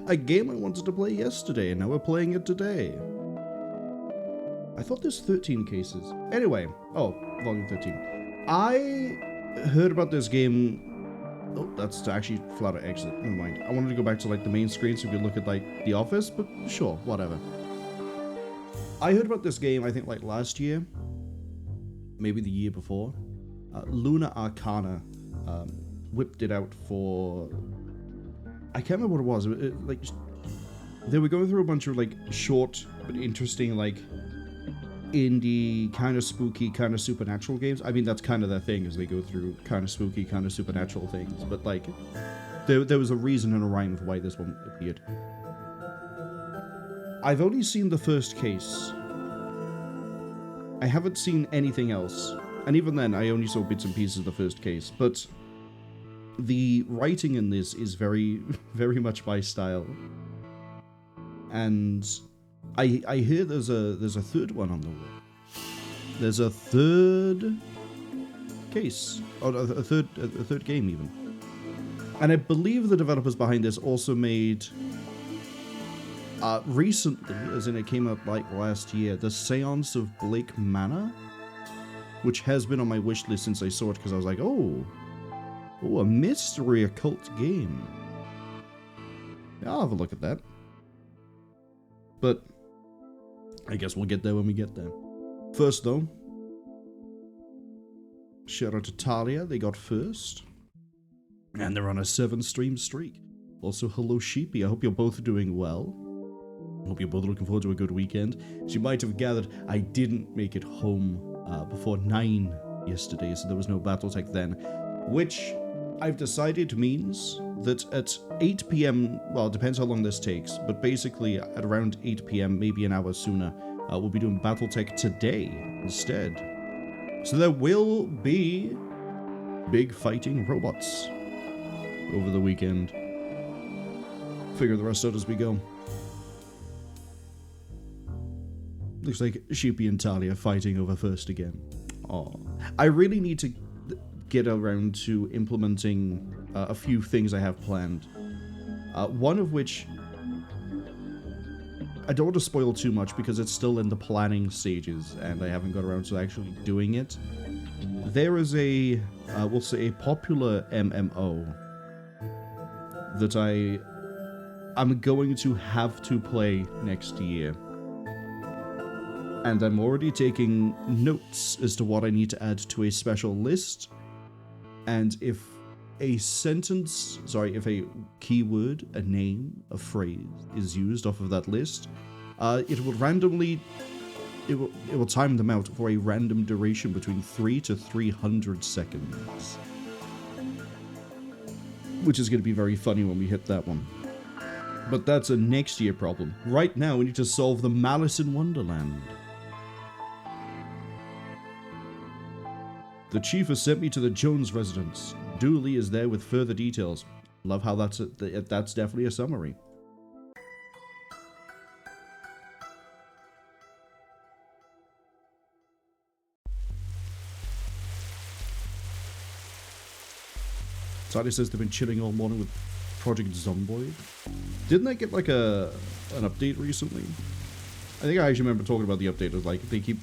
A game I wanted to play yesterday, and now we're playing it today. I thought there's 13 cases. Anyway, volume 13. I heard about this game. Oh, that's actually flat out exit. Never mind. I wanted to go back to like the main screen so we could look at like The Office, but sure, whatever. I heard about this game, I think like last year, maybe the year before. Luna Arcana whipped it out for... I can't remember what it was. Like, they were going through a bunch of like short but interesting like indie, kind of spooky, kind of supernatural games. I mean, that's kind of their thing, is they go through kind of spooky, kind of supernatural things. But like, there was a reason and a rhyme for why this one appeared. I've only seen the first case. I haven't seen anything else. And even then, I only saw bits and pieces of the first case. But the writing in this is very, very much my style. And I hear there's a third one on the way. There's a third case, or a third game even. And I believe the developers behind this also made recently, as in it came out like last year, The Seance of Blake Manor, which has been on my wish list since I saw it because I was like, oh, a mystery occult game. Yeah, I'll have a look at that. But I guess we'll get there when we get there. First, though, shout out to Talia. They got first. And they're on a 7-stream streak. Also, hello, Sheepy. I hope you're both doing well. I hope you're both looking forward to a good weekend. As you might have gathered, I didn't make it home before 9 yesterday, so there was no Battletech then. Which I've decided means that at 8 p.m, well, it depends how long this takes, but basically at around 8 p.m, maybe an hour sooner, we'll be doing Battletech today instead. So there will be big fighting robots over the weekend. Figure the rest out as we go. Looks like Sheepy and Talia fighting over first again. Aw. I really need to get around to implementing a few things I have planned. One of which I don't want to spoil too much because it's still in the planning stages and I haven't got around to actually doing it. There is a, we'll say a popular MMO that I'm going to have to play next year. And I'm already taking notes as to what I need to add to a special list. And if a if a keyword, a name, a phrase is used off of that list, it will randomly, it will time them out for a random duration between 3 to 300 seconds. Which is going to be very funny when we hit that one. But that's a next year problem. Right now we need to solve the Malice in Wonderland. The chief has sent me to the Jones residence. Dooley is there with further details. Love how that's definitely a summary. Sally says they've been chilling all morning with Project Zomboid. Didn't they get like an update recently? I think I actually remember talking about the update. It was like they keep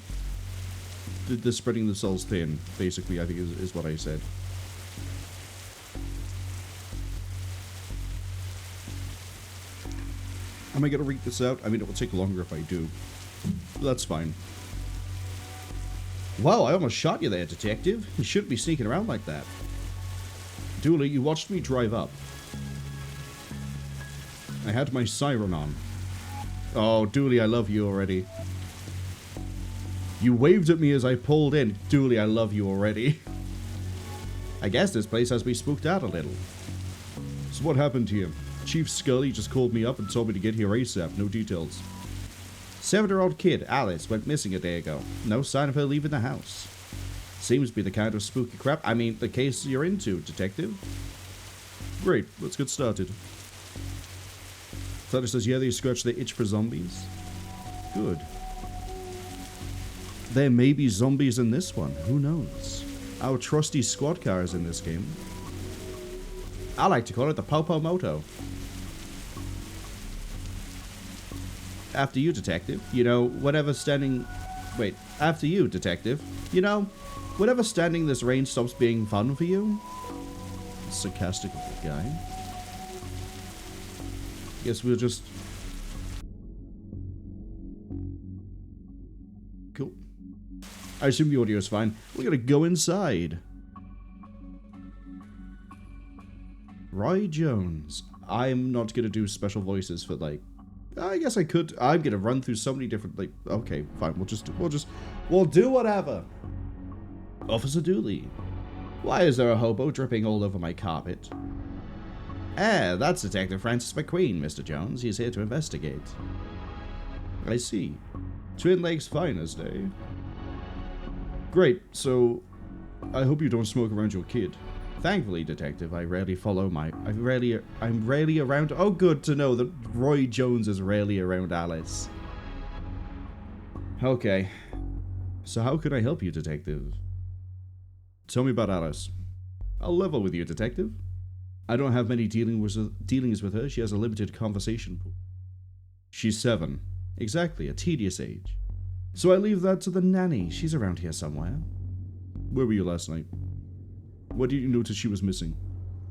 they're spreading themselves thin, basically, I think is what I said. Am I going to read this out? I mean, it will take longer if I do. But that's fine. Wow, I almost shot you there, detective. You shouldn't be sneaking around like that. Dooley, you watched me drive up. I had my siren on. Oh, Dooley, I love you already. You waved at me as I pulled in. Dooley, I love you already. I guess this place has me spooked out a little. So what happened to you? Chief Scully just called me up and told me to get here ASAP. No details. 7-year-old kid, Alice, went missing a day ago. No sign of her leaving the house. Seems to be the kind of spooky crap. I mean, the case you're into, detective. Great, let's get started. Thunder says, yeah, they scratch their itch for zombies. Good. There may be zombies in this one. Who knows? Our trusty squad car is in this game. I like to call it the Popo Moto. after you, detective. You know, whatever standing... Wait, after you, detective. You know, whenever standing this rain stops being fun for you. Sarcastic little guy. Guess we'll just... Cool. I assume the audio is fine. We're gonna go inside. Roy Jones. I'm not gonna do special voices for, like... I guess I could. I'm gonna run through so many different, like... Okay, fine. We'll do whatever. Officer Dooley. Why is there a hobo dripping all over my carpet? That's Detective Francis McQueen, Mr. Jones. He's here to investigate. I see. Twin Lakes finest, eh? Great, so... I hope you don't smoke around your kid. Thankfully, Detective, I'm rarely around... Oh, good to know that Roy Jones is rarely around Alice. Okay. So how can I help you, Detective? Tell me about Alice. I'll level with you, Detective. I don't have many dealings with her. She has a limited conversation pool. She's 7. Exactly, a tedious age. So I leave that to the nanny. She's around here somewhere. Where were you last night? What did you notice she was missing?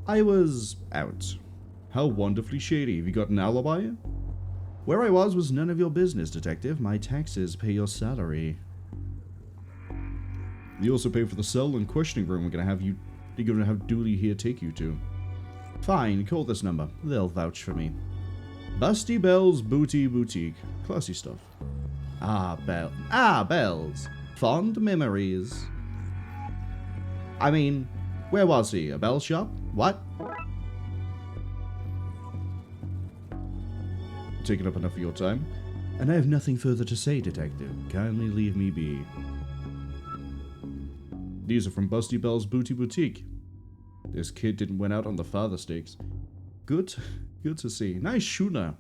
I was out. How wonderfully shady. Have you got an alibi? Where I was none of your business, Detective. My taxes pay your salary. You also pay for the cell and questioning room you're gonna have Dooley here take you to. Fine, call this number. They'll vouch for me. Busty Bell's Booty Boutique. Classy stuff. Bells. Fond memories. I mean, where was he? A bell shop? What? Taking up enough of your time. And I have nothing further to say, Detective. Kindly leave me be. These are from Busty Bell's Booty Boutique. This kid didn't win out on the father stakes. Good to see. Nice schooner.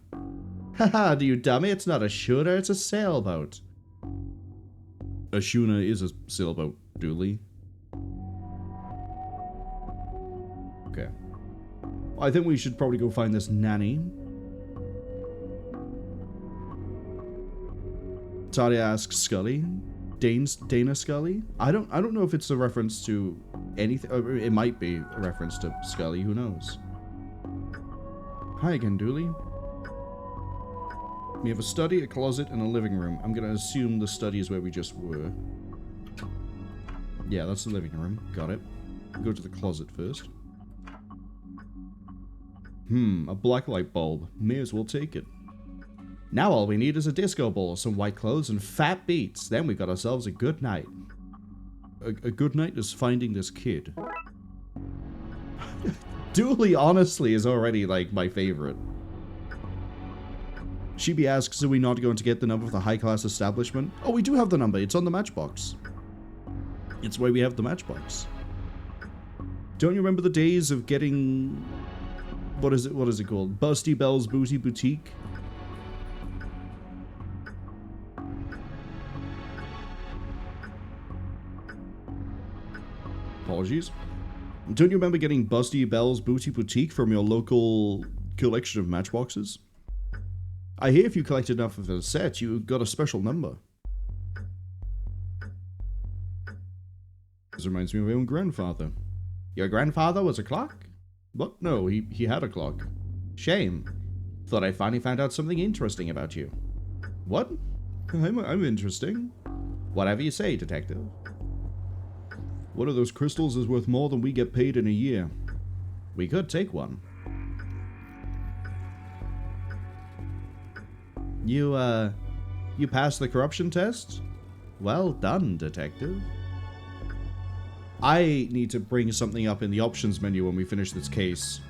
Haha, do you dummy? It's not a schooner, it's a sailboat. A schooner is a sailboat, Dooley. Okay. I think we should probably go find this nanny. Talia asks Scully. Dana Scully? I don't know if it's a reference to anything. It might be a reference to Scully, who knows? Hi again, Dooley. We have a study, a closet, and a living room. I'm gonna assume the study is where we just were. Yeah, that's the living room. Got it. Go to the closet first. A black light bulb. May as well take it. Now all we need is a disco ball, some white clothes, and fat beats. Then we've got ourselves a good night. A good night is finding this kid. Dooley, honestly, is already, like, my favorite. Sheeby asks, are we not going to get the number of the high-class establishment? Oh, we do have the number. It's on the matchbox. It's why we have the matchbox. Don't you remember the days of getting... What is it called? Busty Bell's Booty Boutique? Apologies. Don't you remember getting Busty Bell's Booty Boutique from your local collection of matchboxes? I hear if you collected enough of a set, you got a special number. This reminds me of my own grandfather. Your grandfather was a clock? What? No, he had a clock. Shame. Thought I finally found out something interesting about you. What? I'm interesting. Whatever you say, Detective. One of those crystals is worth more than we get paid in a year. We could take one. You passed the corruption test? Well done, Detective. I need to bring something up in the options menu when we finish this case.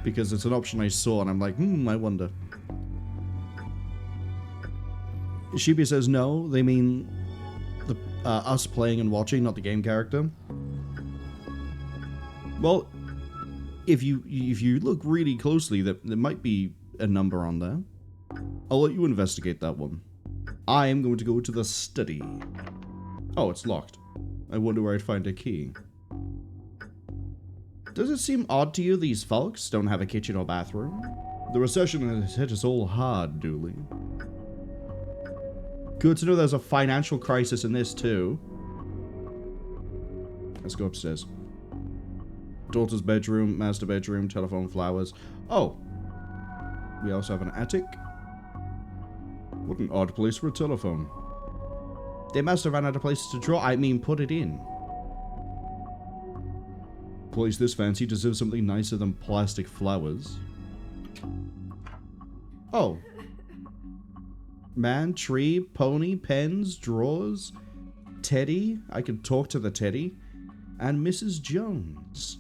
Because it's an option I saw and I'm like, I wonder. Sheeby says no, they mean us playing and watching, not the game character. Well, if you look really closely, there might be a number on there. I'll let you investigate that one. I am going to go to the study. Oh, it's locked. I wonder where I'd find a key. Does it seem odd to you these folks don't have a kitchen or bathroom? The recession has hit us all hard, Dooley. Good to know there's a financial crisis in this, too. Let's go upstairs. Daughter's bedroom, master bedroom, telephone, flowers. Oh. We also have an attic. What an odd place for a telephone. They must have run out of places to draw. I mean, put it in. Place this fancy deserves something nicer than plastic flowers. Oh. Man, tree, pony, pens, drawers, teddy. I can talk to the teddy. And Mrs. Jones.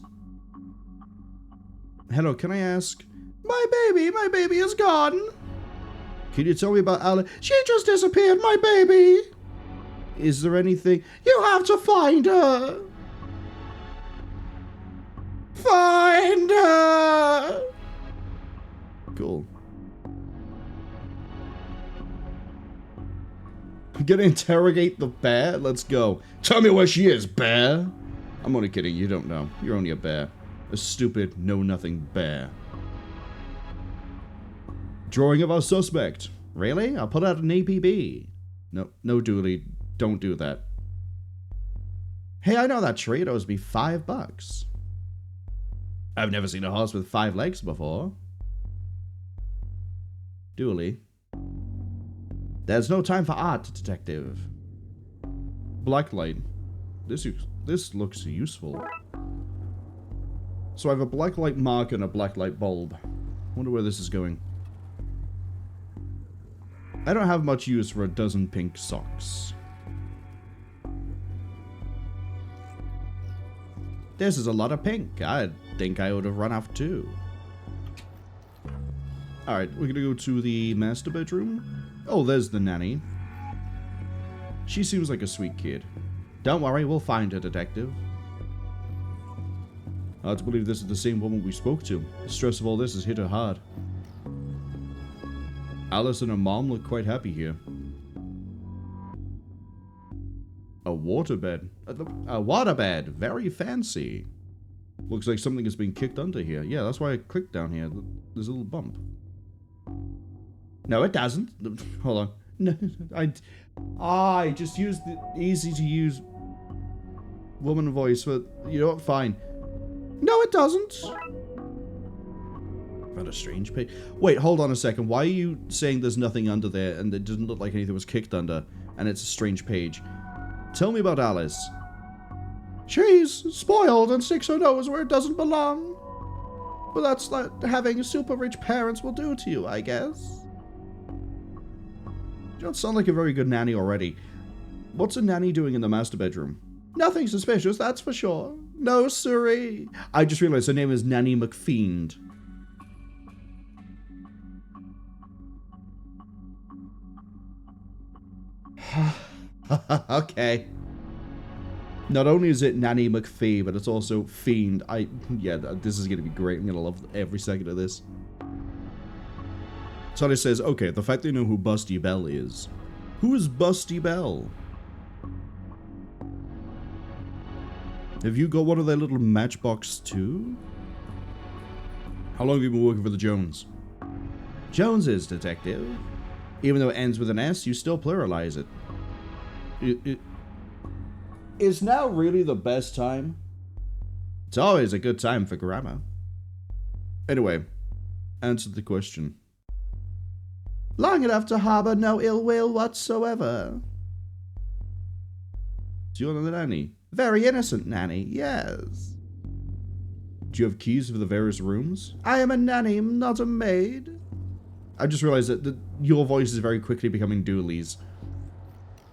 Hello, can I ask? My baby is gone. Can you tell me about Alice? She just disappeared, my baby. Is there anything? You have to find her. Find her. Cool. Gonna interrogate the bear? Let's go. Tell me where she is, bear. I'm only kidding. You don't know. You're only a bear. A stupid, know-nothing bear. Drawing of our suspect. Really? I'll put out an APB. No, Dooley. Don't do that. Hey, I know that tree. It owes me $5. I've never seen a horse with 5 legs before. Dooley. There's no time for art, detective. Blacklight. This looks useful. So I have a blacklight mark and a blacklight bulb. Wonder where this is going. I don't have much use for a dozen pink socks. This is a lot of pink. I think I would have run off too. Alright, we're gonna go to the master bedroom. Oh, there's the nanny. She seems like a sweet kid. Don't worry, we'll find her, detective. Hard to believe this is the same woman we spoke to. The stress of all this has hit her hard. Alice and her mom look quite happy here. A waterbed. A waterbed. Very fancy. Looks like something has been kicked under here. Yeah, that's why I clicked down here. There's a little bump. No, it doesn't. Hold on. No, I just used the easy to use woman voice, but you know what? Fine. No, it doesn't. Found a strange page. Wait, hold on a second. Why are you saying there's nothing under there and it doesn't look like anything was kicked under and it's a strange page? Tell me about Alice. She's spoiled and sticks her nose where it doesn't belong. But that's what having super rich parents will do to you, I guess. You don't sound like a very good nanny already. What's a nanny doing in the master bedroom? Nothing suspicious, that's for sure. No, siree. I just realized her name is Nanny McFiend. Okay. Not only is it Nanny McPhee, but it's also Fiend. Yeah, this is going to be great. I'm going to love every second of this. Sonny says, okay, the fact they know who Busty Bell is. Who is Busty Bell? Have you got one of their little matchbox too? How long have you been working for the Jones? Joneses, detective. Even though it ends with an S, you still pluralize it. Is now really the best time? It's always a good time for grammar. Anyway, answer the question. Long enough to harbor no ill will whatsoever. Do you want the nanny? Very innocent nanny, yes. Do you have keys for the various rooms? I am a nanny, not a maid. I just realized that your voice is very quickly becoming Dooley's.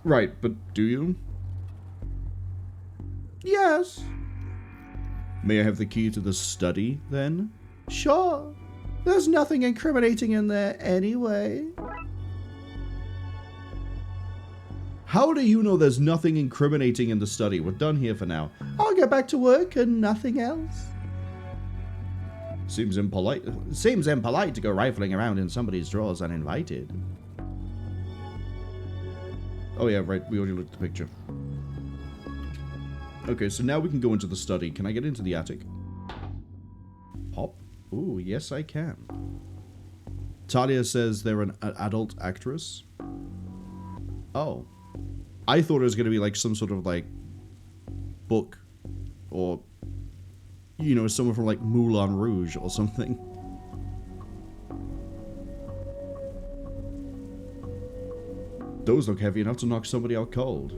Right, but do you? Yes. May I have the key to the study, then? Sure. There's nothing incriminating in there anyway. How do you know there's nothing incriminating in the study? We're done here for now. I'll get back to work and nothing else. Seems impolite to go rifling around in somebody's drawers uninvited. Oh yeah, right, we already looked at the picture. Okay, so now we can go into the study. Can I get into the attic? Pop? Ooh, yes I can. Talia says they're an adult actress. Oh. I thought it was going to be like some sort of like book or, you know, someone from like Moulin Rouge or something. Those look heavy enough to knock somebody out cold.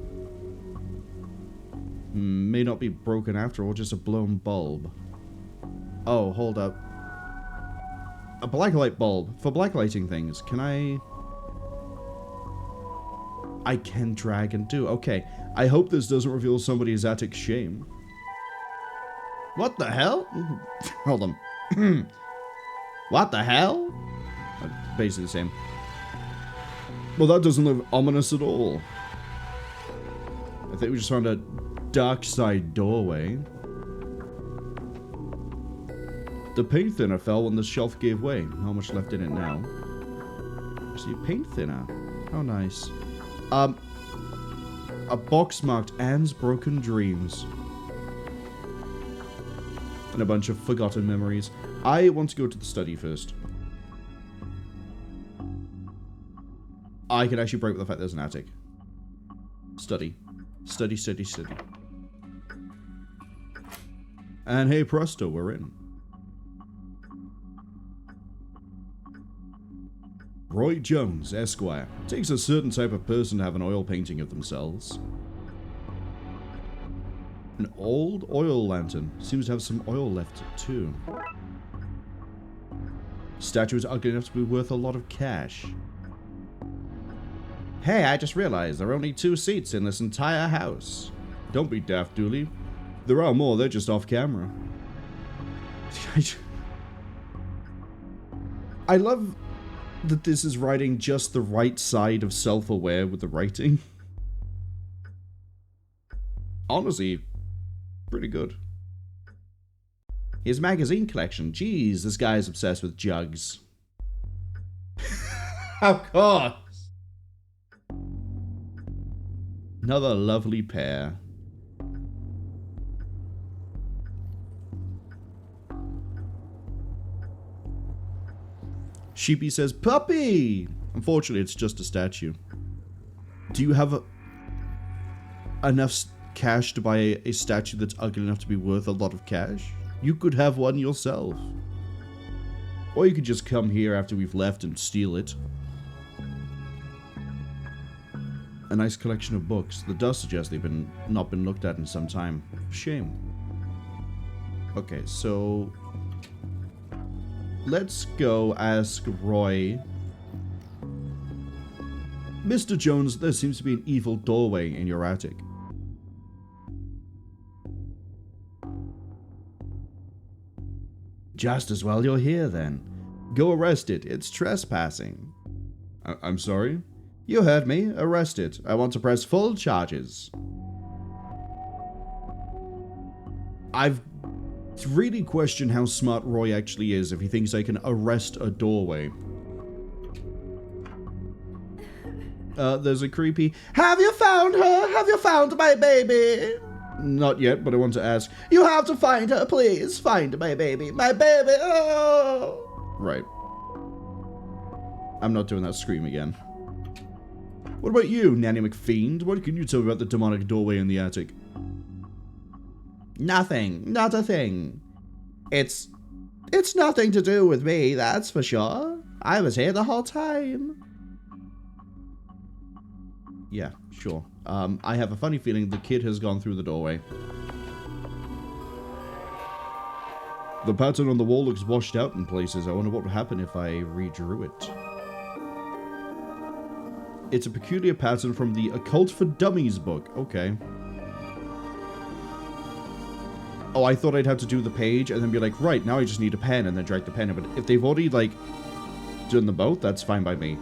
May not be broken after all, just a blown bulb. Oh, hold up. A blacklight bulb. For blacklighting things, can I can drag and do. Okay. I hope this doesn't reveal somebody's attic shame. What the hell? Hold on. What the hell? Basically the same. Well, that doesn't look ominous at all. I think we just found a Darkside doorway. The paint thinner fell when the shelf gave way. How much left in it now? I see paint thinner. How nice. A box marked Anne's Broken Dreams. And a bunch of forgotten memories. I want to go to the study first. I can actually break with the fact there's an attic. Study. Study, study, study. And hey presto, we're in. Roy Jones, Esquire. Takes a certain type of person to have an oil painting of themselves. An old oil lantern. Seems to have some oil left too. Statue is ugly enough to be worth a lot of cash. Hey, I just realized there are only 2 seats in this entire house. Don't be daft, Dooley. There are more, they're just off camera. I love that this is writing just the right side of self-aware with the writing. Honestly, pretty good. His magazine collection. Jeez, this guy's obsessed with jugs. Of course. Another lovely pair. Sheepy says, puppy! Unfortunately, it's just a statue. Do you have enough cash to buy a statue that's ugly enough to be worth a lot of cash? You could have one yourself. Or you could just come here after we've left and steal it. A nice collection of books. The dust suggests they've not been looked at in some time. Shame. Okay, so let's go ask Roy. Mr. Jones, there seems to be an evil doorway in your attic. Just as well you're here then. Go arrest it. It's trespassing. I'm sorry? You heard me. Arrest it. I want to press full charges. I've really questioned how smart Roy actually is if he thinks I can arrest a doorway. There's a creepy, have you found her? Have you found my baby? Not yet, but I want to ask. You have to find her, please. Find my baby. My baby. Oh. Right. I'm not doing that scream again. What about you, Nanny McFiend? What can you tell me about the demonic doorway in the attic? Nothing. Not a thing. It's nothing to do with me, that's for sure. I was here the whole time. Yeah, sure. I have a funny feeling the kid has gone through the doorway. The pattern on the wall looks washed out in places. I wonder what would happen if I redrew it. It's a peculiar pattern from the Occult for Dummies book. Okay. Oh, I thought I'd have to do the page and then be like, right, now I just need a pen and then drag the pen in. But if they've already, like, done them both, that's fine by me.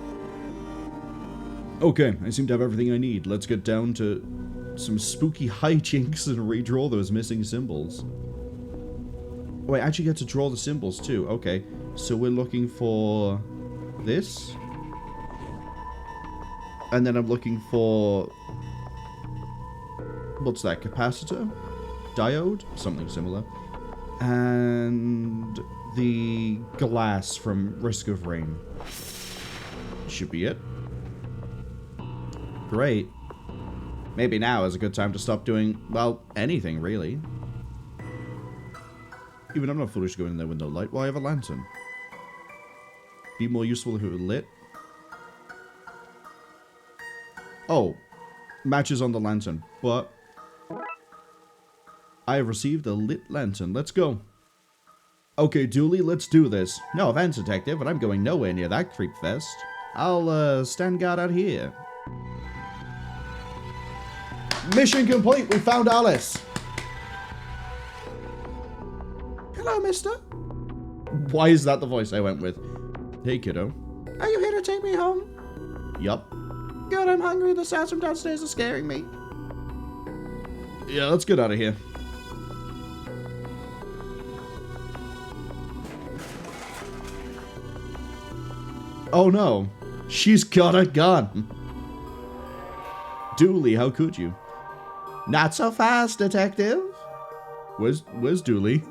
Okay, I seem to have everything I need. Let's get down to some spooky hijinks and redraw those missing symbols. Oh, I actually get to draw the symbols too. Okay, so we're looking for this. And then I'm looking for... what's that? Capacitor? Diode? Something similar. And the glass from Risk of Rain. Should be it. Great. Maybe now is a good time to stop doing, well, anything, really. Even I'm not foolish to go in there with no light. Well, I have a lantern. Be more useful if it were lit. Oh. Matches on the lantern. But I have received a lit lantern. Let's go. Okay, Dooley, let's do this. No offense, Detective, but I'm going nowhere near that creep fest. I'll, stand guard out here. Mission complete! We found Alice! Hello, mister. Why is that the voice I went with? Hey, kiddo. Are you here to take me home? Yup. Good, I'm hungry. The sounds from downstairs are scaring me. Yeah, let's get out of here. Oh no. She's got a gun. Dooley, how could you? Not so fast, Detective. Where's Dooley?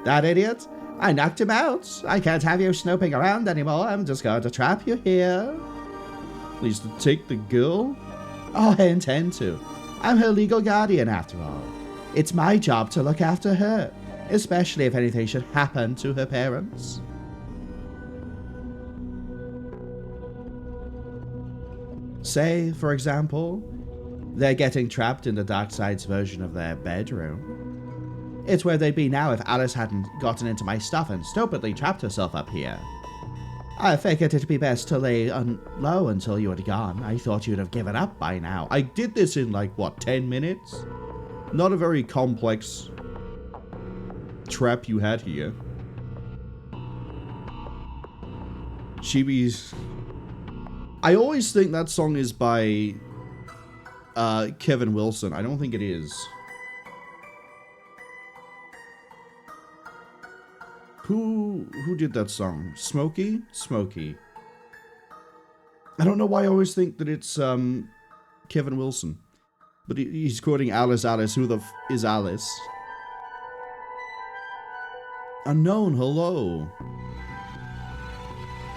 That idiot? I knocked him out. I can't have you snooping around anymore. I'm just going to trap you here. Please take the girl? Oh, I intend to. I'm her legal guardian, after all. It's my job to look after her, especially if anything should happen to her parents. Say, for example, they're getting trapped in the Darkside's version of their bedroom. It's where they'd be now if Alice hadn't gotten into my stuff and stupidly trapped herself up here. I figured it'd be best to lay low until you had gone. I thought you'd have given up by now. I did this in, like, what, 10 minutes? Not a very complex trap you had here. Chibi's... I always think that song is by Kevin Wilson. I don't think it is. Who did that song? Smokey? Smokey. I don't know why I always think that it's Kevin Wilson. But he's quoting Alice, Alice. Who the f is Alice? Unknown, hello.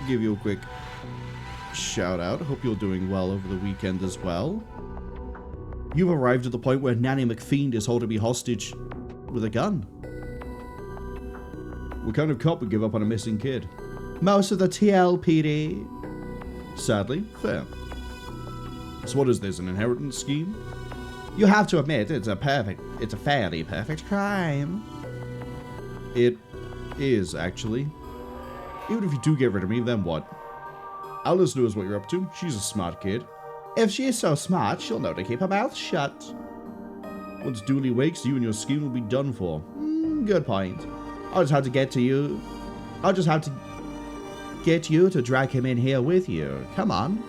Give you a quick shout out. Hope you're doing well over the weekend as well. You've arrived at the point where Nanny McFiend is holding me hostage with a gun. What kind of cop would give up on a missing kid? Most of the TLPD. Sadly, fair. So what is this, an inheritance scheme? You have to admit, it's a fairly perfect crime. It is, actually. Even if you do get rid of me, then what? Alice knows what you're up to. She's a smart kid. If she is so smart, she'll know to keep her mouth shut. Once Dooley wakes, you and your scheme will be done for. Good point. I'll just have to get you to drag him in here with you. Come on.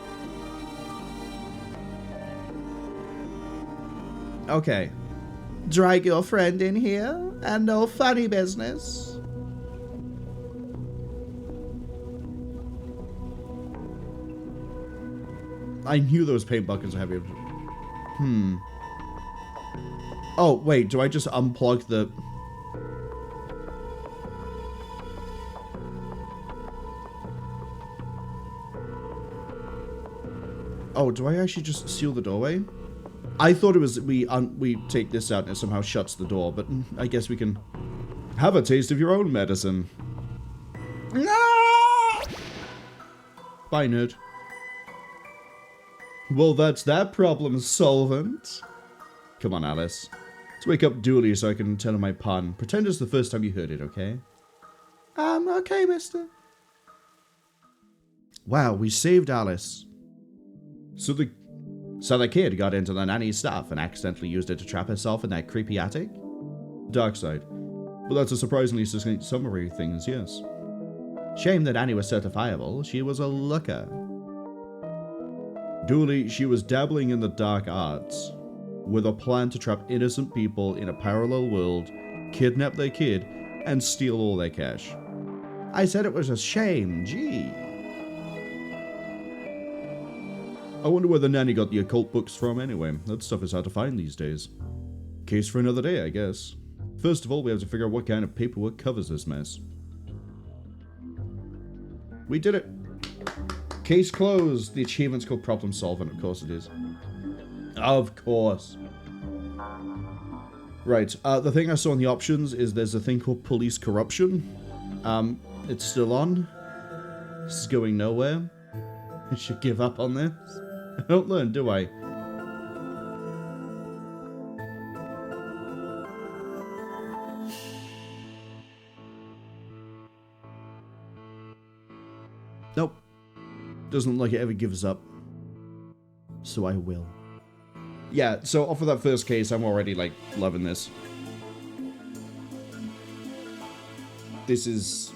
Okay. Drag your friend in here, and no funny business. I knew those paint buckets were heavy. Oh, wait, do I just unplug the... Oh, do I actually just seal the doorway? I thought it was we take this out and it somehow shuts the door, but I guess we can have a taste of your own medicine. No! Bye, nerd. Well, that's that problem solvent. Come on, Alice. Let's wake up Dooley so I can tell her my pun. Pretend it's the first time you heard it, okay? Okay, mister. Wow, we saved Alice. So the kid got into the nanny's stuff and accidentally used it to trap herself in that creepy attic? Darkside. Well, that's a surprisingly succinct summary of things, yes. Shame that Annie was certifiable. She was a looker. Dooley, she was dabbling in the dark arts, with a plan to trap innocent people in a parallel world, kidnap their kid, and steal all their cash. I said it was a shame, gee. I wonder where the nanny got the occult books from anyway. That stuff is hard to find these days. Case for another day, I guess. First of all, we have to figure out what kind of paperwork covers this mess. We did it. Case closed. The achievement's called problem solving. Of course it is. Of course. Right. The thing I saw in the options is there's a thing called police corruption. It's still on. This is going nowhere. I should give up on this. I don't learn, do I? Nope. Doesn't look like it ever gives up. So I will. Yeah, so off of that first case, I'm already, like, loving this. This is...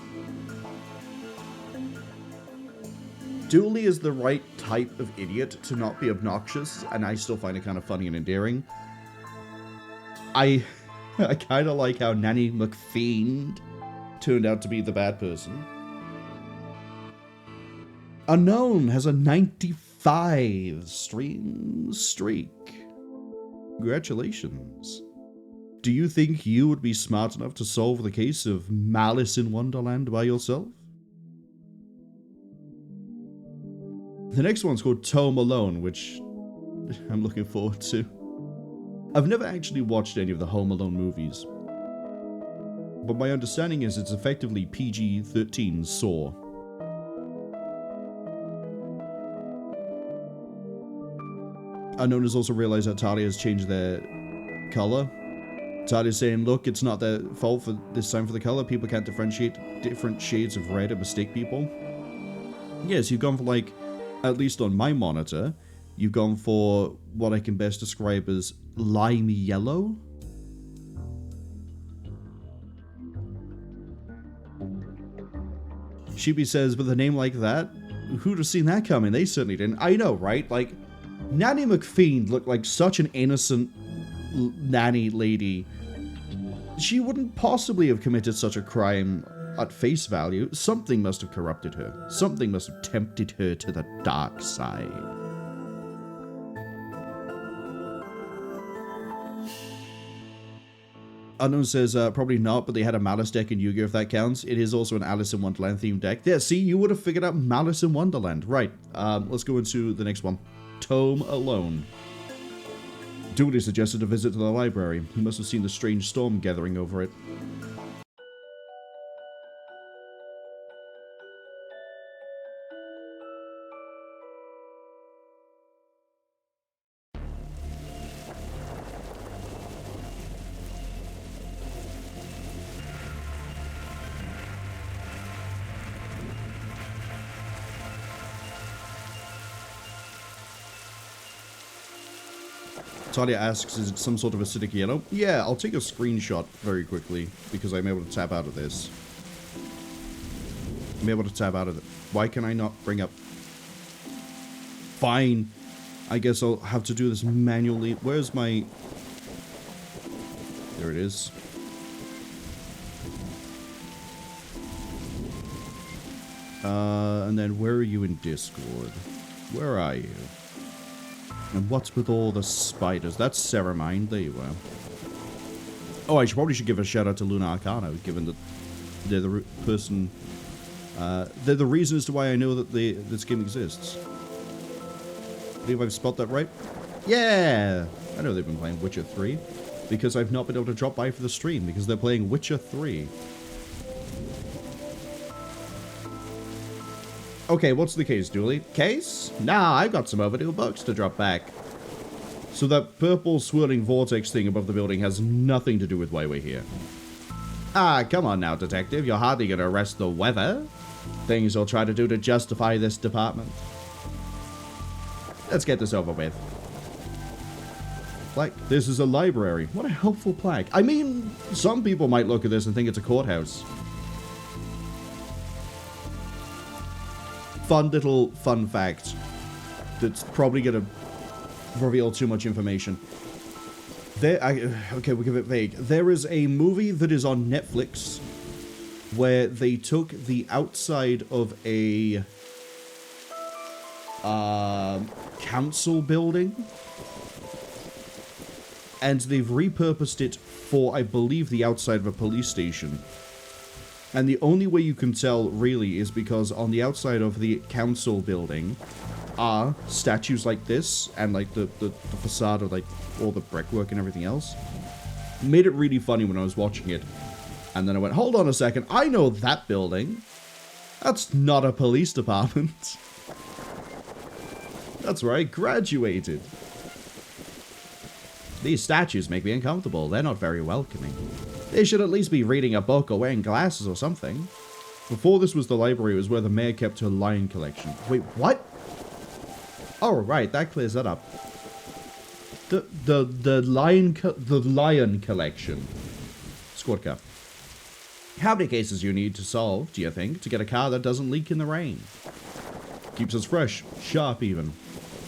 Dooley is the right type of idiot to not be obnoxious, and I still find it kind of funny and endearing. I kind of like how Nanny McFiend turned out to be the bad person. Unknown has a 95 stream streak. Congratulations. Do you think you would be smart enough to solve the case of Malice in Wonderland by yourself? The next one's called Tome Alone, which I'm looking forward to. I've never actually watched any of the Home Alone movies, but my understanding is it's effectively PG-13 Saw. Unknown has also realized that Talia has changed their color. Talia's saying, look, it's not their fault for this time for the color. People can't differentiate different shades of red and mistake people. Yes, you've gone for, like, at least on my monitor, you've gone for what I can best describe as lime yellow. Sheepy says, with a name like that, who'd have seen that coming? They certainly didn't. I know, right? Like, Nanny McFiend looked like such an innocent nanny lady. She wouldn't possibly have committed such a crime at face value. Something must have corrupted her. Something must have tempted her to the dark side. Unknown says, probably not, but they had a Malice deck in Yu-Gi-Oh! If that counts. It is also an Alice in Wonderland themed deck. Yeah, see, you would have figured out Malice in Wonderland. Right, let's go into the next one. Tome Alone. Dooley suggested a visit to the library. He must have seen the strange storm gathering over it. Talia asks, is it some sort of acidic yellow? Yeah, I'll take a screenshot very quickly, because I'm able to tab out of this. I'm able to tab out of it. Why can I not bring up... Fine. I guess I'll have to do this manually. Where's my... There it is. And then where are you in Discord? Where are you? And what's with all the spiders? That's Ceramine. There you are. Oh, I probably should give a shout out to Luna Arcano, given that they're the person... they're the reason as to why I know that this game exists. I believe I've spot that right? Yeah! I know they've been playing Witcher 3, because I've not been able to drop by for the stream, because they're playing Witcher 3. Okay, what's the case, Dooley? Case? Nah, I've got some overdue books to drop back. So that purple swirling vortex thing above the building has nothing to do with why we're here. Ah, come on now, detective. You're hardly gonna arrest the weather. Things you'll try to do to justify this department. Let's get this over with. Plaque. This is a library. What a helpful plaque. I mean, some people might look at this and think it's a courthouse. Fun little fun fact that's probably going to reveal too much information. Okay, we'll give it vague. There is a movie that is on Netflix where they took the outside of a council building and they've repurposed it for, I believe, the outside of a police station. And the only way you can tell, really, is because on the outside of the council building are statues like this, and like the facade of like all the brickwork and everything else. Made it really funny when I was watching it. And then I went, hold on a second, I know that building. That's not a police department. That's where I graduated. These statues make me uncomfortable. They're not very welcoming. They should at least be reading a book or wearing glasses or something. Before this was the library, it was where the mayor kept her lion collection. Wait, what? Oh, right, that clears that up. The lion collection. Squad car. How many cases you need to solve, do you think, to get a car that doesn't leak in the rain? Keeps us fresh, sharp even.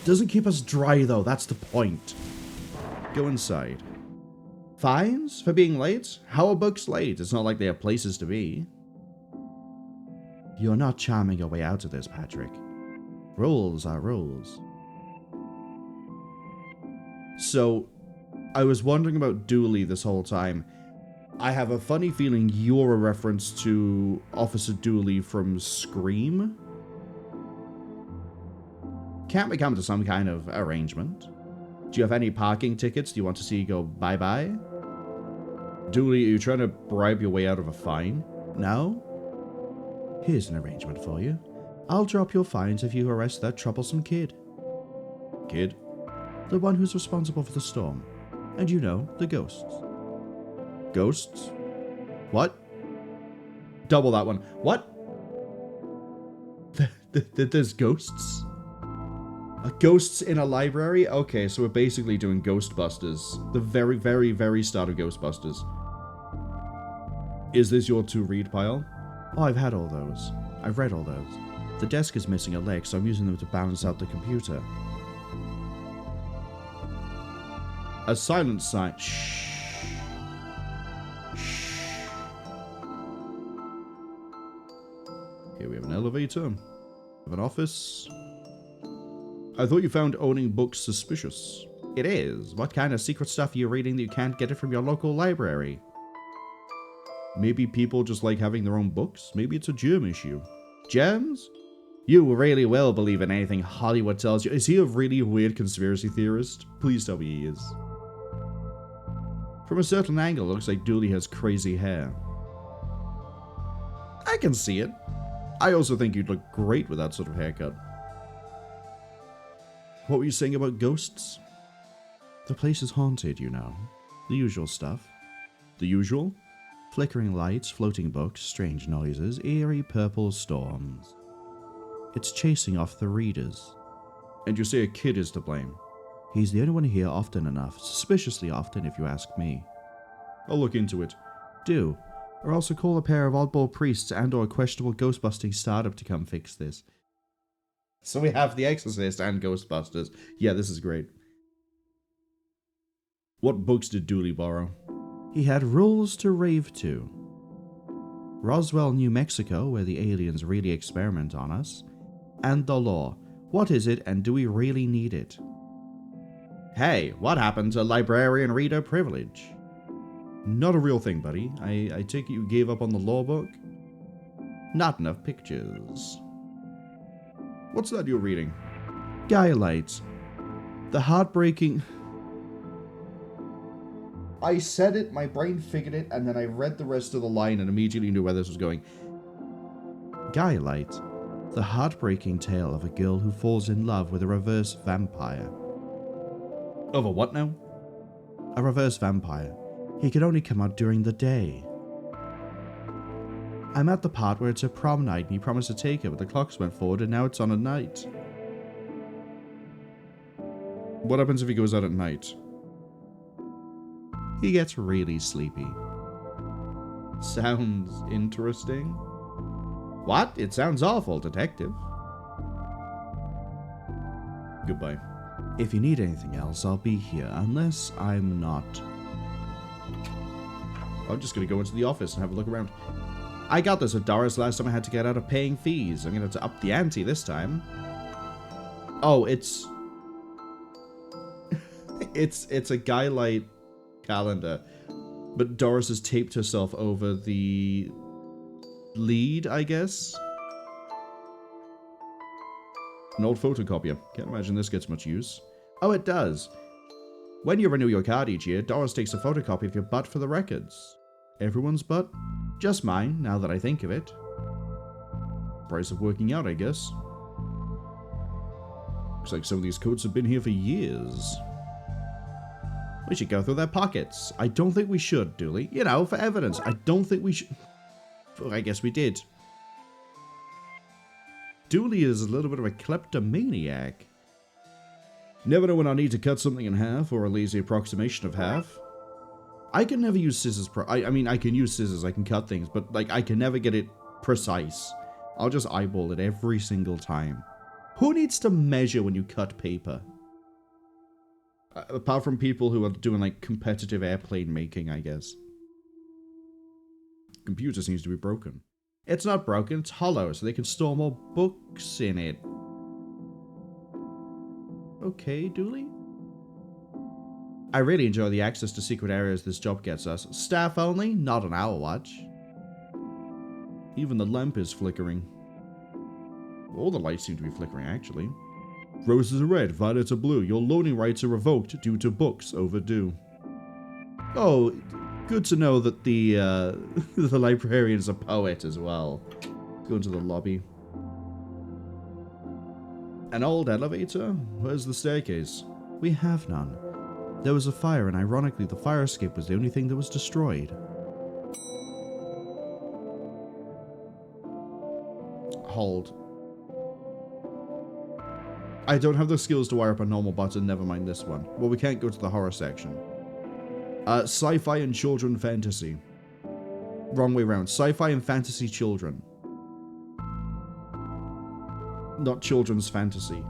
Doesn't keep us dry though, that's the point. Go inside. Fines for being late? How are books late? It's not like they have places to be. You're not charming your way out of this, Patrick. Rules are rules. So, I was wondering about Dooley this whole time. I have a funny feeling you're a reference to Officer Dooley from Scream. Can't we come to some kind of arrangement? Do you have any parking tickets? Do you want to see you go bye-bye? Dooley, are you trying to bribe your way out of a fine? No? Here's an arrangement for you. I'll drop your fines if you arrest that troublesome kid. Kid? The one who's responsible for the storm. And you know, the ghosts. Ghosts? What? Double that one. What? There's ghosts? Ghosts in a library? Okay, so we're basically doing Ghostbusters. The very, very, very start of Ghostbusters. Is this your to-read pile? Oh, I've had all those. I've read all those. The desk is missing a leg, so I'm using them to balance out the computer. A silent sign. Shh. Shh. Here we have an elevator. We have an office. I thought you found owning books suspicious. It is. What kind of secret stuff are you reading that you can't get it from your local library? Maybe people just like having their own books? Maybe it's a germ issue. Germs? You really will believe in anything Hollywood tells you. Is he a really weird conspiracy theorist? Please tell me he is. From a certain angle, it looks like Dooley has crazy hair. I can see it. I also think you'd look great with that sort of haircut. What were you saying about ghosts? The place is haunted, you know. The usual stuff. The usual? Flickering lights, floating books, strange noises, eerie purple storms. It's chasing off the readers. And you say a kid is to blame? He's the only one here often enough. Suspiciously often, if you ask me. I'll look into it. Do. Or also call a pair of oddball priests and or a questionable ghostbusting startup to come fix this. So we have The Exorcist and Ghostbusters. Yeah, this is great. What books did Dooley borrow? He had Rules to Rave to. Roswell, New Mexico, where the aliens really experiment on us. And The Law. What is it, and do we really need it? Hey, what happened to librarian reader privilege? Not a real thing, buddy. I take it you gave up on the law book? Not enough pictures. What's that you're reading? Skylights. The heartbreaking... I said it, my brain figured it, and then I read the rest of the line and immediately knew where this was going. Skylight. The heartbreaking tale of a girl who falls in love with a reverse vampire. Of a what now? A reverse vampire. He could only come out during the day. I'm at the part where it's a prom night and he promised to take her, but the clocks went forward and now it's on a night. What happens if he goes out at night? He gets really sleepy. Sounds interesting. What? It sounds awful, detective. Goodbye. If you need anything else, I'll be here, unless I'm not. I'm just gonna go into the office and have a look around. I got this at Doris last time I had to get out of paying fees. I'm gonna have to up the ante this time. Oh, it's... it's a lead, I guess. An old photocopier. Can't imagine this gets much use. Oh, it does. When you renew your card each year, Doris takes a photocopy of your butt for the records. Everyone's butt? Just mine, now that I think of it. Price of working out, I guess. Looks like some of these coats have been here for years. We should go through their pockets. I don't think we should, Dooley. You know, for evidence. I don't think we should. Well, I guess we did. Dooley is a little bit of a kleptomaniac. Never know when I need to cut something in half, or a lazy approximation of half. I can never use scissors. I mean, I can use scissors, I can cut things, but like, I can never get it precise. I'll just eyeball it every single time. Who needs to measure when you cut paper? Apart from people who are doing like competitive airplane making, I guess. Computer seems to be broken. It's not broken, it's hollow, so they can store more books in it. Okay, Dooley. I really enjoy the access to secret areas this job gets us. Staff only, not an hour watch. Even the lamp is flickering. All the lights seem to be flickering, actually. Roses are red, violets are blue. Your loaning rights are revoked due to books overdue. Oh, good to know that the the librarian's a poet as well. Go into the lobby. An old elevator? Where's the staircase? We have none. There was a fire, and ironically, the fire escape was the only thing that was destroyed. Hold. I don't have the skills to wire up a normal button, never mind this one. Well, we can't go to the horror section. Sci-fi and children fantasy. Wrong way round. Sci-fi and fantasy children. Not children's fantasy.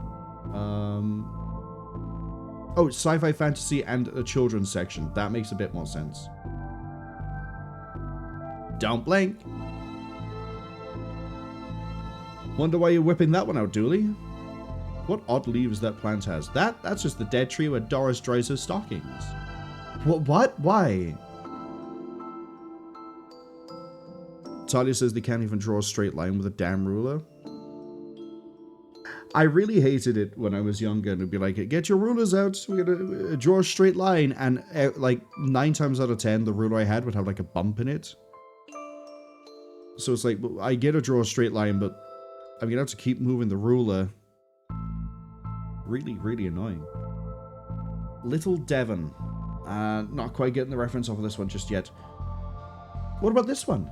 Oh, sci-fi fantasy and a children's section. That makes a bit more sense. Don't blink. Wonder why you're whipping that one out, Dooley. What odd leaves that plant has. That's just the dead tree where Doris dries her stockings. What? Why? Talia says they can't even draw a straight line with a damn ruler. I really hated it when I was younger, and it'd be like, get your rulers out, we're gonna draw a straight line, and like 9 times out of 10, the ruler I had would have like a bump in it. So it's like, I get to draw a straight line, but I'm gonna have to keep moving the ruler. Really, really annoying. Little Devon. Not quite getting the reference off of this one just yet. What about this one?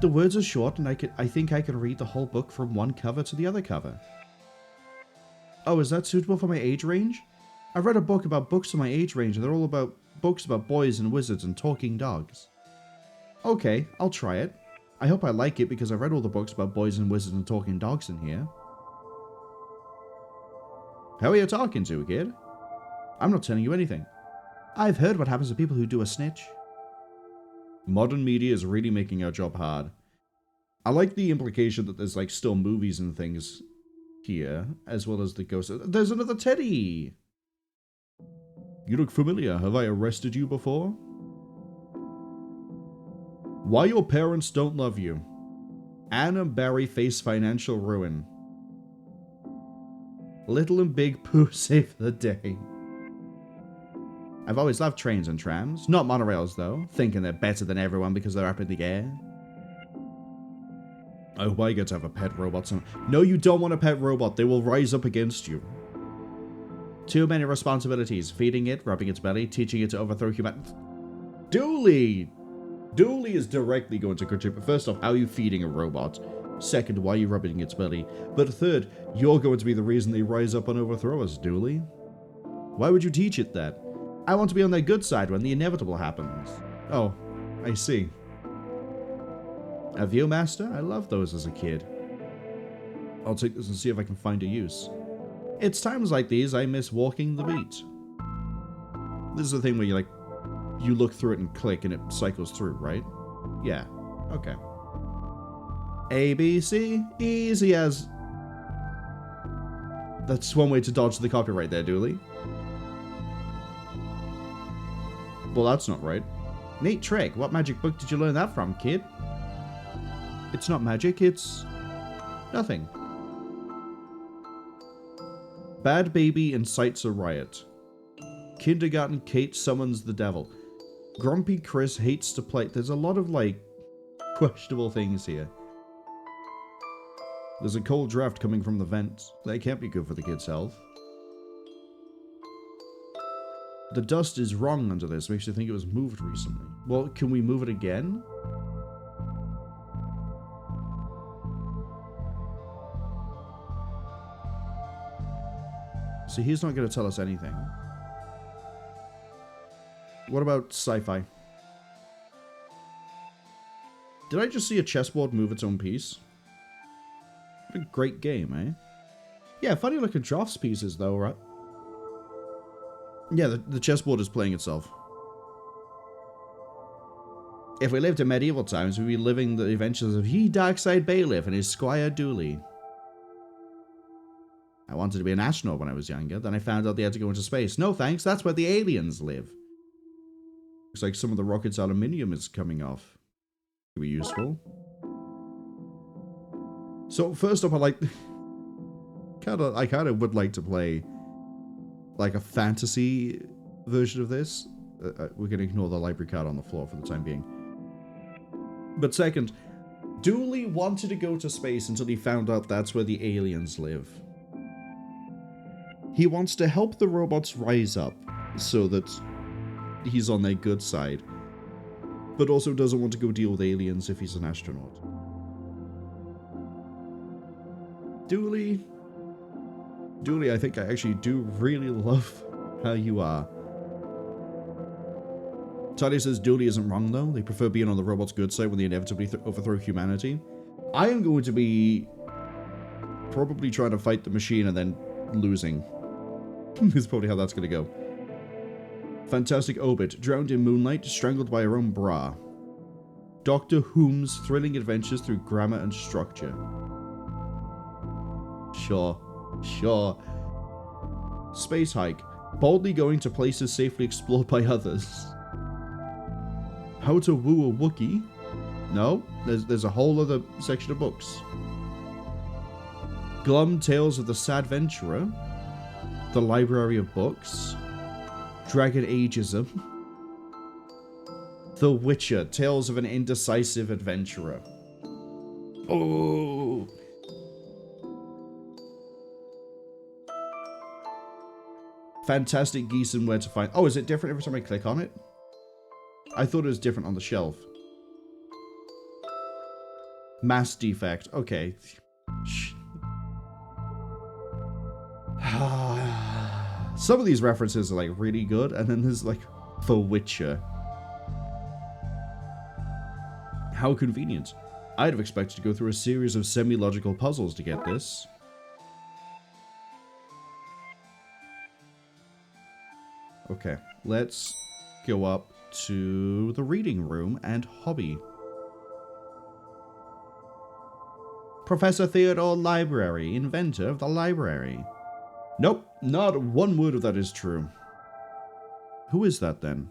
The words are short, and I think I can read the whole book from one cover to the other cover. Oh, is that suitable for my age range? I read a book about books in my age range, and they're all about books about boys and wizards and talking dogs. Okay, I'll try it. I hope I like it, because I read all the books about boys and wizards and talking dogs in here. Who are you talking to, kid? I'm not telling you anything. I've heard what happens to people who do a snitch. Modern media is really making our job hard. I like the implication that there's like still movies and things here, as well as the ghost. There's another teddy! You look familiar. Have I arrested you before? Why your parents don't love you. Anne and Barry face financial ruin. Little and Big Pooh save the day. I've always loved trains and trams. Not monorails, though. Thinking they're better than everyone because they're up in the air. I hope I get to have a pet robot. No, you don't want a pet robot. They will rise up against you. Too many responsibilities. Feeding it, rubbing its belly, teaching it to overthrow humanity. Dooley! Dooley is directly going to contribute. First off, how are you feeding a robot? Second, why are you rubbing its belly? But third, you're going to be the reason they rise up and overthrow us, Dooley. Why would you teach it that? I want to be on their good side when the inevitable happens. Oh, I see. A Viewmaster? I loved those as a kid. I'll take this and see if I can find a use. It's times like these I miss walking the beat. This is the thing where you look through it and click and it cycles through, right? Yeah. Okay. A, B, C, easy as... That's one way to dodge the copyright there, Dooley. Well, that's not right. Neat trick. What magic book did you learn that from, kid? It's not magic, it's nothing. Bad baby incites a riot. Kindergarten Kate summons the devil. Grumpy Chris hates to play. There's a lot of, like, questionable things here. There's a cold draft coming from the vents. That can't be good for the kid's health. The dust is wrong under this. Makes you think it was moved recently. Well, can we move it again? So he's not going to tell us anything. What about sci-fi? Did I just see a chessboard move its own piece? What a great game, eh? Yeah, funny looking drafts pieces though, right? Yeah, the chessboard is playing itself. If we lived in medieval times, we'd be living the adventures of ye Darkside Bailiff and his squire Dooley. I wanted to be an astronaut when I was younger, then I found out they had to go into space. No thanks, that's where the aliens live. Looks like some of the rocket's aluminium is coming off. Could be useful. So first up, I kind of would like to play like a fantasy version of this. We're gonna ignore the library card on the floor for the time being. But second, Dooley wanted to go to space until he found out that's where the aliens live. He wants to help the robots rise up so that he's on their good side, but also doesn't want to go deal with aliens if he's an astronaut. Dooley, I think I actually do really love how you are. Tony says Dooley isn't wrong though. They prefer being on the robot's good side when they inevitably overthrow humanity. I am going to be probably trying to fight the machine and then losing. Is probably how that's going to go. Fantastic Obit, drowned in moonlight, strangled by her own bra. Doctor Whom's thrilling adventures through grammar and structure. Sure. Space hike, boldly going to places safely explored by others. How to woo a Wookiee? No, there's a whole other section of books. Glum Tales of the Sad Venturer. The Library of Books. Dragon Ageism. The Witcher, Tales of an Indecisive Adventurer. Oh. Fantastic Geese and Where to Find. Oh, is it different every time I click on it? I thought it was different on the shelf. Mass Defect. Okay. Some of these references are like really good, and then there's like The Witcher. How convenient. I'd have expected to go through a series of semi-logical puzzles to get this. Okay, let's go up to the reading room and hobby. Professor Theodore Library, inventor of the library. Nope, not one word of that is true. Who is that then?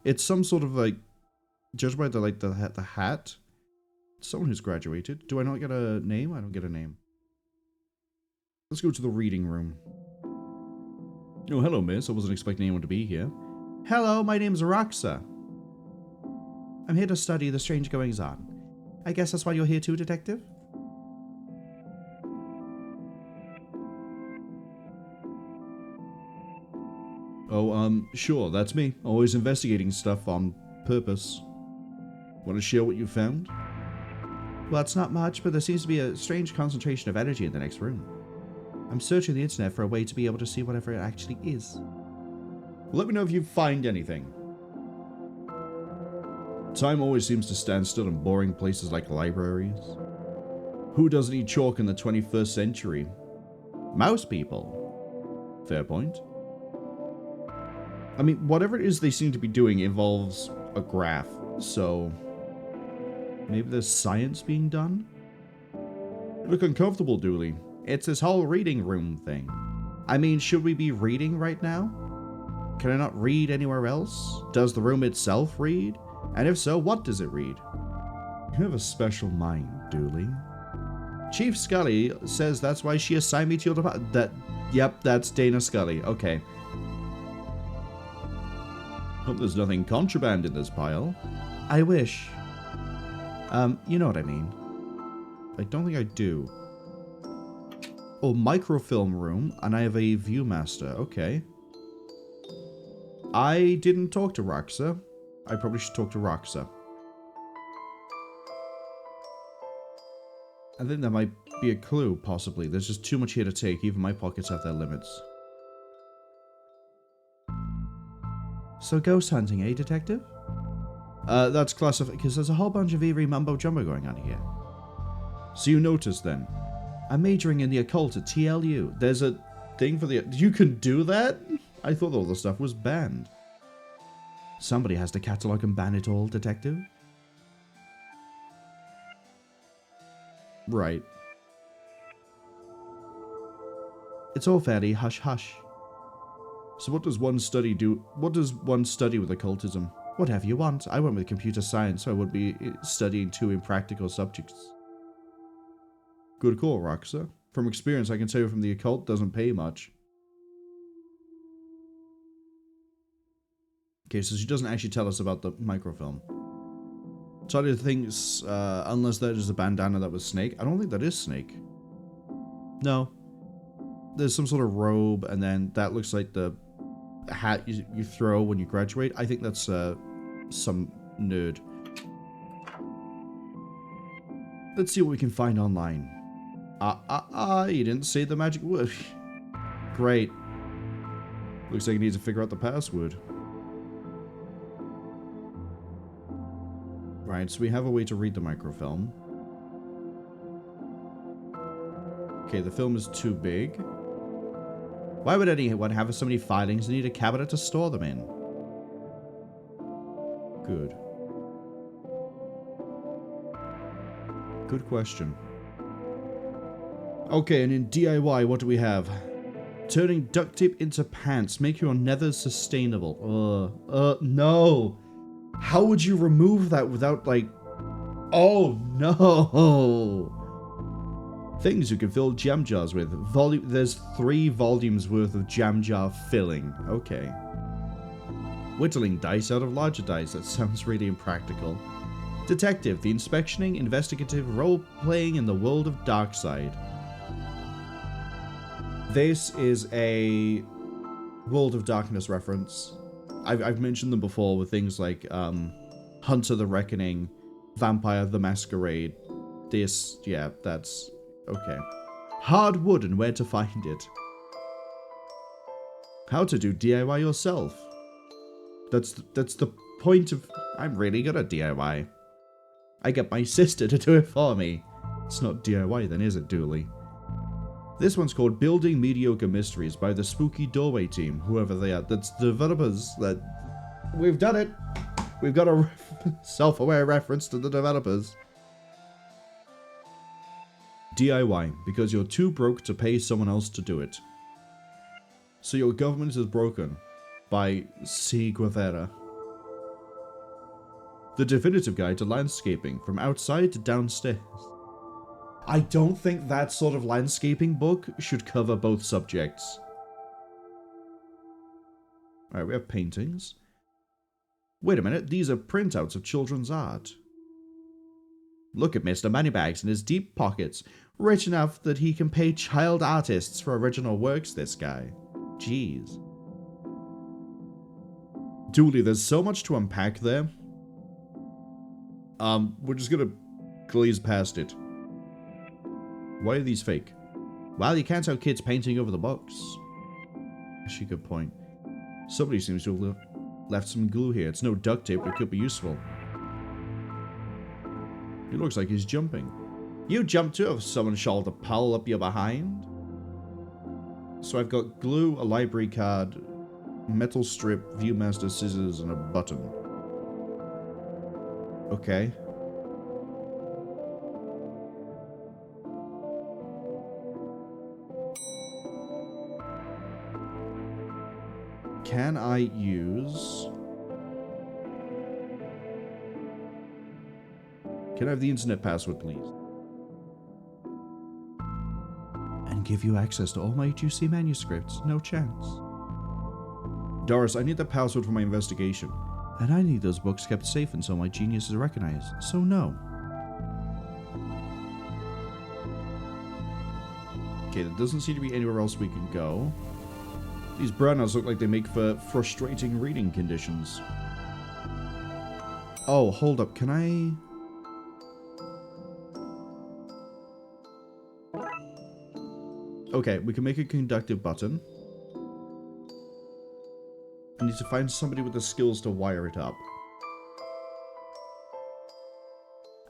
It's some sort of like, judged by the hat, someone who's graduated. Do I not get a name? I don't get a name. Let's go to the reading room. Oh, hello, miss. I wasn't expecting anyone to be here. Hello, my name's Roxa. I'm here to study the strange goings-on. I guess that's why you're here too, detective? Oh, sure, that's me. Always investigating stuff on purpose. Want to share what you found? Well, it's not much, but there seems to be a strange concentration of energy in the next room. I'm searching the internet for a way to be able to see whatever it actually is. Let me know if you find anything. Time always seems to stand still in boring places like libraries. Who doesn't eat chalk in the 21st century? Mouse people. Fair point. I mean, whatever it is they seem to be doing involves a graph, so maybe there's science being done? You look uncomfortable, Dooley. It's this whole reading room thing. I mean, should we be reading right now? Can I not read anywhere else? Does the room itself read? And if so, what does it read? You have a special mind, Dooley. Chief Scully says that's why she assigned me to your department. Yep, that's Dana Scully. Okay. Hope there's nothing contraband in this pile. I wish. You know what I mean. I don't think I do. Oh, microfilm room, and I have a Viewmaster. Okay. I didn't talk to Roxa. I probably should talk to Roxa. I think that might be a clue, possibly. There's just too much here to take. Even my pockets have their limits. So ghost hunting, eh, detective? That's classified, because there's a whole bunch of eerie mumbo-jumbo going on here. So you noticed, then. I'm majoring in the occult at TLU. There's a thing for the... You can do that? I thought all the stuff was banned. Somebody has to catalog and ban it all, detective. Right. It's all fairly hush-hush. So what does one study do? What does one study with occultism? Whatever you want. I went with computer science, so I would be studying 2 impractical subjects. Good call, Roxa. From experience, I can tell you from the occult doesn't pay much. Okay, so she doesn't actually tell us about the microfilm. Talia thinks, unless that is a bandana that was Snake. I don't think that is Snake. No. There's some sort of robe, and then that looks like the hat you throw when you graduate. I think that's some nerd. Let's see what we can find online. You didn't say the magic word. Great. Looks like you need to figure out the password. Right, so we have a way to read the microfilm. Okay, the film is too big. Why would anyone have so many filings and need a cabinet to store them in? Good. Good question. Okay, and in DIY, what do we have? Turning duct tape into pants. Make your nethers sustainable. No. How would you remove that without, like... Oh, no. Things you can fill jam jars with. There's 3 volumes worth of jam jar filling. Okay. Whittling dice out of larger dice. That sounds really impractical. Detective. The inspectioning, investigative, role-playing in the world of Darkside. This is a World of Darkness reference. I've mentioned them before with things like Hunter the Reckoning, Vampire the Masquerade. This, yeah, that's okay. Hard wood and where to find it. How to do DIY yourself. That's the point of... I'm really good at DIY. I get my sister to do it for me. It's not DIY then, is it, Dooley? This one's called Building Mediocre Mysteries by the Spooky Doorway team, whoever they are. That's developers that... We've done it! We've got a self-aware reference to the developers. DIY, because you're too broke to pay someone else to do it. So your government is broken, by C. Guevara. The definitive guide to landscaping, from outside to downstairs. I don't think that sort of landscaping book should cover both subjects. Alright, we have paintings. Wait a minute, these are printouts of children's art. Look at Mr. Moneybags in his deep pockets. Rich enough that he can pay child artists for original works, this guy. Jeez. Dooley, there's so much to unpack there. We're just gonna glaze past it. Why are these fake? Well, you can't tell kids painting over the books. Actually, good point. Somebody seems to have left some glue here. It's no duct tape, but it could be useful. He looks like he's jumping. You jump too if someone shoved a pole up your behind. So I've got glue, a library card, metal strip, Viewmaster scissors, and a button. Okay. Can I use... Can I have the internet password, please? And give you access to all my UTC manuscripts. No chance. Doris, I need the password for my investigation. And I need those books kept safe until my genius is recognized. So no. Okay, there doesn't seem to be anywhere else we can go. These brownouts look like they make for frustrating reading conditions. Oh, hold up. Can I... Okay, we can make a conductive button. I need to find somebody with the skills to wire it up.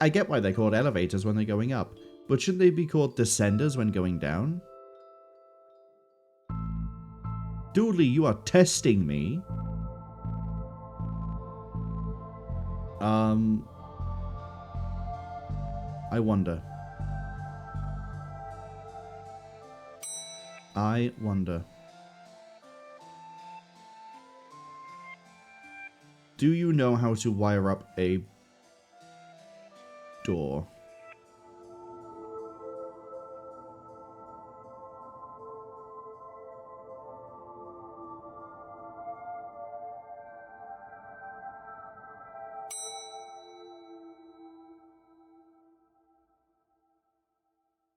I get why they're called elevators when they're going up, but shouldn't they be called descenders when going down? Doodly, you are testing me. I wonder. I wonder. Do you know how to wire up a door?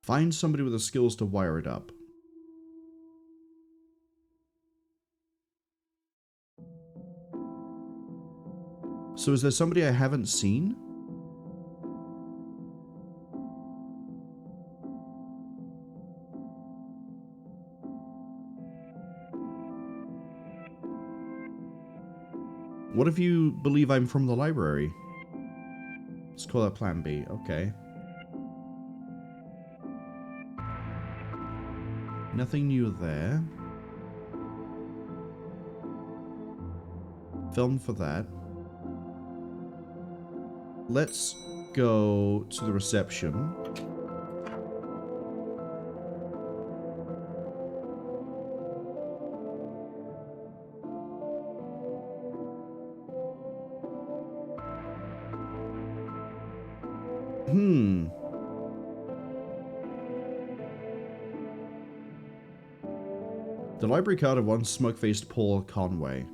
Find somebody with the skills to wire it up. So is there somebody I haven't seen? What if you believe I'm from the library? Let's call that Plan B. Okay. Nothing new there. Film for that. Let's go to the reception. The library card of one smug-faced Paul Conway.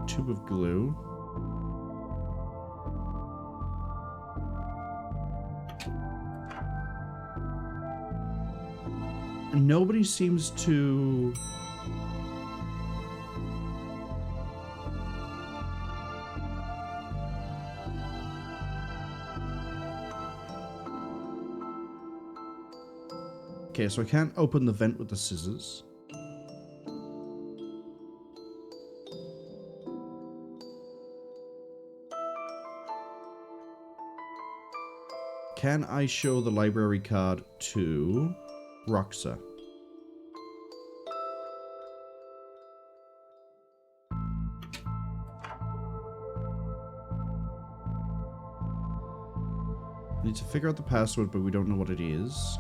Tube of glue. Nobody seems to... Okay, so I can't open the vent with the scissors. Can I show the library card to Roxa? Need to figure out the password, but we don't know what it is.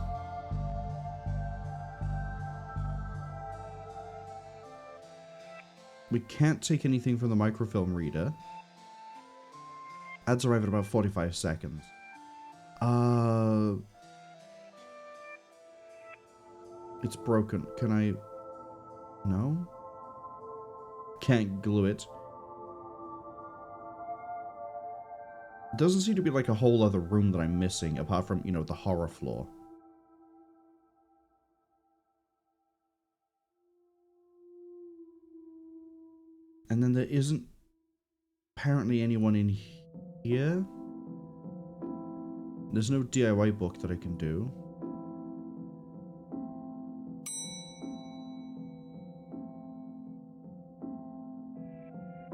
We can't take anything from the microfilm reader. Ads arrive in about 45 seconds. It's broken. Can I... No? Can't glue it. Doesn't seem to be like a whole other room that I'm missing, apart from, you know, the horror floor. And then there isn't apparently anyone in here. There's no DIY book that I can do.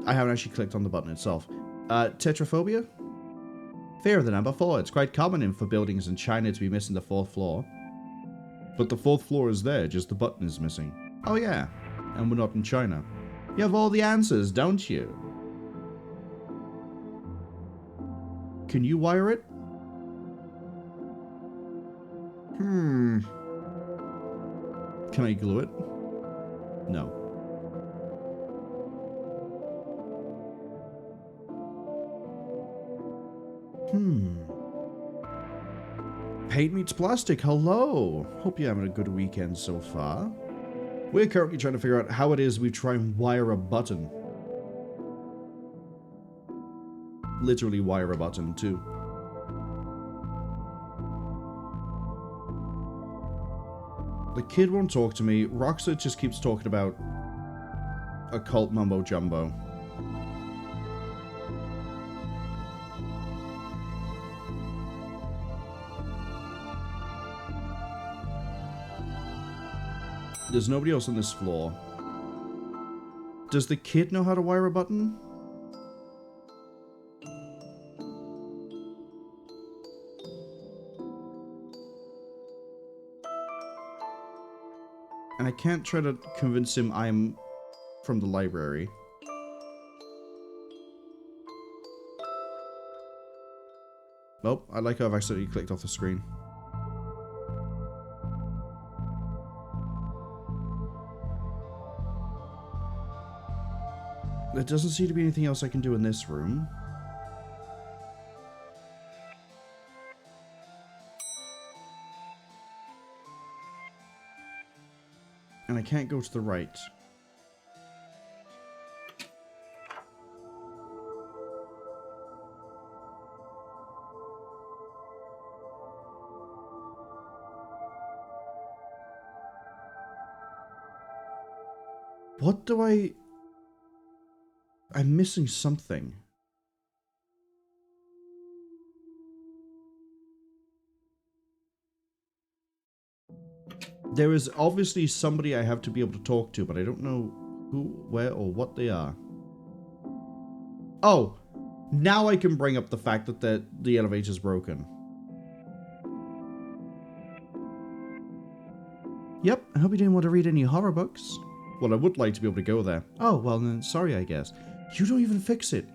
I haven't actually clicked on the button itself. Tetraphobia? Fear of the number 4. It's quite common for buildings in China to be missing the 4th floor. But the 4th floor is there, just the button is missing. Oh yeah, and we're not in China. You have all the answers, don't you? Can you wire it? Can I glue it? No. Paint meets plastic, hello! Hope you're having a good weekend so far. We're currently trying to figure out how it is we try and wire a button. Literally wire a button, too. The kid won't talk to me. Roxa just keeps talking about occult mumbo jumbo. There's nobody else on this floor. Does the kid know how to wire a button? And I can't try to convince him I'm from the library. Oh, I like how I've accidentally clicked off the screen. There doesn't seem to be anything else I can do in this room. And I can't go to the right. What do I'm missing something. There is obviously somebody I have to be able to talk to, but I don't know who, where, or what they are. Oh, now I can bring up the fact that the elevator's broken. Yep, I hope you didn't want to read any horror books. Well, I would like to be able to go there. Oh, well then, sorry I guess. You don't even fix it.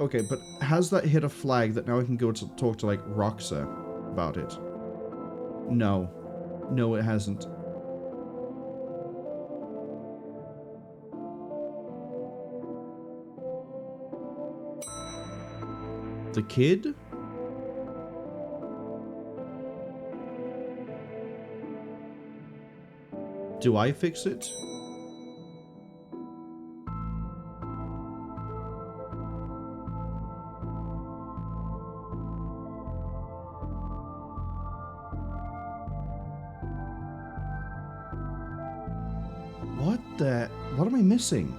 Okay, but has that hit a flag that now I can go to talk to, like, Roxa about it? No. No, it hasn't. The kid? Do I fix it? What am I missing?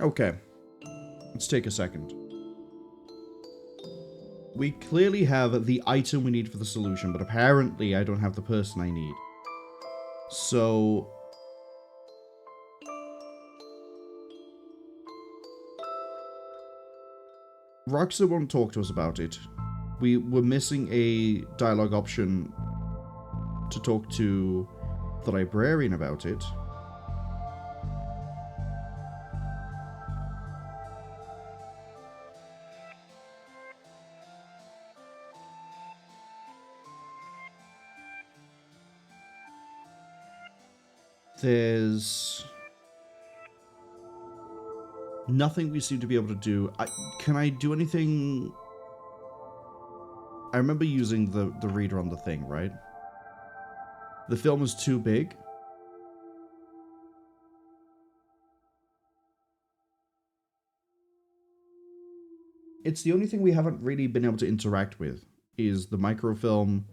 Okay. Let's take a second. We clearly have the item we need for the solution, but apparently I don't have the person I need. So... Roxa won't talk to us about it. We were missing a dialogue option to talk to the librarian about it. There's nothing we seem to be able to do. Can I do anything? I remember using the reader on the thing, right? The film is too big. It's the only thing we haven't really been able to interact with, is the microfilm.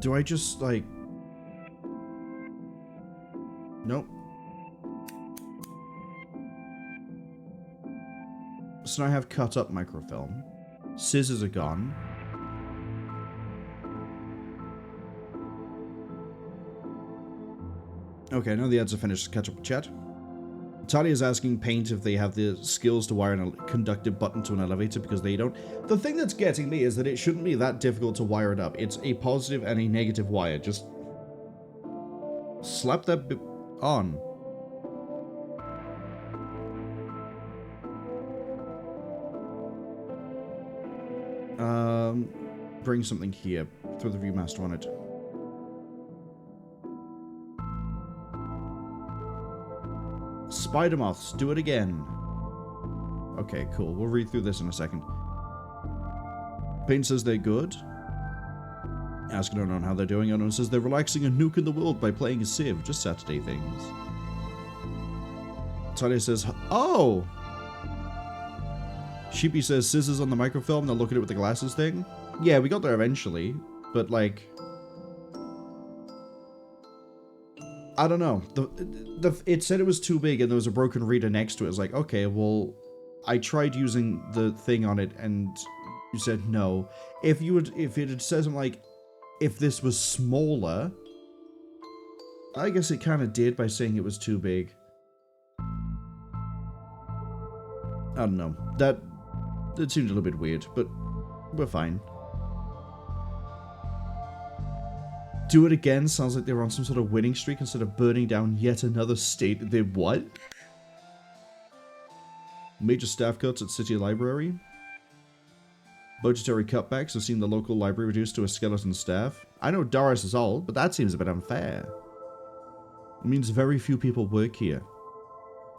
Do I just, like... Nope. So now I have cut up microfilm. Scissors are gone. Okay, now the ads are finished. Catch up with chat. Talia is asking Paint if they have the skills to wire a conductive button to an elevator because they don't. The thing that's getting me is that it shouldn't be that difficult to wire it up. It's a positive and a negative wire. Just slap that bit on. Bring something here. Throw the Viewmaster on it. Spider moths, do it again. Okay, cool. We'll read through this in a second. Pain says they're good. Asking Unknown how they're doing. Unknown says they're relaxing and nuking the world by playing a Civ. Just Saturday things. Talia says, oh! Sheepy says scissors on the microfilm. They'll look at it with the glasses thing. Yeah, we got there eventually. But, like... I don't know. It said it was too big and there was a broken reader next to it. It's like, okay, well, I tried using the thing on it and you said no. If it had said something like, if this was smaller, I guess it kind of did by saying it was too big. I don't know. That seemed a little bit weird, but we're fine. Do it again sounds like they were on some sort of winning streak instead of burning down yet another state. They what? Major staff cuts at City Library. Budgetary cutbacks have seen the local library reduced to a skeleton staff. I know Doris is old, but that seems a bit unfair. It means very few people work here.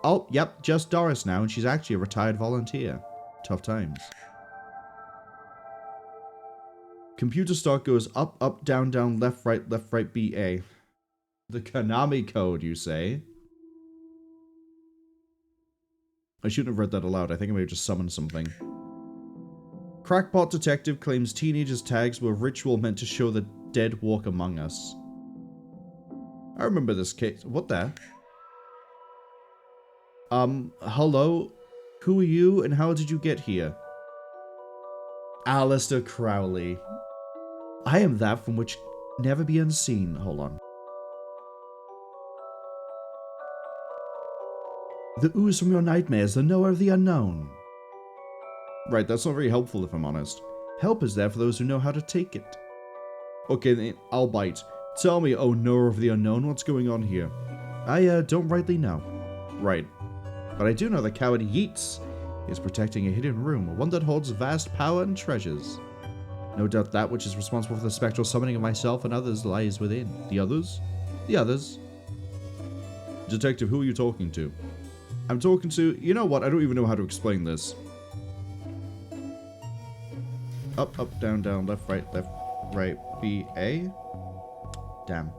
Oh, yep, just Doris now, and she's actually a retired volunteer. Tough times. Computer stock goes up, up, down, down, left, right, BA. The Konami code, you say? I shouldn't have read that aloud. I think I may have just summoned something. Crackpot detective claims teenagers' tags were ritual meant to show the dead walk among us. I remember this case. What the? Hello? Who are you and how did you get here? Alistair Crowley. I am that from which never be unseen. Hold on. The ooze from your nightmares, the knower of the unknown. Right, that's not very helpful if I'm honest. Help is there for those who know how to take it. Okay, then I'll bite. Tell me, oh knower of the unknown, what's going on here? I, don't rightly know. Right. But I do know that coward Yeats is protecting a hidden room, one that holds vast power and treasures. No doubt that which is responsible for the spectral summoning of myself and others lies within. The others? The others. Detective, who are you talking to? I'm talking to... You know what? I don't even know how to explain this. Up, up, down, down, left, right, B-A? Damn.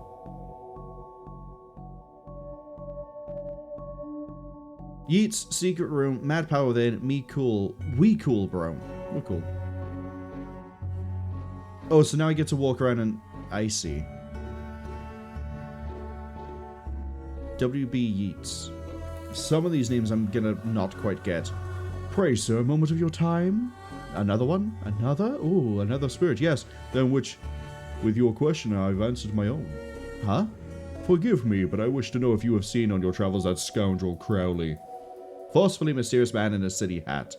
Yeats, secret room, mad power within, me cool. We cool, bro. We're cool. Oh, so now I get to walk around and... I see. W.B. Yeats. Some of these names I'm gonna not quite get. Pray, sir, a moment of your time? Another one? Another? Ooh, another spirit, yes. Then which, with your question, I've answered my own. Huh? Forgive me, but I wish to know if you have seen on your travels that scoundrel Crowley. Forcefully mysterious man in a city hat.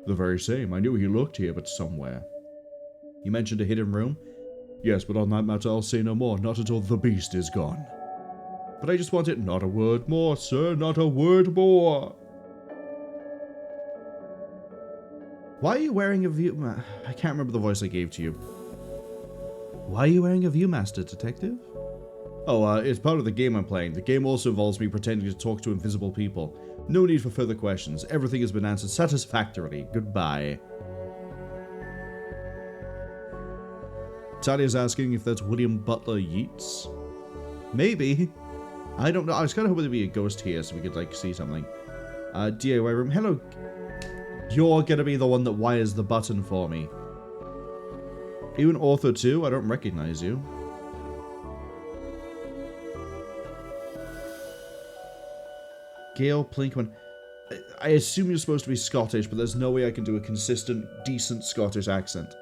The very same. I knew he looked here, but somewhere. You mentioned a hidden room? Yes, but on that matter I'll say no more, not until the beast is gone. But I just want it, not a word more, sir, not a word more. Why are you wearing a view... I can't remember the voice I gave to you. Why are you wearing a Viewmaster, Detective? Oh, it's part of the game I'm playing. The game also involves me pretending to talk to invisible people. No need for further questions. Everything has been answered satisfactorily. Goodbye. Talia's asking if that's William Butler Yeats. Maybe. I don't know. I was kind of hoping there'd be a ghost here so we could, like, see something. DIY room. Hello. You're gonna be the one that wires the button for me. Are you an author too? I don't recognize you. Gail Plinkman. I assume you're supposed to be Scottish, but there's no way I can do a consistent, decent Scottish accent.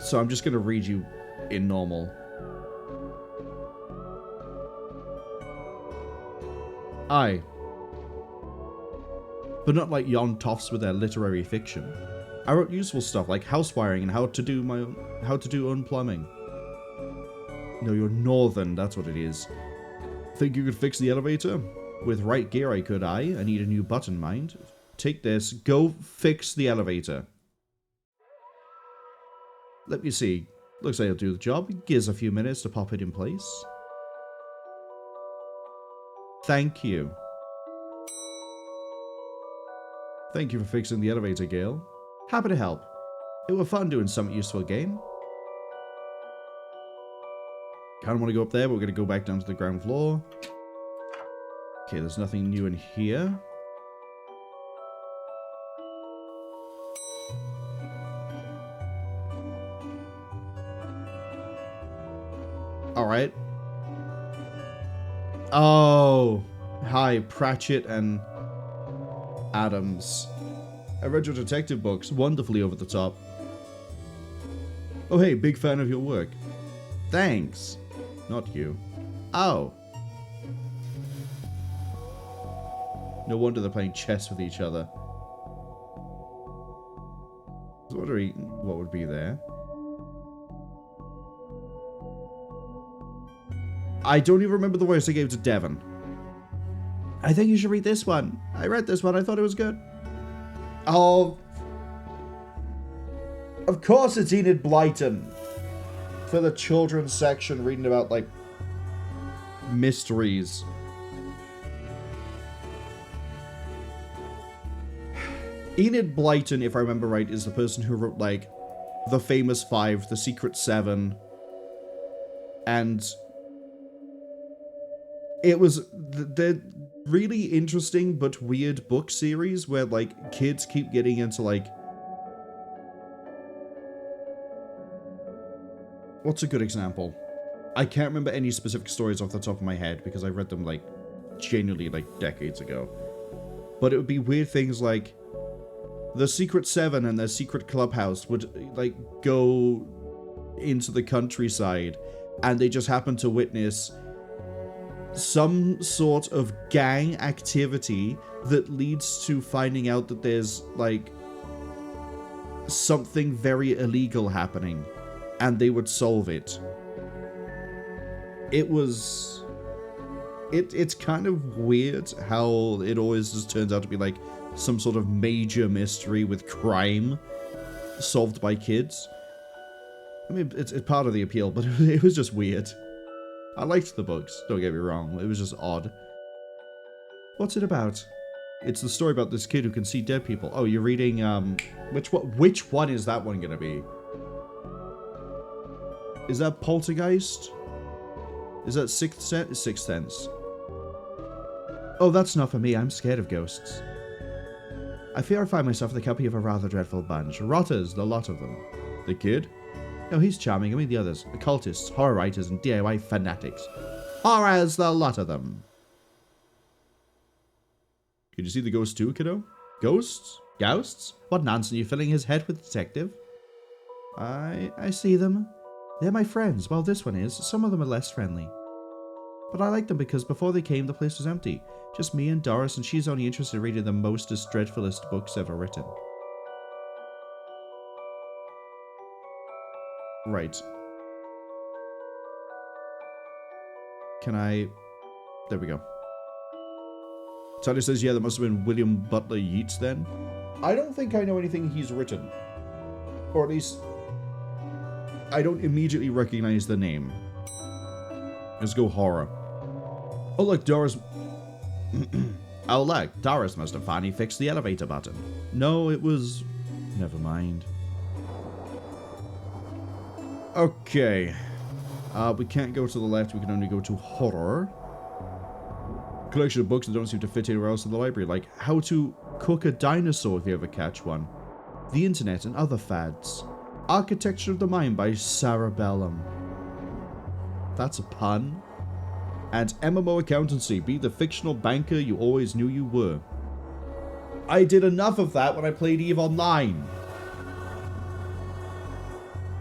So I'm just gonna read you in normal. Aye. But not like yon toffs with their literary fiction. I wrote useful stuff like house wiring and how to do own plumbing. No, you're northern, that's what it is. Think you could fix the elevator? With right gear I could, I need a new button, mind. Take this, go fix the elevator. Let me see. Looks like it'll do the job. Gives a few minutes to pop it in place. Thank you. Thank you for fixing the elevator, Gale. Happy to help. It was fun doing some useful game. Kinda want to go up there, but we're gonna go back down to the ground floor. Okay, there's nothing new in here. Alright. Oh. Hi, Pratchett and Adams. I read your detective books. Wonderfully over the top. Oh hey, big fan of your work. Thanks. Not you. Oh. No wonder they're playing chess with each other. I was wondering what would be there. I don't even remember the voice I gave to Devon. I think you should read this one. I read this one. I thought it was good. Oh. Of course it's Enid Blyton. For the children's section, reading about, like, mysteries. Enid Blyton, if I remember right, is the person who wrote, like, The Famous Five, The Secret Seven, and it was the really interesting but weird book series where, like, kids keep getting into, like, what's a good example? I can't remember any specific stories off the top of my head because I read them, like, genuinely, like, decades ago. But it would be weird things like the Secret Seven and their secret clubhouse would, like, go into the countryside and they just happen to witness some sort of gang activity that leads to finding out that there's, like, something very illegal happening. And they would solve it. It was... It's kind of weird how it always just turns out to be, like, some sort of major mystery with crime solved by kids. I mean, it's part of the appeal, but it was just weird. I liked the books, don't get me wrong. It was just odd. What's it about? It's the story about this kid who can see dead people. Oh, you're reading, which one is that one gonna be? Is that Poltergeist? Is that Sixth Sense? Oh, that's not for me. I'm scared of ghosts. I fear I find myself in the company of a rather dreadful bunch. Rotters, the lot of them. The kid? No, he's charming. I mean the others. Occultists, horror writers, and DIY fanatics. Horrors, the lot of them. Did you see the ghost too, kiddo? Ghosts? Ghosts? What nonsense are you filling his head with, detective? I see them. They're my friends. Well, this one is. Some of them are less friendly. But I like them because before they came, the place was empty. Just me and Doris, and she's only interested in reading the mostest, dreadfulest books ever written. Right. Can I... There we go. Tony says, yeah, that must have been William Butler Yeats then. I don't think I know anything he's written. Or at least... I don't immediately recognize the name. Let's go horror. Oh look, Doris... Oh look, Doris must have finally fixed the elevator button. No, it was... Never mind. Okay. We can't go to the left, we can only go to horror. Collection of books that don't seem to fit anywhere else in the library, like How to Cook a Dinosaur if you ever catch one. The Internet and Other Fads. Architecture of the Mind by Sarah Bellum. That's a pun. And MMO Accountancy, be the fictional banker you always knew you were. I did enough of that when I played EVE Online.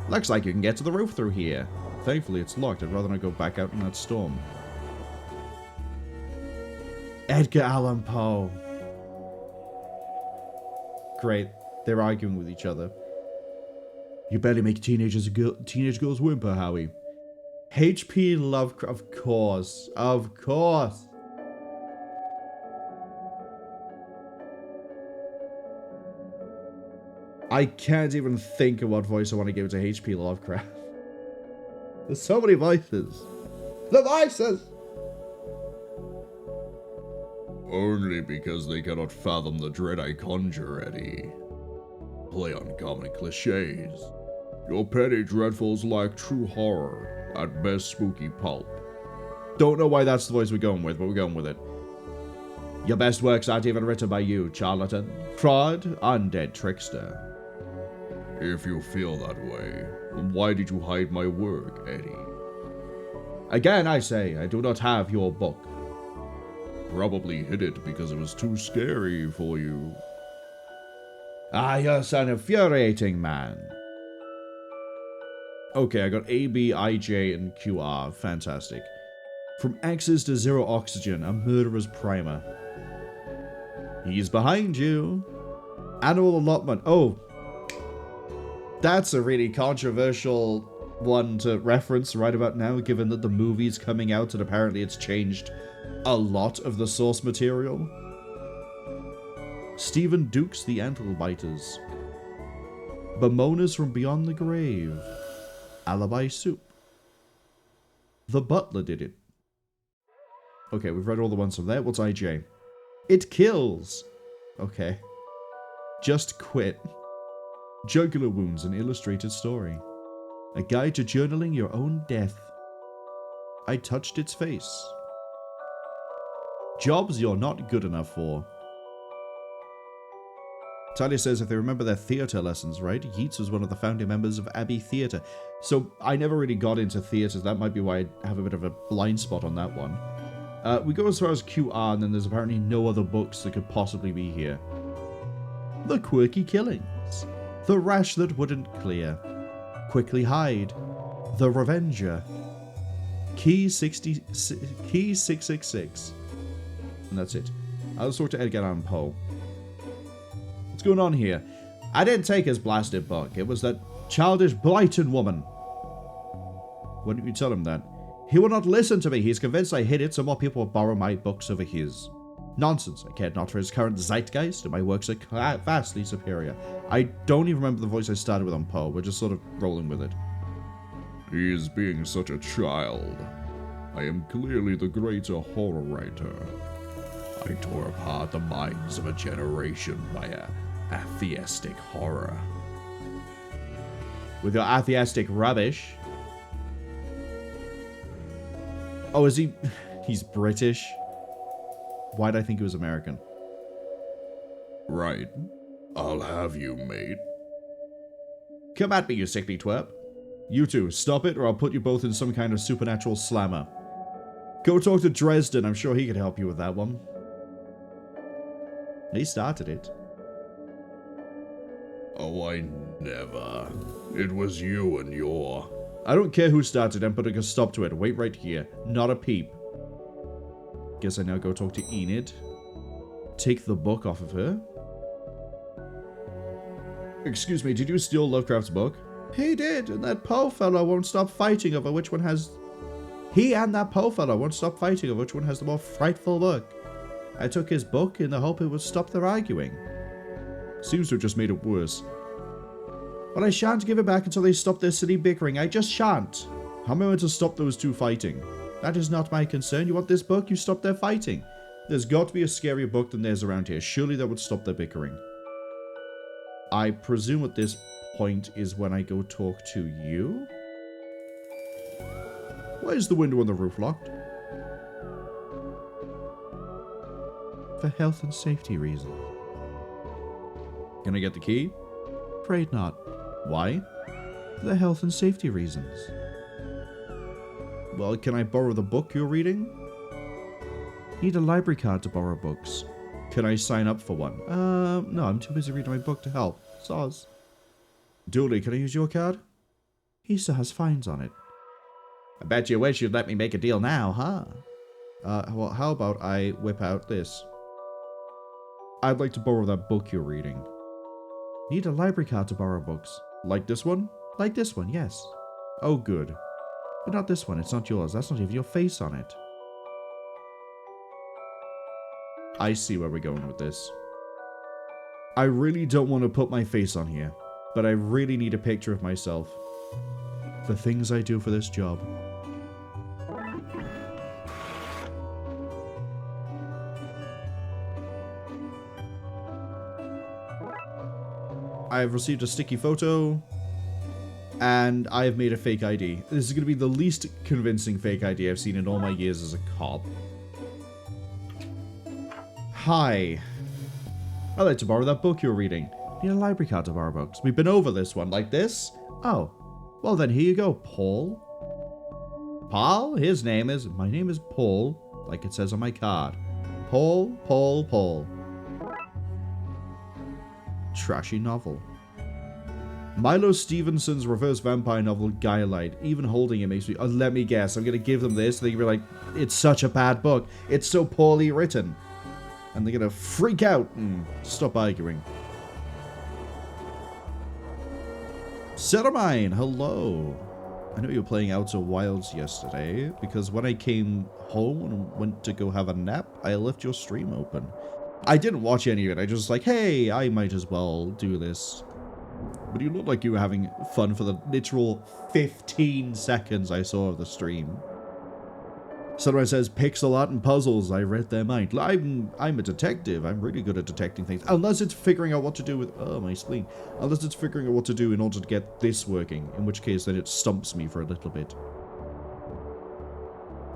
Looks like you can get to the roof through here. Thankfully it's locked, I'd rather not go back out in that storm. Edgar Allan Poe. Great. They're arguing with each other. You barely make teenage girls whimper, Howie. H.P. Lovecraft. Of course. Of course. I can't even think of what voice I want to give to H.P. Lovecraft. There's so many voices. The voices! Only because they cannot fathom the dread I conjure, Eddie. Play on common cliches. Your petty dreadfuls lack true horror, at best spooky pulp. Don't know why that's the voice we're going with, but we're going with it. Your best works aren't even written by you, charlatan, fraud, undead trickster. If you feel that way, why did you hide my work, Eddie? Again, I say, I do not have your book. Probably hid it because it was too scary for you. Ah, you're an infuriating man. Okay, I got A, B, I, J, and QR. Fantastic. From X's to zero oxygen, a murderer's primer. He's behind you. Annual allotment. Oh. That's a really controversial one to reference right about now, given that the movie's coming out and apparently it's changed a lot of the source material. Stephen Dukes, The Antlebiters. Bemoaners from Beyond the Grave. Alibi Soup. The Butler Did It. Okay, we've read all the ones from there. What's IJ? It Kills. Okay. Just Quit. Jugular Wounds, an illustrated story. A guide to journaling your own death. I touched its face. Jobs you're not good enough for. Talia says if they remember their theatre lessons, right? Yeats was one of the founding members of Abbey Theatre. So I never really got into theatres. That might be why I have a bit of a blind spot on that one. We go as far as QR, and then there's apparently no other books that could possibly be here. The Quirky Killings. The Rash That Wouldn't Clear. Quickly Hide. The Revenger. Key 666. And that's it. I'll talk to Edgar Allan Poe. What's going on here? I didn't take his blasted book. It was that childish Blighton woman. Why didn't you tell him that? He will not listen to me. He's convinced I hid it so more people will borrow my books over his. Nonsense. I cared not for his current zeitgeist, and my works are vastly superior. I don't even remember the voice I started with on Poe. We're just sort of rolling with it. He is being such a child. I am clearly the greater horror writer. I tore apart the minds of a generation by atheistic horror. With your atheistic rubbish. Oh, is he... He's British? Why'd I think he was American? Right. I'll have you, mate. Come at me, you sickly twerp. You two, stop it or I'll put you both in some kind of supernatural slammer. Go talk to Dresden, I'm sure he could help you with that one. He started it. Oh, I never. It was you and your... I don't care who started it, I'm putting a stop to it. Wait right here. Not a peep. Guess I now go talk to Enid. Take the book off of her. Excuse me, did you steal Lovecraft's book? He did, and that Poe fellow won't stop fighting over which one has... He and that Poe fellow won't stop fighting over which one has the more frightful book. I took his book in the hope it would stop their arguing. Seems to have just made it worse. But I shan't give it back until they stop their silly bickering. I just shan't. How am I meant to stop those two fighting? That is not my concern. You want this book? You stop their fighting. There's got to be a scarier book than theirs around here. Surely that would stop their bickering. I presume at this point is when I go talk to you? Why is the window on the roof locked? For health and safety reasons. Can I get the key? Afraid not. Why? For the health and safety reasons. Well, can I borrow the book you're reading? Need a library card to borrow books. Can I sign up for one? No, I'm too busy reading my book to help. Soz. Dooley, can I use your card? He still has fines on it. I bet you wish you'd let me make a deal now, huh? Well, how about I whip out this? I'd like to borrow that book you're reading. Need a library card to borrow books. Like this one? Like this one, yes. Oh, good. But not this one, it's not yours. That's not even your face on it. I see where we're going with this. I really don't want to put my face on here, but I really need a picture of myself. The things I do for this job. I have received a sticky photo, and I have made a fake ID. This is going to be the least convincing fake ID I've seen in all my years as a cop. Hi. I'd like to borrow that book you're reading. Need a library card to borrow books. We've been over this one. Like this? Oh. Well then, here you go, Paul. Paul? His name is... My name is Paul, like it says on my card. Paul. Trashy novel. Milo Stevenson's reverse vampire novel, Guylight. Even holding it makes me... Oh, let me guess. I'm going to give them this. They're going to be like, it's such a bad book. It's so poorly written. And they're going to freak out and stop arguing. Ceramine, hello. I know you were playing Outer Wilds yesterday, because when I came home and went to go have a nap, I left your stream open. I didn't watch any of it. I just was like, hey, I might as well do this. But you look like you were having fun for the literal 15 seconds I saw of the stream. Sunrise says, pixel art and puzzles. I read their mind. I'm a detective. I'm really good at detecting things. Unless it's figuring out what to do with... Oh, my spleen. Unless it's figuring out what to do in order to get this working. In which case, then it stumps me for a little bit.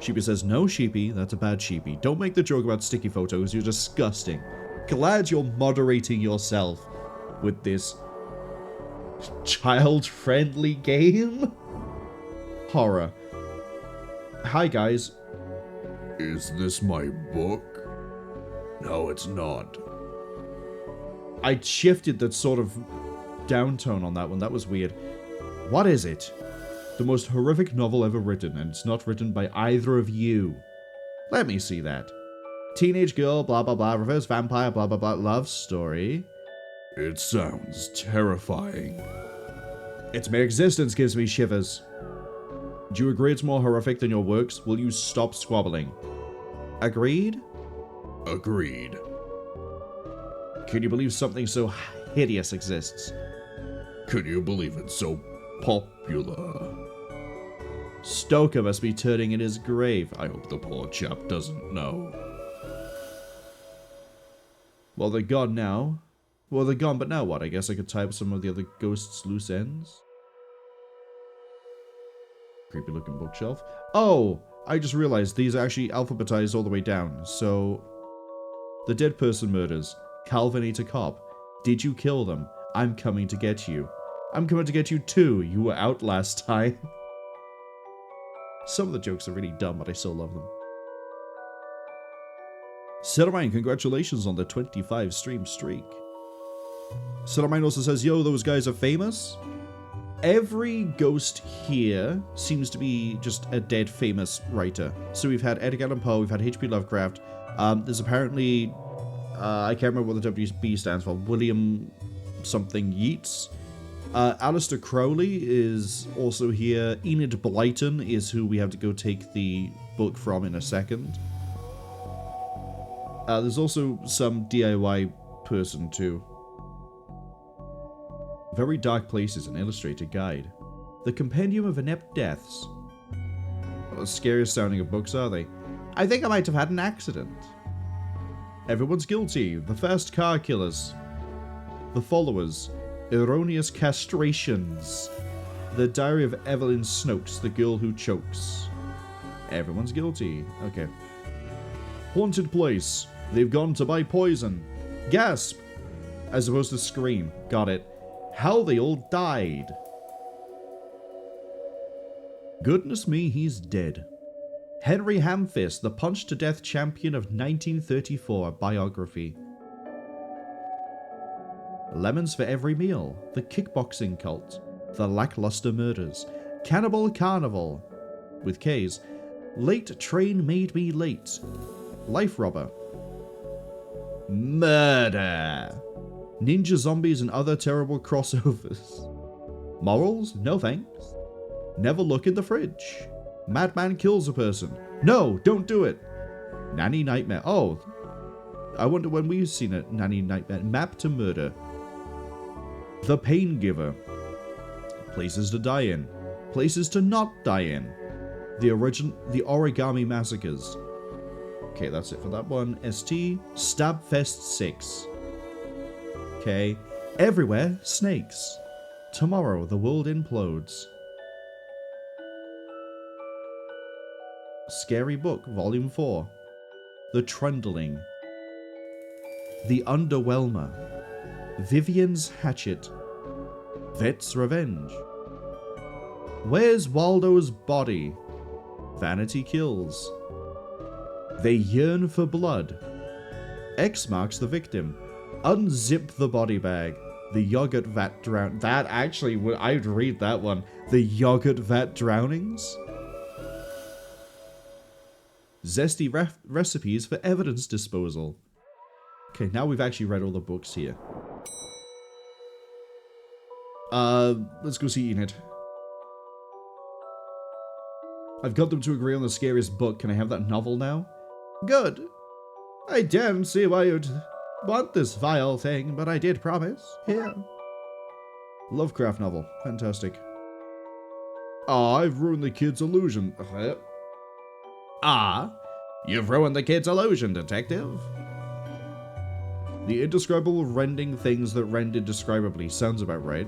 Sheepy says, no, Sheepy. That's a bad Sheepy. Don't make the joke about sticky photos. You're disgusting. Glad you're moderating yourself with this child-friendly game. Horror. Hi, guys. Is this my book? No, it's not. I shifted that sort of downtone on that one. That was weird. What is it? The most horrific novel ever written, and it's not written by either of you. Let me see that. Teenage girl, blah, blah, blah, reverse vampire, blah, blah, blah, love story. It sounds terrifying. Its mere existence gives me shivers. Do you agree it's more horrific than your works? Will you stop squabbling? Agreed? Agreed. Can you believe something so hideous exists? Could you believe it's so popular? Stoker must be turning in his grave. I hope the poor chap doesn't know. Well, they're gone now. Well, they're gone, but now what? I guess I could tie up some of the other ghosts' loose ends. Creepy looking bookshelf. Oh, I just realized these are actually alphabetized all the way down. So, the dead person murders. Calvin ate a cop. Did you kill them? I'm coming to get you. I'm coming to get you too. You were out last time. Some of the jokes are really dumb, but I still love them. Ceramine, congratulations on the 25 stream streak. Ceramine also says, yo, those guys are famous. Every ghost here seems to be just a dead famous writer. So we've had Edgar Allan Poe, we've had H.P. Lovecraft. There's apparently, I can't remember what the WB stands for, William something Yeats. Aleister Crowley is also here. Enid Blyton is who we have to go take the book from in a second. There's also some DIY person too. Very Dark Places, an illustrated guide. The Compendium of Inept Deaths. What the scariest sounding of books are they? I think I might have had an accident. Everyone's Guilty. The First Car Killers. The Followers. Erroneous Castrations. The Diary of Evelyn Snokes, the girl who chokes. Everyone's Guilty. Okay. Haunted Place. They've gone to buy poison. Gasp! As opposed to scream. Got it. How they all died. Goodness me, he's dead. Henry Hamfist, the punch-to-death champion of 1934, biography. Lemons for Every Meal, the kickboxing cult, the lackluster murders, Cannibal Carnival, with K's, Late train made me late. Life robber. Murder. Ninja zombies and other terrible crossovers. Morals? No thanks. Never look in the fridge. Madman kills a person. No, don't do it. Nanny nightmare. Oh, I wonder when we've seen a nanny nightmare. Map to murder. The pain giver. Places to die in. Places to not die in. The origami massacres. Okay, that's it for that one. ST. Stabfest 6. Okay. Everywhere, snakes. Tomorrow, the world implodes. Scary Book, Volume 4. The Trundling. The Underwhelmer. Vivian's Hatchet. Vet's Revenge. Where's Waldo's Body? Vanity Kills. They Yearn for Blood. X marks the victim. Unzip the body bag. The Yogurt Vat Drown. That actually, I'd read that one. The Yogurt Vat Drownings? Zesty recipes for evidence disposal. Okay, now we've actually read all the books here. Let's go see Enid. I've got them to agree on the scariest book. Can I have that novel now? Good. I daren't see why you'd want this vile thing, but I did promise. Here. Lovecraft novel. Fantastic. Ah, I've ruined the kid's illusion. Ah, you've ruined the kid's illusion, detective. The indescribable rending things that rend indescribably. Sounds about right.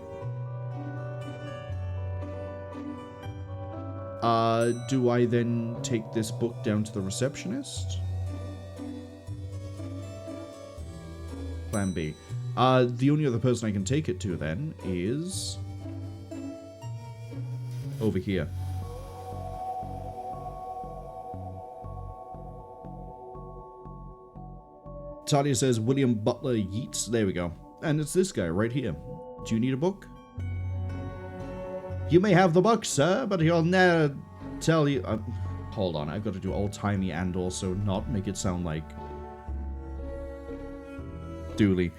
Do I then take this book down to the receptionist? Plan B. The only other person I can take it to then is over here. Talia says William Butler Yeats. There we go. And it's this guy right here. Do you need a book? You may have the book, sir, but he'll never tell you... hold on, I've got to do old-timey and also not make it sound like... Dooley.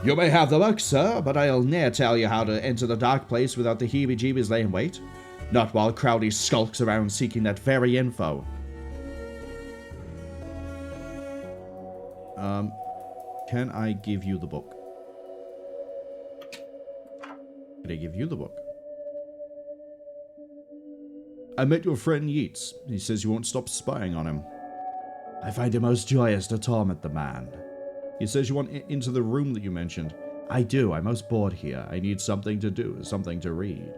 You may have the book, sir, but I'll ne'er tell you how to enter the dark place without the heebie-jeebies laying wait. Not while Crowley skulks around seeking that very info. Can I give you the book? Can I give you the book? I met your friend Yeats. He says you won't stop spying on him. I find it most joyous to torment the man. He says you want into the room that you mentioned. I do. I'm most bored here. I need something to do, something to read.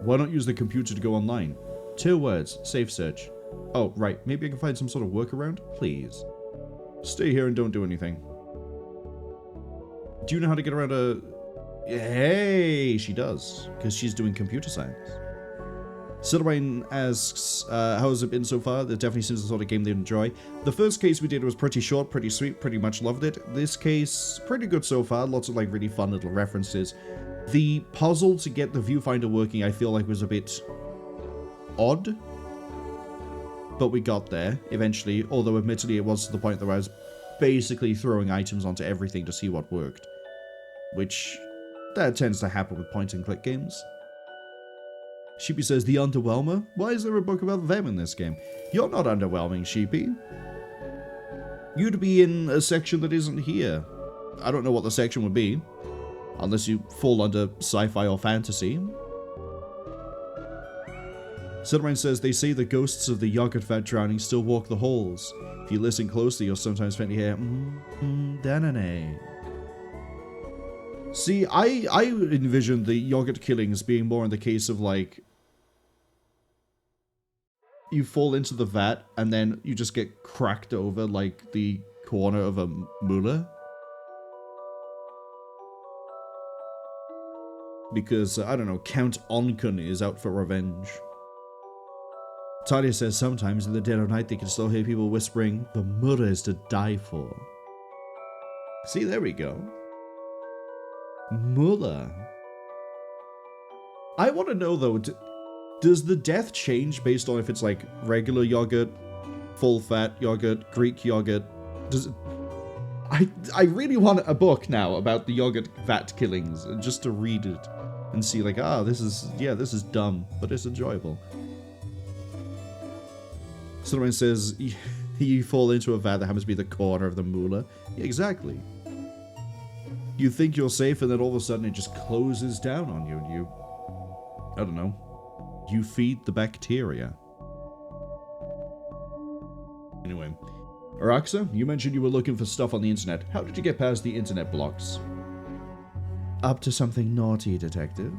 Why not use the computer to go online? 2 words. Safe search. Oh, right. Maybe I can find some sort of workaround? Please. Stay here and don't do anything. Do you know how to get around a... Hey, she does. Because she's doing computer science. Cwningen asks, how has it been so far? It definitely seems the sort of game they enjoy. The first case we did was pretty short, pretty sweet, pretty much loved it. This case, pretty good so far. Lots of like really fun little references. The puzzle to get the viewfinder working, I feel like was a bit odd. But we got there eventually, although admittedly it was to the point that I was basically throwing items onto everything to see what worked. Which, that tends to happen with point-and-click games. Sheepy says, the Underwhelmer? Why is there a book about them in this game? You're not underwhelming, Sheepy. You'd be in a section that isn't here. I don't know what the section would be. Unless you fall under sci-fi or fantasy. Cwningen says, they say the ghosts of the yogurt vat drowning still walk the halls. If you listen closely, you'll sometimes faintly hear, danane. See, I envisioned the yogurt killings being more in the case of, like, you fall into the vat, and then you just get cracked over, like, the corner of a moolah. Because, I don't know, Count Onkun is out for revenge. Talia says sometimes in the dead of night they can still hear people whispering, the murder is to die for. See, there we go. Mullah. I want to know, though, Does the death change based on if it's like regular yogurt, full fat yogurt, Greek yogurt? Does it... I really want a book now about the yogurt vat killings, just to read it and see like, this is dumb, but it's enjoyable. Someone says you fall into a vat that happens to be the corner of the moolah. Yeah, exactly. You think you're safe, and then all of a sudden it just closes down on you, and you, I don't know, you feed the bacteria. Anyway, Araxa, you mentioned you were looking for stuff on the internet. How did you get past the internet blocks? Up to something naughty, Detective.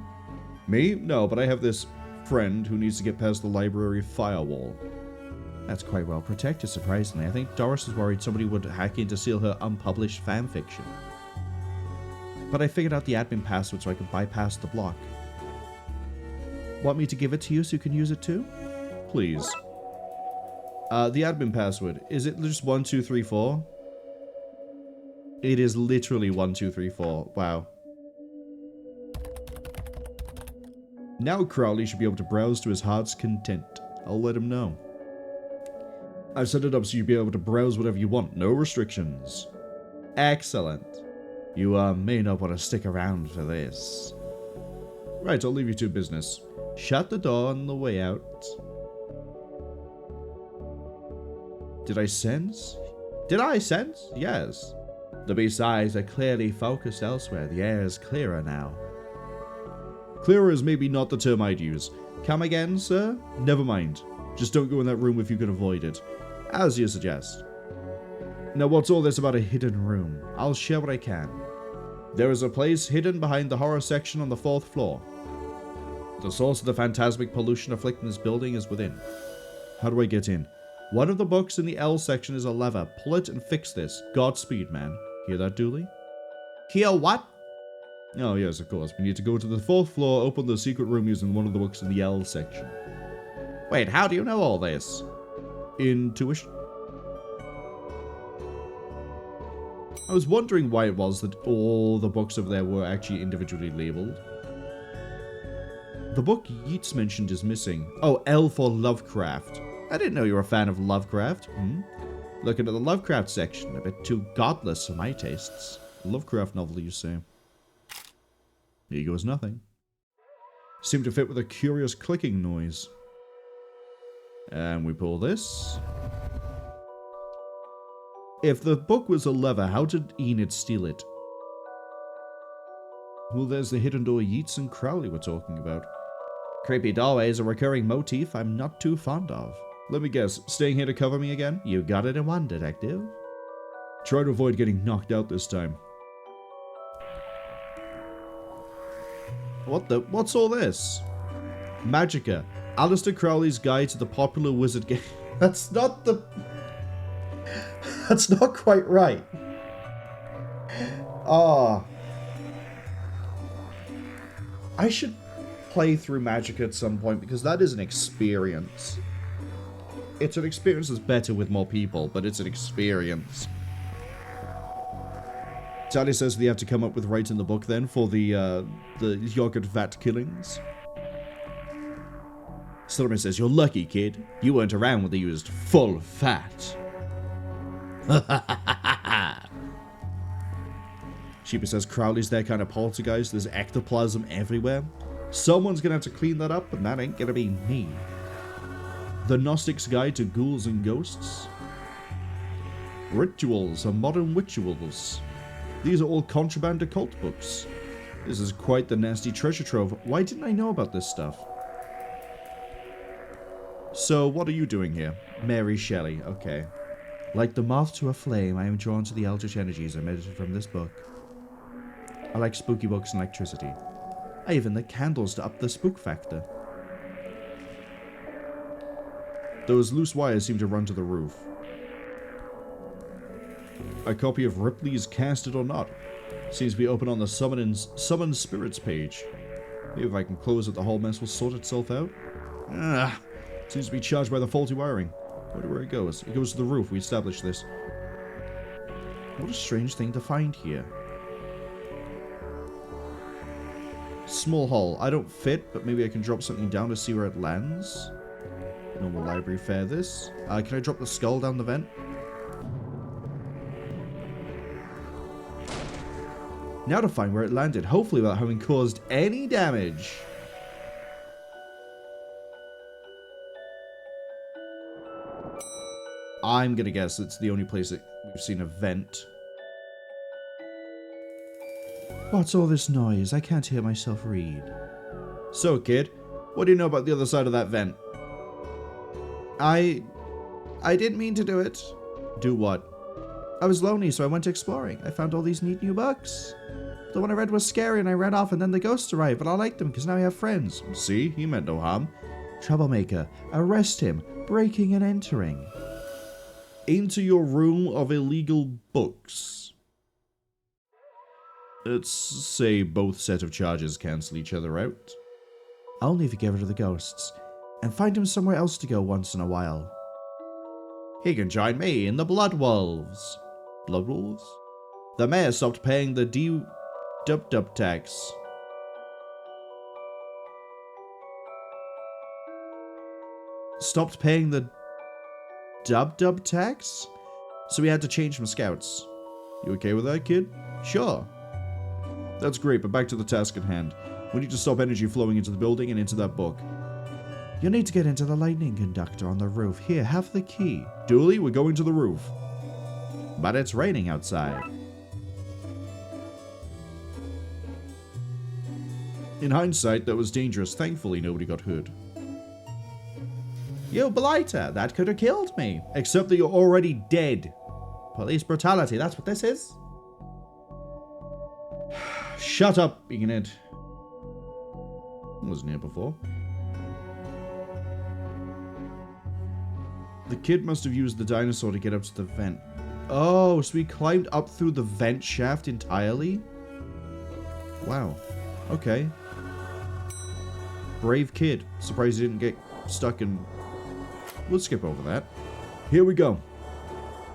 Me? No, but I have this friend who needs to get past the library firewall. That's quite well protected, surprisingly. I think Doris was worried somebody would hack in to steal her unpublished fanfiction. But I figured out the admin password so I could bypass the block. Want me to give it to you so you can use it too? Please. The admin password, is it just 1234? It is literally 1234. Wow. Now Crowley should be able to browse to his heart's content. I'll let him know. I've set it up so you'll be able to browse whatever you want. No restrictions. Excellent. You may not want to stick around for this. Right, I'll leave you to business. Shut the door on the way out. Did I sense? Did I sense? Yes. The beast's eyes are clearly focused elsewhere. The air is clearer now. Clearer is maybe not the term I'd use. Come again, sir? Never mind. Just don't go in that room if you can avoid it. As you suggest. Now what's all this about a hidden room? I'll share what I can. There is a place hidden behind the horror section on the 4th floor. The source of the phantasmic pollution afflicting this building is within. How do I get in? One of the books in the L section is a lever. Pull it and fix this. Godspeed, man. Hear that, Dooley? Hear what? Oh, yes, of course. We need to go to the 4th floor, open the secret room using one of the books in the L section. Wait, how do you know all this? Intuition. I was wondering why it was that all the books over there were actually individually labeled. The book Yeats mentioned is missing. Oh, L for Lovecraft. I didn't know you were a fan of Lovecraft. Looking at the Lovecraft section, a bit too godless for my tastes. Lovecraft novel, you say? Here goes nothing. Seemed to fit with a curious clicking noise. And we pull this. If the book was a lever, how did Enid steal it? Well, there's the hidden door Yeats and Crowley were talking about. Creepy doorway is a recurring motif I'm not too fond of. Let me guess, staying here to cover me again? You got it in one, Detective. Try to avoid getting knocked out this time. What's all this? Magica. Aleister Crowley's Guide to the Popular Wizard Game. That's not quite right. I should play through Magica at some point because that is an experience. It's an experience that's better with more people, but it's an experience. Sally says they have to come up with right in the book then for the yogurt vat killings. Silverman says, you're lucky, kid. You weren't around when they used full fat. Sheepa says Crowley's their kind of poltergeist. There's ectoplasm everywhere. Someone's gonna have to clean that up, and that ain't gonna be me. The Gnostic's Guide to Ghouls and Ghosts. Rituals and Modern Rituals. These are all contraband occult books. This is quite the nasty treasure trove. Why didn't I know about this stuff? So, what are you doing here? Mary Shelley, okay. Like the moth to a flame, I am drawn to the eldritch energies emitted from this book. I like spooky books and electricity. I even lit candles to up the spook factor. Those loose wires seem to run to the roof. A copy of Ripley's Cast It or Not seems to be open on the Summon Spirits page. Maybe if I can close it, the whole mess will sort itself out. Seems to be charged by the faulty wiring. I wonder where it goes. It goes to the roof. We established this. What a strange thing to find here. small hole. I don't fit, but maybe I can drop something down to see where it lands. Normal library fare this. Can I drop the skull down the vent? Now to find where it landed, hopefully without having caused any damage. I'm gonna guess it's the only place that we've seen a vent. What's all this noise? I can't hear myself read. So, kid, what do you know about the other side of that vent? I didn't mean to do it. Do what? I was lonely, so I went exploring. I found all these neat new books. The one I read was scary, and I ran off, and then the ghosts arrived, but I liked them, because now I have friends. See? He meant no harm. Troublemaker. Arrest him. Breaking and entering. Into your room of illegal books. Let's say both set of charges cancel each other out. Only if you get rid of the ghosts. And find him somewhere else to go once in a while. He can join me in the Blood Wolves. Blood Wolves? The mayor stopped paying the dub tax. Stopped paying the dub tax? So we had to change some scouts. You okay with that, kid? Sure. That's great, but back to the task at hand. We need to stop energy flowing into the building and into that book. You'll need to get into the lightning conductor on the roof. Here, have the key. Dooley, we're going to the roof. But it's raining outside. In hindsight, that was dangerous. Thankfully, nobody got hurt. You blighter, that could have killed me. Except that you're already dead. Police brutality, that's what this is. Shut up, Enid. Wasn't here before. The kid must have used the dinosaur to get up to the vent. Oh, so we climbed up through the vent shaft entirely? Wow. Okay. Brave kid. Surprised he didn't get stuck in... We'll skip over that. Here we go.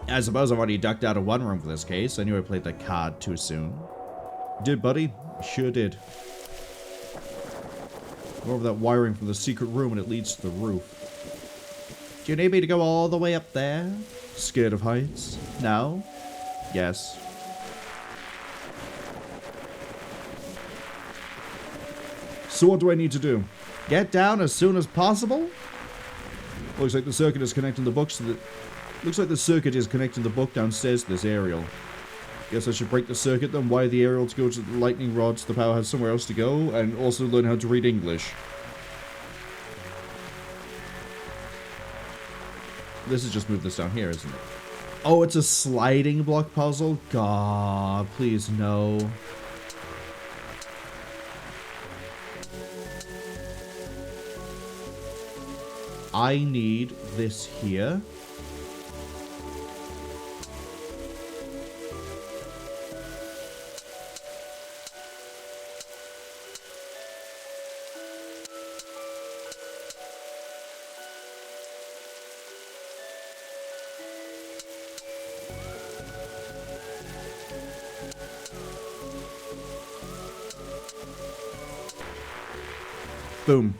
I suppose I've already ducked out of one room for this case. I knew I played the card too soon. Did, buddy? Sure did. More of that wiring from the secret room and it leads to the roof. Do you need me to go all the way up there? Scared of heights? No? Yes. So what do I need to do? Get down as soon as possible? Looks like the circuit is connecting the books to the... Looks like the circuit is connecting the book downstairs to this aerial. Guess I should break the circuit, then wire the aerial to go to the lightning rod so the power has somewhere else to go, and also learn how to read English. This is just move this down here, isn't it? Oh, it's a sliding block puzzle? God, please no. I need this here. Boom.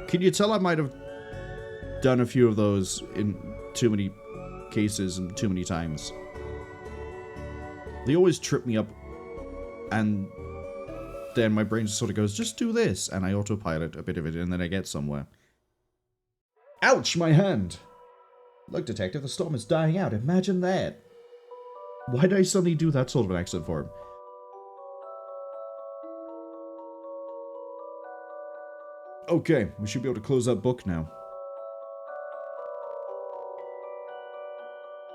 Can you tell I might have done a few of those in too many cases and too many times? They always trip me up, and then my brain just sort of goes, just do this, and I autopilot a bit of it, and then I get somewhere. Ouch, my hand! Look, detective, the storm is dying out. Imagine that. Why did I suddenly do that sort of an accent for him? Okay, we should be able to close that book now.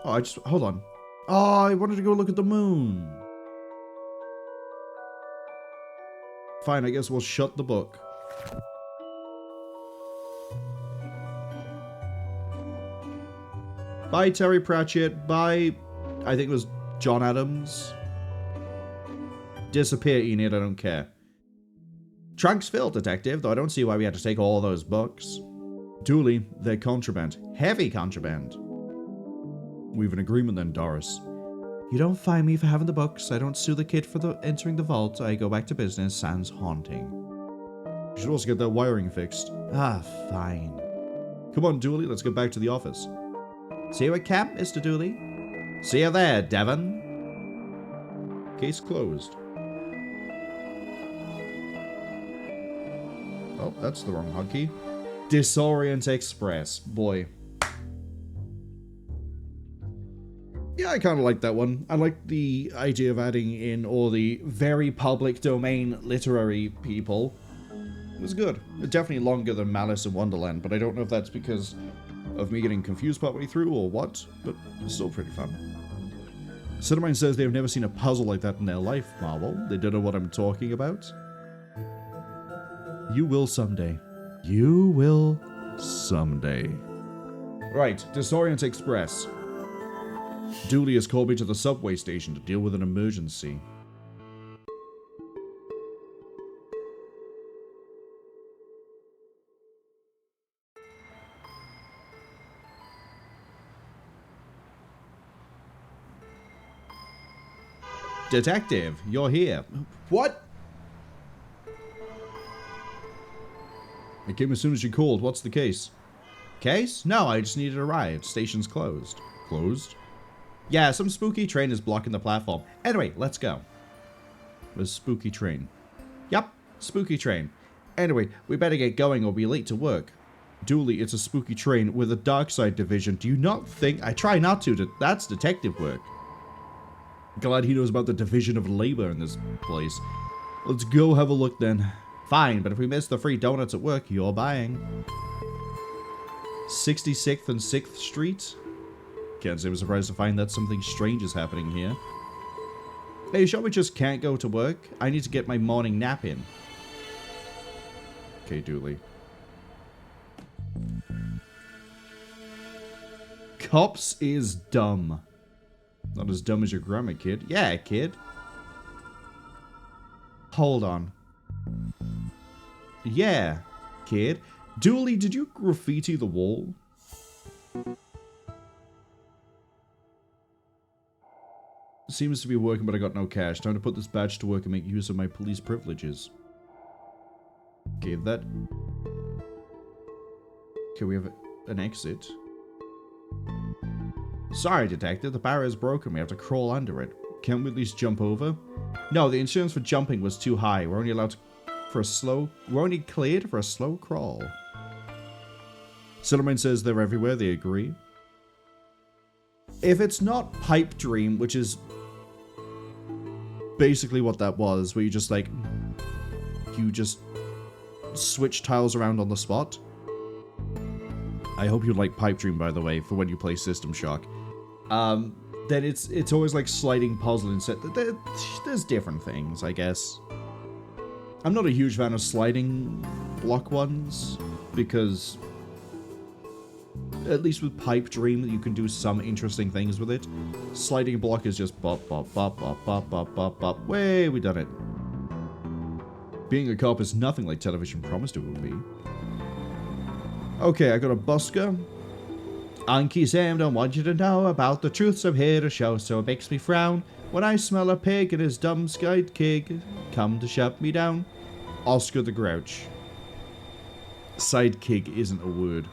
Oh, hold on. Oh, I wanted to go look at the moon. Fine, I guess we'll shut the book. Bye, Terry Pratchett. Bye, I think it was John Adams. Disappear, Enid, I don't care. Trunks filled, detective, though I don't see why we had to take all those books. Dooley, they're contraband. Heavy contraband. We have an agreement then, Doris. You don't fine me for having the books. I don't sue the kid for entering the vault. I go back to business. Sans haunting. You should also get that wiring fixed. Ah, fine. Come on, Dooley. Let's get back to the office. See you at camp, Mr. Dooley. See you there, Devon. Case closed. Oh, that's the wrong hotkey. Disorient Express. Boy. Yeah, I kind of like that one. I like the idea of adding in all the very public domain literary people. It was good. Definitely longer than Malice and Wonderland, but I don't know if that's because of me getting confused partway through or what, but it's still pretty fun. Cinnamine says they have never seen a puzzle like that in their life, Marwol. They don't know what I'm talking about. You will someday. You will someday. Right, Disorient Express. Dooley has called me to the subway station to deal with an emergency. Detective, you're here. What? I came as soon as you called. What's the case? Case? No, I just needed a ride. Station's closed. Closed? Yeah, some spooky train is blocking the platform. Anyway, let's go. The spooky train. Yep, spooky train. Anyway, we better get going or be late to work. Dooley, it's a spooky train with a Darkside division. Do you not think... I try not to. That's detective work. Glad he knows about the division of labor in this place. Let's go have a look then. Fine, but if we miss the free donuts at work, you're buying. 66th and 6th Street? Can't say I'm surprised to find that something strange is happening here. Hey, sure we just can't go to work? I need to get my morning nap in. Okay, Dooley. Cops is dumb. Not as dumb as your grandma, kid. Yeah, kid. Hold on. Yeah, kid. Dooley, did you graffiti the wall? Seems to be working, but I got no cash. Time to put this badge to work and make use of my police privileges. Gave that. Okay, we have an exit. Sorry, detective. The barrier is broken. We have to crawl under it. Can't we at least jump over? No, the insurance for jumping was too high. We're only allowed to we're only cleared for a slow crawl. Cinnamon says they're everywhere. They agree. If it's not Pipe Dream, which is basically what that was, where you just switch tiles around on the spot. I hope you like Pipe Dream, by the way, for when you play System Shock. Then it's always like sliding puzzle and set. There's different things, I guess. I'm not a huge fan of sliding block ones, because at least with Pipe Dream, you can do some interesting things with it. Sliding block is just bop, bop, bop, bop, bop, bop, bop, bop. Way, we done it. Being a cop is nothing like television promised it will be. Okay, I got a busker. Unky Sam don't want you to know about the truths I'm here to show, so it makes me frown when I smell a pig and his dumb sidekick come to shut me down. Oscar the Grouch. Sidekick isn't a word.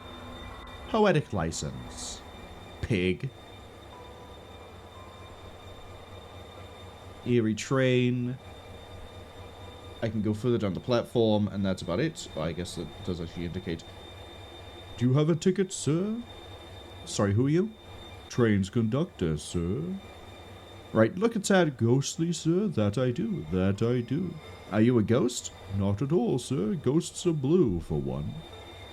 Poetic license. Pig. Eerie train. I can go further down the platform, and that's about it. Oh, I guess it does actually indicate. Do you have a ticket, sir? Sorry, who are you? Train's conductor, sir. Right, look at that ghostly, sir. That I do. That I do. Are you a ghost? Not at all, sir. Ghosts are blue, for one.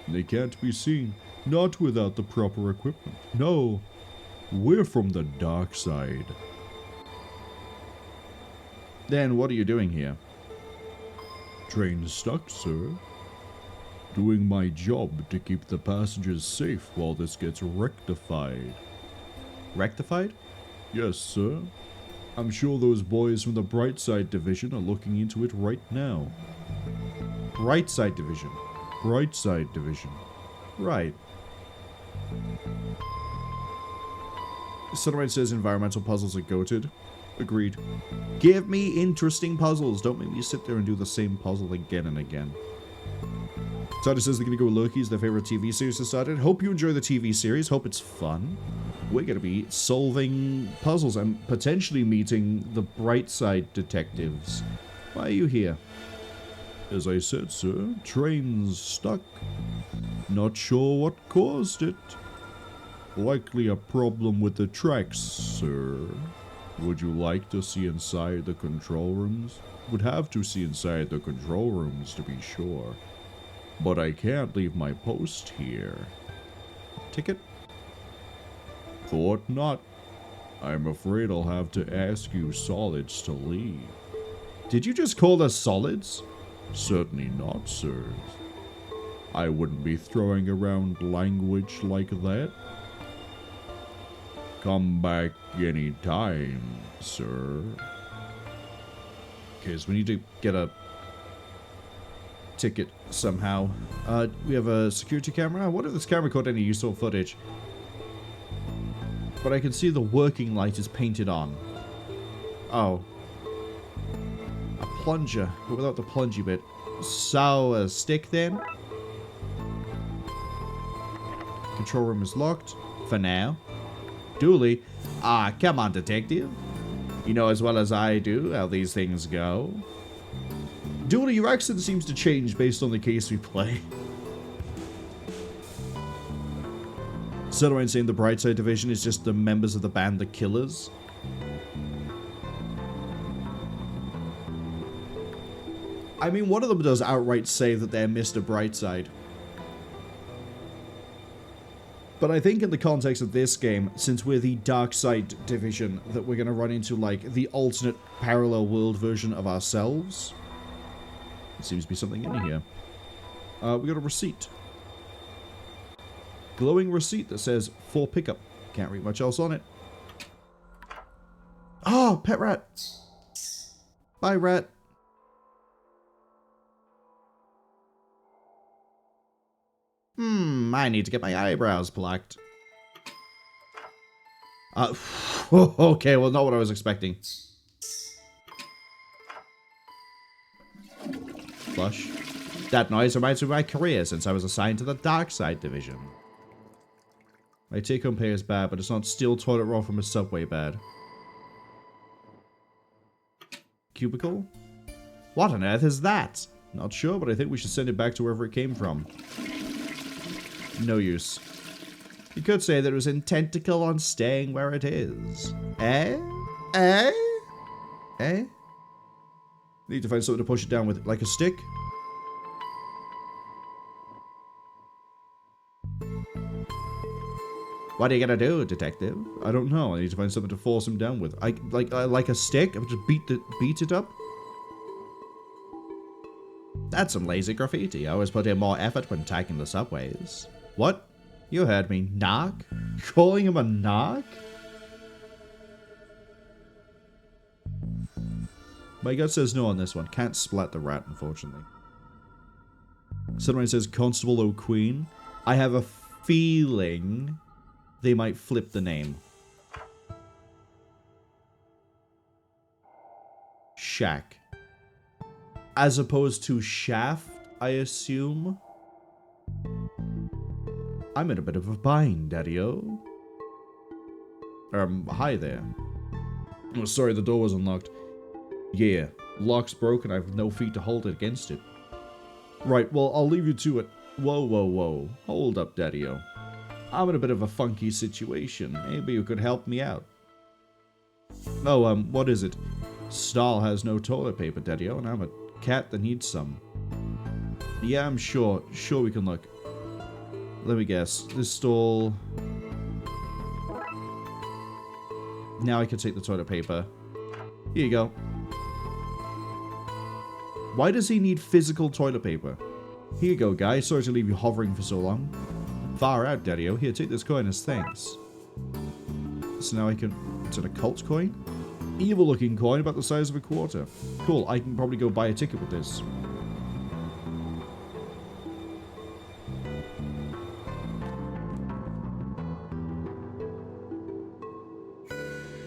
They can't be seen. Not without the proper equipment. No. We're from the dark side. Then what are you doing here? Train stuck, sir. Doing my job to keep the passengers safe while this gets rectified. Rectified? Yes, sir. I'm sure those boys from the Brightside Division are looking into it right now. Brightside Division. Brightside Division. Right. Sunrise says environmental puzzles are goated. Agreed. Give me interesting puzzles. Don't make me sit there and do the same puzzle again and again. Sada says they're going to go with Loki's, their favorite TV series has started. Hope you enjoy the TV series. Hope it's fun. We're going to be solving puzzles and potentially meeting the Brightside Detectives. Why are you here? As I said, sir, train's stuck. Not sure what caused it. Likely a problem with the tracks, sir. Would you like to see inside the control rooms? Would have to see inside the control rooms to be sure. But I can't leave my post here. Ticket? Thought not. I'm afraid I'll have to ask you solids to leave. Did you just call us solids? Certainly not, sirs. I wouldn't be throwing around language like that. Come back any time, sir. Okay, so we need to get a ticket somehow. We have a security camera. What if this camera caught any useful footage? But I can see the working light is painted on. Oh. A plunger, but without the plungy bit. So, a stick then? Control room is locked. For now. Dooley. Ah, come on, detective. You know as well as I do how these things go. Dooley, your accent seems to change based on the case we play. Settlers saying the Brightside division is just the members of the band The Killers. I mean, one of them does outright say that they're Mr. Brightside. But I think in the context of this game, since we're the Darkside division, that we're going to run into, like, the alternate parallel world version of ourselves. There seems to be something in here. We got a receipt. Glowing receipt that says, for pickup. Can't read much else on it. Oh, pet rat. Bye, rat. I need to get my eyebrows plucked. Okay, well, not what I was expecting. Flush. That noise reminds me of my career since I was assigned to the Darkside division. My take-home pay is bad, but it's not steal toilet roll from a subway bad. Cubicle? What on earth is that? Not sure, but I think we should send it back to wherever it came from. No use. You could say that it was intentical on staying where it is. Eh? Eh? Eh? Need to find something to push it down with, like a stick? What are you gonna do, detective? I don't know. I need to find something to force him down with. Like a stick? I'm just beat it up? That's some lazy graffiti. I always put in more effort when tagging the subways. What? You heard me. Knock? Calling him a knock? My gut says no on this one. Can't splat the rat, unfortunately. Someone says Constable O'Queen. I have a feeling they might flip the name. Shack. As opposed to Shaft, I assume. I'm in a bit of a bind, Daddy-o. Hi there. Oh, sorry, the door was unlocked. Yeah, lock's broken. I have no feet to hold it against it. Right, well, I'll leave you to it. Whoa, whoa, whoa. Hold up, Daddy-o. I'm in a bit of a funky situation. Maybe you could help me out. Oh, what is it? Stahl has no toilet paper, Daddy-o, and I'm a cat that needs some. Yeah, I'm sure. Sure we can look. Let me guess. This stall... Now I can take the toilet paper. Here you go. Why does he need physical toilet paper? Here you go, guys. Sorry to leave you hovering for so long. Far out, Daddy-o. Here, take this coin as thanks. So now I can... Is it a cult coin? Evil-looking coin about the size of a quarter. Cool, I can probably go buy a ticket with this.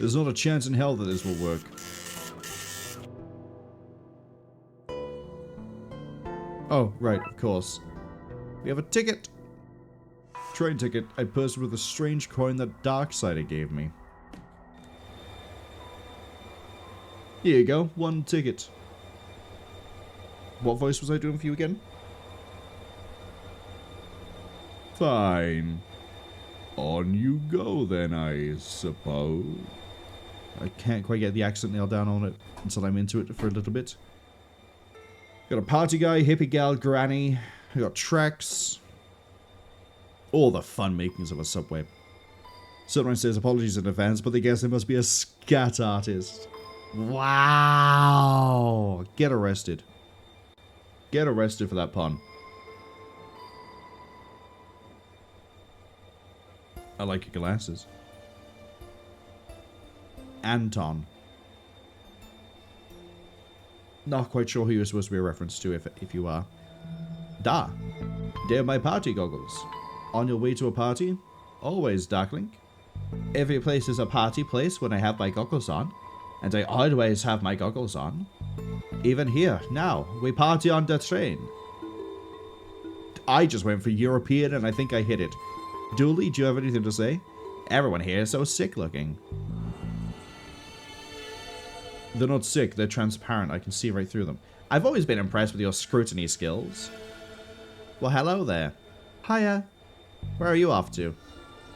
There's not a chance in hell that this will work. Oh, right, of course. We have a ticket. Train ticket I purchased with a strange coin that Darkside gave me. Here you go, 1 ticket. What voice was I doing for you again? Fine. On you go then, I suppose. I can't quite get the accent nailed down on it until I'm into it for a little bit. Got a party guy, hippie gal, granny. I got tracks. All the fun makings of a subway. Someone says apologies in advance, but they guess there must be a scat artist. Wow! Get arrested. Get arrested for that pun. I like your glasses. Anton. Not quite sure who you're supposed to be a reference to if you are. Da. They're my party goggles. On your way to a party? Always, Darkling. Every place is a party place when I have my goggles on. And I always have my goggles on. Even here, now, we party on the train. I just went for European and I think I hit it. Dooley, do you have anything to say? Everyone here is so sick looking. They're not sick, they're transparent. I can see right through them. I've always been impressed with your scrutiny skills. Well, hello there. Hiya. Where are you off to?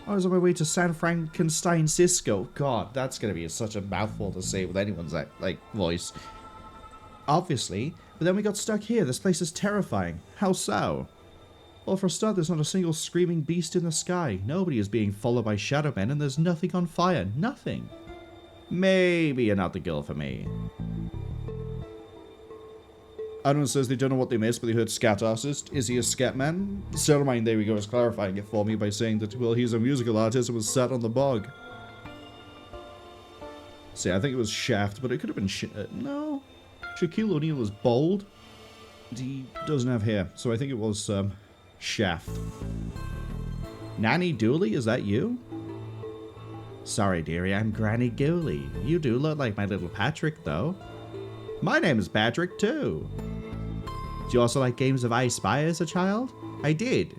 I was on my way to San Francisco. God, that's going to be such a mouthful to say with anyone's, like, voice. Obviously, but then we got stuck here. This place is terrifying. How so? Well, for a start, there's not a single screaming beast in the sky. Nobody is being followed by shadow men, and there's nothing on fire. Nothing. Maybe you're not the girl for me. Adamon says they don't know what they missed, but they heard scat artist. Is he a scat man? Ceramine, there we go, is clarifying it for me by saying that, well, he's a musical artist and was sat on the bog. See, I think it was Shaft, but it could have been no. Shaquille O'Neal is bald. He doesn't have hair, so I think it was, Shaft. Nanny Dooley, is that you? Sorry, dearie, I'm Granny Dooley. You do look like my little Patrick, though. My name is Patrick, too. Do you also like games of I Spy as a child? I did.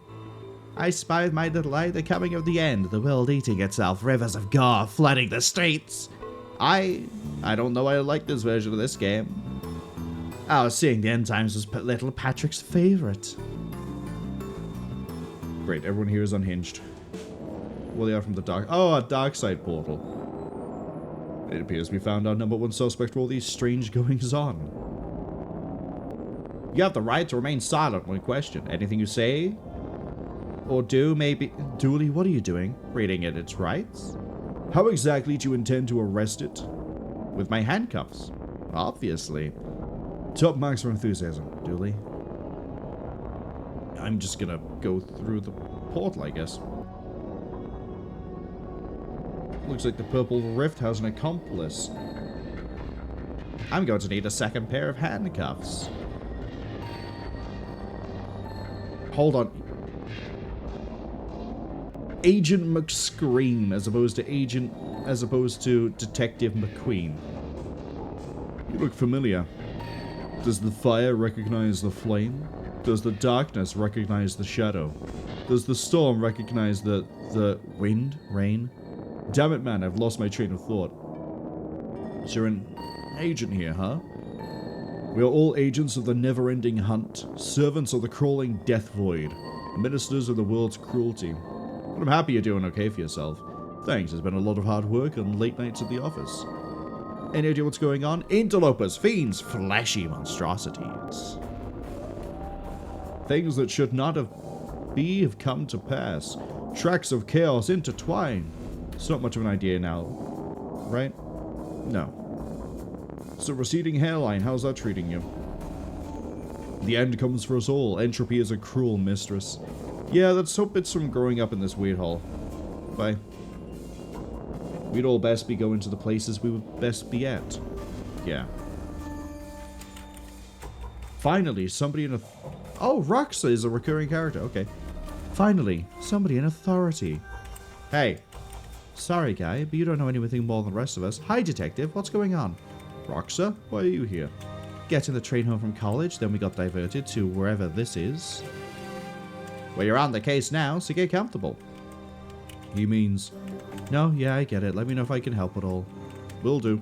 I spy with my little eye the coming of the end, the world eating itself, rivers of gore flooding the streets. I don't know I like this version of this game. Oh, seeing the end times was little Patrick's favorite. Great, everyone here is unhinged. Well, they are from the dark... Oh, a Darkside portal. It appears we found our #1 suspect for all these strange goings-on. You have the right to remain silent when questioned. Anything you say or do may be... Dooley, what are you doing? Reading it its rights? How exactly do you intend to arrest it? With my handcuffs. Obviously. Top marks for enthusiasm, Dooley. I'm just gonna go through the portal, I guess. Looks like the Purple Rift has an accomplice. I'm going to need a second pair of handcuffs. Hold on. Agent McScream as opposed to Detective McQueen. You look familiar. Does the fire recognize the flame? Does the darkness recognize the shadow? Does the storm recognize the wind, rain? Damn it, man, I've lost my train of thought. So you're an agent here, huh? We are all agents of the never-ending hunt, servants of the crawling death void, ministers of the world's cruelty. But I'm happy you're doing okay for yourself. Thanks, it's been a lot of hard work and late nights at the office. Any idea what's going on? Interlopers, fiends, fleshy monstrosities. Things that should not have come to pass. Tracks of chaos intertwine. It's not much of an idea now, right? No. So receding hairline, how's that treating you? The end comes for us all. Entropy is a cruel mistress. Yeah, let's hope it's from growing up in this weird hole. Bye. We'd all best be going to the places we would best be at. Yeah. Finally, somebody in a... Oh, Roxa is a recurring character. Okay. Finally, somebody in authority. Hey. Sorry, guy, but you don't know anything more than the rest of us. Hi, detective. What's going on? Roxa, why are you here? Getting the train home from college, then we got diverted to wherever this is. Well, you're on the case now, so get comfortable. He means... No, yeah, I get it. Let me know if I can help at all. Will do.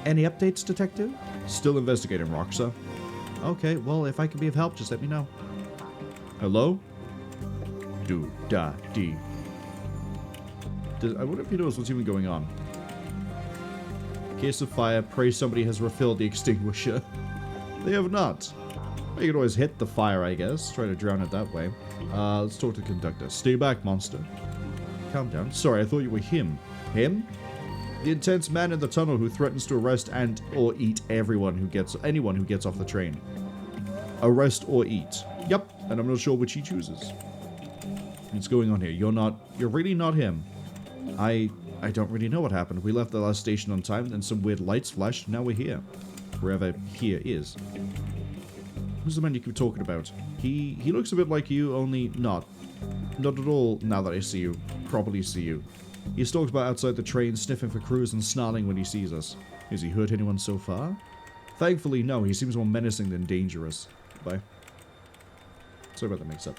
Any updates, detective? Still investigating, Roxa. Okay, well, if I can be of help, just let me know. Hello? Do-da-dee. I wonder if he knows what's even going on. Case of fire, pray somebody has refilled the extinguisher. They have not. You can always hit the fire, I guess. Try to drown it that way. Let's talk to the conductor. Stay back, monster. Calm down. Sorry, I thought you were him. Him? The intense man in the tunnel who threatens to arrest and or eat anyone who gets off the train. Arrest or eat. Yep, and I'm not sure which he chooses. What's going on here? You're really not him. I don't really know what happened. We left the last station on time, then some weird lights flashed, and now we're here. Wherever here is. Who's the man you keep talking about? He looks a bit like you, only not. Not at all now that I see you. Properly see you. He stalks about outside the train, sniffing for crews and snarling when he sees us. Has he hurt anyone so far? Thankfully, no. He seems more menacing than dangerous. Bye. Sorry about the mix-up.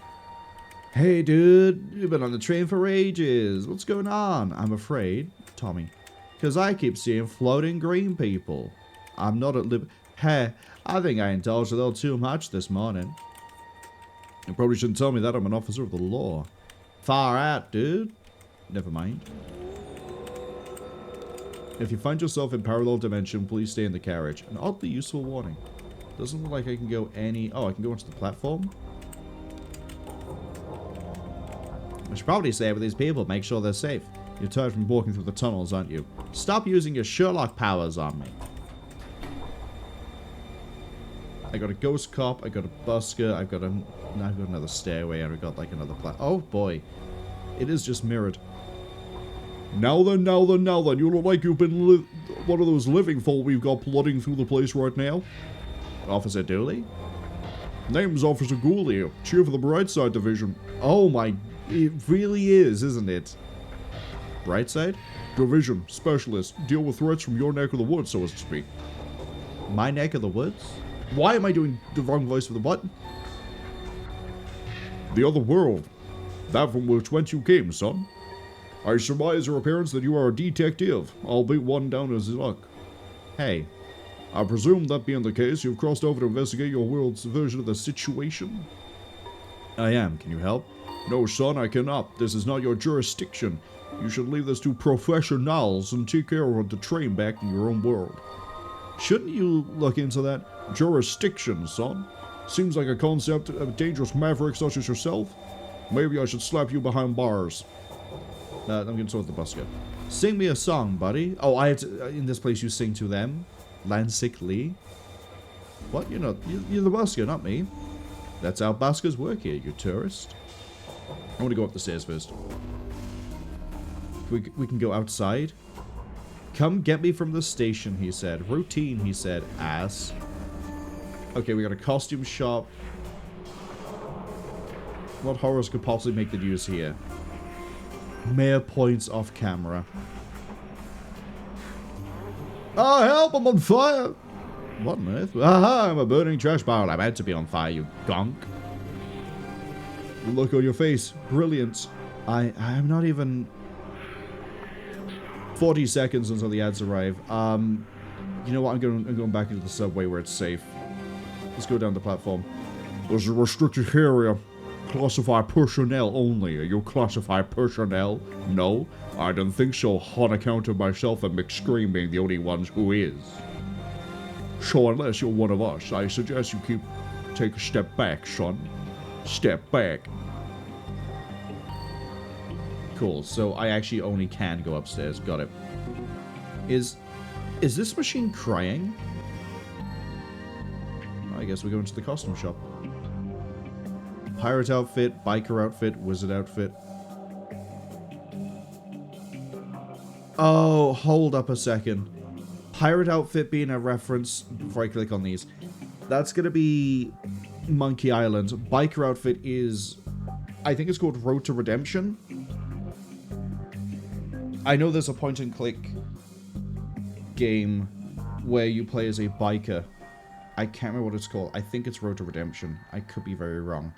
Hey, dude. You've been on the train for ages. What's going on? I'm afraid, Tommy. Because I keep seeing floating green people. I'm not at Hey, I think I indulged a little too much this morning. You probably shouldn't tell me that. I'm an officer of the law. Far out, dude. Never mind. If you find yourself in parallel dimension, please stay in the carriage. An oddly useful warning. Doesn't look like I can go any... Oh, I can go onto the platform? I should probably stay with these people, make sure they're safe. You're tired from walking through the tunnels, aren't you? Stop using your Sherlock powers on me. I got a ghost cop, I got a busker, I've got another stairway, and we got like another oh boy. It is just mirrored. Now then, you look like you've been one of those living folk we've got plodding through the place right now. Officer Dooley? Name's Officer Ghoulie, Chief of the Brightside Division. Oh my, it really is, isn't it? Brightside? Division, specialist, deal with threats from your neck of the woods, so to speak. My neck of the woods? Why am I doing the wrong voice for the button? The other world. That from which whence you came, son. I surmise your appearance that you are a detective, albeit one down as luck. Hey. I presume that being the case, you've crossed over to investigate your world's version of the situation? I am. Can you help? No, son, I cannot. This is not your jurisdiction. You should leave this to professionals and take care of the train back to your own world. Shouldn't you look into that? Jurisdiction, son. Seems like a concept of a dangerous maverick such as yourself. Maybe I should slap you behind bars. I'm going to sort the busker. Sing me a song, buddy. Oh, I had to, in this place you sing to them. Lansik Lee. What? You're the busker, not me. That's how buskers work here, you tourist. I want to go up the stairs first. We can go outside. Come get me from the station, he said. Routine, he said. Ass. Okay, we got a costume shop. What horrors could possibly make the news here? Mayor points off camera. Oh, help! I'm on fire! What on earth? Aha! I'm a burning trash pile. I'm meant to be on fire, you gonk. The look on your face. Brilliant. I'm not even... 40 seconds until the ads arrive. You know what? I'm going back into the subway where it's safe. Let's go down the platform. There's a restricted area. Classified personnel only. Are you classified personnel? No? I don't think so, on account of myself and McScream being the only ones who is. So unless you're one of us, I suggest you take a step back, son. Step back. Cool, so I actually only can go upstairs. Got it. Is this machine crying? I guess we go into the costume shop. Pirate outfit, biker outfit, wizard outfit. Oh, hold up a second. Pirate outfit being a reference, before I click on these, that's going to be Monkey Island. Biker outfit is, I think it's called Road to Redemption. I know there's a point-and-click game where you play as a biker. I can't remember what it's called. I think it's Road to Redemption. I could be very wrong.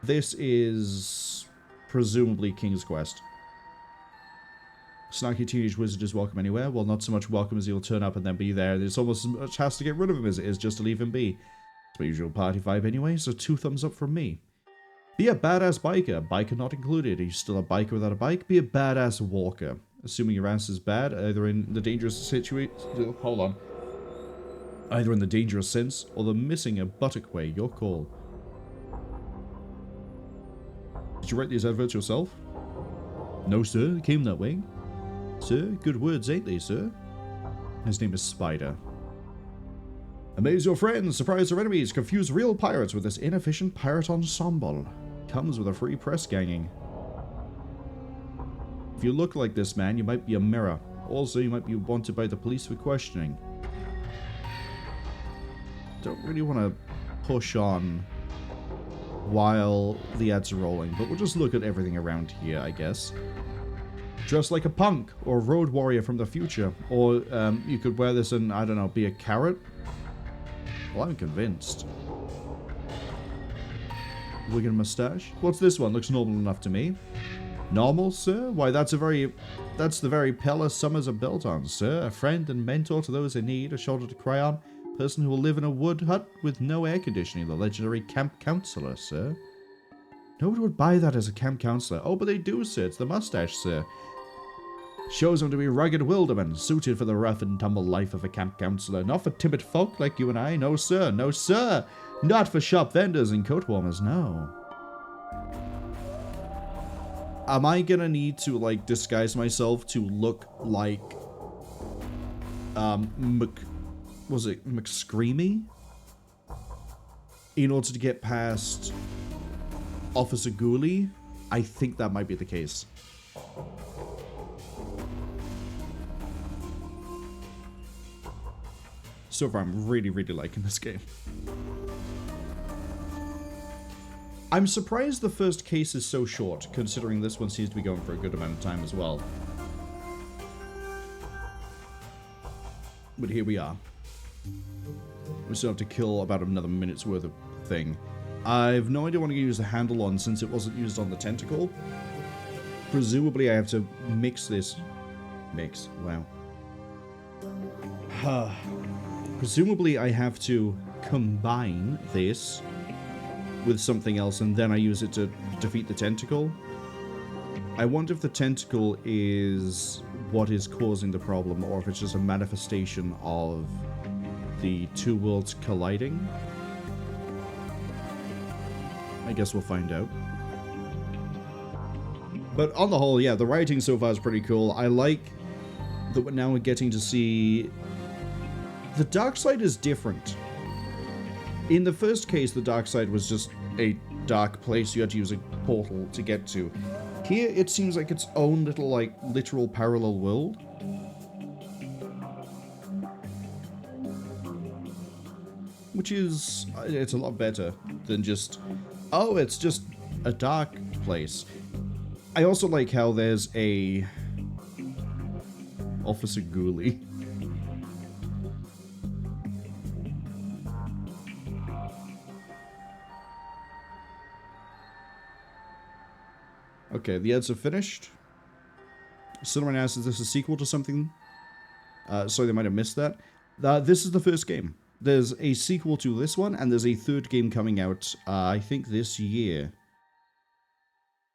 This is presumably King's Quest. Snarky teenage wizard is welcome anywhere. Well, not so much welcome as he'll turn up and then be there. There's almost as much has to get rid of him as it is just to leave him be. It's my usual party vibe anyway, so 2 thumbs up from me. Be a badass biker. Biker not included. Are you still a biker without a bike? Be a badass walker. Assuming your ass is bad, either in the dangerous situation... Hold on. Either in the dangerous sense, or the missing a buttock way. Your call. Did you write these adverts yourself? No, sir. It came that way. Sir, good words, ain't they, sir? His name is Spider. Amaze your friends, surprise their enemies, confuse real pirates with this inefficient pirate ensemble. Comes with a free press ganging. If you look like this man, you might be a mirror. Also, you might be wanted by the police for questioning. Don't really want to push on while the ads are rolling, but we'll just look at everything around here, I guess. Dress like a punk, or a road warrior from the future. Or you could wear this and, I don't know, be a carrot? Well, I'm convinced. Wig and mustache? What's this one? Looks normal enough to me. Normal, sir? Why, that's the very pillar summers are built on, sir. A friend and mentor to those in need, a shoulder to cry on. Person who will live in a wood hut with no air conditioning. The legendary camp counselor, sir. Nobody would buy that as a camp counselor. Oh, but they do, sir. It's the mustache, sir. Shows him to be rugged wilderman, suited for the rough and tumble life of a camp counselor. Not for timid folk like you and I. No, sir. No, sir. Not for shop vendors and coat warmers, no. Am I gonna need to, like, disguise myself to look like, McScreamy? In order to get past Officer Ghoulie? I think that might be the case. So far, I'm really, really liking this game. I'm surprised the first case is so short, considering this one seems to be going for a good amount of time as well. But here we are. We still have to kill about another minute's worth of thing. I've no idea what I'm going to use the handle on since it wasn't used on the tentacle. Presumably I have to mix this. Wow. Presumably I have to combine this with something else and then I use it to defeat the tentacle. I wonder if the tentacle is what is causing the problem or if it's just a manifestation of the two worlds colliding. I guess we'll find out. But on the whole, yeah, the writing so far is pretty cool. I like that we're now getting to see... The dark side is different. In the first case, the dark side was just a dark place you had to use a portal to get to. Here, it seems like its own little, like, literal parallel world. Which is... it's a lot better than just... oh, it's just a dark place. I also like how there's a... Officer Ghoulie. Okay, the ads are finished. Someone asks, is this a sequel to something? Sorry, they might have missed that. This is the first game. There's a sequel to this one, and there's a third game coming out, I think this year.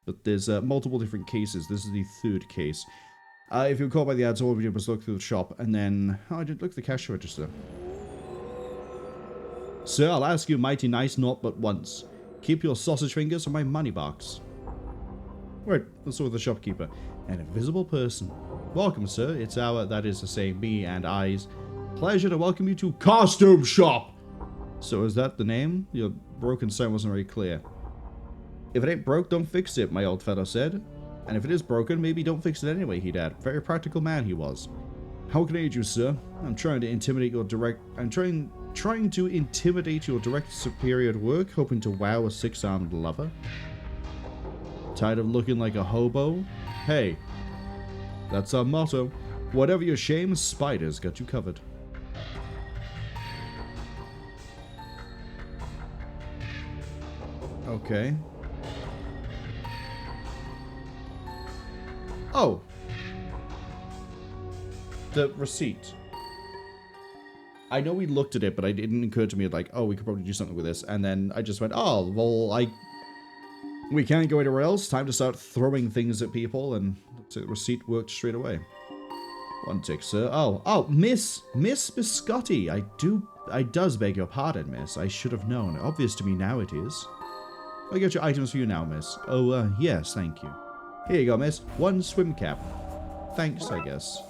But there's multiple different cases. This is the third case. If you're caught by the ads, all we did was look through the shop, and then... oh, I didn't look at the cash register. Sir, I'll ask you mighty nice not but once. Keep your sausage fingers from my money box. Right, let's look at the shopkeeper. An invisible person. Welcome, sir. It's our, that is to say, me and I's pleasure to welcome you to Costume Shop! So is that the name? Your broken sound wasn't very clear. If it ain't broke, don't fix it, my old fellow said. And if it is broken, maybe don't fix it anyway, he'd add. Very practical man he was. How can I aid you, sir? I'm trying to intimidate your direct... I'm trying to intimidate your direct superior at work, hoping to wow a six-armed lover. Tired of looking like a hobo? Hey. That's our motto. Whatever your shame, spiders got you covered. Okay. Oh. The receipt. I know we looked at it, but it didn't occur to me like, oh, we could probably do something with this. And then I just went, oh, well, we can't go anywhere else. Time to start throwing things at people. And the receipt worked straight away. One tick, sir. Oh, Miss Biscotti. I does beg your pardon, miss. I should have known. Obvious to me now it is. I'll get your items for you now, miss. Oh, yes, thank you. Here you go, miss. One swim cap. Thanks, I guess.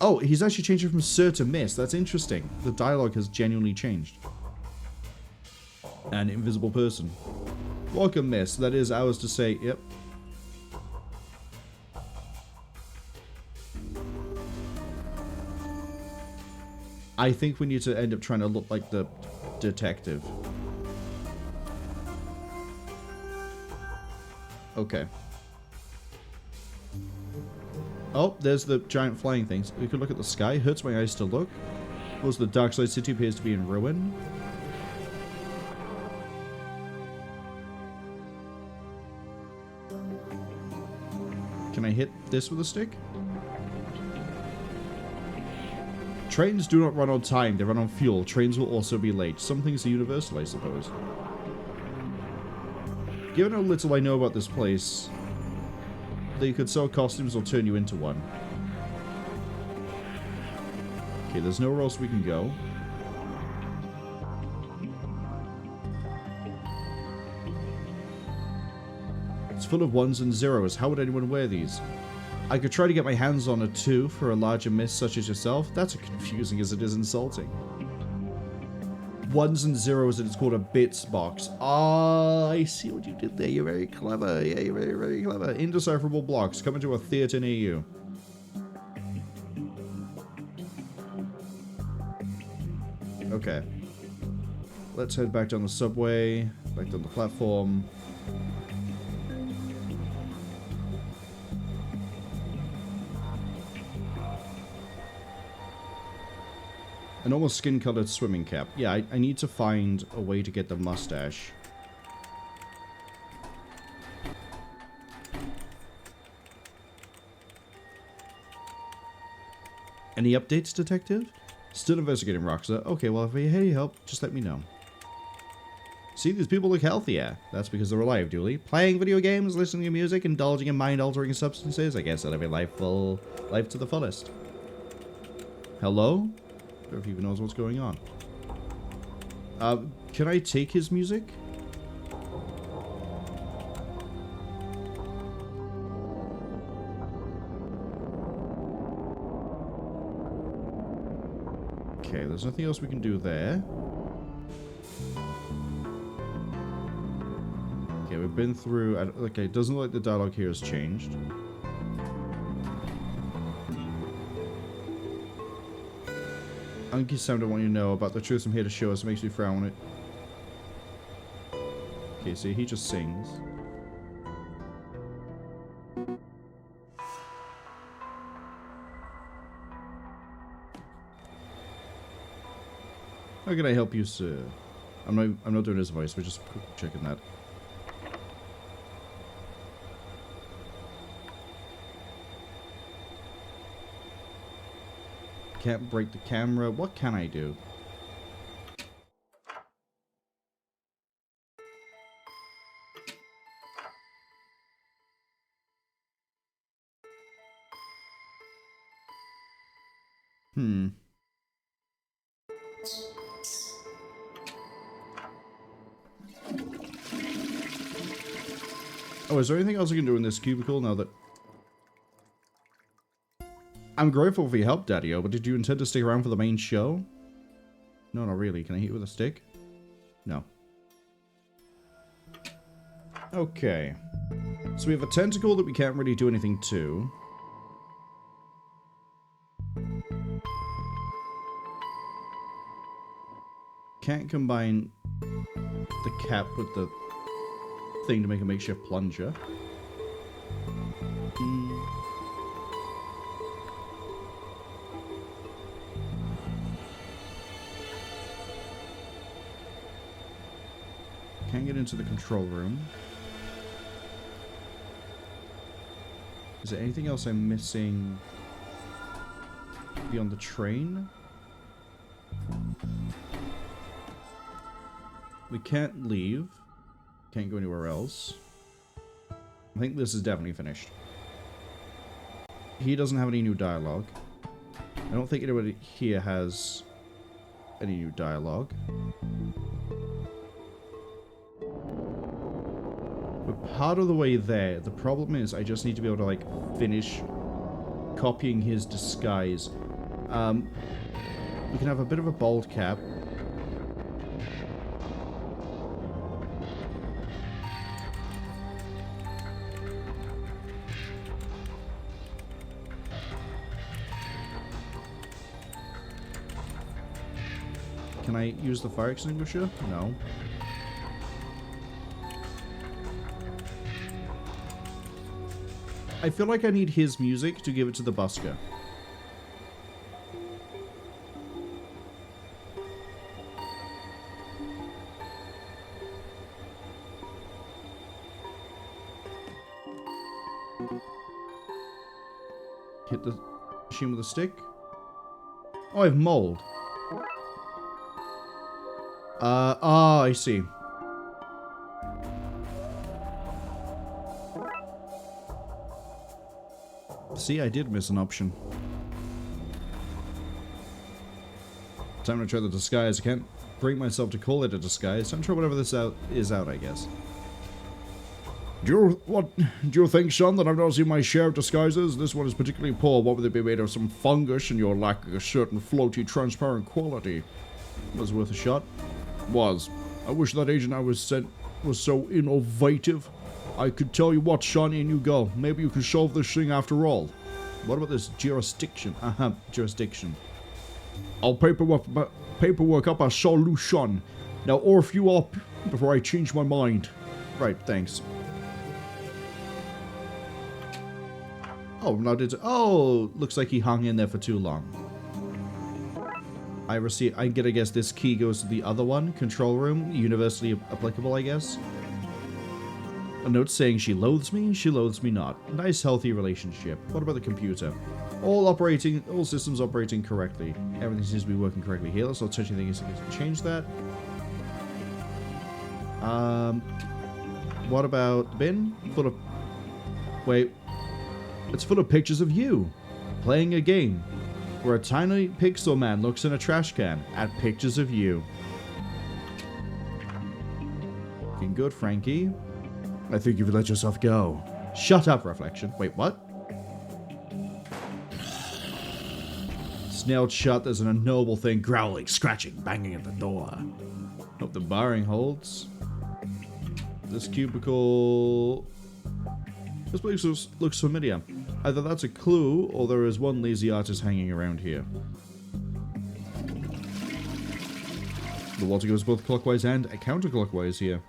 Oh, he's actually changed it from sir to miss. That's interesting. The dialogue has genuinely changed. An invisible person. Welcome, miss. That is ours to say. Yep. I think we need to end up trying to look like the detective. Okay. Oh, there's the giant flying things. We could look at the sky. Hurts my eyes to look. Was the Darkside City appears to be in ruin. Can I hit this with a stick? Trains do not run on time. They run on fuel. Trains will also be late. Some things are universal, I suppose. Given how little I know about this place, they could sell costumes or turn you into one. Okay, there's nowhere else we can go. It's full of ones and zeros. How would anyone wear these? I could try to get my hands on a 2 for a larger miss such as yourself. That's as confusing as it is insulting. Ones and zeros and it's called a bits box. Ah, I see what you did there. You're very clever. Yeah, you're very, very clever. Indecipherable blocks. Coming to a theater near you. Okay. Let's head back down the subway. Back down the platform. An almost skin-colored swimming cap. Yeah, I need to find a way to get the mustache. Any updates, detective? Still investigating, Roxa. Okay, well, if you need any help, just let me know. See, these people look healthier. That's because they're alive, Dooley. Playing video games, listening to music, indulging in mind-altering substances. I guess they're living life to the fullest. Hello? I don't know if he even knows what's going on. Can I take his music? Okay, there's nothing else we can do there. Okay, we've been through... Okay, it doesn't look like the dialogue here has changed. Unky sound I want you to know about the truth I'm here to show us makes me frown it. Okay, see, he just sings. How can I help you, sir? I'm not doing his voice, we're just checking that. Can't break the camera. What can I do? Oh, is there anything else I can do in this cubicle now that... I'm grateful for your help, Daddy-O, but did you intend to stick around for the main show? No, not really. Can I hit you with a stick? No. Okay. So we have a tentacle that we can't really do anything to. Can't combine the cap with the thing to make a makeshift plunger. Can't get into the control room. Is there anything else I'm missing beyond the train? We can't leave. Can't go anywhere else. I think this is definitely finished. He doesn't have any new dialogue. I don't think anybody here has any new dialogue. We're part of the way there. The problem is I just need to be able to, like, finish copying his disguise. We can have a bit of a bald cap. Can I use the fire extinguisher? No. I feel like I need his music to give it to the busker. Hit the machine with a stick. Oh, I have mold. I see. See, I did miss an option. Time to try the disguise. I can't bring myself to call it a disguise. Time to try whatever this is out, I guess. Do you think, son, that I've not seen my share of disguises? This one is particularly poor. What would they be made of? Some fungus, and you're lacking a certain floaty, transparent quality. Was worth a shot. Was. I wish that agent I was sent was so innovative. I could tell you what, son, in you go. Maybe you can solve this thing after all. What about this jurisdiction? Jurisdiction. I'll paperwork up a solution. Now orf you up before I change my mind. Right, thanks. Oh, now looks like he hung in there for too long. I gotta guess this key goes to the other one. Control room. Universally applicable, I guess. A note saying she loathes me not. Nice, healthy relationship. What about the computer? All systems operating correctly. Everything seems to be working correctly here. Let's not touch anything to change that. What about the bin? Wait. It's full of pictures of you. Playing a game. Where a tiny pixel man looks in a trash can at pictures of you. Looking good, Frankie. I think you've let yourself go. Shut up, Reflection. Wait, what? Snailed shut, there's an unknowable thing growling, scratching, banging at the door. Hope the barring holds. This cubicle... This place looks familiar. Either that's a clue, or there is one lazy artist hanging around here. The water goes both clockwise and counterclockwise here.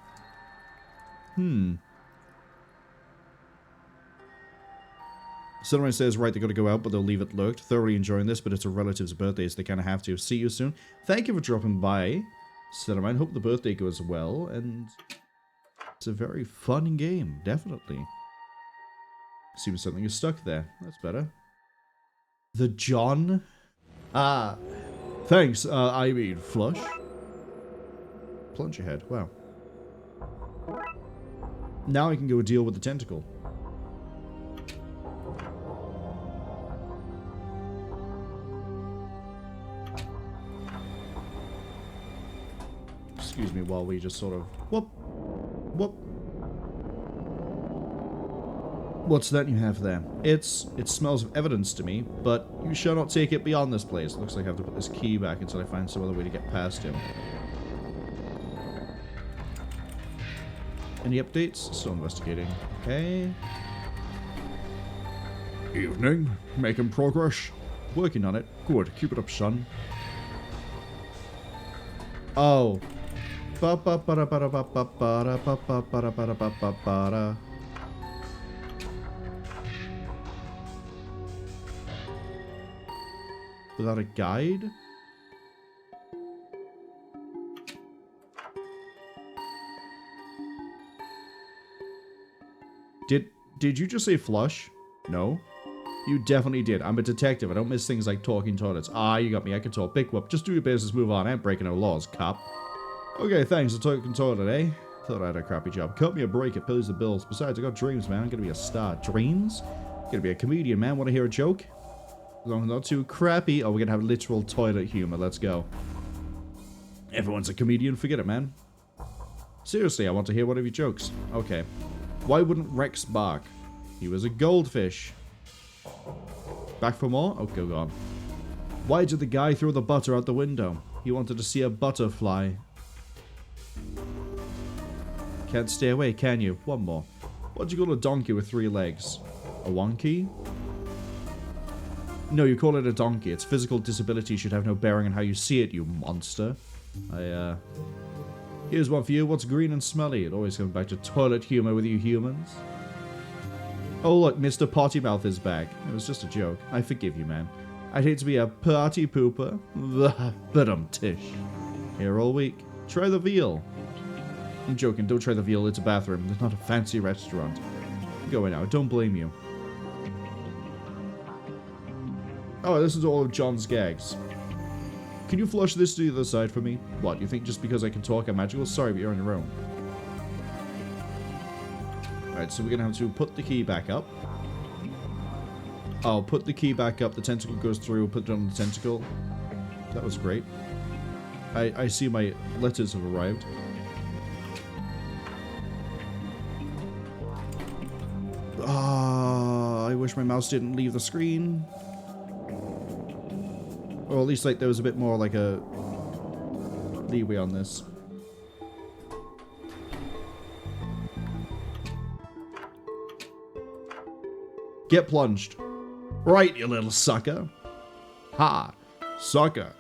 Someone says, right, they gotta go out, but they'll leave it lurked. Thoroughly enjoying this, but it's a relative's birthday, so they kinda have to. See you soon. Thank you for dropping by, Cinnamon. Hope the birthday goes well, and it's a very fun game, definitely. Seems something is stuck there. That's better. The John? Ah. Thanks, I mean, flush. Plunge ahead, wow. Now I can go deal with the tentacle. Excuse me while we just sort of... Whoop! Whoop! What's that you have there? It smells of evidence to me, but you shall not take it beyond this place. Looks like I have to put this key back until I find some other way to get past him. Any updates? Still investigating. Okay. Evening. Making progress. Working on it. Good. Keep it up, son. Oh. Ba ba ba da ba da ba ba ba da ba ba ba da ba da ba ba ba da. Without a guide? Did you just say flush? No? You definitely did. I'm a detective. I don't miss things like talking toilets. Ah, you got me. I can talk. Big whoop. Just do your business. Move on. I ain't breaking no laws, cop. Okay, thanks. The talking toilet, eh? Thought I had a crappy job. Cut me a break. It pays the bills. Besides, I got dreams, man. I'm gonna be a star. Dreams? Gonna be a comedian, man. Want to hear a joke? As long as not too crappy. Oh, we're gonna have literal toilet humor. Let's go. Everyone's a comedian. Forget it, man. Seriously, I want to hear one of your jokes. Okay. Why wouldn't Rex bark? He was a goldfish. Back for more? Oh, go on. Why did the guy throw the butter out the window? He wanted to see a butterfly. Can't stay away, can you? One more. What'd you call a donkey with 3 legs? A wonky? No, you call it a donkey. Its physical disability should have no bearing on how you see it, you monster. Here's one for you. What's green and smelly? It always comes back to toilet humor with you humans. Oh, look, Mr. Potty Mouth is back. It was just a joke. I forgive you, man. I'd hate to be a party pooper. But I'm tish. Here all week. Try the veal. I'm joking. Don't try the veal. It's a bathroom. It's not a fancy restaurant. Go away now. Don't blame you. Oh, this is all of John's gags. Can you flush this to the other side for me? What, you think just because I can talk I'm magical? Sorry, but you're on your own. Alright, so we're gonna have to put the key back up. Oh, put the key back up, the tentacle goes through, put it on the tentacle. That was great. I see my letters have arrived. Ah, I wish my mouse didn't leave the screen. Or at least like there was a bit more like a leeway on this. Get plunged. Right, you little sucker. Ha. Sucker.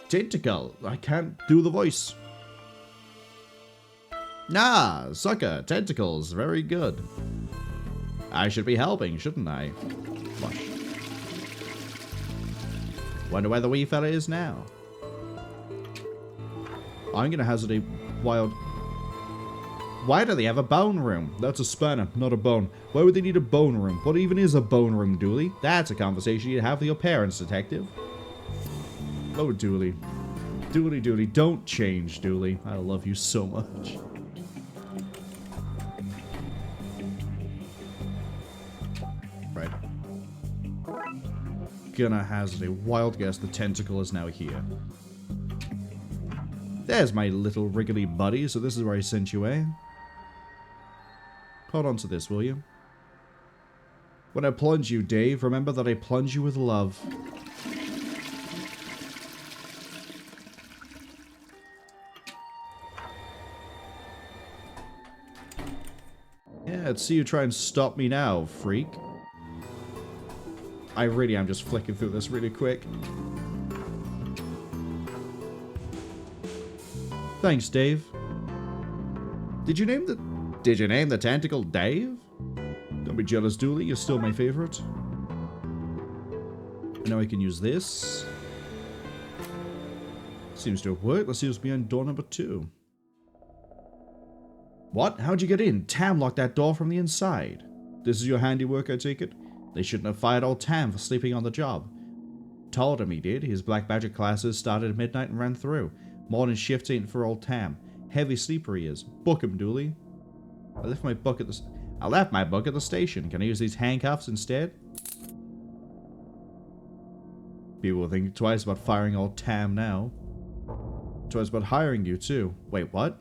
Tentacle. I can't do the voice. Nah, sucker. Tentacles. Very good. I should be helping, shouldn't I? Flush. Wonder where the wee fella is now. I'm gonna hazard a wild... Why do they have a bone room? That's a spanner, not a bone. Why would they need a bone room? What even is a bone room, Dooley? That's a conversation you'd have with your parents, detective. Oh, Dooley. Dooley, Dooley, don't change, Dooley. I love you so much. Right. Gonna hazard a wild guess the tentacle is now here. There's my little wriggly buddy, so this is where I sent you, eh? Hold on to this, will you? When I plunge you, Dave, remember that I plunge you with love. Yeah, let's see you try and stop me now, freak. I really am just flicking through this really quick. Thanks, Dave. Did you name the tentacle Dave? Don't be jealous, Dooley. You're still my favorite. And now I can use this. Seems to have worked. Let's see what's behind door number 2. What? How'd you get in? Tam locked that door from the inside. This is your handiwork, I take it? They shouldn't have fired old Tam for sleeping on the job. Told him he did. His black magic classes started at midnight and ran through. Morning shift ain't for old Tam. Heavy sleeper he is. Book him, Dooley. I left my book at the station. Can I use these handcuffs instead? People will think twice about firing old Tam now. Twice about hiring you too. Wait, what?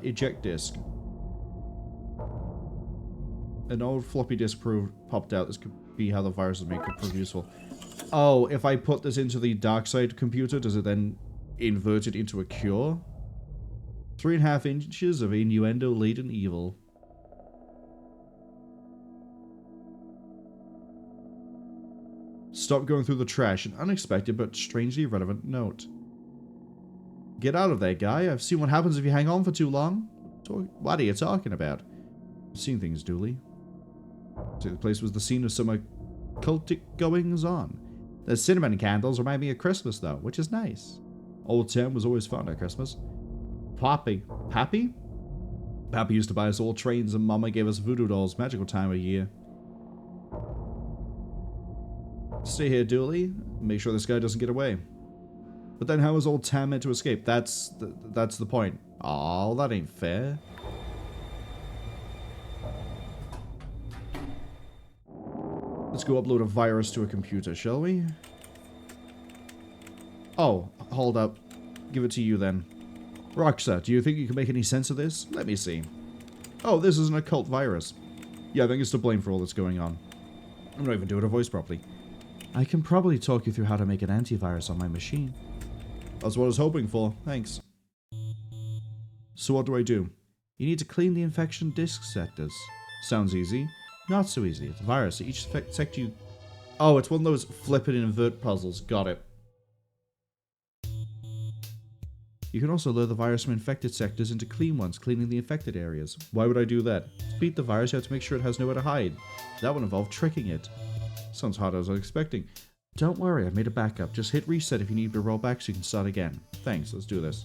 Eject disk. An old floppy disk popped out. This could be how the virus is made. Could prove useful. Oh, if I put this into the Darkside computer, does it then invert it into a cure? 3.5 inches of innuendo-laden evil. Stop going through the trash. An unexpected but strangely relevant note. Get out of there, guy. I've seen what happens if you hang on for too long. What are you talking about? I've seen things, Dooley. So the place was the scene of some occultic goings-on. The cinnamon candles remind me of Christmas, though, which is nice. Old Tim was always fun at Christmas. Pappy? Pappy used to buy us all trains, and Mama gave us voodoo dolls magical time of year. Stay here, Dooley. Make sure this guy doesn't get away. But then how is old Tam meant to escape? That's the point. Oh, that ain't fair. Let's go upload a virus to a computer, shall we? Oh, hold up. Give it to you then. Roxa, do you think you can make any sense of this? Let me see. Oh, this is an occult virus. Yeah, I think it's to blame for all that's going on. I'm not even doing a voice properly. I can probably talk you through how to make an antivirus on my machine. That's what I was hoping for. Thanks. So what do I do? You need to clean the infection disk sectors. Sounds easy. Not so easy. It's a virus. Each sector you... Oh, it's one of those flip and invert puzzles. Got it. You can also lure the virus from infected sectors into clean ones, cleaning the infected areas. Why would I do that? To beat the virus, you have to make sure it has nowhere to hide. That would involve tricking it. Sounds harder as I was expecting. Don't worry, I've made a backup. Just hit reset if you need to roll back so you can start again. Thanks, let's do this.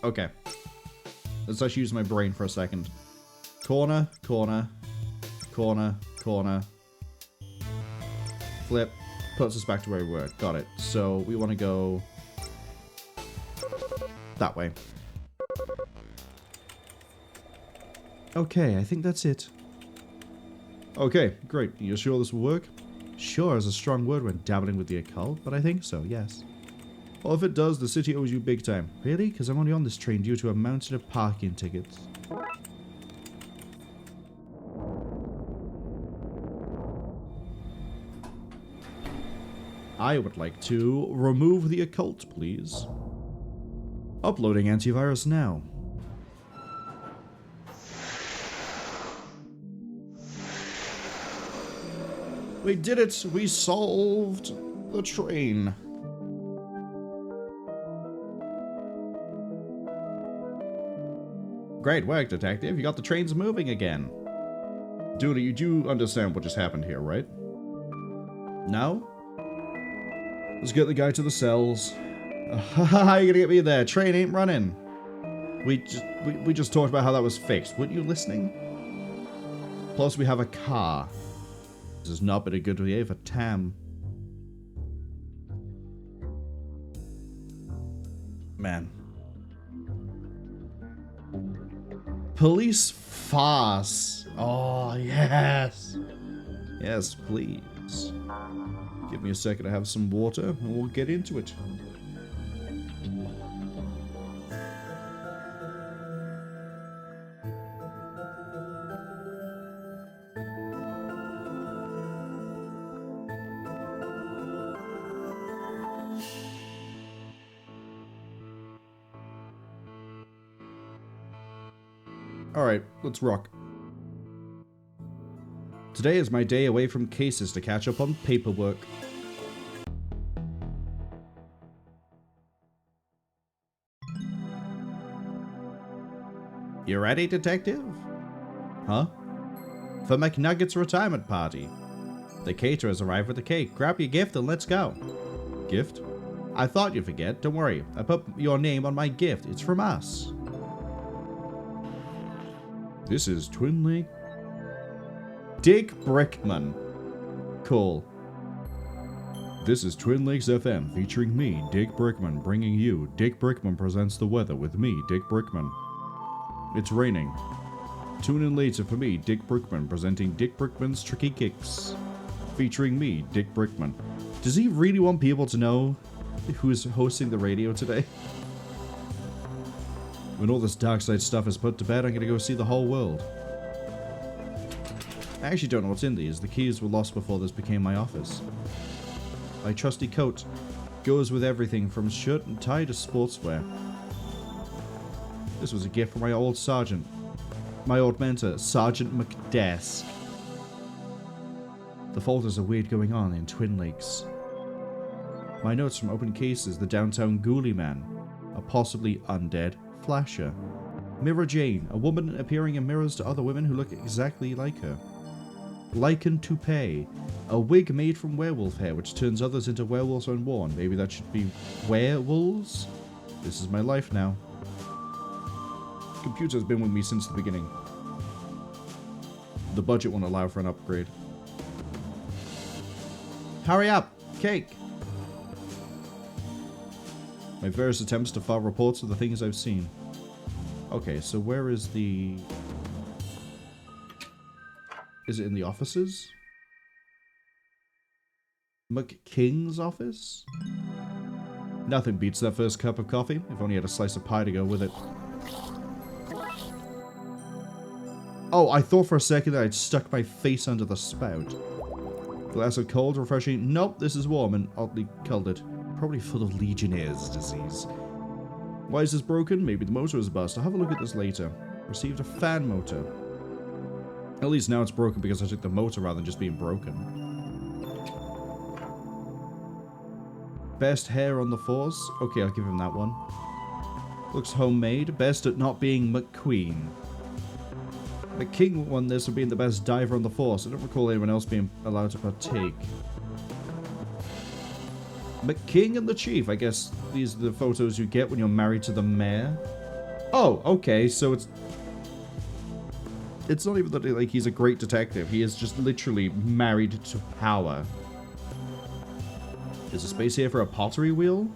Okay. Let's actually use my brain for a second. Corner, corner, corner, corner. Flip. Puts us back to where we were. Got it. So we want to go that way. Okay, I think that's it. Okay, great. You sure this will work? Sure is a strong word when dabbling with the occult, but I think so, yes. Well, if it does, the city owes you big time. Really? Because I'm only on this train due to a mountain of parking tickets. I would like to remove the occult, please. Uploading antivirus now. We did it! We solved the train. Great work, Detective. You got the trains moving again. Dude, you do understand what just happened here, right? No? Let's get the guy to the cells. How are you gonna get me there? Train ain't running. We just talked about how that was fixed. Weren't you listening? Plus, we have a car. This has not been a good day for Tam. Man. Police farce. Oh, yes. Yes, please. Give me a second to have some water and we'll get into it. Alright, let's rock. Today is my day away from cases to catch up on paperwork. You ready, Detective? Huh? For McNugget's retirement party. The caterers arrived with the cake. Grab your gift and let's go. Gift? I thought you'd forget. Don't worry. I put your name on my gift. It's from us. This is Twin Lake. Dick Brickman. Cool. This is Twin Lakes FM featuring me, Dick Brickman, bringing you Dick Brickman Presents the Weather with me, Dick Brickman. It's raining. Tune in later for me, Dick Brickman, presenting Dick Brickman's Tricky Kicks. Featuring me, Dick Brickman. Does he really want people to know who's hosting the radio today? When all this Darkside stuff is put to bed, I'm gonna go see the whole world. I actually don't know what's in these. The keys were lost before this became my office. My trusty coat goes with everything from shirt and tie to sportswear. This was a gift from my old sergeant. My old mentor, Sergeant McDesk. The folders are weird going on in Twin Lakes. My notes from open cases, the downtown ghoulie man, a possibly undead flasher. Mirror Jane, a woman appearing in mirrors to other women who look exactly like her. Lichen Toupee, a wig made from werewolf hair which turns others into werewolves when worn. Maybe that should be werewolves? This is my life now. Computer's been with me since the beginning. The budget won't allow for an upgrade. Hurry up! Cake! My various attempts to file reports of the things I've seen. Okay, so where is the... Is it in the offices? McKing's office? Nothing beats that first cup of coffee. If only I had a slice of pie to go with it. Oh, I thought for a second that I'd stuck my face under the spout. Glass of cold, refreshing. Nope, this is warm and oddly colored. Probably full of Legionnaire's disease. Why is this broken? Maybe the motor is bust. I'll have a look at this later. Received a fan motor. At least now it's broken because I took the motor rather than just being broken. Best hair on the force? Okay, I'll give him that one. Looks homemade. Best at not being McQueen. The king won this for being the best diver on the force. I don't recall anyone else being allowed to partake. McKing and the chief. I guess these are the photos you get when you're married to the mayor. Oh, okay, so it's not even that like he's a great detective. He is just literally married to power. Is a space here for a pottery wheel?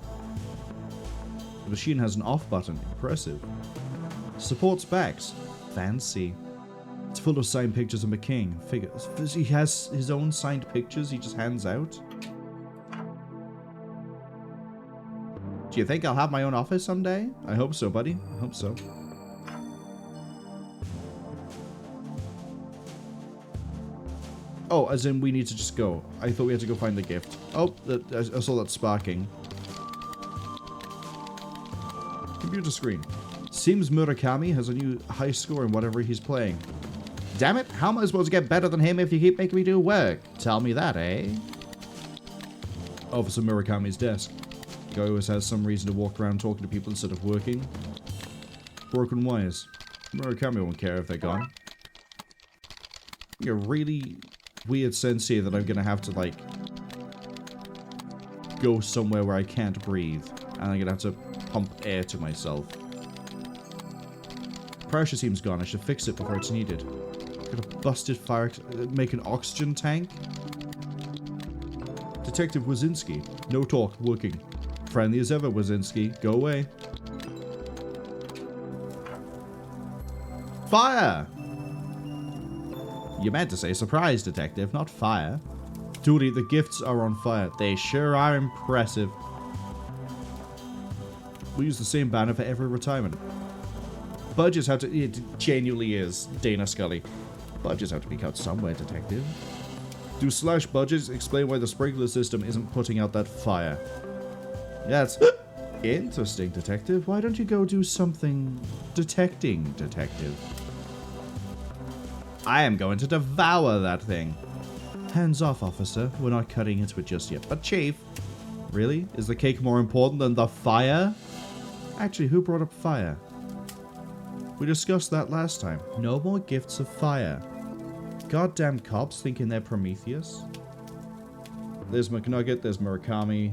The machine has an off button. Impressive. Supports backs. Fancy. It's full of signed pictures of McKing. Figures. He has his own signed pictures he just hands out. Do you think I'll have my own office someday? I hope so, buddy. I hope so. Oh, as in we need to just go. I thought we had to go find the gift. Oh, I saw that sparking. Computer screen. Seems Murakami has a new high score in whatever he's playing. Damn it, how am I supposed to get better than him if you keep making me do work? Tell me that, eh? Officer Murakami's desk. The guy always has some reason to walk around talking to people instead of working. Broken wires. Murakami won't care if they're gone. You're a really weird sense here that I'm gonna have to, like, go somewhere where I can't breathe. And I'm gonna have to pump air to myself. Pressure seems gone. I should fix it before it's needed. Got a busted fire... Make an oxygen tank? Detective Wazinski. No talk. Working. Friendly as ever, Wazinski. Go away. Fire! You meant to say surprise, detective, not fire. Duty, the gifts are on fire. They sure are impressive. We use the same banner for every retirement. Budgets have to... It genuinely is Dana Scully. Budgets have to be cut somewhere, detective. Do slash budgets explain why the sprinkler system isn't putting out that fire? That's interesting, detective. Why don't you go do something detecting, detective? I am going to devour that thing. Hands off, officer. We're not cutting into it just yet. But, Chief, really? Is the cake more important than the fire? Actually, who brought up fire? We discussed that last time. No more gifts of fire. Goddamn cops thinking they're Prometheus. There's McNugget, there's Murakami,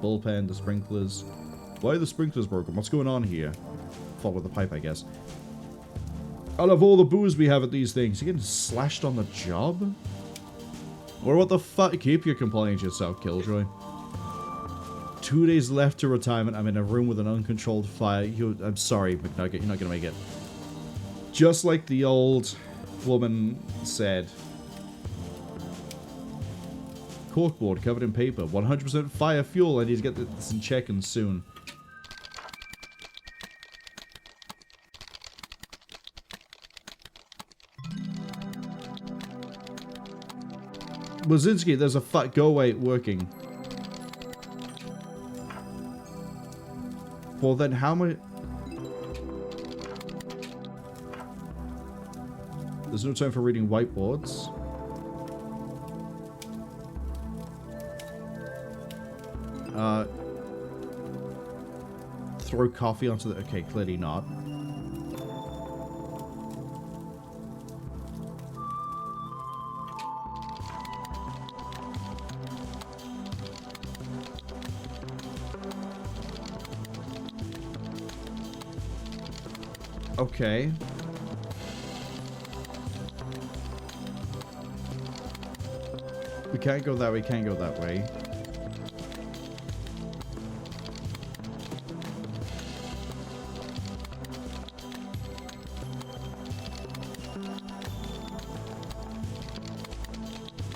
bullpen, the sprinklers. Why are the sprinklers broken? What's going on here? Follow the pipe, I guess. Out of all the booze we have at these things, you're getting slashed on the job? Or what the fuck? Keep your complaining to yourself, Killjoy. 2 days left to retirement. I'm in a room with an uncontrolled fire. I'm sorry, McNugget. You're not gonna make it. Just like the old woman said. Corkboard covered in paper. 100% fire fuel. I need to get this in check and soon. Wazinski, there's a go away working. Well, then how many... There's no time for reading whiteboards. Throw coffee onto the... Okay, clearly not. Okay. We can't go that way, can't go that way.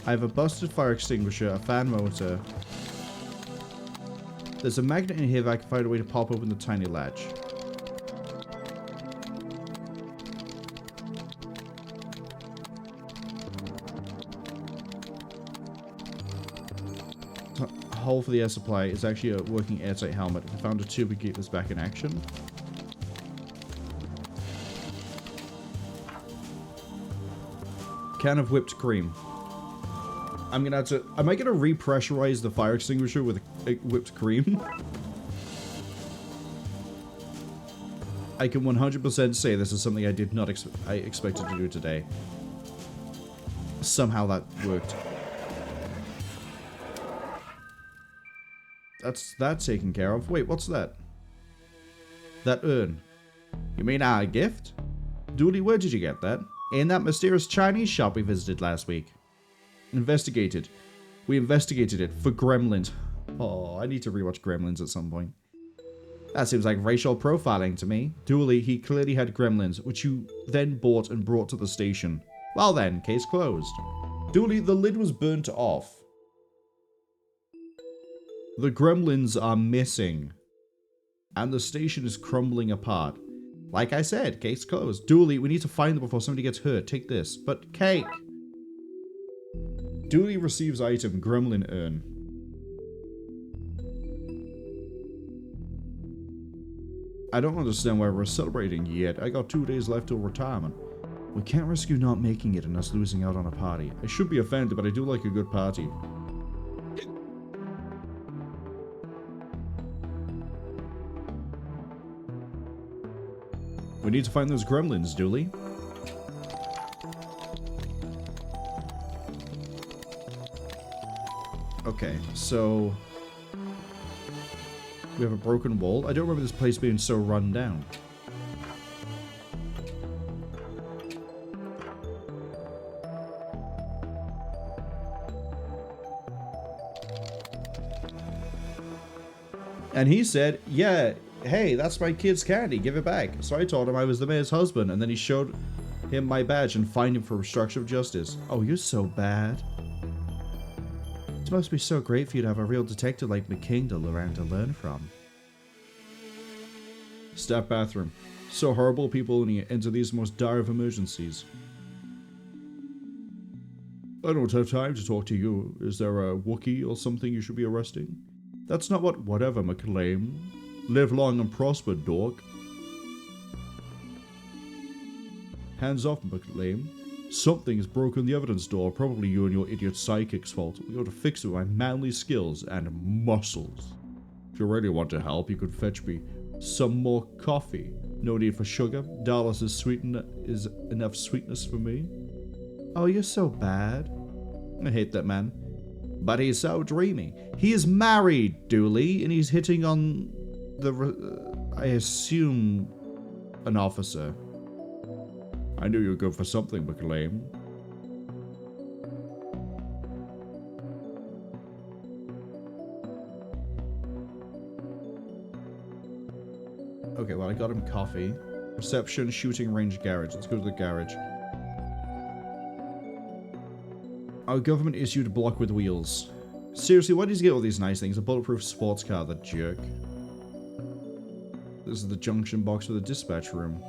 I have a busted fire extinguisher, a fan motor. There's a magnet in here that I can find a way to pop open the tiny latch. Hole for the air supply is actually a working airtight helmet. I found a tube to keep this back in action. Can of whipped cream. I'm gonna have to... Am I gonna repressurize the fire extinguisher with a whipped cream? I can 100% say this is something I did not expected to do today. Somehow that worked. That's that taken care of. Wait, what's that? That urn. You mean our gift? Dooley, where did you get that? In that mysterious Chinese shop we visited last week. Investigated. We investigated it for gremlins. Oh, I need to rewatch Gremlins at some point. That seems like racial profiling to me. Dooley, he clearly had gremlins, which you then bought and brought to the station. Well then, case closed. Dooley, the lid was burnt off. The gremlins are missing. And the station is crumbling apart. Like I said, case closed. Dooley, we need to find them before somebody gets hurt. Take this. But cake. Dooley receives item, gremlin urn. I don't understand why we're celebrating yet. I got 2 days left till retirement. We can't risk you not making it and us losing out on a party. I should be offended, but I do like a good party. We need to find those gremlins, Dooley. Okay, so... we have a broken wall. I don't remember this place being so run down. And he said, yeah, hey, that's my kid's candy, give it back. So I told him I was the mayor's husband, and then he showed him my badge and fined him for obstruction of justice. Oh, you're so bad. It must be so great for you to have a real detective like McKingle around to learn from. Staff bathroom. So horrible people only enter these most dire of emergencies. I don't have time to talk to you. Is there a Wookiee or something you should be arresting? That's not what whatever, McLean. Live long and prosper, dork. Hands off, McLean. Something's broken the evidence door. Probably you and your idiot psychic's fault. We ought to fix it with my manly skills and muscles. If you really want to help, you could fetch me some more coffee. No need for sugar. Dallas is enough sweetness for me. Oh, you're so bad. I hate that man. But he's so dreamy. He is married, Dooley, and he's hitting on I assume, an officer. I knew you were good for something, McLean. Okay, well, I got him coffee. Reception, shooting range, garage. Let's go to the garage. Our government issued a block with wheels. Seriously, why does he get all these nice things? A bulletproof sports car, that jerk. This is the junction box for the dispatch room.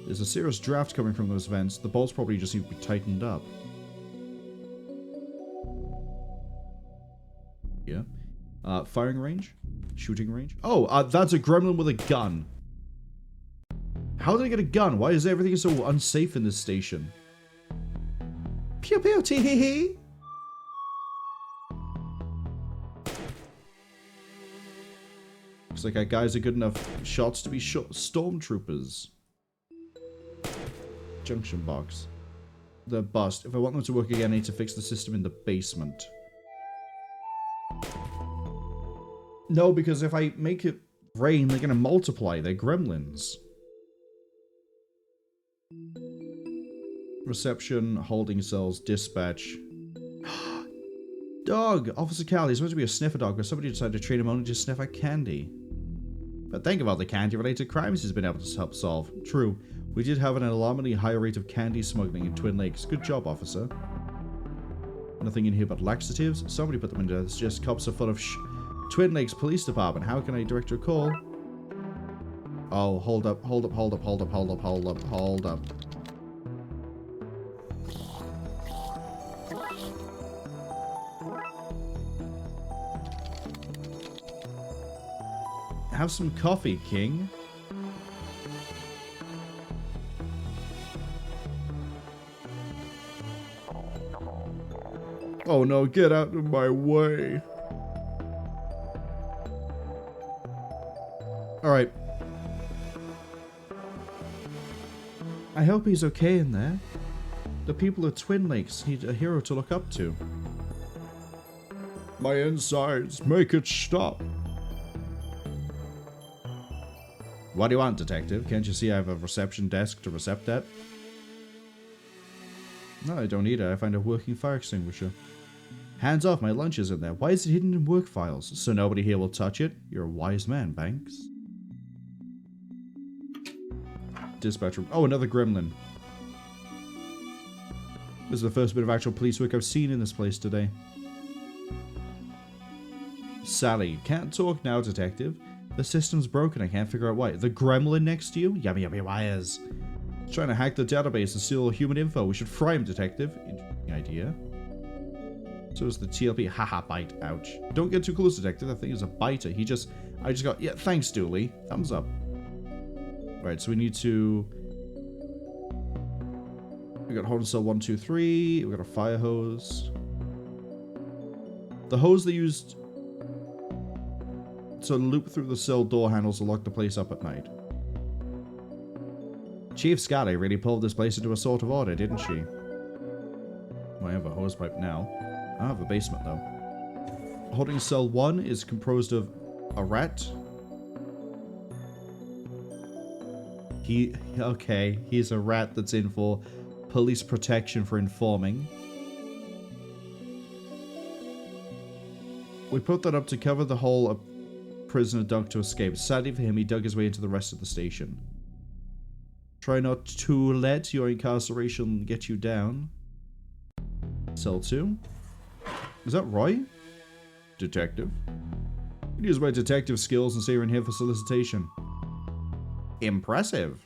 There's a serious draft coming from those vents. The bolts probably just need to be tightened up. Yeah. Firing range? Shooting range? Oh, that's a gremlin with a gun. How did I get a gun? Why is everything so unsafe in this station? Pew pew tee hee hee. Looks like our guys are good enough shots to be stormtroopers. Junction box. They're bust. If I want them to work again, I need to fix the system in the basement. No, because if I make it rain, they're gonna multiply. They're gremlins. Reception, holding cells, dispatch. Dog! Officer Cal, he's supposed to be a sniffer dog, but somebody decided to train him only to sniff out candy. But think about the candy-related crimes he's been able to help solve. True, we did have an alarmingly high rate of candy smuggling in Twin Lakes. Good job, officer. Nothing in here but laxatives. Somebody put them in there. It's just cups are full of Twin Lakes Police Department. How can I direct your call? Oh, hold up. Have some coffee, King. Oh no, get out of my way. Alright. I hope he's okay in there. The people of Twin Lakes need a hero to look up to. My insides, make it stop. What do you want, detective? Can't you see I have a reception desk to recept at? No, I don't need it. I find a working fire extinguisher. Hands off, my lunch is in there. Why is it hidden in work files? So nobody here will touch it? You're a wise man, Banks. Dispatch room. Oh, another gremlin. This is the first bit of actual police work I've seen in this place today. Sally. Can't talk now, detective. The system's broken. I can't figure out why. The gremlin next to you? Yummy, yummy wires. He's trying to hack the database and steal human info. We should fry him, detective. Interesting idea. So is the TLP. Haha, bite. Ouch. Don't get too close, detective. That thing is a biter. I just got... Yeah, thanks, Dooley. Thumbs up. Right, so we need to... We got holding cell 1, 2, 3. We got a fire hose. The hose they used to loop through the cell door handles to lock the place up at night. Chief Scally really pulled this place into a sort of order, didn't she? Well, I have a hose pipe now. I don't have a basement, though. Holding cell 1 is composed of a rat. Okay, he's a rat that's in for police protection for informing. We put that up to cover the hole a prisoner dug to escape. Sadly for him, he dug his way into the rest of the station. Try not to let your incarceration get you down. Cell 2. Is that Roy? Detective. I can use my detective skills and say you're in here for solicitation. Impressive.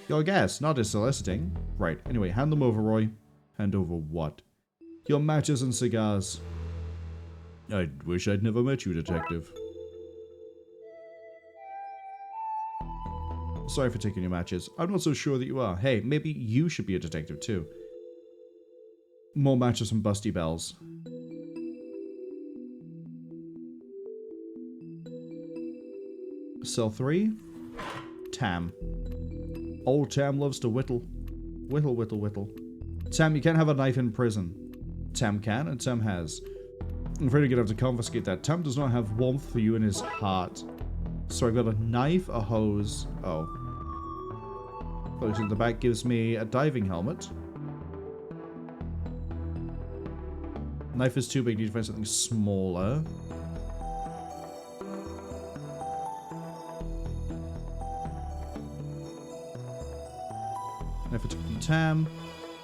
Your guess, not as soliciting. Right, anyway, hand them over, Roy. Hand over what? Your matches and cigars. I wish I'd never met you, detective. Sorry for taking your matches. I'm not so sure that you are. Hey, maybe you should be a detective too. More matches from Busty Bells. Cell 3. Tam. Old Tam loves to whittle. Whittle, whittle, whittle. Tam, you can't have a knife in prison. Tam can, and Tam has. I'm afraid you're gonna have to confiscate that. Tam does not have warmth for you in his heart. So I've got a knife, a hose. Oh. Close in the back gives me a diving helmet. Knife is too big. Need to find something smaller. Knife for Tam.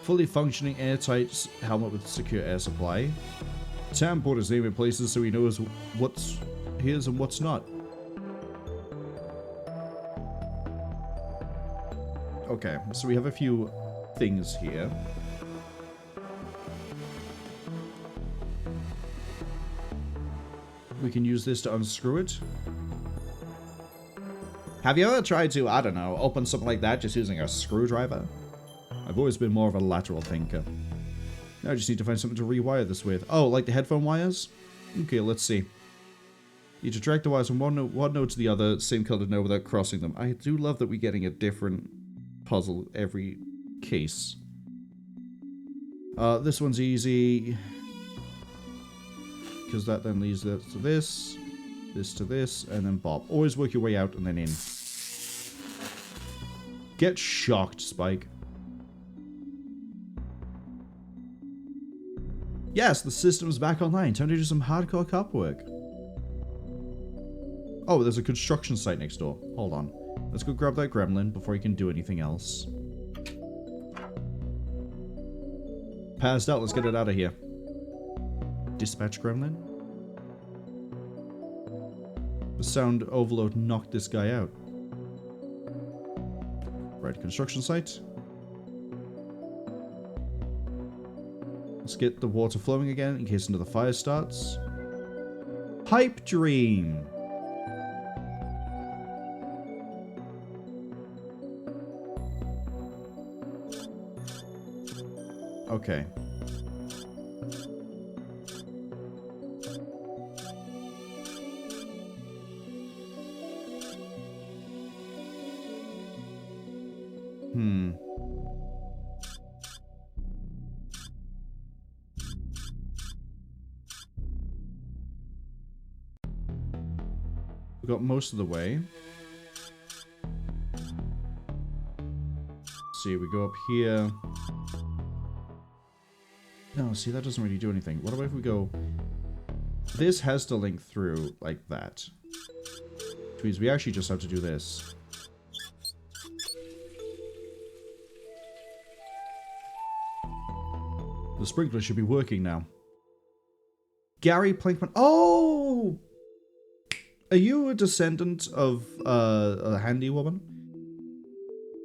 Fully functioning airtight helmet with secure air supply. Tam put his name in places so he knows what's his and what's not. Okay, so we have a few things here. We can use this to unscrew it. Have you ever tried to, I don't know, open something like that just using a screwdriver? I've always been more of a lateral thinker. Now I just need to find something to rewire this with. Oh, like the headphone wires? Okay, let's see. You to drag the wires from one node to the other, same colored node without crossing them. I do love that we're getting a different puzzle every case. This one's easy. Because that then leads us to this to this, and then Bob. Always work your way out and then in. Get shocked, Spike. Yes, the system's back online. Time to do some hardcore cop work. Oh, there's a construction site next door. Hold on. Let's go grab that gremlin before he can do anything else. Passed out. Let's get it out of here. Dispatch gremlin. The sound overload knocked this guy out. Right, construction site. Let's get the water flowing again in case another fire starts. Pipe dream. Okay. We got most of the way. Let's see, we go up here. No, see, that doesn't really do anything. What about if we go... This has to link through like that. Which means we actually just have to do this. The sprinkler should be working now. Gary Plankman. Oh! Are you a descendant of a handy woman?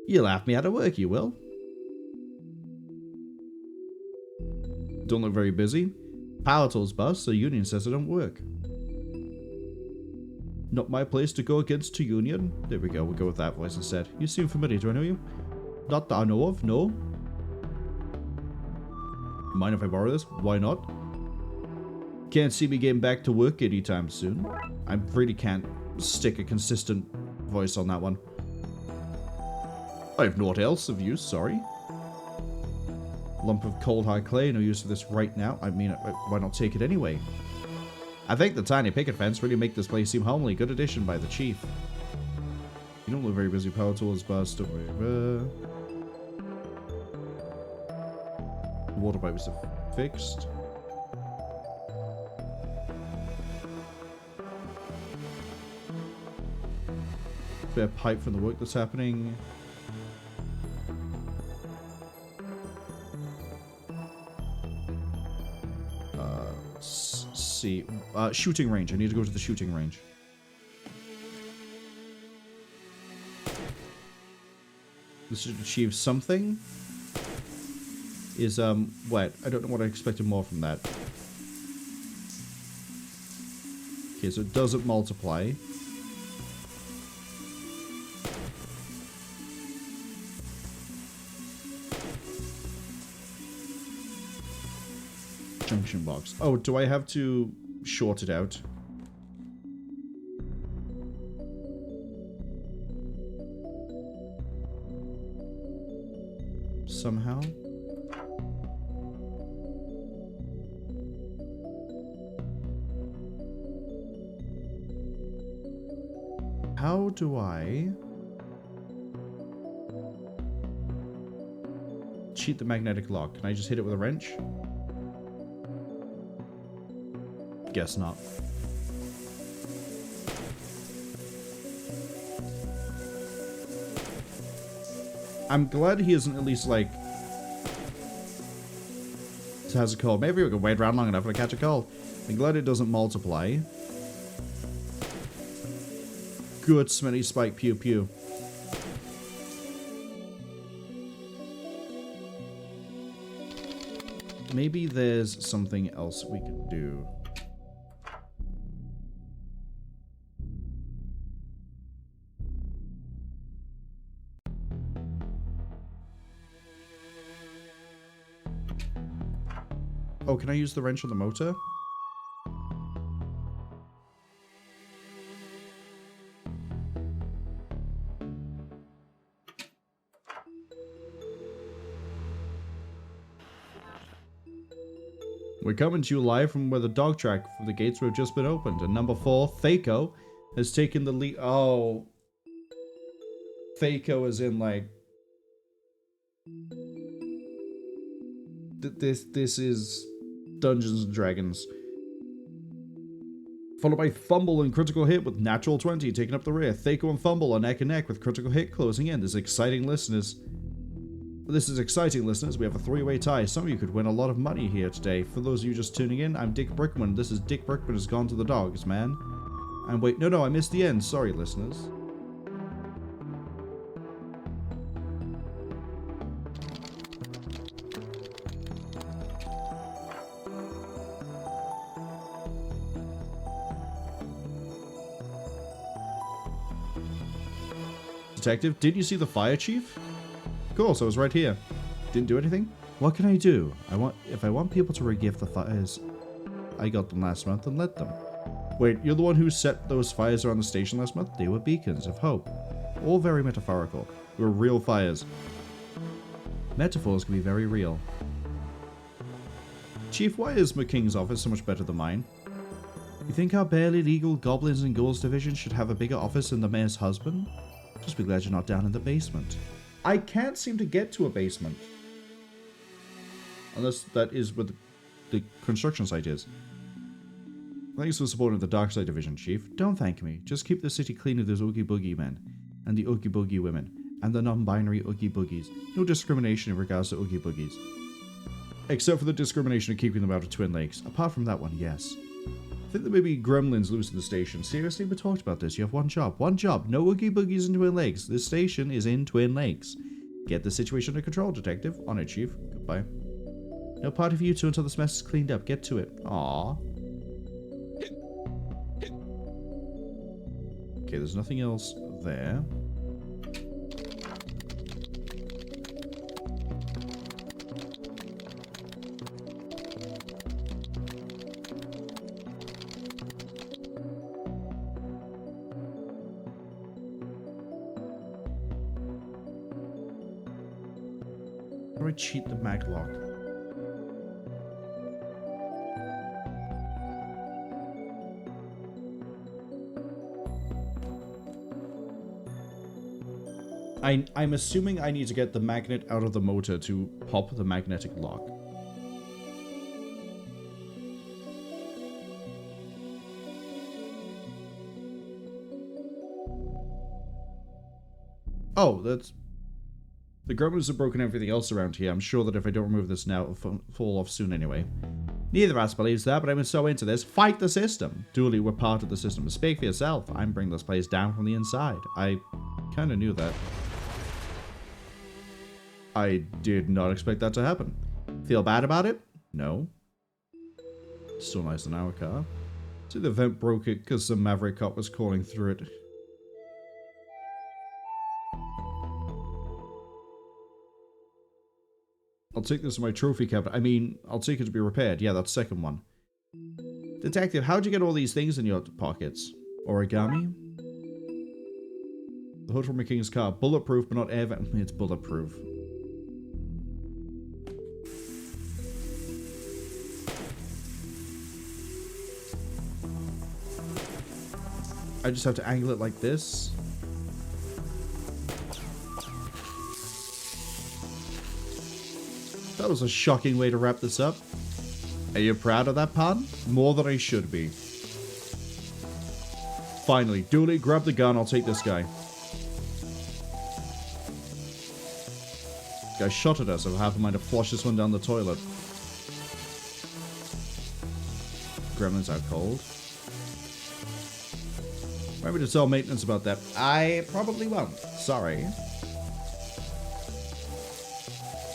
You laugh me out of work, you will. Don't look very busy. Power tools bust, so union says I don't work. Not my place to go against to union. There we go, we'll go with that voice instead. You seem familiar, do I know you? Not that I know of, no. Mind if I borrow this? Why not? Can't see me getting back to work anytime soon. I really can't stick a consistent voice on that one. I have naught else of use, sorry. Lump of cold hard clay, no use for this right now. I mean, why not take it anyway? I think the tiny picket fence really make this place seem homely. Good addition by the chief. You don't look very busy. Power tools bust. Don't worry. Water pipes are fixed. Spare pipe from the work that's happening. See. Shooting range. I need to go to the shooting range. This should achieve something. Is, wet. I don't know what I expected more from that. Okay, so it doesn't multiply. Junction box. Oh, do I have to short it out? Somehow? How do I cheat the magnetic lock? Can I just hit it with a wrench? Guess not. I'm glad he isn't at least like... It has a cold. Maybe we can wait around long enough to catch a cold. I'm glad it doesn't multiply. Good smelly spike pew pew. Maybe there's something else we can do. Oh, can I use the wrench on the motor? We're coming to you live from where the dog track for the gates have just been opened. And number 4, Thaco, has taken the lead. Oh. Thaco is in, like... This is Dungeons and Dragons. Followed by Fumble and Critical Hit with Natural 20 taking up the rear. Thaco and Fumble are neck and neck with Critical Hit closing in. This is exciting, listeners. We have a 3-way tie. Some of you could win a lot of money here today. For those of you just tuning in, I'm Dick Brickman. This is Dick Brickman has gone to the dogs, man. And wait, no, I missed the end. Sorry, listeners. Detective, did you see the fire chief? Of course, I was right here. Didn't do anything? What can I do? If I want people to re-gift the fires I got them last month, then let them. Wait, you're the one who set those fires around the station last month? They were beacons of hope. All very metaphorical. They were real fires. Metaphors can be very real. Chief, why is McKing's office so much better than mine? You think our barely legal goblins and ghouls division should have a bigger office than the mayor's husband? Just be glad you're not down in the basement. I can't seem to get to a basement. Unless that is where the construction site is. Thanks for supporting the Darkside division, Chief. Don't thank me. Just keep the city clean of those Oogie Boogie men. And the Oogie Boogie women. And the non-binary Oogie Boogies. No discrimination in regards to Oogie Boogies. Except for the discrimination of keeping them out of Twin Lakes. Apart from that one, yes. I think there may be gremlins loose in the station. Seriously, we talked about this. You have one job. One job. No Oogie Boogies in Twin Lakes. This station is in Twin Lakes. Get the situation under control, Detective. On it, Chief. Goodbye. No party for you two until this mess is cleaned up. Get to it. Aww. Okay, there's nothing else there. How do I cheat the maglock? I'm assuming I need to get the magnet out of the motor to pop the magnetic lock. Oh, that's... The gremlins have broken everything else around here. I'm sure that if I don't remove this now, it'll fall off soon anyway. Neither of us believes that, but I'm so into this. Fight the system! Duly, we're part of the system. Speak for yourself. I'm bringing this place down from the inside. I kind of knew that. I did not expect that to happen. Feel bad about it? No. Still nice in our car. See, the vent broke it because the Maverick cop was calling through it. I'll take this as my trophy cabinet. I mean, I'll take it to be repaired. Yeah, that's the second one. Detective, how'd you get all these things in your pockets? Origami? The hood from McKing's car. Bulletproof, but not air vent. It's bulletproof. I just have to angle it like this. That was a shocking way to wrap this up. Are you proud of that pun? More than I should be. Finally, Dooley, grab the gun. I'll take this guy. This guy shot at us, so I have a mind to flush this one down the toilet. Gremlin's out cold. Remember to tell maintenance about that. I probably won't. Sorry.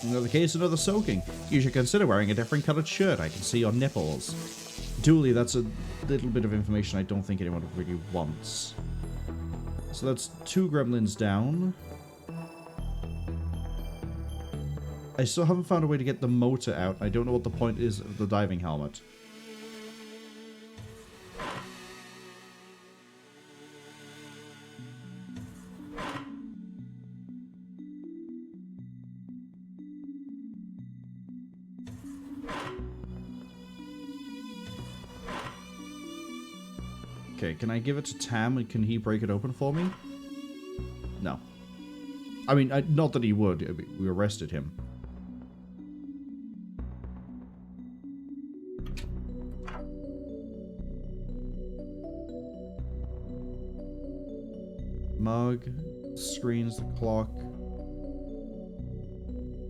Another case, another soaking. You should consider wearing a different colored shirt. I can see your nipples. Dooley, that's a little bit of information I don't think anyone really wants. So that's 2 gremlins down. I still haven't found a way to get the motor out. I don't know what the point is of the diving helmet. Okay, can I give it to Tam and can he break it open for me? No. I mean, not that he would. I mean, we arrested him. Mug, screens, the clock,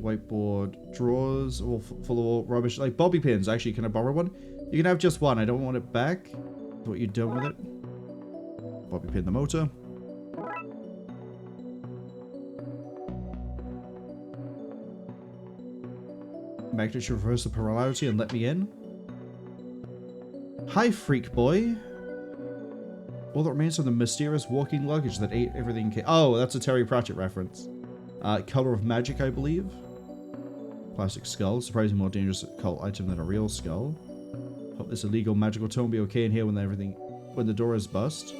whiteboard, drawers, all full of all rubbish. Like bobby pins, actually, can I borrow one? You can have just one. I don't want it back. What you done with it? Bobby pin the motor. Magnet should reverse the polarity and let me in. Hi, freak boy. All that remains of the mysterious walking luggage that ate everything. Oh, that's a Terry Pratchett reference. Color of magic, I believe. Plastic skull, surprisingly more dangerous cult item than a real skull. Hope this illegal magical tome be okay in here when the door is bust.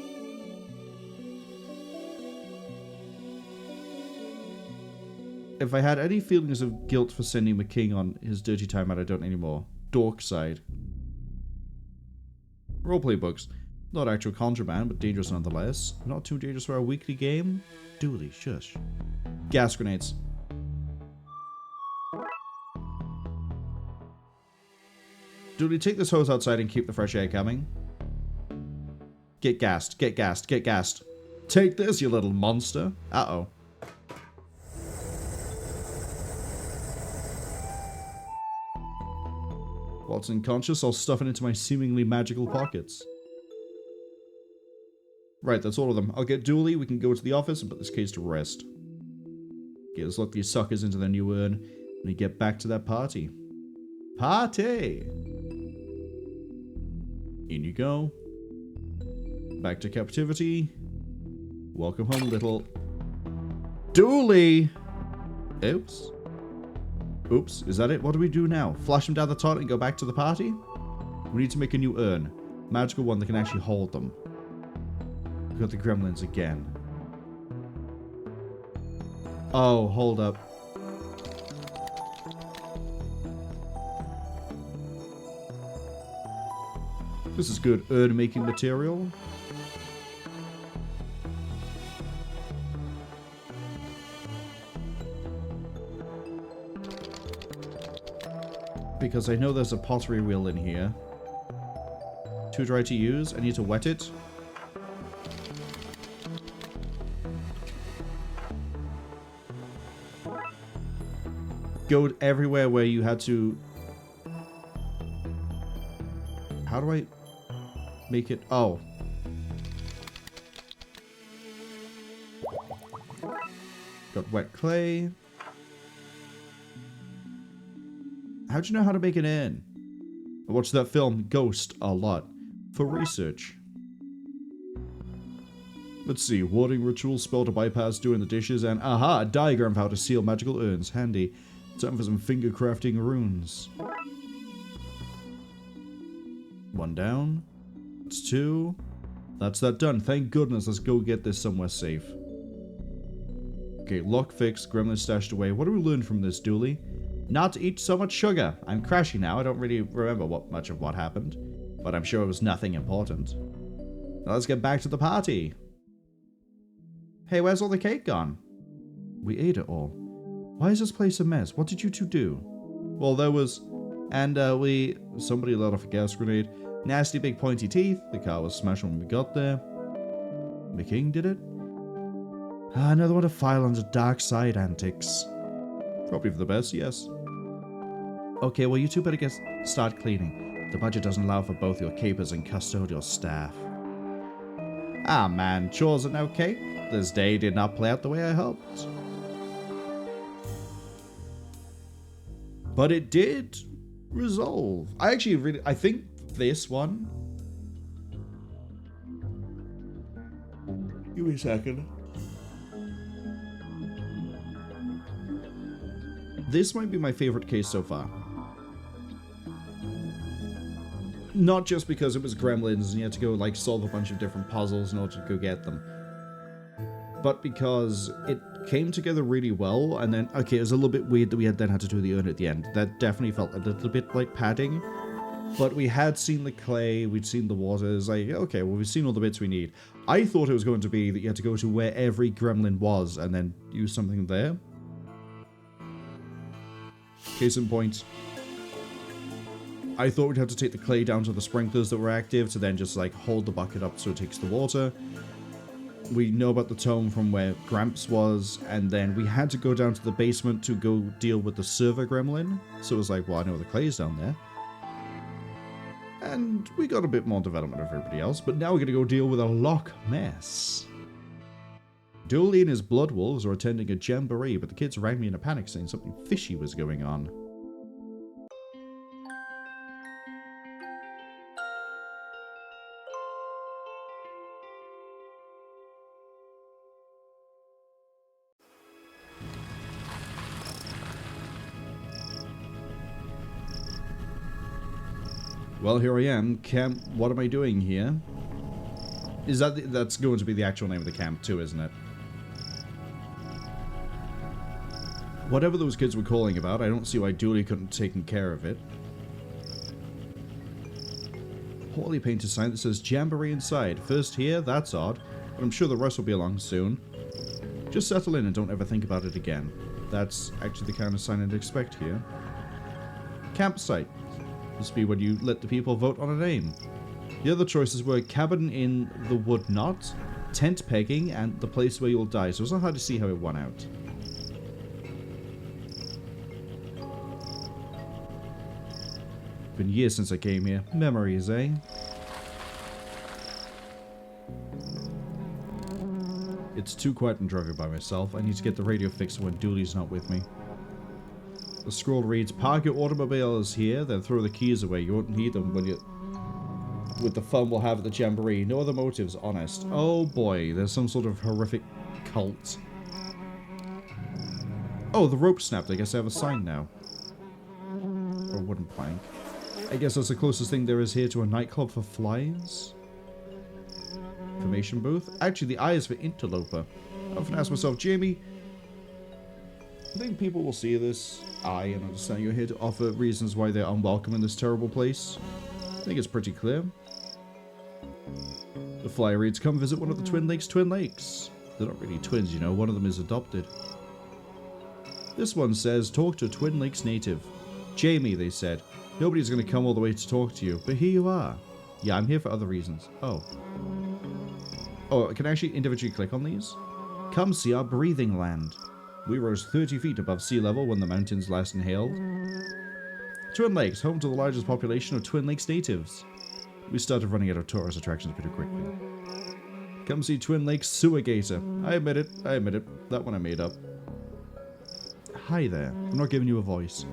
If I had any feelings of guilt for sending the king on his dirty time out, I don't anymore. Darkside. Roleplay books. Not actual contraband, but dangerous nonetheless. Not too dangerous for our weekly game. Dooley, shush. Gas grenades. Dooley, take this hose outside and keep the fresh air coming. Get gassed, get gassed, get gassed. Take this, you little monster. Uh-oh. While it's unconscious, I'll stuff it into my seemingly magical pockets. Right, that's all of them. I'll get Dooley, we can go to the office and put this case to rest. Okay, let's lock these suckers into their new urn and we get back to that party. Party! In you go. Back to captivity. Welcome home, little... Dooley! Oops. Oops, is that it? What do we do now? Flash them down the toilet and go back to the party? We need to make a new urn. Magical one that can actually hold them. We've got the gremlins again. Oh, hold up. This is good urn making material. Because I know there's a pottery wheel in here. Too dry to use. I need to wet it. Go everywhere where you had to... How do I make it? Oh. Got wet clay. How'd you know how to make an urn? I watched that film, Ghost, a lot. For research. Let's see. Warding ritual, spell to bypass doing the dishes, and aha! A diagram of how to seal magical urns. Handy. Time for some finger crafting runes. One down. That's two. That's that done. Thank goodness. Let's go get this somewhere safe. Okay, lock fixed. Gremlin stashed away. What do we learn from this, Dooley? Not to eat so much sugar. I'm crashing now. I don't really remember much of what happened. But I'm sure it was nothing important. Now let's get back to the party. Hey, where's all the cake gone? We ate it all. Why is this place a mess? What did you two do? Well, there was... And, somebody let off a gas grenade. Nasty big pointy teeth. The car was smashed when we got there. The king did it? Another one to file under Darkside antics. Probably for the best, yes. Okay, well, you two better start cleaning. The budget doesn't allow for both your capers and custodial staff. Ah, man, chores are no cake. This day did not play out the way I hoped. But it did resolve. I think this one... Give me a second. This might be my favorite case so far. Not just because it was gremlins and you had to go, like, solve a bunch of different puzzles in order to go get them. But because it came together really well, and then, okay, it was a little bit weird that we then had to do the urn at the end. That definitely felt a little bit like padding. But we had seen the clay, we'd seen the waters, like, okay, well, we've seen all the bits we need. I thought it was going to be that you had to go to where every gremlin was and then use something there. Case in point, I thought we'd have to take the clay down to the sprinklers that were active to then just, like, hold the bucket up so it takes the water. We know about the tome from where Gramps was, and then we had to go down to the basement to go deal with the server gremlin. So it was like, well, I know the clay's down there. And we got a bit more development of everybody else, but now we're going to go deal with a Loch Mess. Dooley and his blood wolves are attending a jamboree, but the kids rang me in a panic saying something fishy was going on. Well, here I am. Camp, what am I doing here? Is that that's going to be the actual name of the camp too, isn't it? Whatever those kids were calling about, I don't see why Dooley couldn't have taken care of it. Poorly painted sign that says Jamboree inside. First here, that's odd, but I'm sure the rest will be along soon. Just settle in and don't ever think about it again. That's actually the kind of sign I'd expect here. Campsite. This be when you let the people vote on a name. The other choices were cabin in the wood knot, tent pegging, and the place where you'll die, so it's not hard to see how it won out. Been years since I came here. Memories, eh? It's too quiet and driving by myself. I need to get the radio fixed when Dooley's not with me. The scroll reads, park your automobiles here, then throw the keys away. You won't need them when you... with the fun we'll have at the jamboree. No other motives, honest. Oh boy, there's some sort of horrific cult. Oh, the rope snapped. I guess I have a sign now. Or a wooden plank. I guess that's the closest thing there is here to a nightclub for flies. Information booth. Actually, the I is for interloper. I often ask myself, Jamie, I think people will see this I and understand you're here to offer reasons why they're unwelcome in this terrible place. I think it's pretty clear. The flyer reads, come visit one of the Twin Lakes Twin Lakes. They're not really twins, you know, one of them is adopted. This one says, talk to a Twin Lakes native. Jamie, they said. Nobody's going to come all the way to talk to you, but here you are. Yeah, I'm here for other reasons. Oh. Oh, can I actually individually click on these? Come see our breathing land. We rose 30 feet above sea level when the mountains last inhaled. Twin Lakes, home to the largest population of Twin Lakes natives. We started running out of tourist attractions pretty quickly. Come see Twin Lakes Sewer Gator. I admit it. That one I made up. Hi there. I'm not giving you a voice.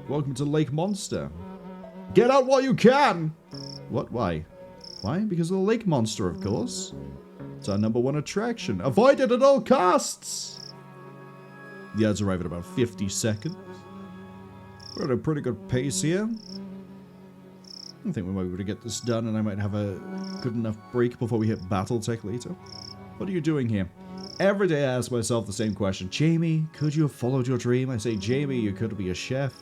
Welcome to Lake Monster. Get out while you can! What? Why? Why? Because of the lake monster, of course. It's our #1 attraction. Avoid it at all costs! The ads arrive in about 50 seconds. We're at a pretty good pace here. I think we might be able to get this done, and I might have a good enough break before we hit Battletech later. What are you doing here? Every day I ask myself the same question. Jamie, could you have followed your dream? I say, Jamie, you could be a chef.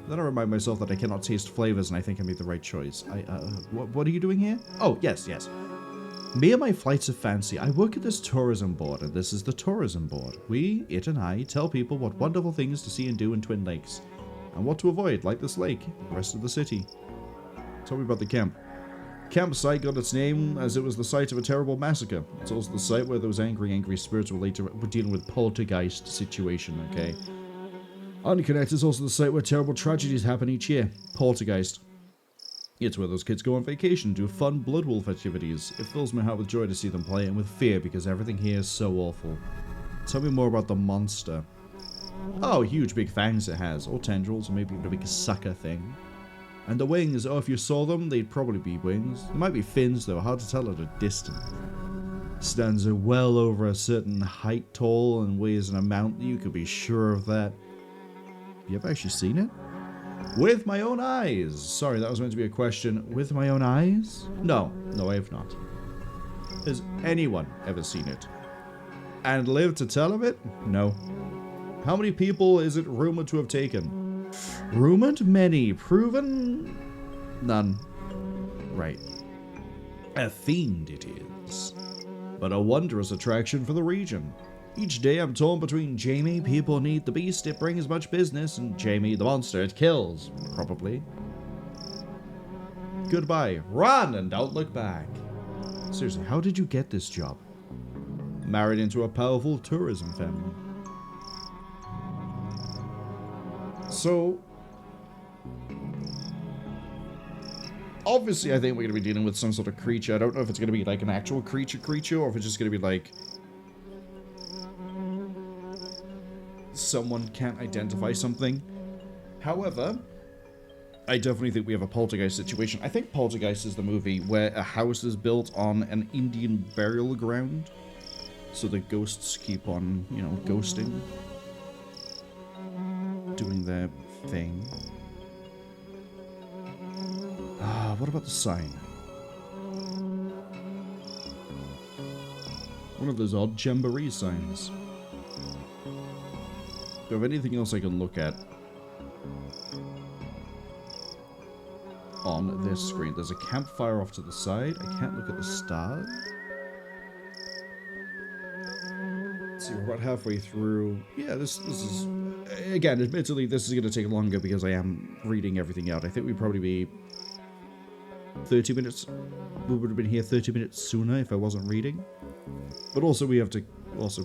Then I remind myself that I cannot taste flavors, and I think I made the right choice. What are you doing here? Oh, yes. Me and my flights of fancy. I work at this tourism board, and this is the tourism board. We, it and I, tell people what wonderful things to see and do in Twin Lakes, and what to avoid, like this lake, the rest of the city. Tell me about the camp. Campsite got its name as it was the site of a terrible massacre. It's also the site where those angry spirits were dealing with Poltergeist situation, okay? Unconnected is also the site where terrible tragedies happen each year. Poltergeist. It's where those kids go on vacation, do fun blood wolf activities. It fills my heart with joy to see them play and with fear because everything here is so awful. Tell me more about the monster. Oh, huge big fangs it has, or tendrils, or maybe even a big sucker thing. And the wings, oh, if you saw them, they'd probably be wings. They might be fins, though, hard to tell at a distance. Stands are well over a certain height tall and weighs an amount, you could be sure of that. You ever actually seen it? With my own eyes. Sorry, that was meant to be a question. With my own eyes? No, I have not. Has anyone ever seen it? And lived to tell of it? No. How many people is it rumored to have taken? Rumored? Many. Proven? None. Right. A fiend it is. But a wondrous attraction for the region. Each day I'm torn between Jamie, people need the beast, it brings much business, and Jamie, the monster, it kills. Probably. Goodbye. Run and don't look back. Seriously, how did you get this job? Married into a powerful tourism family. So, obviously I think we're going to be dealing with some sort of creature. I don't know if it's going to be like an actual creature, or if it's just going to be like someone can't identify something. However, I definitely think we have a Poltergeist situation. I think Poltergeist is the movie where a house is built on an Indian burial ground. So the ghosts keep on, you know, ghosting. Doing their thing. What about the sign? One of those odd jamboree signs. Do I have anything else I can look at on this screen? There's a campfire off to the side. I can't look at the stars. Let's see, we're about halfway through. Yeah, this is... Again, admittedly, this is going to take longer because I am reading everything out. I think we'd probably be 30 minutes. We would have been here 30 minutes sooner if I wasn't reading. But also we have to also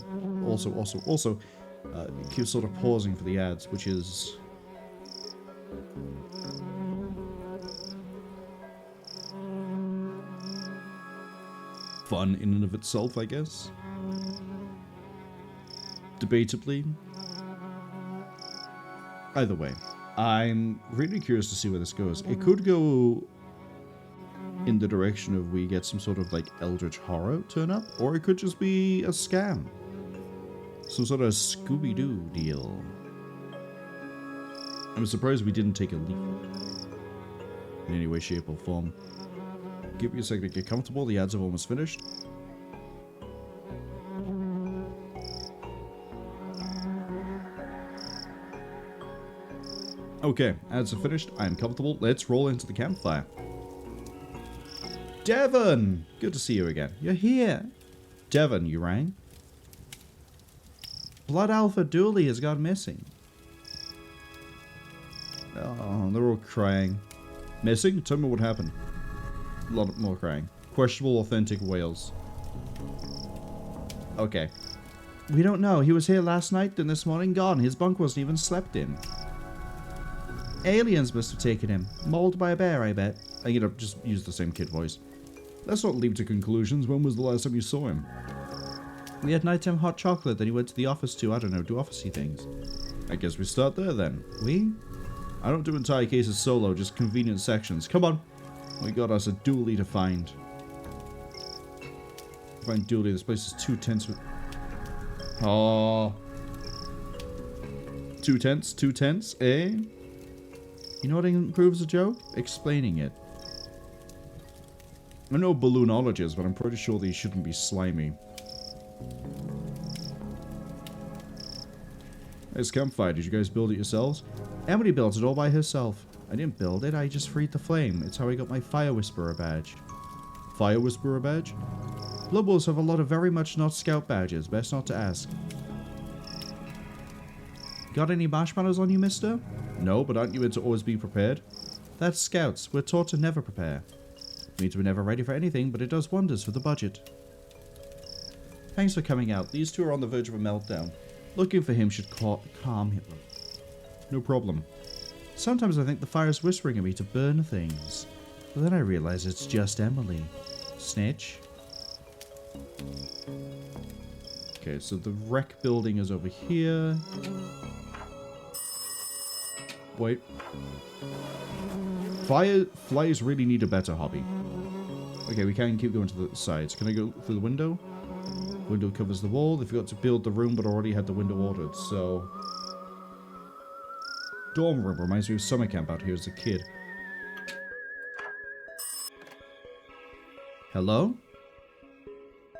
keep sort of pausing for the ads, which is fun in and of itself, I guess. Debatably. Either way, I'm really curious to see where this goes. It could go in the direction of we get some sort of like eldritch horror turn up, or it could just be a scam. Some sort of Scooby-Doo deal. I'm surprised we didn't take a leaf in any way, shape, or form. Give me a second to get comfortable. The ads have almost finished. Okay, ads are finished. I'm comfortable. Let's roll into the campfire. Devon! Good to see you again. You're here. Devon, you rang? Blood Alpha Dooley has gone missing. Oh, they're all crying. Missing? Tell me what happened. A lot more crying. Questionable authentic wails. Okay. We don't know. He was here last night, then this morning gone. His bunk wasn't even slept in. Aliens must have taken him. Mauled by a bear, I bet. I'm gonna just use the same kid voice. Let's not leap to conclusions. When was the last time you saw him? We had nighttime hot chocolate, then he went to the office to, I don't know, do officey things. I guess we start there then. We? I don't do entire cases solo, just convenient sections. Come on. We got us a Dooley to find. Find Dooley. This place is too tense. Oh. Too tense, eh? You know what improves a joke? Explaining it. I know balloonologists, but I'm pretty sure these shouldn't be slimy. This campfire, did you guys build it yourselves? Emily built it all by herself. I didn't build it, I just freed the flame. It's how I got my Fire Whisperer badge. Fire Whisperer badge? Blood Wolves have a lot of very much not scout badges, best not to ask. Got any marshmallows on you, mister? No, but aren't you into always be prepared? That's scouts, we're taught to never prepare. Means we're never ready for anything, but it does wonders for the budget. Thanks for coming out. These two are on the verge of a meltdown. Looking for him should calm him. No problem. Sometimes I think the fire's whispering at me to burn things. But then I realize it's just Emily. Snitch. Okay, so the wreck building is over here. Wait. Flies really need a better hobby. Okay, we can keep going to the sides. Can I go through the window? Window covers the wall. They forgot to build the room, but already had the window ordered, so... dorm room reminds me of summer camp out here as a kid. Hello?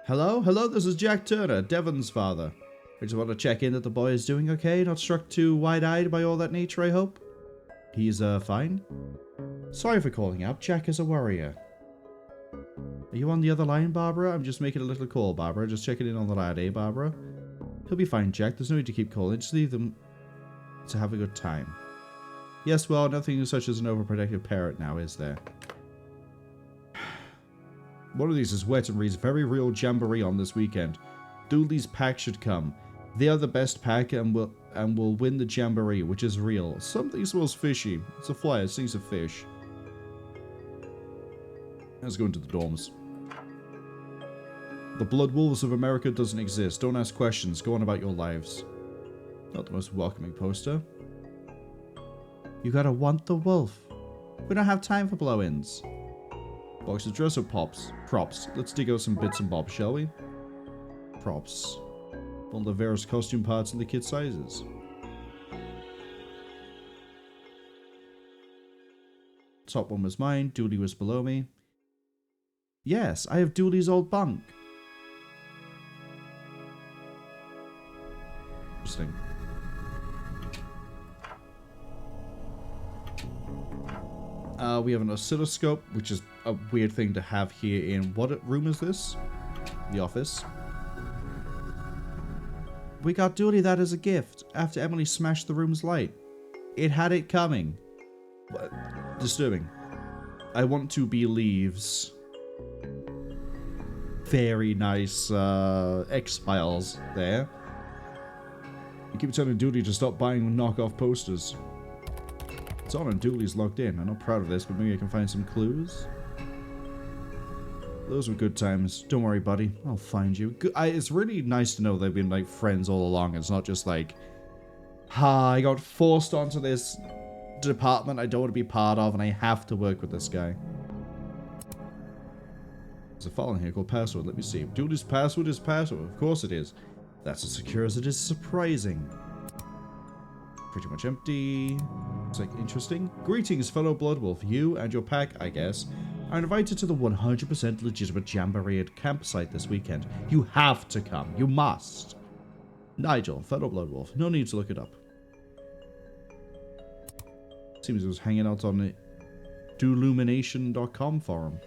Hello? Hello, this is Jack Turner, Devon's father. I just want to check in that the boy is doing okay, not struck too wide-eyed by all that nature, I hope? He's, fine? Sorry for calling out, Jack is a worrier. Are you on the other line, Barbara? I'm just making a little call, Barbara. Just checking in on the lad, eh, Barbara? He'll be fine, Jack. There's no need to keep calling. Just leave them to have a good time. Yes, well, nothing such as an overprotective parent now, is there? One of these is wet and reads very real jamboree on this weekend. Dooley's pack should come. They are the best pack and will win the jamboree, which is real. Something smells fishy. It's a fly. It stinks of fish. Let's go into the dorms. The Blood Wolves of America doesn't exist. Don't ask questions. Go on about your lives. Not the most welcoming poster. You gotta want the wolf. We don't have time for blow-ins. Box of dress-up props. Let's dig out some bits and bobs, shall we? Props. All the various costume parts in the kit sizes. Top one was mine. Dooley was below me. Yes, I have Dooley's old bunk. Interesting. We have an oscilloscope, which is a weird thing to have here in... What room is this? The office. We got Dooley that as a gift after Emily smashed the room's light. It had it coming. What? Disturbing. I want to be leaves. Very nice X-Files there. You keep telling Dooley to stop buying knockoff posters. It's on and Dooley's logged in. I'm not proud of this, but maybe I can find some clues. Those were good times. Don't worry, buddy. I'll find you. It's really nice to know they've been, like, friends all along. It's not just like, I got forced onto this department I don't want to be part of, and I have to work with this guy. There's a file in here called password. Let me see. Dooley's password is password. Of course it is. That's as secure as it is surprising. Pretty much empty. It's like interesting. Greetings, fellow Bloodwolf. You and your pack, I guess, are invited to the 100% legitimate Jamboree at campsite this weekend. You have to come. You must. Nigel, fellow Bloodwolf. No need to look it up. Seems it was hanging out on the Doolumination.com forum.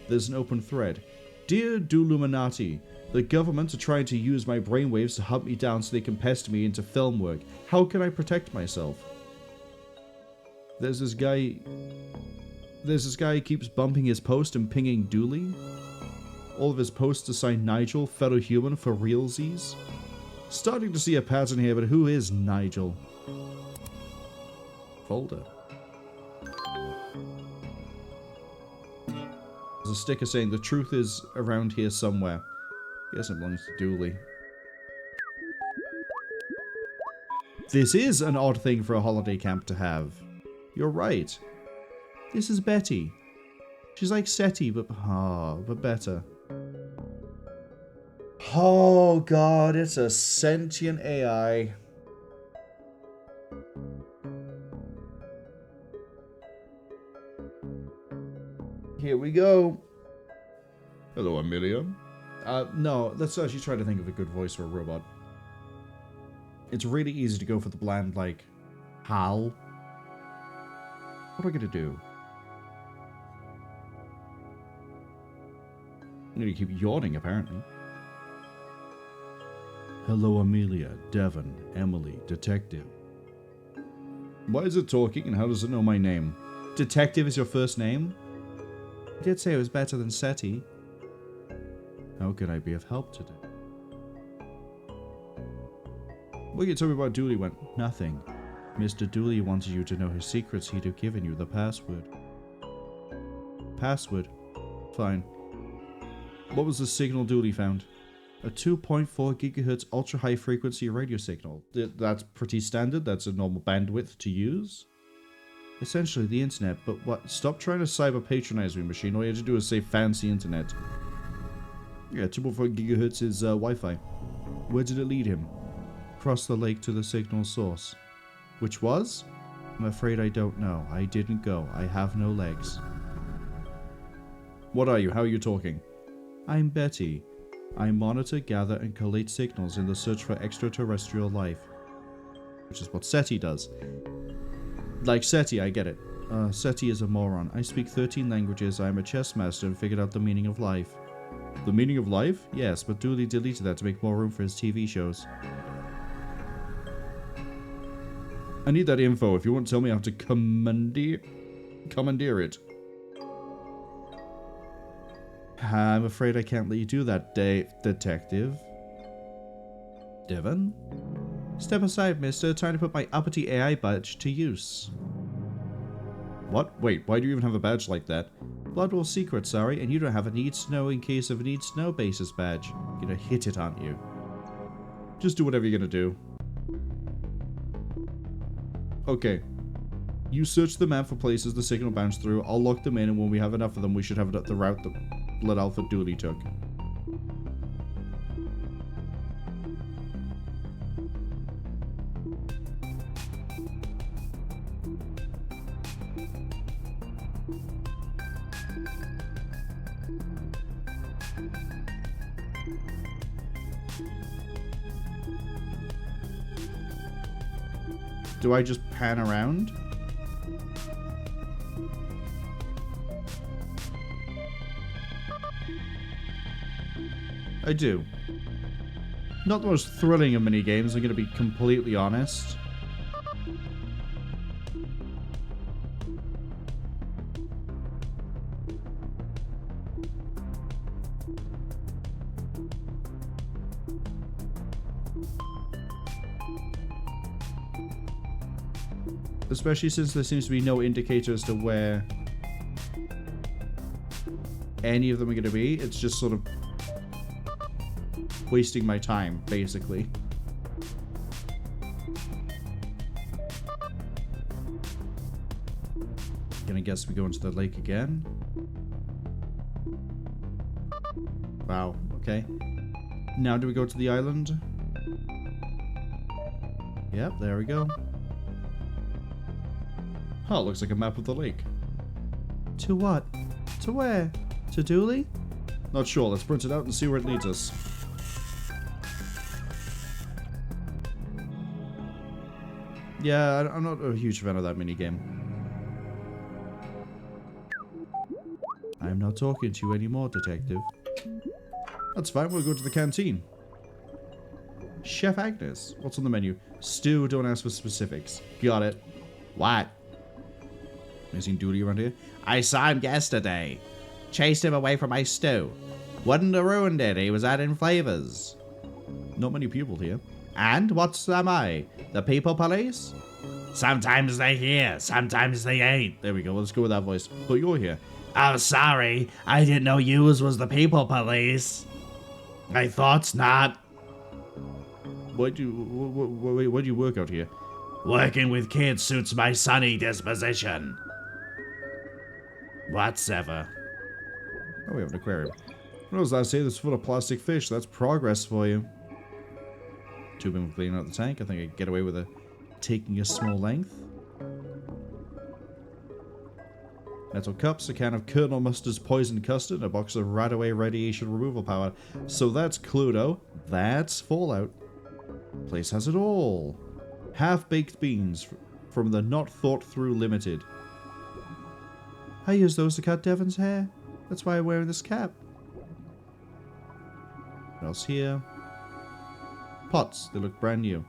There's an open thread. Dear Dooluminati, the government are trying to use my brainwaves to hunt me down so they can pester me into film work. How can I protect myself? There's this guy who keeps bumping his post and pinging Dooley. All of his posts are signed Nigel, fellow human, for realsies. Starting to see a pattern here, but who is Nigel? Folder. There's a sticker saying the truth is around here somewhere. Guess it belongs to Dooley. This is an odd thing for a holiday camp to have. You're right. This is Betty. She's like SETI, but better. Oh god, it's a sentient AI. Here we go. Hello, Amelia. No, let's actually try to think of a good voice for a robot. It's really easy to go for the bland, like, Hal. What am I gonna do? I'm gonna keep yawning, apparently. Hello, Amelia, Devon, Emily, Detective. Why is it talking and how does it know my name? Detective is your first name? I did say it was better than SETI. How can I be of help today? What can you tell me about Dooley went? Nothing. Mr. Dooley wanted you to know his secrets. He'd have given you the password. Password? Fine. What was the signal Dooley found? A 2.4 gigahertz ultra high frequency radio signal. That's pretty standard. That's a normal bandwidth to use. Essentially the internet, but what? Stop trying to cyber patronize me, machine. All you have to do is say fancy internet. Yeah, 2.4 gigahertz is Wi-Fi. Where did it lead him? Across the lake to the signal source. Which was? I'm afraid I don't know. I didn't go. I have no legs. What are you? How are you talking? I'm Betty. I monitor, gather, and collate signals in the search for extraterrestrial life. Which is what SETI does. Like SETI, I get it. SETI is a moron. I speak 13 languages, I am a chess master, and figured out the meaning of life. The meaning of life? Yes, but Dooley deleted that to make more room for his TV shows. I need that info. If you won't tell me, I have to commandeer it. I'm afraid I can't let you do that, Detective. Devon? Step aside, mister. Time to put my uppity AI badge to use. What? Wait, why do you even have a badge like that? Bloodwell secret, sorry, and you don't have a needs to know in case of a needs to know basis badge. You're gonna hit it, aren't you? Just do whatever you're gonna do. Okay. You search the map for places the signal bounced through. I'll lock them in, and when we have enough of them, we should have the route that Blood Alpha Dooley took. Do I just pan around? I do. Not the most thrilling of minigames, I'm going to be completely honest. Especially since there seems to be no indicator as to where any of them are going to be. It's just sort of wasting my time, basically. Gonna guess we go into the lake again. Wow, okay. Now do we go to the island? Yep, there we go. Oh, looks like a map of the lake. To what? To where? To Dooley? Not sure. Let's print it out and see where it leads us. Yeah, I'm not a huge fan of that minigame. I'm not talking to you anymore, Detective. That's fine. We'll go to the canteen. Chef Agnes. What's on the menu? Stew. Don't ask for specifics. Got it. What? Have you seen Dooley around here? I saw him yesterday. Chased him away from my stew. Wouldn't have ruined it. He was adding flavors. Not many people here. And what's am I? The people police? Sometimes they here, sometimes they ain't. There we go. Let's go with that voice. But you're here. Oh, sorry. I didn't know you was the people police. I thought not. Why do you work out here? Working with kids suits my sunny disposition. Whatever. Oh, we have an aquarium. What was I say? This full of plastic fish. That's progress for you. Tubing for cleaning out the tank. I think I can get away with taking a small length. Metal cups, a can of Colonel Mustard's poison custard, a box of Radaway radiation removal powder. So that's Cluedo. That's Fallout. Place has it all. Half-baked beans from the Not Thought Through Limited. I use those to cut Devon's hair. That's why I'm wearing this cap. What else here? Pots. They look brand new.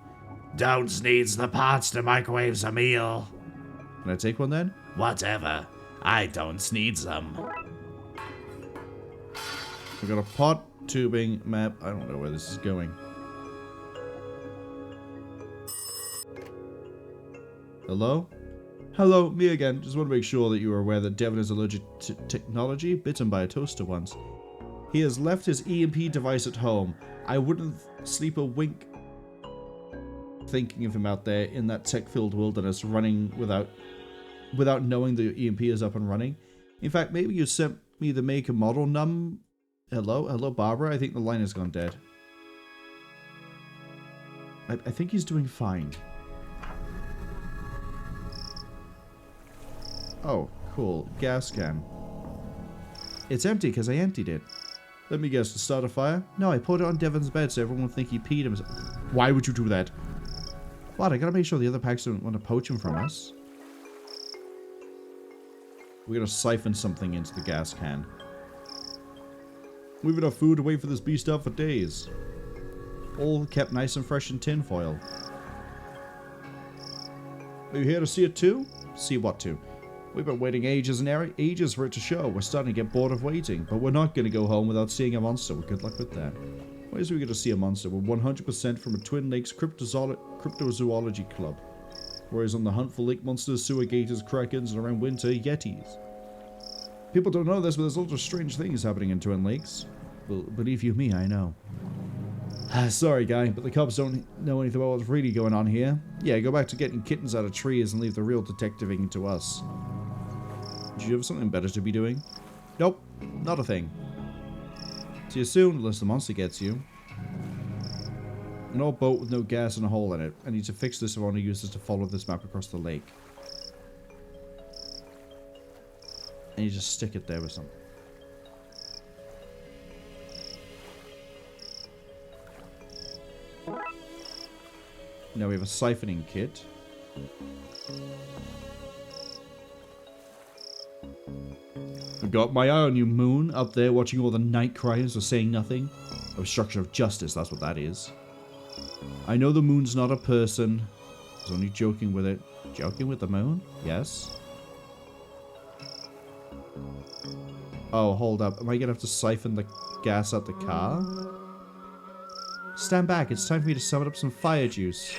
Don't needs the pots to microwave a meal. Can I take one then? Whatever. I don't need them. We got a pot, tubing, map. I don't know where this is going. Hello? Hello, me again. Just want to make sure that you are aware that Devon is allergic to technology, bitten by a toaster once. He has left his EMP device at home. I wouldn't sleep a wink thinking of him out there in that tech-filled wilderness running without knowing the EMP is up and running. In fact, maybe you sent me the make and model Hello, Barbara? I think the line has gone dead. I think he's doing fine. Oh, cool. Gas can. It's empty because I emptied it. Let me guess, to start a fire? No, I poured it on Devon's bed so everyone would think he peed himself. Why would you do that? What? I gotta make sure the other packs don't want to poach him from us. We're gonna siphon something into the gas can. We've enough food to wait for this beast out for days. All kept nice and fresh in tin foil. Are you here to see it too? See what too? We've been waiting ages and ages for it to show. We're starting to get bored of waiting, but we're not going to go home without seeing a monster. Well, good luck with that. Why is we going to see a monster? We're 100% from a Twin Lakes cryptozoology club. Whereas on the hunt for lake monsters, sewer gators, krakens, and around winter, yetis. People don't know this, but there's lots of strange things happening in Twin Lakes. Well, believe you me, I know. Sorry, guy, but the cops don't know anything about what's really going on here. Yeah, go back to getting kittens out of trees and leave the real detectiving to us. Do you have something better to be doing? Nope, not a thing. See you soon, unless the monster gets you. An old boat with no gas and a hole in it. I need to fix this if I want to use this to follow this map across the lake. And you just stick it there with something. Now we have a siphoning kit. I've got my eye on you, Moon, up there watching all the night crimes or saying nothing. Obstruction of justice, that's what that is. I know the Moon's not a person. I was only joking with it. Joking with the Moon? Yes. Oh, hold up. Am I gonna have to siphon the gas out the car? Stand back. It's time for me to summon up some fire juice.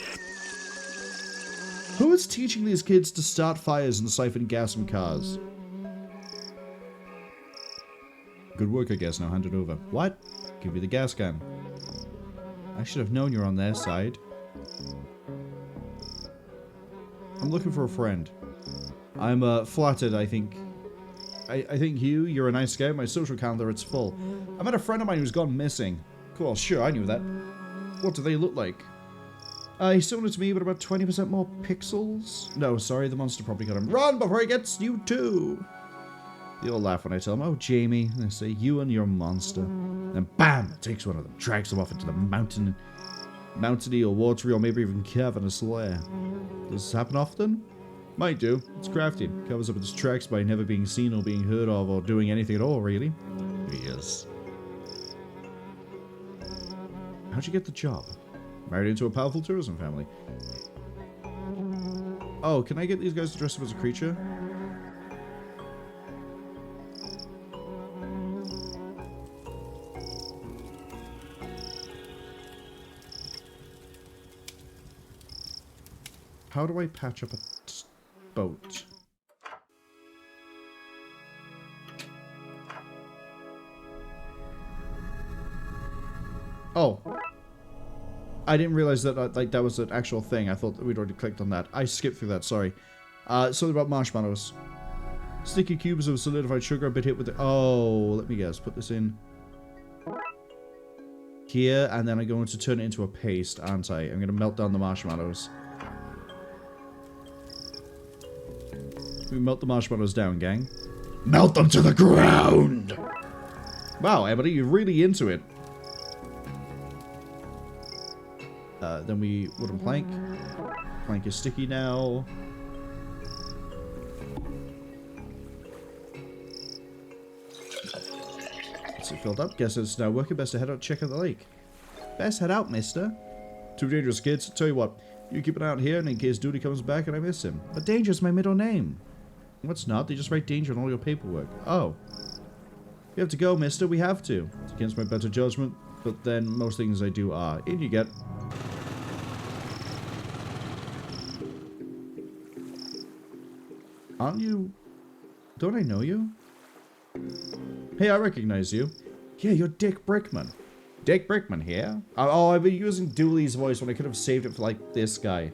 Who is teaching these kids to start fires and siphon gas from cars? Good work, I guess. Now hand it over. What? Give me the gas can. I should have known you're on their side. I'm looking for a friend. I'm flattered, I think. I think you're a nice guy. My social calendar, it's full. I met a friend of mine who's gone missing. Cool, sure, I knew that. What do they look like? He's similar to me, but about 20% more pixels? No, sorry, the monster probably got him. Run before he gets you too! They all laugh when I tell them, oh, Jamie. And they say, you and your monster. Then bam! It takes one of them, drags them off into the mountainy or watery or maybe even cavernous lair. Does this happen often? Might do. It's crafty. Covers up its tracks by never being seen or being heard of or doing anything at all, really. Yes. How'd you get the job? Married into a powerful tourism family. Oh, can I get these guys to dress up as a creature? How do I patch up a boat? Oh. I didn't realize that like that was an actual thing. I thought that we'd already clicked on that. I skipped through that, sorry. Something about marshmallows. Sticky cubes of solidified sugar, a bit hit with it. Oh, let me guess. Put this in here, and then I'm going to turn it into a paste, aren't I? I'm going to melt down the marshmallows. We melt the marshmallows down, gang. Melt them to the ground! Wow, Emily, you're really into it. Then we wooden plank. Plank is sticky now. It's filled up. Guess it's now working. Best to head out, check out the lake. Best head out, mister. Too dangerous, kids. Tell you what, you keep an eye out here, and in case Duty comes back and I miss him. But Danger's my middle name. What's not? They just write Danger on all your paperwork. Oh. We have to go, mister. We have to. It's against my better judgment, but then most things I do are. In you get. Aren't you... Don't I know you? Hey, I recognize you. Yeah, you're Dick Brickman. Dick Brickman here? Oh, I've been using Dooley's voice when I could have saved it for, like, this guy.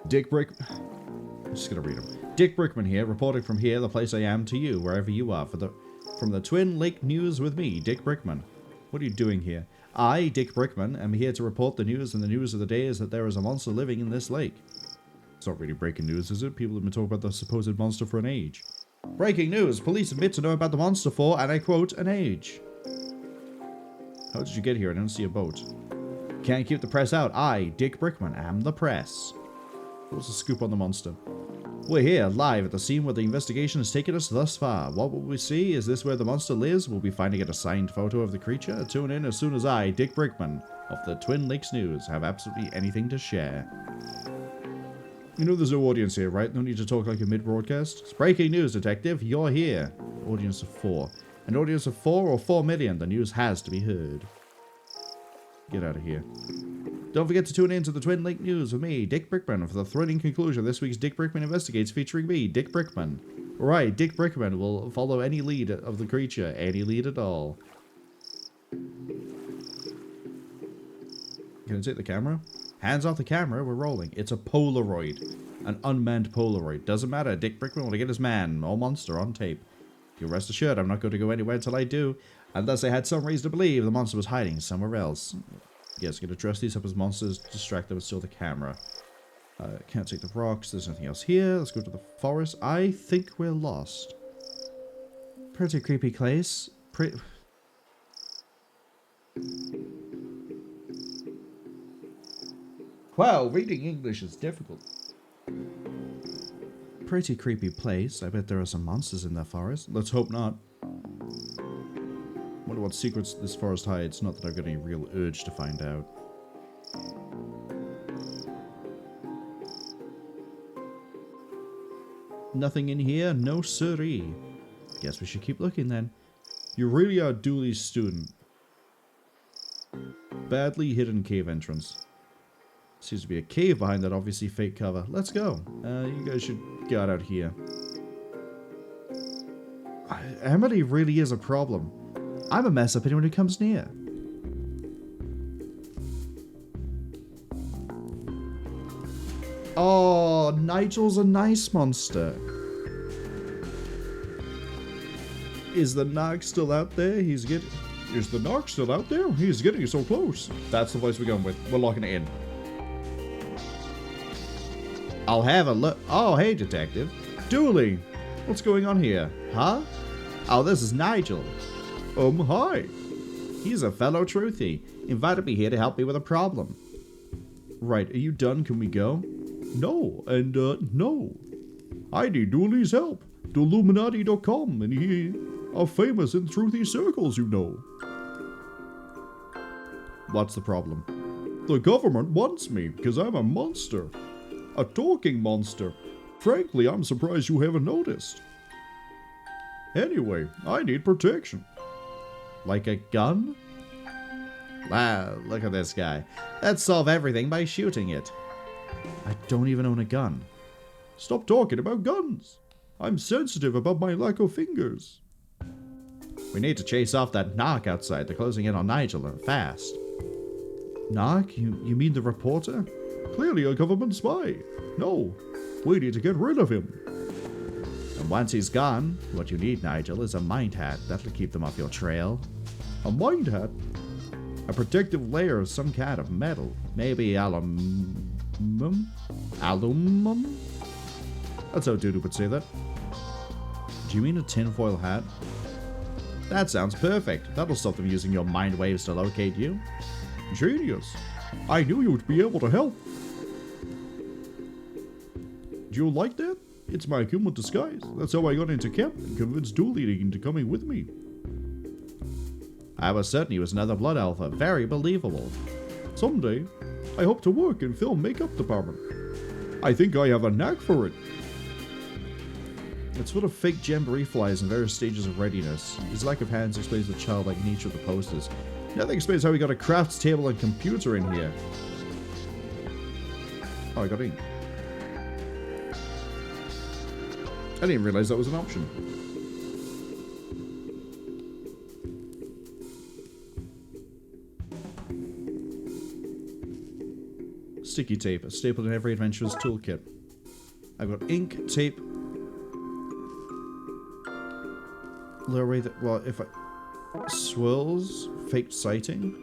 Dick Brick... I'm just gonna read him. Dick Brickman here, reporting from here, the place I am, to you, wherever you are, from the Twin Lake News with me, Dick Brickman. What are you doing here? I, Dick Brickman, am here to report the news, and the news of the day is that there is a monster living in this lake. not really breaking news, is it? People have been talking about the supposed monster for an age. Breaking news! Police admit to know about the monster for, and I quote, an age. How did you get here? I don't see a boat. Can't keep the press out. I, Dick Brickman, am the press. What's the scoop on the monster? We're here, live at the scene where the investigation has taken us thus far. What will we see? Is this where the monster lives? We'll be finding a signed photo of the creature. Tune in as soon as I, Dick Brickman, of the Twin Lakes News, have absolutely anything to share. You know there's no audience here, right? No need to talk like a mid-broadcast. It's breaking news, detective. You're here. Audience of 4. An audience of 4 or 4 million. The news has to be heard. Get out of here. Don't forget to tune in to the Twin Lake News with me, Dick Brickman, for the thrilling conclusion of this week's Dick Brickman Investigates featuring me, Dick Brickman. Right, Dick Brickman will follow any lead of the creature, any lead at all. Can I take the camera? Hands off the camera, we're rolling. It's a Polaroid. An unmanned Polaroid. Doesn't matter, Dick Brickman will get his man, or monster, on tape. You rest assured, I'm not going to go anywhere until I do, unless I had some reason to believe the monster was hiding somewhere else. Yes, gonna dress these up as monsters, distract them, and steal the camera. Can't take the rocks, there's nothing else here. Let's go to the forest. I think we're lost. Pretty creepy place. Wow, reading English is difficult. Pretty creepy place. I bet there are some monsters in that forest. Let's hope not. Wonder what secrets this forest hides. Not that I've got any real urge to find out. Nothing in here? No siree. Guess we should keep looking then. You really are Dooley's student. Badly hidden cave entrance. Seems to be a cave behind that obviously fake cover. Let's go. You guys should get out here. Emily really is a problem. I'm a mess up anyone who comes near. Oh, Nigel's a nice monster. Is the narc still out there? Is the narc still out there? He's getting so close. That's the voice we're going with. We're locking it in. I'll have a look. Oh, hey, detective. Dooley. What's going on here? Huh? Oh, this is Nigel. Hi. He's a fellow truthy. Invited me here to help me with a problem. Right, are you done? Can we go? No, and no. I need Dooley's help. Illuminati.com, and he are famous in truthy circles, you know. What's the problem? The government wants me because I'm a monster. A talking monster. Frankly, I'm surprised you haven't noticed. Anyway, I need protection. Like a gun? Wow, look at this guy. Let's solve everything by shooting it. I don't even own a gun. Stop talking about guns. I'm sensitive about my lack of fingers. We need to chase off that narc outside. They're closing in on Nigel and fast. Narc? You mean the reporter? Clearly a government spy. No, we need to get rid of him. And once he's gone, what you need, Nigel, is a mind hat. That'll keep them off your trail. A mind hat? A protective layer of some kind of metal. Maybe aluminum? Aluminum? That's how Doodoo would say that. Do you mean a tinfoil hat? That sounds perfect. That'll stop them using your mind waves to locate you. Genius. I knew you'd be able to help. Do you like that? It's my human disguise. That's how I got into camp and convinced Dooley into coming with me. I was certain he was another blood alpha. Very believable. Someday, I hope to work in film makeup department. I think I have a knack for it. It's full of fake jamboree flies in various stages of readiness. His lack of hands explains the childlike nature of the posters. Nothing explains how we got a crafts table and computer in here. Oh, I got ink. I didn't realize that was an option. Sticky tape, stapled in every adventurer's toolkit. I've got ink, tape. Lower rate that, well, if I... Swirls, faked sighting.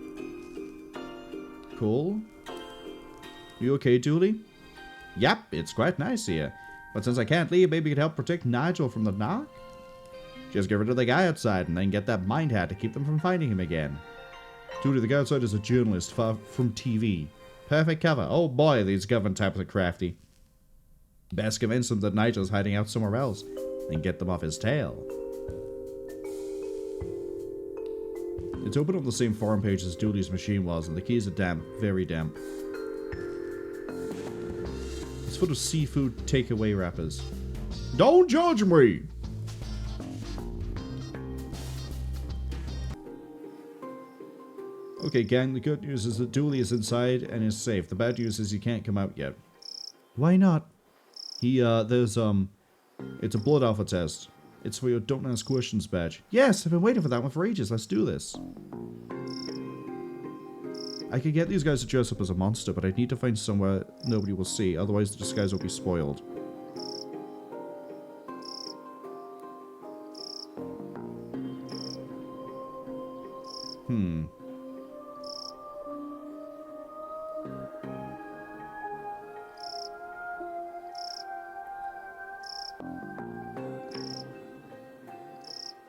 Cool. You okay, Dooley? Yep, it's quite nice here. But since I can't leave, maybe you could help protect Nigel from the knock? Just get rid of the guy outside and then get that mind hat to keep them from finding him again. Duty, the guy outside is a journalist far from TV. Perfect cover. Oh boy, these government types are crafty. Best convince them that Nigel's hiding out somewhere else, and get them off his tail. It's open on the same forum page as Dooley's machine was, and the keys are damp, very damp. It's full of seafood takeaway wrappers. Don't judge me! Okay, gang, the good news is that Dooley is inside and is safe. The bad news is he can't come out yet. Why not? It's a blood alpha test. It's for your Don't Ask Questions badge. Yes, I've been waiting for that one for ages. Let's do this. I could get these guys to dress up as a monster, but I'd need to find somewhere nobody will see. Otherwise, the disguise will be spoiled.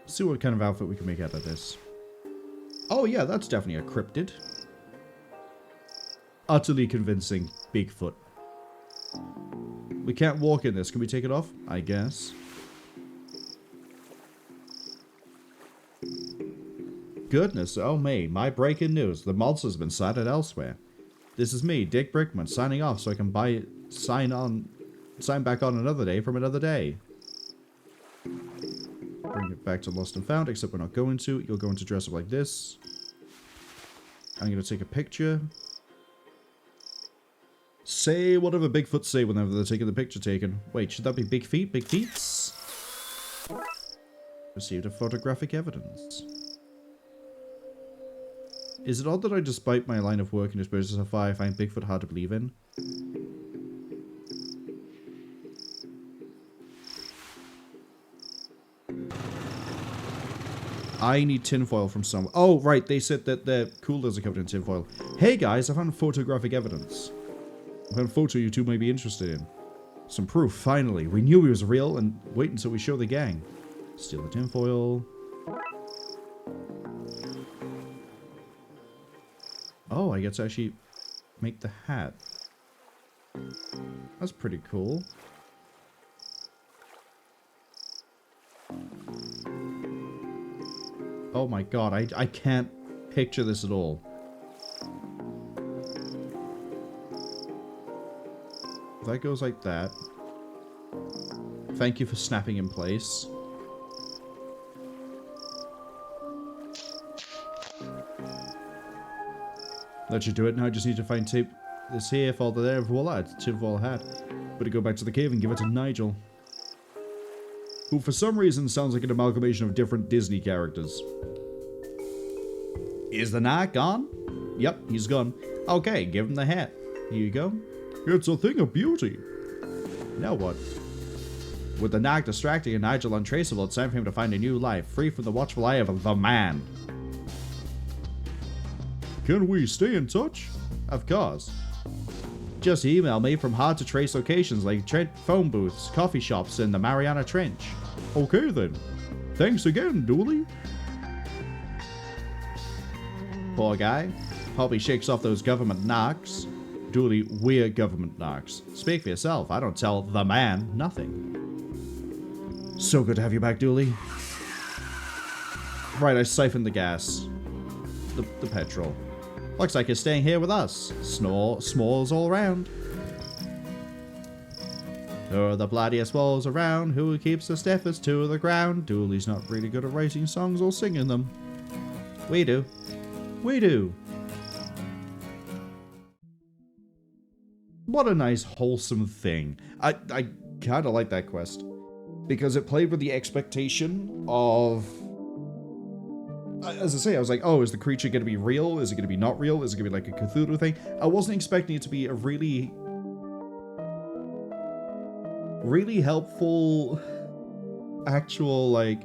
See what kind of outfit we can make out of this. Oh yeah, that's definitely a cryptid. Utterly convincing Bigfoot. We can't walk in this. Can we take it off? I guess. Goodness, oh me, my breaking news. The monster's been sighted elsewhere. This is me, Dick Brickman, signing off so I can sign back on another day from another day. Bring it back to Lost and Found, except we're not going to. You're going to dress up like this. I'm going to take a picture. Say whatever Bigfoot say whenever they're taking the picture taken. Wait, should that be Big Feet? Big Feets? Received a photographic evidence. Is it odd that despite my line of work in Exposure so far, I find Bigfoot hard to believe in? I need tinfoil from somewhere. Oh, right, they said that their coolers are covered in tinfoil. Hey guys, I found photographic evidence. I found a photo you two may be interested in. Some proof, finally. We knew he was real, and wait until we show the gang. Steal the tinfoil. Oh, I get to actually make the hat. That's pretty cool. Oh my god, I can't picture this at all. That goes like that. Thank you for snapping in place. That should do it. Now I just need to find tape this here, folder there, voila, it's a tinfoil hat. Better go back to the cave and give it to Nigel. Who for some reason sounds like an amalgamation of different Disney characters. Is the Narc gone? Yep, he's gone. Okay, give him the hat. Here you go. It's a thing of beauty. Now what? With the Narc distracting and Nigel untraceable, it's time for him to find a new life, free from the watchful eye of the man. Can we stay in touch? Of course. Just email me from hard to trace locations like phone booths, coffee shops, and the Mariana Trench. Okay then. Thanks again, Dooley. Poor guy. Hope he shakes off those government narcs. Dooley, we're government narcs. Speak for yourself. I don't tell the man nothing. So good to have you back, Dooley. Right, I siphoned the gas. The petrol. Looks like you're staying here with us. S'mores all around. Who are the bloodiest walls around? Who keeps the stiffest to the ground? Dooley's not really good at writing songs or singing them. We do. We do. What a nice, wholesome thing. I kind of like that quest. Because it played with the expectation of... As I say, I was like, oh, is the creature going to be real? Is it going to be not real? Is it going to be like a Cthulhu thing? I wasn't expecting it to be a really helpful actual, like...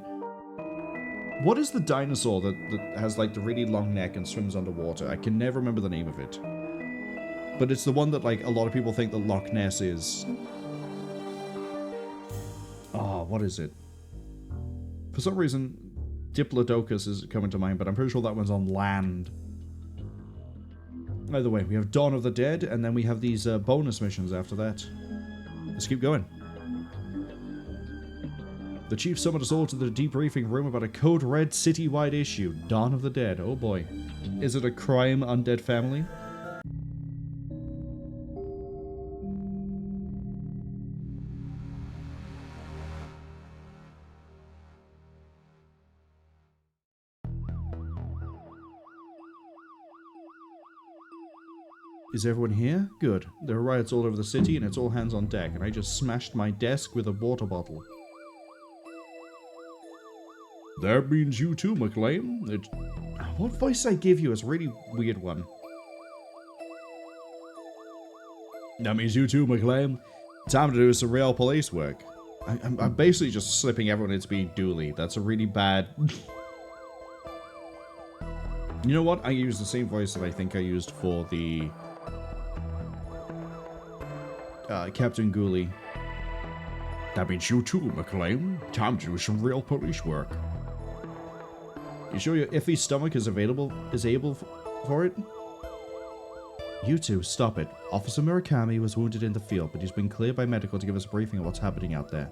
What is the dinosaur that has, like, the really long neck and swims underwater? I can never remember the name of it. But it's the one that, like, a lot of people think that Loch Ness is. Oh, what is it? For some reason, Diplodocus is coming to mind, but I'm pretty sure that one's on land. Either way, we have Dawn of the Dead, and then we have these bonus missions after that. Let's keep going. The chief summoned us all to the debriefing room about a code red citywide issue, Dawn of the Dead. Oh boy. Is it a crime undead family? Is everyone here? Good. There are riots all over the city and it's all hands on deck, and I just smashed my desk with a water bottle. That means you too, McLean. What voice I give you is a really weird one. That means you too, McLean. Time to do some real police work. I'm basically just slipping everyone into being Dooley. That's a really bad... You know what? I use the same voice that I think I used for the... Captain Ghoulie. That means you too, McLean. Time to do some real police work. You sure your iffy stomach is able for it? You two, stop it. Officer Murakami was wounded in the field, but he's been cleared by medical to give us a briefing on what's happening out there.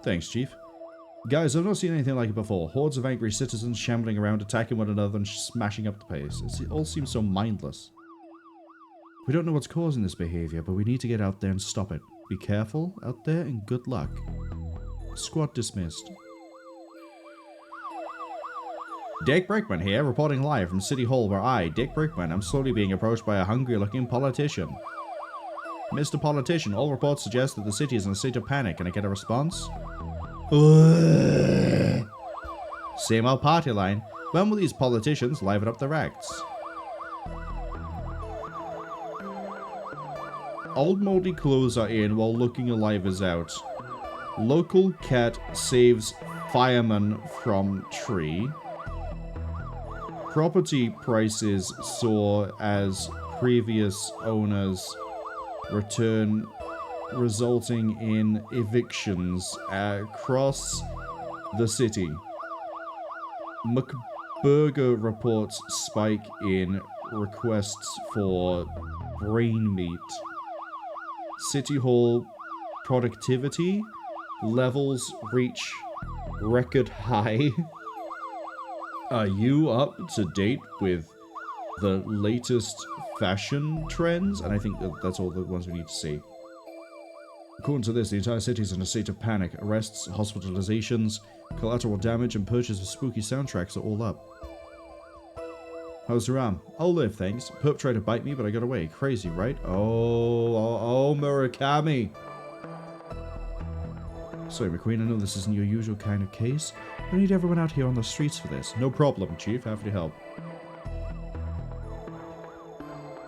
Thanks, Chief. Guys, I've not seen anything like it before. Hordes of angry citizens shambling around, attacking one another and smashing up the place. It all seems so mindless. We don't know what's causing this behavior, but we need to get out there and stop it. Be careful out there and good luck. Squad dismissed. Dick Brickman here, reporting live from City Hall, where I, Dick Brickman, am slowly being approached by a hungry-looking politician. Mr. Politician, all reports suggest that the city is in a state of panic. Can I get a response? Same old party line. When will these politicians liven up their acts? Old moldy clothes are in while looking alive is out. Local cat saves fireman from tree. Property prices soar as previous owners return, resulting in evictions across the city. McBurger reports spike in requests for brain meat. City Hall productivity levels reach record high. Are you up to date with the latest fashion trends? And I think that's all the ones we need to see. According to this, the entire city is in a state of panic. Arrests, hospitalizations, collateral damage, and purchase of spooky soundtracks are all up. How's your arm? I'll live, thanks. Perp tried to bite me, but I got away. Crazy, right? Oh, Murakami. Sorry, McQueen, I know this isn't your usual kind of case. I need everyone out here on the streets for this. No problem, Chief. Happy to help.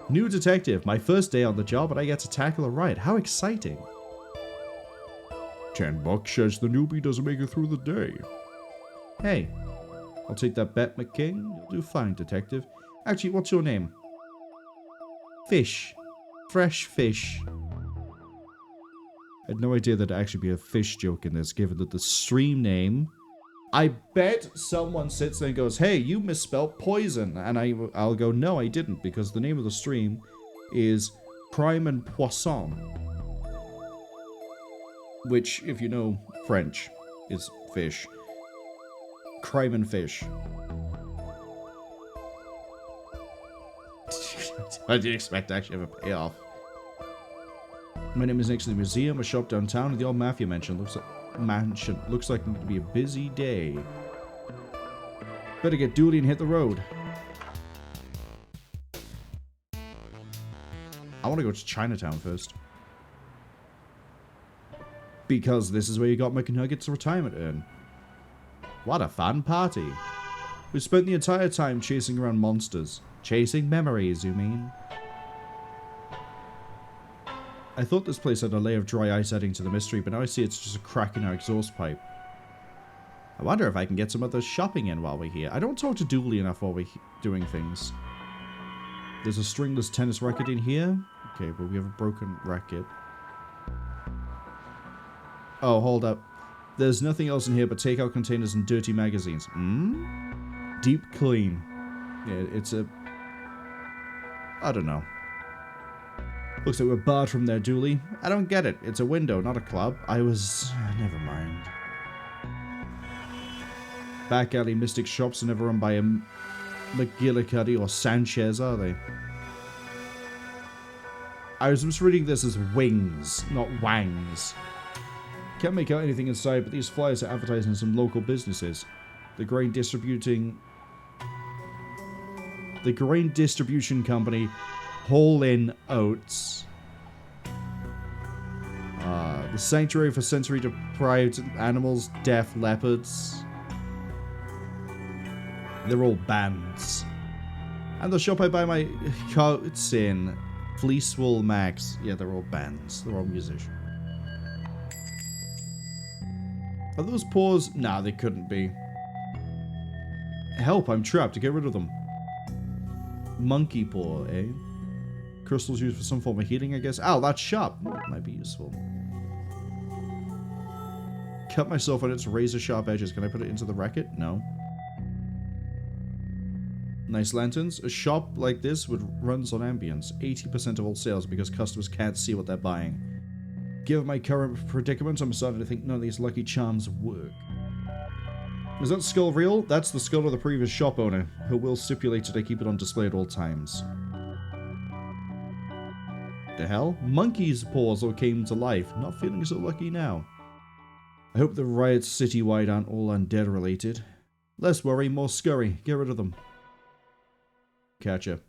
New detective. My first day on the job, and I get to tackle a riot. How exciting. $10 says the newbie doesn't make it through the day. Hey. I'll take that bet, McKing. You'll do fine, detective. Actually, what's your name? Fish. Fresh fish. I had no idea there'd actually be a fish joke in this, given that the stream name... I bet someone sits there and goes, hey, you misspelled poison. And I'll go, no, I didn't, because the name of the stream is Crime and Poisson. Which, if you know French, is fish. Crime and fish. I didn't expect to actually have a payoff. My name is next to the museum, a shop downtown, and the old mafia mansion. Looks like it to be a busy day. Better get Dooley and hit the road. I want to go to Chinatown first. Because this is where you got McNugget's retirement urn. What a fun party. We spent the entire time chasing around monsters. Chasing memories, you mean? I thought this place had a layer of dry ice adding to the mystery, but now I see it's just a crack in our exhaust pipe. I wonder if I can get some other shopping in while we're here. I don't talk to Dooley enough while we're doing things. There's a stringless tennis racket in here. Okay, but we have a broken racket. Oh, hold up. There's nothing else in here but takeout containers and dirty magazines. Hmm? Deep clean. Yeah, it's a... I don't know. Looks like we're barred from there, Dooley. I don't get it. It's a window, not a club. I was... Never mind. Back alley Mystic shops are never run by a McGillicuddy or Sanchez, are they? I was just reading this as wings, not wangs. Can't make out anything inside, but these flyers are advertising some local businesses. The grain distribution company, Hole in Oats. The Sanctuary for Sensory Deprived Animals, Deaf Leopards. They're all bands. And the shop I buy my coats in, Fleecewool Max. Yeah, they're all bands. They're all musicians. Are those paws? Nah, they couldn't be. Help, I'm trapped. To get rid of them. Monkey paw, eh? Crystals used for some form of healing, I guess. Ow, that's sharp. Might be useful. Cut myself on its razor sharp edges. Can I put it into the racket? No. Nice lanterns. A shop like this runs on ambience. 80% of all sales because customers can't see what they're buying. Given my current predicament, I'm starting to think none of these lucky charms work. Is that skull real? That's the skull of the previous shop owner, who will stipulate that I keep it on display at all times. The hell? Monkey's paws all came to life. Not feeling so lucky now. I hope the riots citywide aren't all undead related. Less worry, more scurry. Get rid of them. Catcher.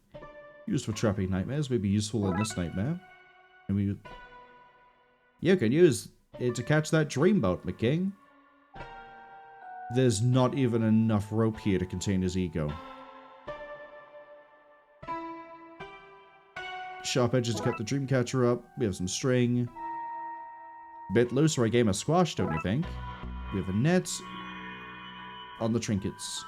Used for trapping nightmares may be useful in this nightmare. And we... You can use it to catch that dreamboat, McKing. There's not even enough rope here to contain his ego. Sharp edges to cut the dreamcatcher up. We have some string. Bit loose for a game of squash, don't you think? We have a net on the trinkets.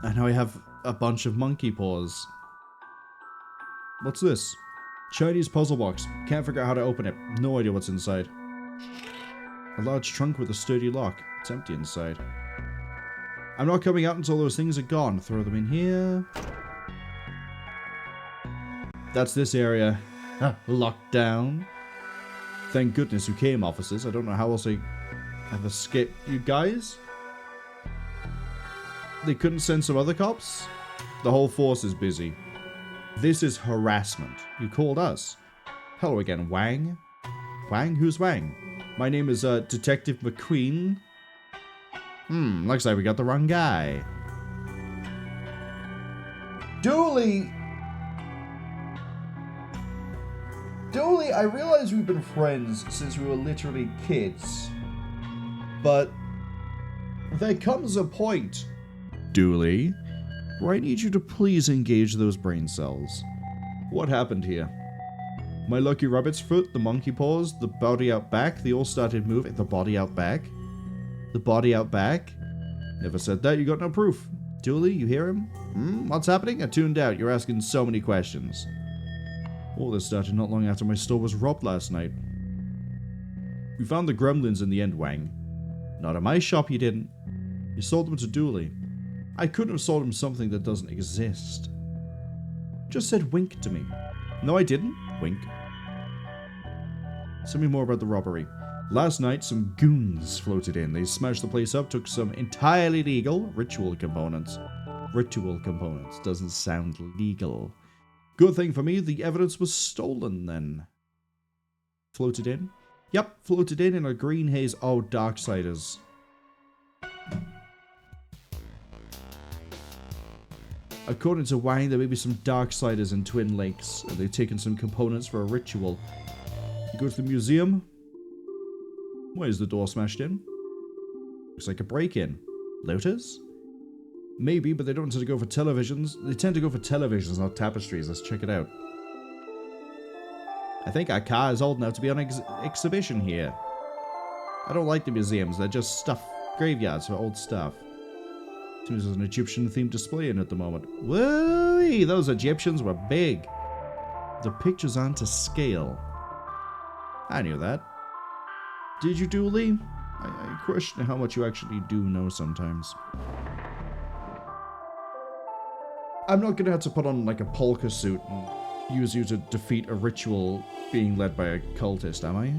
And now we have a bunch of monkey paws. What's this? Chinese puzzle box. Can't figure out how to open it. No idea what's inside. A large trunk with a sturdy lock. It's empty inside. I'm not coming out until those things are gone. Throw them in here. That's this area. Locked down. Thank goodness you came, officers. I don't know how else I have escaped you guys. They couldn't send some other cops? The whole force is busy. This is harassment. You called us. Hello again, Wang. Wang? Who's Wang? My name is, Detective McQueen. Looks like we got the wrong guy. Dooley! Dooley, I realize we've been friends since we were literally kids. But there comes a point, Dooley, where I need you to please engage those brain cells. What happened here? My lucky rabbit's foot, the monkey paws, the body out back, they all started moving. The body out back? The body out back? Never said that, you got no proof. Dooley, you hear him? What's happening? I tuned out, you're asking so many questions. All this started not long after my store was robbed last night. We found the gremlins in the end, Wang. Not at my shop, you didn't. You sold them to Dooley. I couldn't have sold him something that doesn't exist. Just said wink to me. No, I didn't. Wink. Tell me more about the robbery. Last night, some goons floated in. They smashed the place up, took some entirely legal ritual components. Ritual components doesn't sound legal. Good thing for me, the evidence was stolen then. Floated in? Yep, floated in a green haze. Oh, Darksiders. According to Wang, there may be some Darksiders in Twin Lakes, and they've taken some components for a ritual. You go to the museum? Why is the door smashed in? Looks like a break-in. Looters? Maybe, but they don't tend to go for televisions. They tend to go for televisions, not tapestries. Let's check it out. I think our car is old enough to be on exhibition here. I don't like the museums. They're just graveyards for old stuff. Seems there's an Egyptian-themed display in at the moment. Whoa, those Egyptians were big. The pictures aren't to scale. I knew that. Did you, Dooley? I question how much you actually do know sometimes. I'm not gonna have to put on like a polka suit and use you to defeat a ritual being led by a cultist, am I?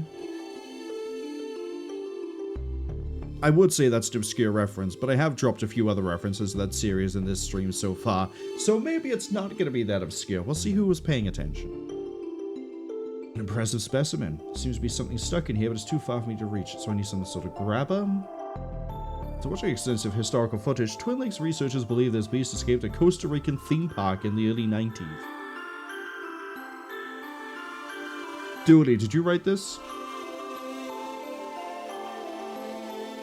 I would say that's an obscure reference, but I have dropped a few other references to that series in this stream so far, so maybe it's not going to be that obscure. We'll see who was paying attention. An impressive specimen. Seems to be something stuck in here, but it's too far for me to reach, so I need some sort of grabber. To watching extensive historical footage, Twin Lakes researchers believe this beast escaped a Costa Rican theme park in the early 90s. Dooley, did you write this?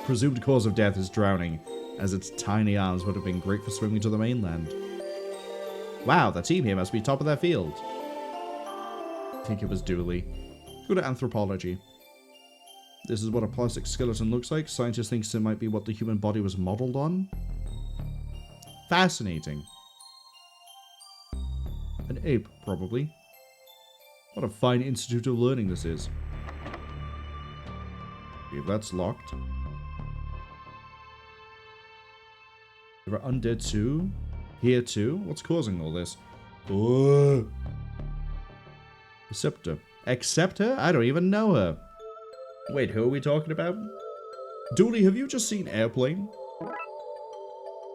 Presumed cause of death is drowning, as its tiny arms would have been great for swimming to the mainland. Wow, the team here must be top of their field. I think it was Dooley. Go to anthropology. This is what a plastic skeleton looks like. Scientists think it might be what the human body was modeled on. Fascinating. An ape, probably. What a fine institute of learning this is. Okay, that's locked. There are undead too. Here too. What's causing all this? Oh. Accept her? I don't even know her. Wait, who are we talking about? Dooley, have you just seen Airplane?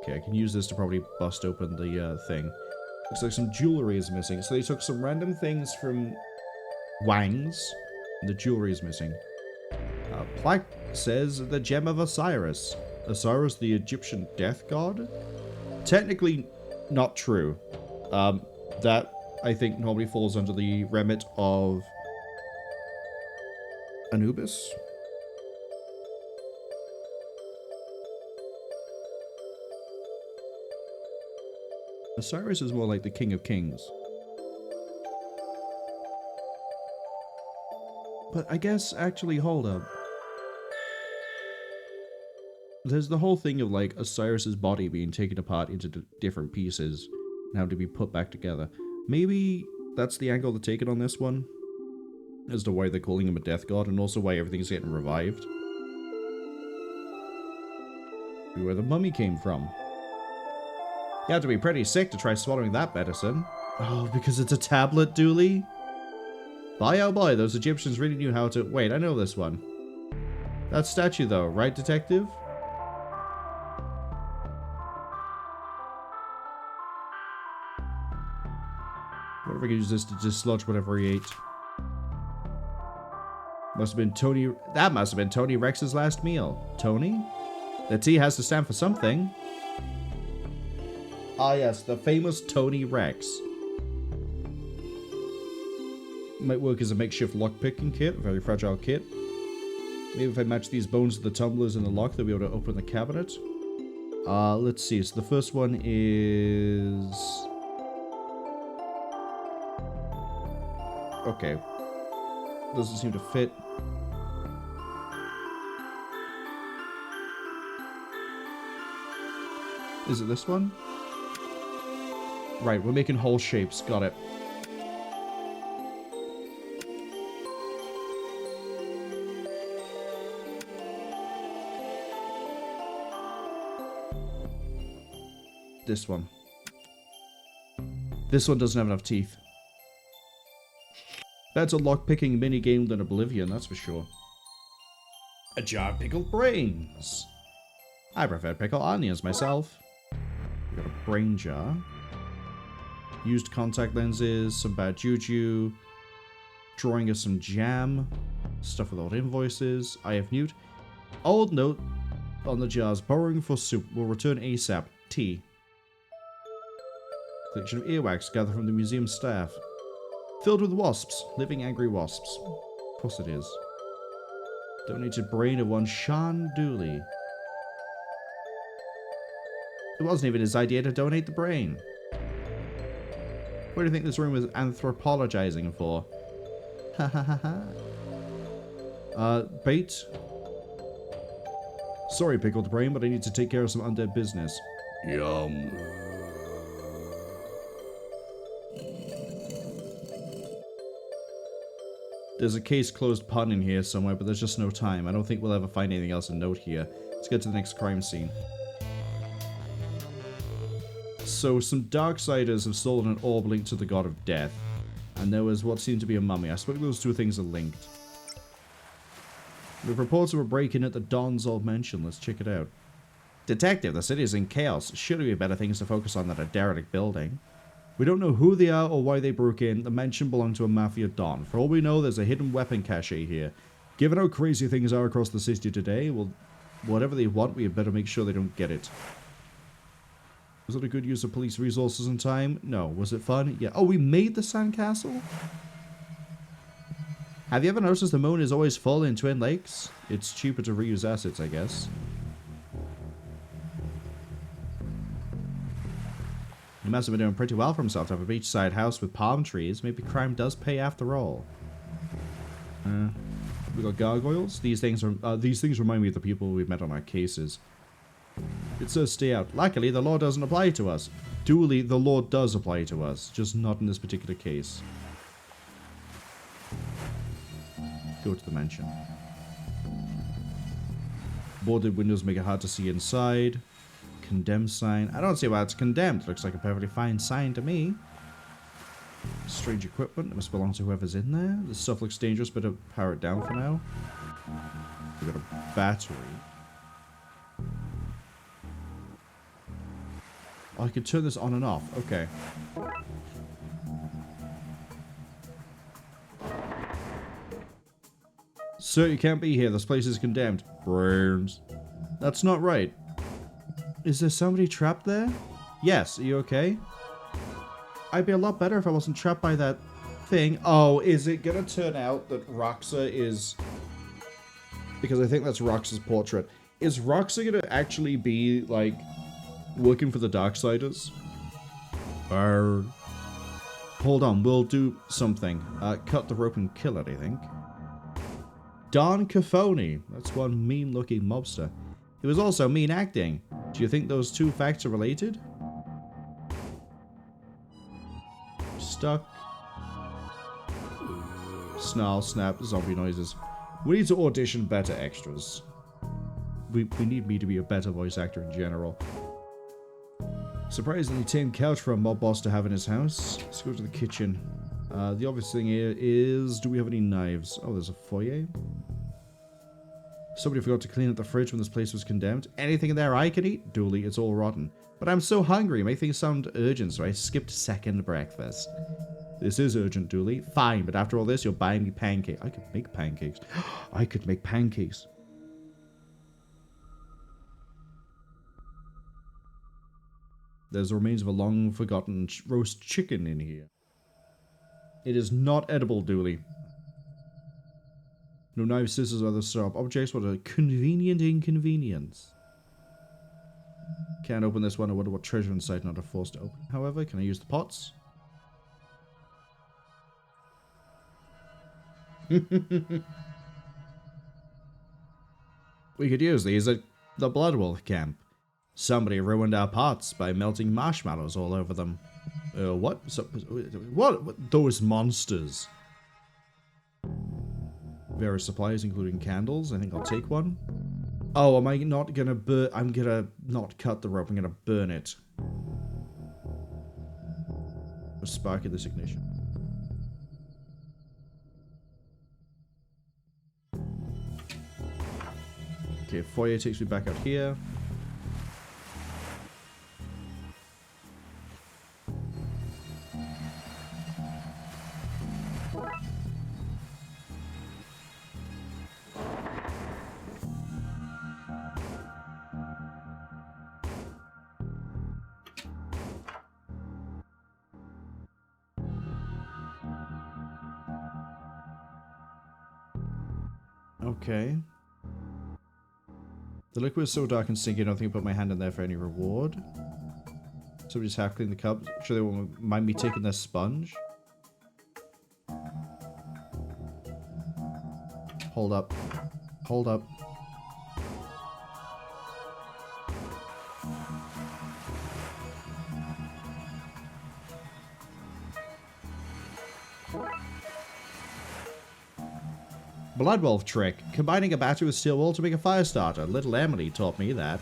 Okay, I can use this to probably bust open the thing. Looks like some jewelry is missing. So they took some random things from Wang's, and the jewelry is missing. Plaque says the gem of Osiris. Osiris, the Egyptian death god? Technically, not true. That, I think, normally falls under the remit of Anubis. Osiris is more like the King of Kings. But I guess, actually, hold up. There's the whole thing of, like, Osiris's body being taken apart into different pieces and how to be put back together. Maybe that's the angle they're taking on this one, as to why they're calling him a death god, and also why everything's getting revived. Where the mummy came from. You have to be pretty sick to try swallowing that medicine. Oh, because it's a tablet, Dooley? Boy, oh boy, those Egyptians really knew how to... Wait, I know this one. That statue, though, right, detective? What if I could use this to dislodge whatever he ate? Must have been Tony... That must have been Tony Rex's last meal. Tony? The T has to stand for something. Ah yes, the famous Tony Rex. Might work as a makeshift lock-picking kit, a very fragile kit. Maybe if I match these bones to the tumblers in the lock, they'll be able to open the cabinet. Let's see. So the first one is... Okay. Doesn't seem to fit. Is it this one? Right, we're making whole shapes. Got it. This one. This one doesn't have enough teeth. That's a lock-picking mini-game than Oblivion, that's for sure. A jar of pickled brains. I prefer pickled onions myself. We got a brain jar. Used contact lenses, some bad juju. Drawing of some jam. Stuff with old invoices. I have newt. Old note on the jars. Borrowing for soup. Will return ASAP. Tea. Collection of earwax gathered from the museum staff. Filled with wasps. Living angry wasps. Of course it is. Donated brain of one Sean Dooley. It wasn't even his idea to donate the brain. What do you think this room is anthropologizing for? Ha ha ha ha. Bait. Sorry, pickled brain, but I need to take care of some undead business. Yum. There's a case closed pun in here somewhere, but there's just no time. I don't think we'll ever find anything else to note here. Let's get to the next crime scene. So, some Darksiders have stolen an orb linked to the god of death. And there was what seemed to be a mummy. I suppose those two things are linked. We have reports of a break-in at the Don's old mansion. Let's check it out. Detective, the city is in chaos. Surely we have better things to focus on than a derelict building. We don't know who they are or why they broke in. The mansion belonged to a mafia don. For all we know, there's a hidden weapon cache here. Given how crazy things are across the city today, well, whatever they want, we had better make sure they don't get it. Was it a good use of police resources and time? No. Was it fun? Yeah. Oh, we made the sandcastle? Have you ever noticed the moon is always full in Twin Lakes? It's cheaper to reuse assets, I guess. He must have been doing pretty well for himself to have a beachside house with palm trees. Maybe crime does pay after all. We got gargoyles. These things remind me of the people we've met on our cases. It says stay out. Luckily, the law doesn't apply to us. Duly, the law does apply to us, just not in this particular case. Go to the mansion. Boarded windows make it hard to see inside. Condemned sign. I don't see why it's condemned. Looks like a perfectly fine sign to me. Strange equipment. It must belong to whoever's in there. This stuff looks dangerous, but I'll power it down for now. We've got a battery. Oh, I can turn this on and off. Okay. Sir, you can't be here. This place is condemned. Brains. That's not right. Is there somebody trapped there? Yes. Are you okay? I'd be a lot better if I wasn't trapped by that thing. Oh, is it gonna turn out that Roxa is... Because I think that's Roxa's portrait. Is Roxa gonna actually be, like... working for the Darksiders? Hold on, we'll do something. Cut the rope and kill it, I think. Don Cafoni. That's one mean-looking mobster. He was also mean acting. Do you think those two facts are related? Stuck. Snarl, snap, zombie noises. We need to audition better extras. We need me to be a better voice actor in general. Surprisingly tame couch for a mob boss to have in his house. Let's go to the kitchen. The obvious thing here is, do we have any knives? Oh, there's a foyer. Somebody forgot to clean up the fridge when this place was condemned. Anything in there I can eat? Dooley, it's all rotten. But I'm so hungry, make things sound urgent, so I skipped second breakfast. This is urgent, Dooley. Fine, but after all this, you're buying me pancakes. I could make pancakes. I could make pancakes. There's the remains of a long-forgotten roast chicken in here. It is not edible, Dooley. No knives, scissors, or other sharp objects. What a convenient inconvenience. Can't open this one. I wonder what treasure inside not a forced to open. However, can I use the pots? We could use these at the Bloodwolf camp. Somebody ruined our pots by melting marshmallows all over them. What? What? Those monsters. Various supplies, including candles. I think I'll take one. Oh, am I not gonna burn? I'm gonna not cut the rope. I'm gonna burn it. A spark in this ignition. Okay, foyer takes me back out here. Okay. The liquid is so dark and stinky, I don't think I'll put my hand in there for any reward. Somebody's half cleaned the cup. Sure they won't mind me taking their sponge. Hold up. Hold up. Blood Wolf trick. Combining a battery with steel wool to make a fire starter. Little Emily taught me that.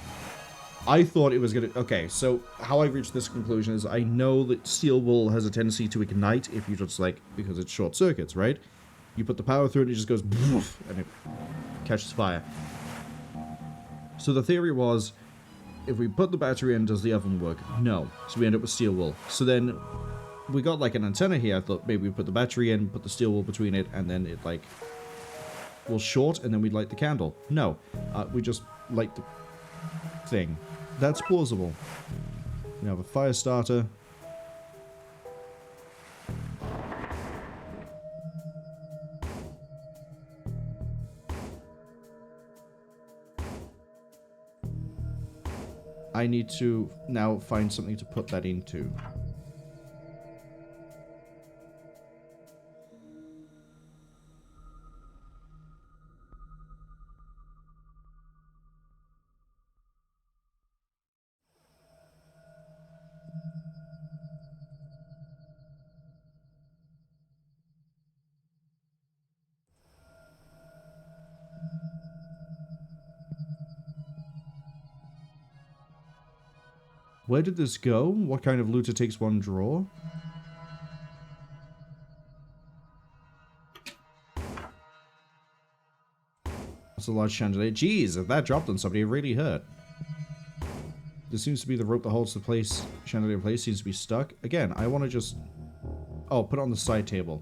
I thought it was gonna... Okay, so how I reached this conclusion is I know that steel wool has a tendency to ignite if you just, like... Because it's short circuits, right? You put the power through it and it just goes... And it catches fire. So the theory was... If we put the battery in, does the oven work? No. So we end up with steel wool. So then... We got, like, an antenna here. I thought maybe we put the battery in, put the steel wool between it, and then it, like... will short, and then we'd light the candle. No. We just light the thing. That's plausible. We have a fire starter. I need to now find something to put that into. Where did this go? What kind of looter takes one drawer? That's a large chandelier. Jeez, if that dropped on somebody, it really hurt. This seems to be the rope that holds the place. Chandelier in place seems to be stuck. Again, I want to just... Oh, put it on the side table.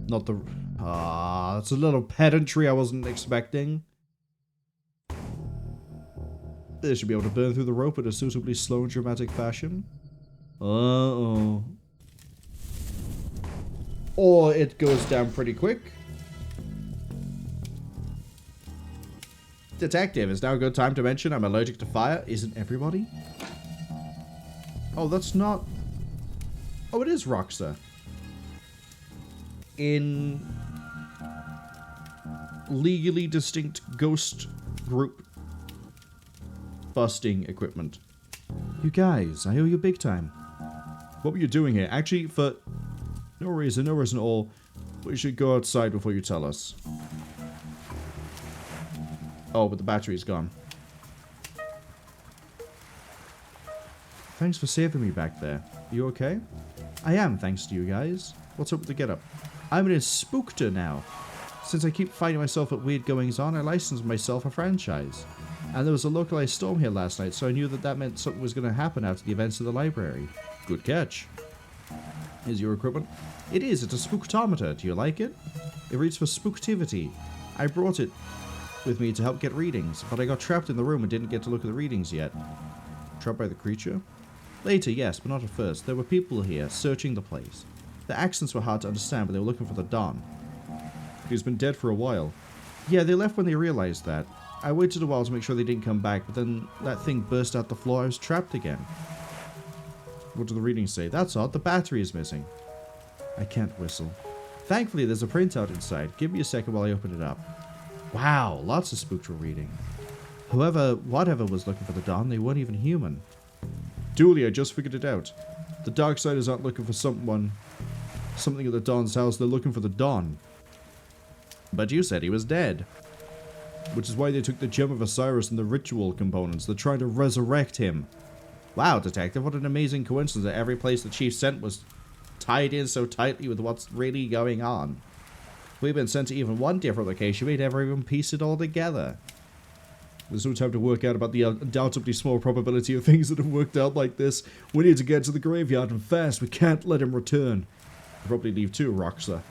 Not the... that's a little pedantry I wasn't expecting. They should be able to burn through the rope in a suitably slow and dramatic fashion. Uh-oh. Or it goes down pretty quick. Detective, is now a good time to mention I'm allergic to fire? Isn't everybody? Oh, that's not... Oh, it is Roxa. In... legally distinct ghost group busting equipment. You guys, I owe you big time. What were you doing here? Actually, for no reason at all, we should go outside before you tell us. Oh, but the battery's gone. Thanks for saving me back there. You okay? I am, thanks to you guys. What's up with the getup? I'm an spookter now. Since I keep finding myself at weird goings-on, I licensed myself a franchise. And there was a localized storm here last night, so I knew that that meant something was going to happen after the events of the library. Good catch. Is your equipment? It is. It's a spooktometer. Do you like it? It reads for spooktivity. I brought it with me to help get readings, but I got trapped in the room and didn't get to look at the readings yet. Trapped by the creature? Later, yes, but not at first. There were people here, searching the place. The accents were hard to understand, but they were looking for the Don. He's been dead for a while. Yeah, they left when they realized that. I waited a while to make sure they didn't come back, but then that thing burst out the floor. I was trapped again. What do the readings say? That's odd. The battery is missing. I can't whistle. Thankfully, there's a printout inside. Give me a second while I open it up. Wow, lots of spooktral reading. Whatever was looking for the Don, they weren't even human. Dooley, I just figured it out. The Darksiders aren't looking for something at the Don's house. They're looking for the Don. But you said he was dead. Which is why they took the Gem of Osiris and the ritual components. They're trying to resurrect him. Wow, Detective, what an amazing coincidence that every place the Chief sent was tied in so tightly with what's really going on. If we've been sent to even one different location, we'd never even piece it all together. There's no time to work out about the undoubtedly small probability of things that have worked out like this. We need to get to the graveyard and fast. We can't let him return. We'll probably leave too, Roxa.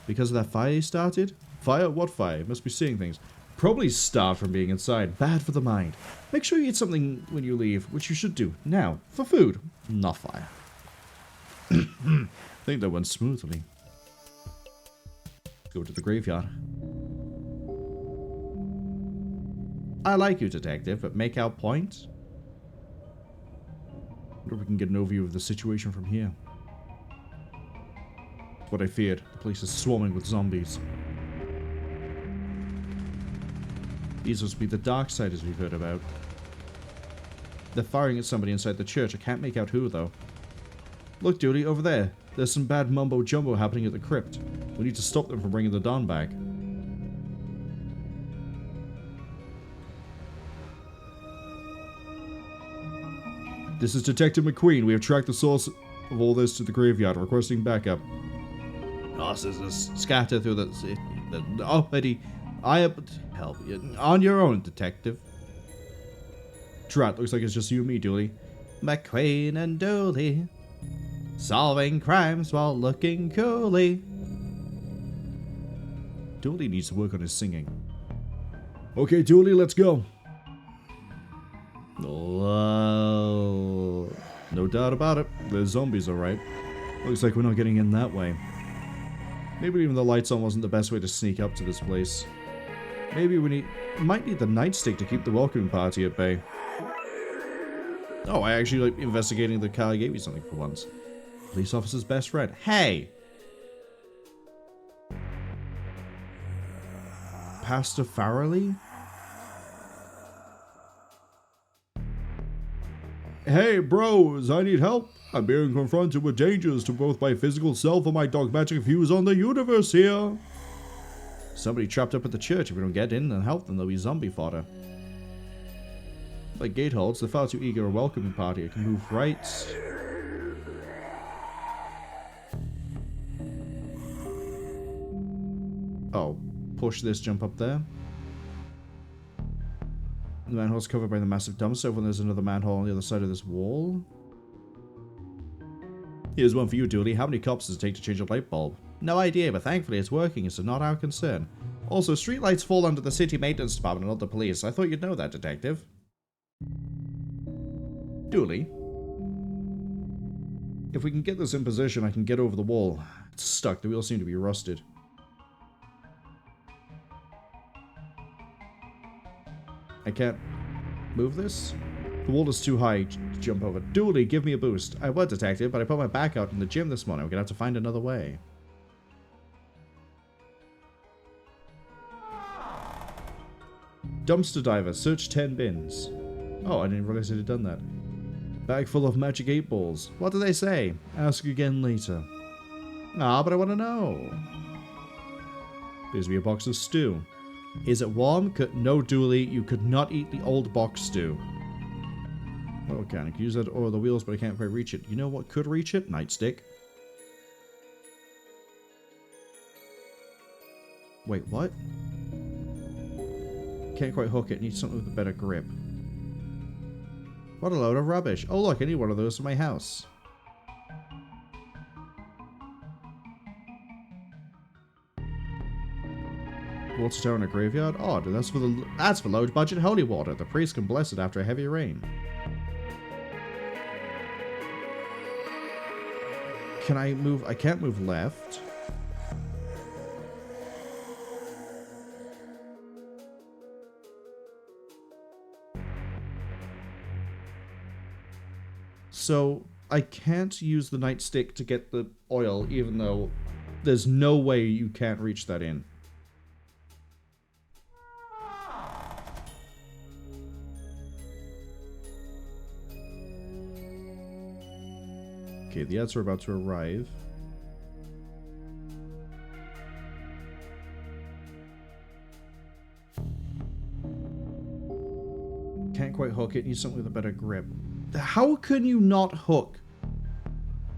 Because of that fire he started? Fire? What fire? He must be seeing things. Probably starved from being inside. Bad for the mind. Make sure you eat something when you leave, which you should do. Now, for food. Not fire. I think that went smoothly. Go to the graveyard. I like you, Detective, but make our point. Wonder if we can get an overview of the situation from here. What I feared. The place is swarming with zombies. These must be the Darksiders we've heard about. They're firing at somebody inside the church. I can't make out who, though. Look, Dooley, over there. There's some bad mumbo-jumbo happening at the crypt. We need to stop them from bringing the Don back. This is Detective McQueen. We have tracked the source of all this to the graveyard, requesting backup. Horses scatter through the oh, Eddie, I help you on your own, Detective. Drat, looks like it's just you and me, Dooley. McQueen and Dooley, solving crimes while looking coolly. Dooley needs to work on his singing. Okay, Dooley, let's go. Whoa. No doubt about it. There's zombies, alright. Looks like we're not getting in that way. Maybe leaving the lights on wasn't the best way to sneak up to this place. Maybe we might need the nightstick to keep the welcoming party at bay. Oh, I actually like investigating the car gave me something for once. Police officer's best friend. Hey! Pastor Farrelly? Hey bros, I need help. I'm being confronted with dangers to both my physical self and my dogmatic views on the universe here. Somebody trapped up at the church. If we don't get in and help them, they'll be zombie fodder. Like gate holds, they're far too eager a welcoming party. I can move right. Oh, push this, jump up there. The manhole's covered by the massive dumpster when there's another manhole on the other side of this wall. Here's one for you, Dooley. How many cops does it take to change a light bulb? No idea, but thankfully it's working, so not our concern. Also, streetlights fall under the city maintenance department and not the police. I thought you'd know that, Detective. Dooley. If we can get this in position, I can get over the wall. It's stuck. The wheels seem to be rusted. I can't move this? The wall is too high to jump over. Dooley, give me a boost. I would, Detective, but I put my back out in the gym this morning. We're gonna have to find another way. Dumpster diver. Search 10 bins. Oh, I didn't realize I had done that. Bag full of magic 8 balls. What do they say? Ask again later. Ah, but I want to know. There's me a box of stew. Is it warm? No, Dooley, you could not eat the old box stew. Well, I can use that to oil the wheels, but I can't quite reach it. You know what could reach it? Nightstick. Wait, what? Can't quite hook it. Need something with a better grip. What a load of rubbish. Oh look, I need one of those for my house. Water tower in a graveyard? Odd. That's for low budget holy water. The priest can bless it after a heavy rain. Can I move? I can't move left. So I can't use the nightstick to get the oil, even though there's no way you can't reach that in. Okay, the ads are about to arrive. Can't quite hook it. Need something with a better grip. How can you not hook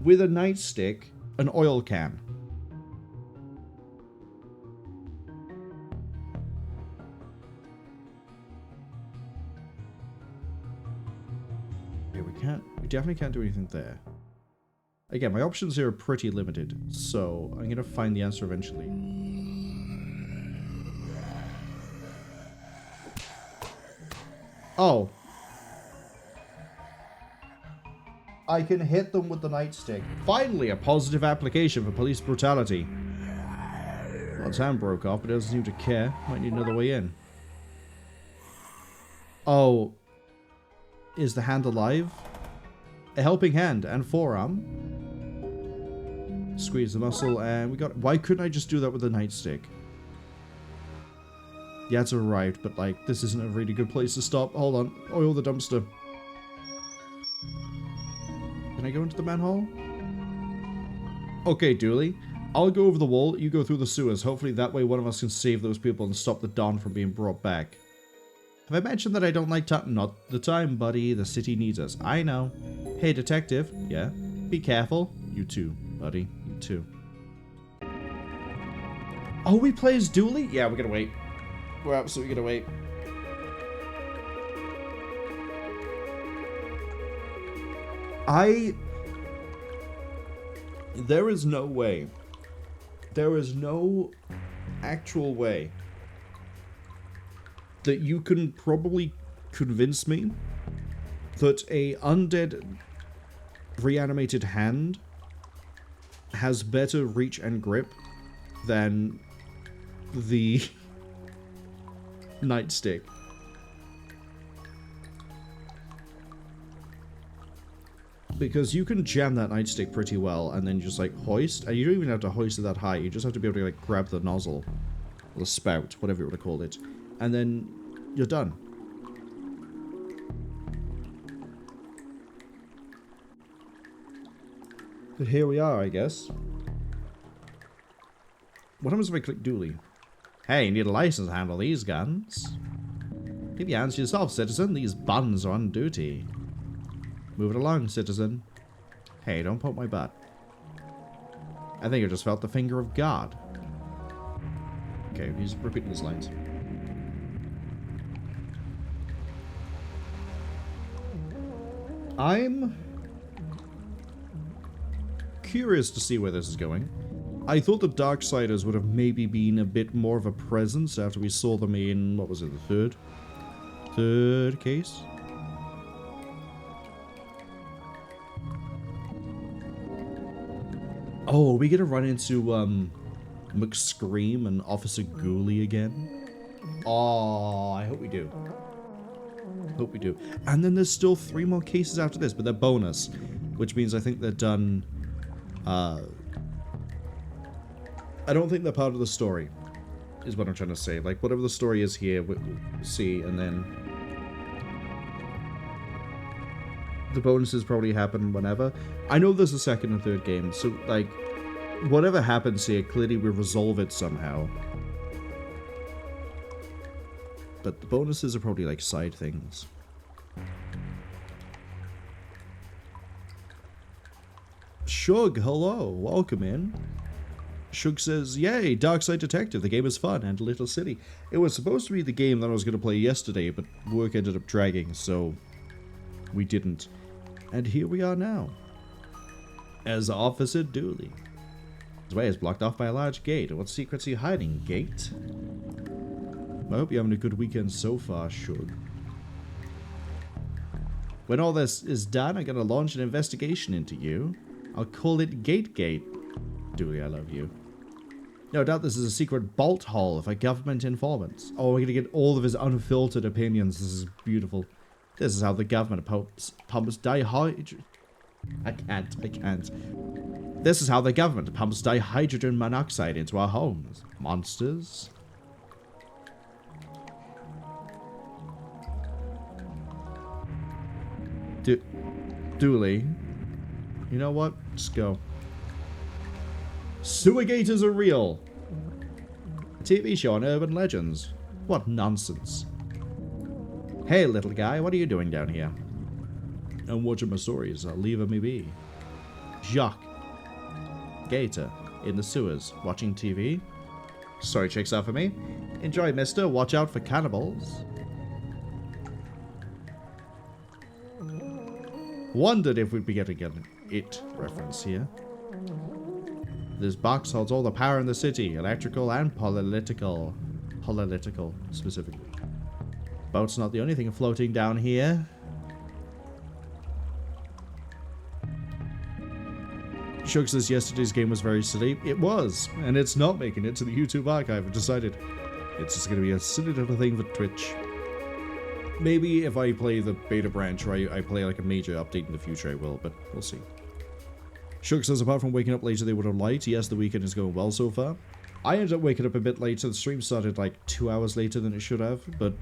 with a nightstick an oil can? Yeah, we definitely can't do anything there. Again, my options here are pretty limited, so I'm gonna find the answer eventually. Oh. I can hit them with the nightstick. Finally, a positive application for police brutality. Well, his hand broke off, but he doesn't seem to care. Might need another way in. Oh. Is the hand alive? A helping hand and forearm. Squeeze the muscle and we got it. Why couldn't I just do that with a nightstick? The ads have arrived, but like, this isn't a really good place to stop. Hold on. Oil the dumpster. Can I go into the manhole? Okay, Dooley. I'll go over the wall, you go through the sewers. Hopefully that way one of us can save those people and stop the Dawn from being brought back. Have I mentioned that I don't like time? Not the time, buddy. The city needs us. I know. Hey, detective. Yeah? Be careful. You too, buddy. You too. Oh, we play as Dooley? Yeah, we're gonna wait. We're absolutely gonna wait. There is no way. There is no actual way that you can probably convince me that a undead reanimated hand has better reach and grip than the nightstick. Because you can jam that nightstick pretty well and then just like hoist, and you don't even have to hoist it that high, you just have to be able to like grab the nozzle, or the spout, whatever you want to call it, and then you're done. But here we are, I guess. What happens if I click Dooley? Hey, you need a license to handle these guns. Keep your hands to yourself, citizen. These buns are on duty. Move it along, citizen. Hey, don't poke my butt. I think I just felt the finger of God. Okay, he's repeating his lines. I'm curious to see where this is going. I thought the Darksiders would have maybe been a bit more of a presence after we saw them in, what was it, the third case? Oh, are we gonna run into, McScream and Officer Ghoulie again? Oh, I hope we do. Hope we do. And then there's still 3 more cases after this, but they're bonus. Which means I think they're done, I don't think they're part of the story, is what I'm trying to say. Like, whatever the story is here, we'll see, and then the bonuses probably happen whenever. I know there's a second and third game, so, like, whatever happens here, clearly we resolve it somehow. But the bonuses are probably, like, side things. Shug, hello, welcome in. Shug says, yay, Darkside Detective, the game is fun and a little silly. It was supposed to be the game that I was going to play yesterday, but work ended up dragging, so we didn't. And here we are now, as Officer Dooley. His way is blocked off by a large gate. What secrets are you hiding, gate? I hope you're having a good weekend so far, Shug. When all this is done, I'm going to launch an investigation into you. I'll call it Gate. Dooley, I love you. No doubt this is a secret bolt hole for government informants. Oh, we're going to get all of his unfiltered opinions. This is beautiful. This is how the government pumps dihydrogen. I can't. This is how the government pumps dihydrogen monoxide into our homes. Monsters. Dooley. You know what? Just go. Sewer gators are real. A TV show on urban legends. What nonsense. Hey, little guy, what are you doing down here? I'm watching my stories. I'll leave me be. Jacques. Gator. In the sewers. Watching TV. Story checks out for me. Enjoy, mister. Watch out for cannibals. Wondered if we'd be getting an It reference here. This box holds all the power in the city, electrical and political. Political, specifically. Boat's not the only thing floating down here. Shug says yesterday's game was very silly. It was, and it's not making it to the YouTube archive. I've decided it's just going to be a silly little thing for Twitch. Maybe if I play the beta branch or I play like a major update in the future, I will, but we'll see. Shug says, apart from waking up later they would have liked, yes, the weekend is going well so far. I ended up waking up a bit later. The stream started like 2 hours later than it should have, but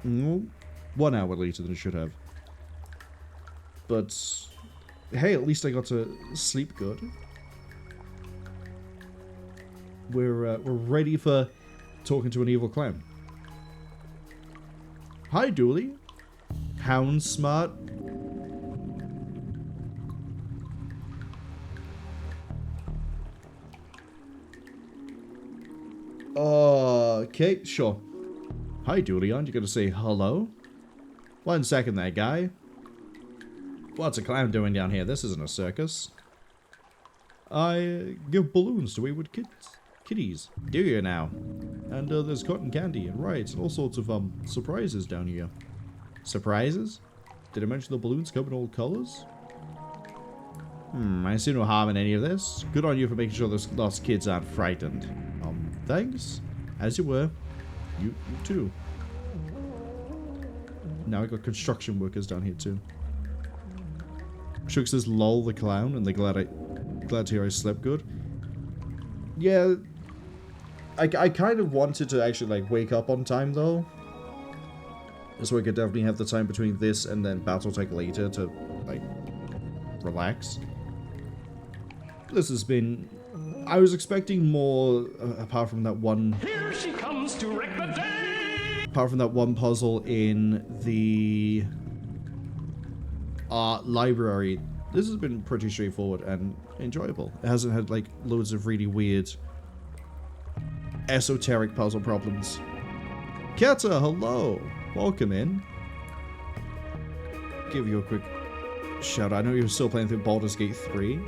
1 hour later than it should have. But hey, at least I got to sleep good. We're ready for talking to an evil clown. Hi, Dooley. Hound smart. Okay, sure. Hi, Dooley. Aren't you gonna say hello? 1 second there, guy. What's a clown doing down here? This isn't a circus. I give balloons to wayward kitties. Do you now? And there's cotton candy and rides and all sorts of surprises down here. Surprises? Did I mention the balloons come in all colors? I see no harm in any of this. Good on you for making sure those lost kids aren't frightened. Thanks. As you were. You too. Now I got construction workers down here too. Shook says lol the clown and they're glad to hear I slept good. Yeah, I kind of wanted to actually like wake up on time though. So I could definitely have the time between this and then Battletech later to like relax. This has been, I was expecting more apart from that one. Here she comes to wreck the day. Apart from that one puzzle in the library, this has been pretty straightforward and enjoyable. It hasn't had like loads of really weird esoteric puzzle problems. Keta, hello! Welcome in. Give you a quick shout out. I know you're still playing through Baldur's Gate 3.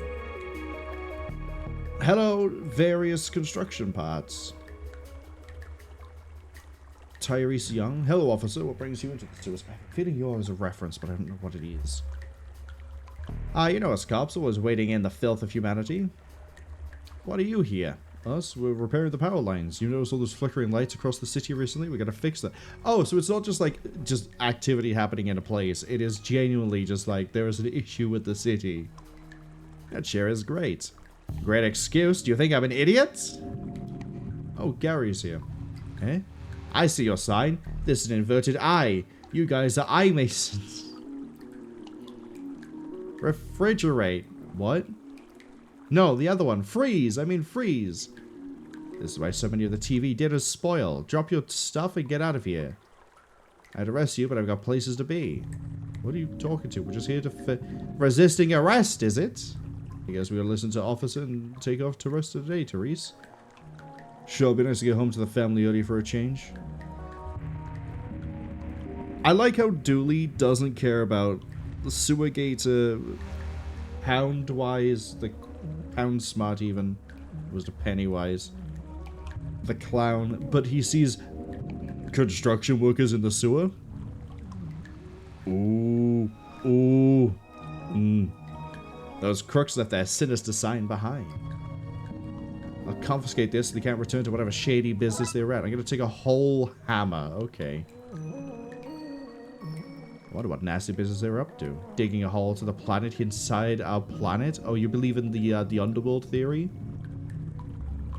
Hello, various construction parts. Tyrese Young. Hello, officer. What brings you into the sewers? I'm feeling yours a reference, but I don't know what it is. You know us cops, always wading in the filth of humanity. What are you here? Us? We're repairing the power lines. You notice all those flickering lights across the city recently? We gotta fix that. Oh, so it's not just like, just activity happening in a place. It is genuinely just like, there is an issue with the city. That sure is great. Great excuse. Do you think I'm an idiot? Oh, Gary's here. Eh? I see your sign. This is an inverted eye. You guys are eye masons. Refrigerate. What? No, the other one. Freeze. I mean freeze. This is why so many of the TV dinners spoil. Drop your stuff and get out of here. I'd arrest you, but I've got places to be. What are you talking to? We're just here to resisting arrest, is it? I guess we'll listen to officer and take off to rest of the day, Therese. Sure, it'd be nice to get home to the family early for a change. I like how Dooley doesn't care about the sewer gator, Hound-wise, the Hound Smart even, was the Pennywise, the clown, but he sees construction workers in the sewer. Ooh, ooh, Those crooks left their sinister sign behind. I'll confiscate this so they can't return to whatever shady business they're at. I'm gonna take a whole hammer. Okay. I wonder what nasty business they're up to. Digging a hole to the planet inside our planet? Oh, you believe in the underworld theory?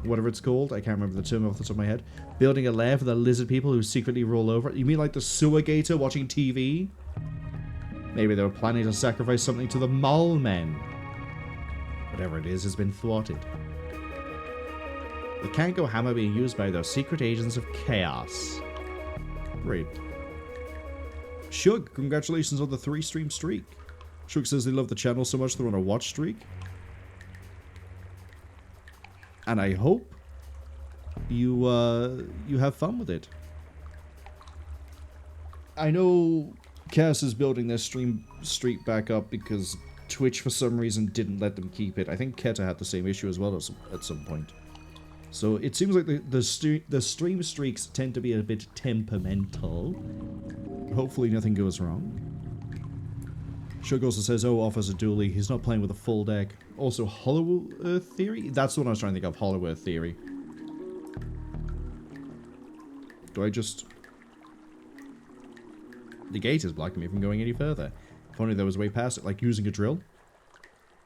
Whatever it's called. I can't remember the term off the top of my head. Building a lair for the lizard people who secretly rule over it. You mean like the sewer gator watching TV? Maybe they were planning to sacrifice something to the mole men. Whatever it is has been thwarted. The Kango hammer being used by those secret agents of chaos. Great. Shug, congratulations on the 3-stream streak. Shug says they love the channel so much they're on a watch streak. And I hope you have fun with it. I know Cass is building their stream streak back up because Twitch for some reason didn't let them keep it. I think Keta had the same issue as well at some point. So it seems like the stream streaks tend to be a bit temperamental. Hopefully nothing goes wrong. Shug also says, oh, Officer Dooley, he's not playing with a full deck. Also, Hollow Earth Theory? That's the one I was trying to think of, Hollow Earth Theory. Do I just... The gate is blocking me from going any further. If only there was a way past it, like using a drill.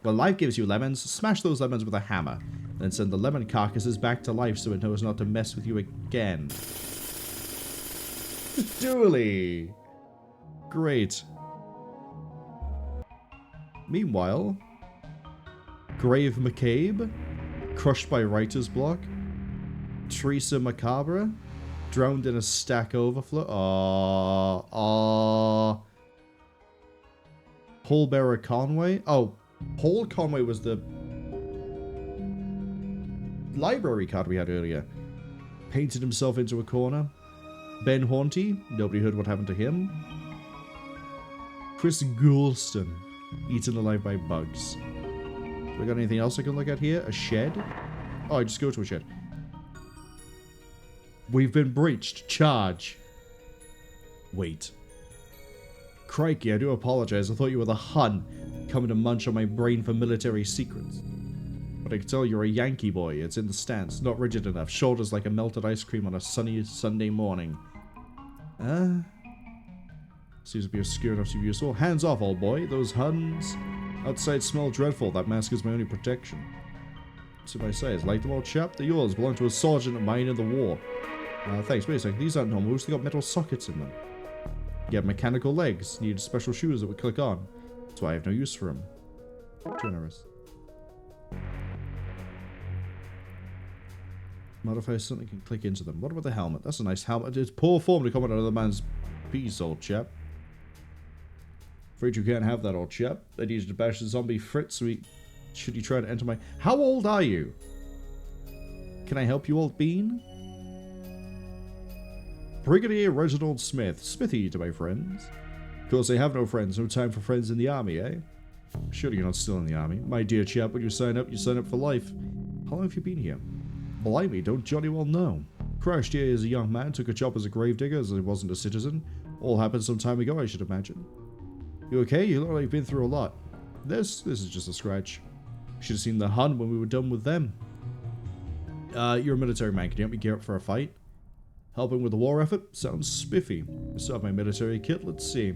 Well, life gives you lemons. Smash those lemons with a hammer. Then send the lemon carcasses back to life so it knows not to mess with you again. Dooley! Great. Meanwhile, Grave McCabe, crushed by writer's block, Teresa Macabre, Drowned in a stack overflow. Aww. Paul Bearer Conway. Oh, Paul Conway was the library card we had earlier. Painted himself into a corner. Ben Haunty. Nobody heard what happened to him. Chris Goulston. Eaten alive by bugs. We got anything else I can look at here? A shed? Oh, I just go to a shed. We've been breached. Charge. Wait. Crikey, I do apologize. I thought you were the Hun coming to munch on my brain for military secrets. But I can tell you're a Yankee boy. It's in the stance. Not rigid enough. Shoulders like a melted ice cream on a sunny Sunday morning. Seems to be obscure enough to be useful. Hands off, old boy. Those Huns outside smell dreadful. That mask is my only protection. What's if I say? Is like them, old chap? They're yours. Belong to a sergeant of mine in the war. Thanks. Wait a second. These aren't normal moves. They got metal sockets in them. You have mechanical legs. Need special shoes that would click on. That's why I have no use for them. Generous. Modifiers certainly can click into them. What about the helmet? That's a nice helmet. It's poor form to comment on another man's piece, old chap. Afraid you can't have that, old chap. I need you to bash the zombie Fritz so should you try to enter my... How old are you? Can I help you, old bean? Brigadier Reginald Smith. Smithy to my friends. Of course, I have no friends. No time for friends in the army, eh? Surely you're not still in the army. My dear chap, when you sign up for life. How long have you been here? Blimey, don't jolly well know. Crashed here as a young man, took a job as a gravedigger as I wasn't a citizen. All happened some time ago, I should imagine. You okay? You look like you've been through a lot. This is just a scratch. Should have seen the Hun when we were done with them. You're a military man. Can you help me gear up for a fight? Helping with the war effort? Sounds spiffy. I still have my military kit. Let's see.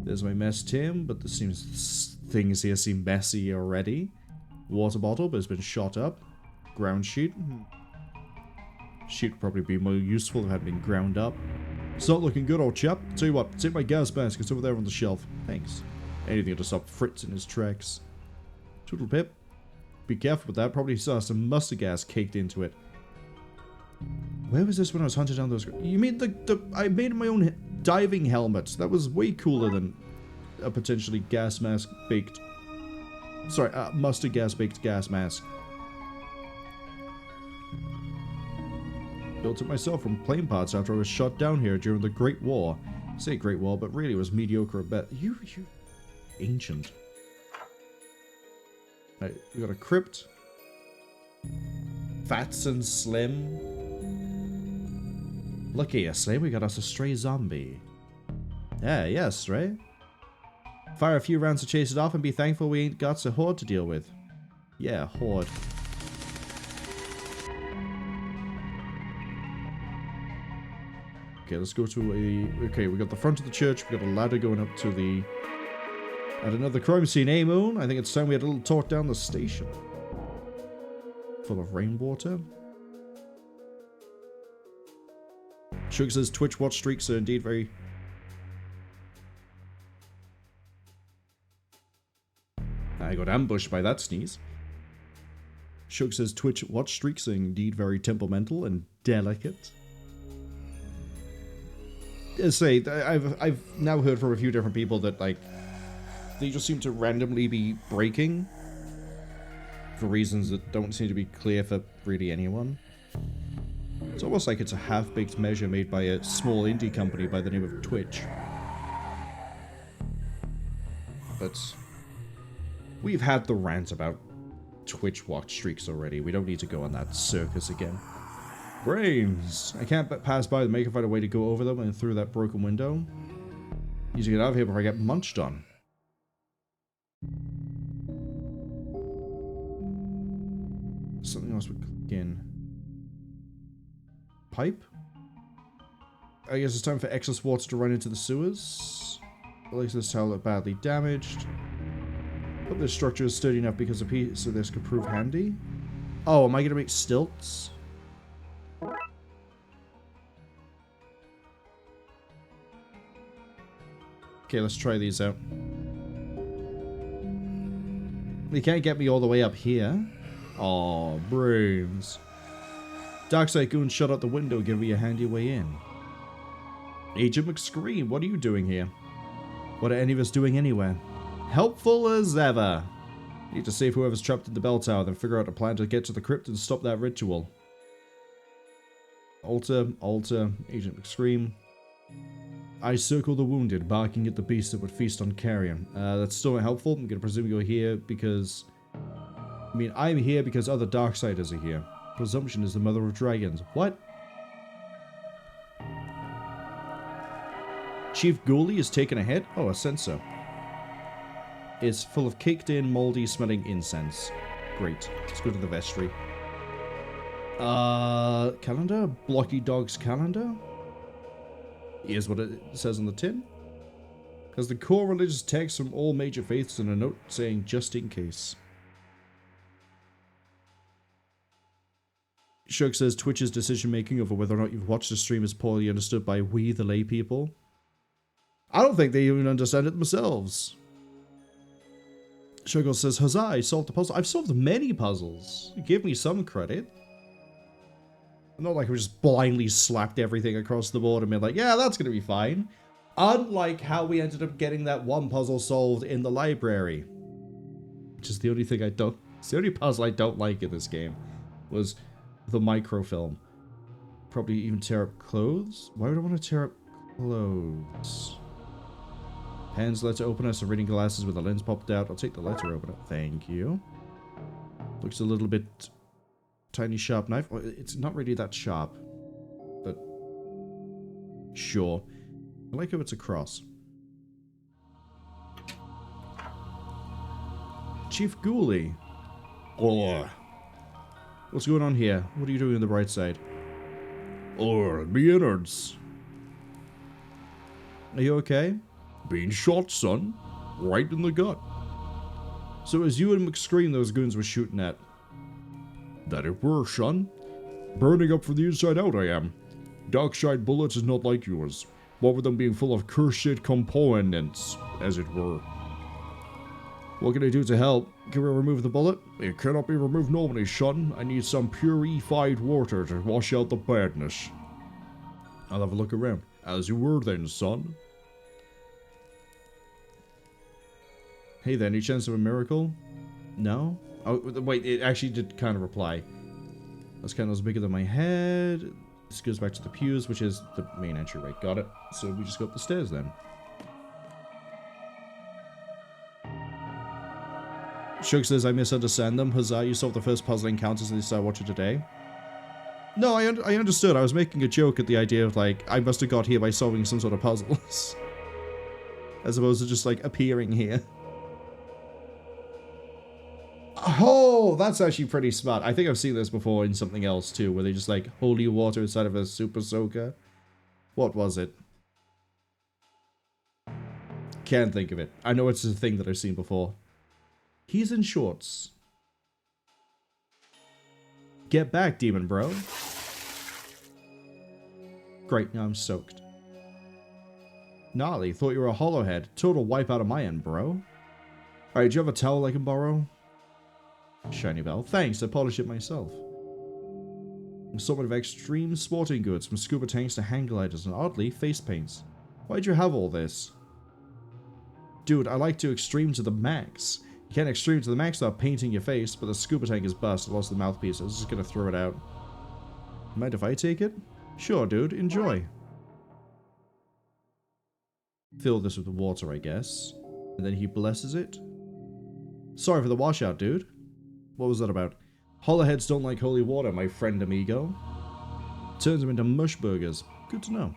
There's my mess tin, but things here seem messy already. Water bottle, but it's been shot up. Ground sheet. Sheet would probably be more useful if it had been ground up. It's not looking good, old chap. Tell you what, take my gas mask. It's over there on the shelf. Thanks. Anything to stop Fritz in his tracks. Toodle pip. Be careful with that. Probably saw some mustard gas caked into it. Where was this when I was hunting down those... You mean I made my own diving helmet. That was way cooler than a potentially gas mask baked... Sorry, mustard gas baked gas mask. Built it myself from plane parts after I was shot down here during the Great War. I say Great War, but really it was mediocre at best. You ancient. Right, we got a crypt. Fats and slim. Look here, Slay, we got us a stray zombie. Yeah, stray. Fire a few rounds to chase it off and be thankful we ain't got a horde to deal with. Yeah, horde. Okay, let's go to a... Okay, we got the front of the church. We got a ladder going up to the... At another crime scene, eh, Moon? I think it's time we had a little talk down the station. Full of rainwater. Shug says Twitch watch streaks are indeed very... I got ambushed by that sneeze. Shug says Twitch watch streaks are indeed very temperamental and delicate. Say, I've now heard from a few different people that, like, they just seem to randomly be breaking for reasons that don't seem to be clear for really anyone. It's almost like it's a half-baked measure made by a small indie company by the name of Twitch. But we've had the rant about Twitch watch streaks already. We don't need to go on that circus again. Brains! I can't pass by them. I can find a way to go over them and through that broken window. Need to get out of here before I get munched on. Something else would click in. Pipe? I guess it's time for excess water to run into the sewers. At least this towel look badly damaged. Hope this structure is sturdy enough because a piece of this could prove handy. Oh, am I gonna make stilts? Okay, let's try these out. They can't get me all the way up here. Oh, brains. Darkside goons shut out the window, giving you a handy way in. Agent McScream, what are you doing here? What are any of us doing anywhere? Helpful as ever. Need to save whoever's trapped in the bell tower, then figure out a plan to get to the crypt and stop that ritual. Alter, Agent McScream. I circle the wounded, barking at the beast that would feast on carrion. That's still not helpful. I'm gonna presume you're here because... I mean, I'm here because other Darksiders are here. Presumption is the mother of dragons. What? Chief Ghoulie is taken a hit? Oh, a sensor. It's full of caked-in, moldy-smelling incense. Great. Let's go to the vestry. Calendar? Blocky Dog's calendar? Here's what it says on the tin. Has the core religious text from all major faiths and a note saying, just in case. Shug says Twitch's decision-making over whether or not you've watched the stream is poorly understood by we, the lay people. I don't think they even understand it themselves. Shuggle says, huzzah, I solved the puzzle. I've solved many puzzles. Give me some credit. Not like we just blindly slapped everything across the board and been like, yeah, that's going to be fine. Unlike how we ended up getting that one puzzle solved in the library. Which is the only thing I don't... It's the only puzzle I don't like in this game. Was the microfilm. Probably even tear up clothes? Why would I want to tear up clothes? Hands letter opener, some reading glasses with a lens popped out. I'll take the letter opener. Thank you. Looks a little bit... Tiny sharp knife. Well, it's not really that sharp. But... Sure. I like how it's a cross. Chief Ghoulie. Oh. What's going on here? What are you doing on the bright side? Or me innards. Are you okay? Being shot, son. Right in the gut. So it was you and McScream those goons were shooting at? That it were, son. Burning up from the inside out, I am. Darkside bullets is not like yours. What with them being full of cursed components, as it were. What can I do to help? Can we remove the bullet? It cannot be removed normally, son. I need some purified water to wash out the badness. I'll have a look around. As you were then, son. Hey there, any chance of a miracle? No? Oh, wait, it actually did kind of reply. Those candles bigger than my head. This goes back to the pews, which is the main entryway. Got it. So we just go up the stairs then. Shug says, I misunderstand them. Huzzah, you solved the first puzzle encounter since I started watching today. No, I understood. I was making a joke at the idea of, like, I must have got here by solving some sort of puzzles. As opposed to just, like, appearing here. Oh, that's actually pretty smart. I think I've seen this before in something else, too, where they just, like, holy water inside of a super soaker. What was it? Can't think of it. I know it's a thing that I've seen before. He's in shorts. Get back, demon bro. Great, now I'm soaked. Gnarly, thought you were a hollowhead. Total wipeout on my end, bro. Alright, do you have a towel I can borrow? Shiny bell. Thanks, I polish it myself. Assortment of extreme sporting goods, from scuba tanks to hang gliders, and oddly, face paints. Why'd you have all this? Dude, I like to extreme to the max. You can't extreme to the max without painting your face, but the scuba tank is bust. I lost the mouthpiece. I was just gonna throw it out. Mind if I take it? Sure, dude. Enjoy. Fill this with water, I guess. And then he blesses it. Sorry for the washout, dude. What was that about? Hollowheads don't like holy water, my friend amigo. Turns them into mush burgers. Good to know.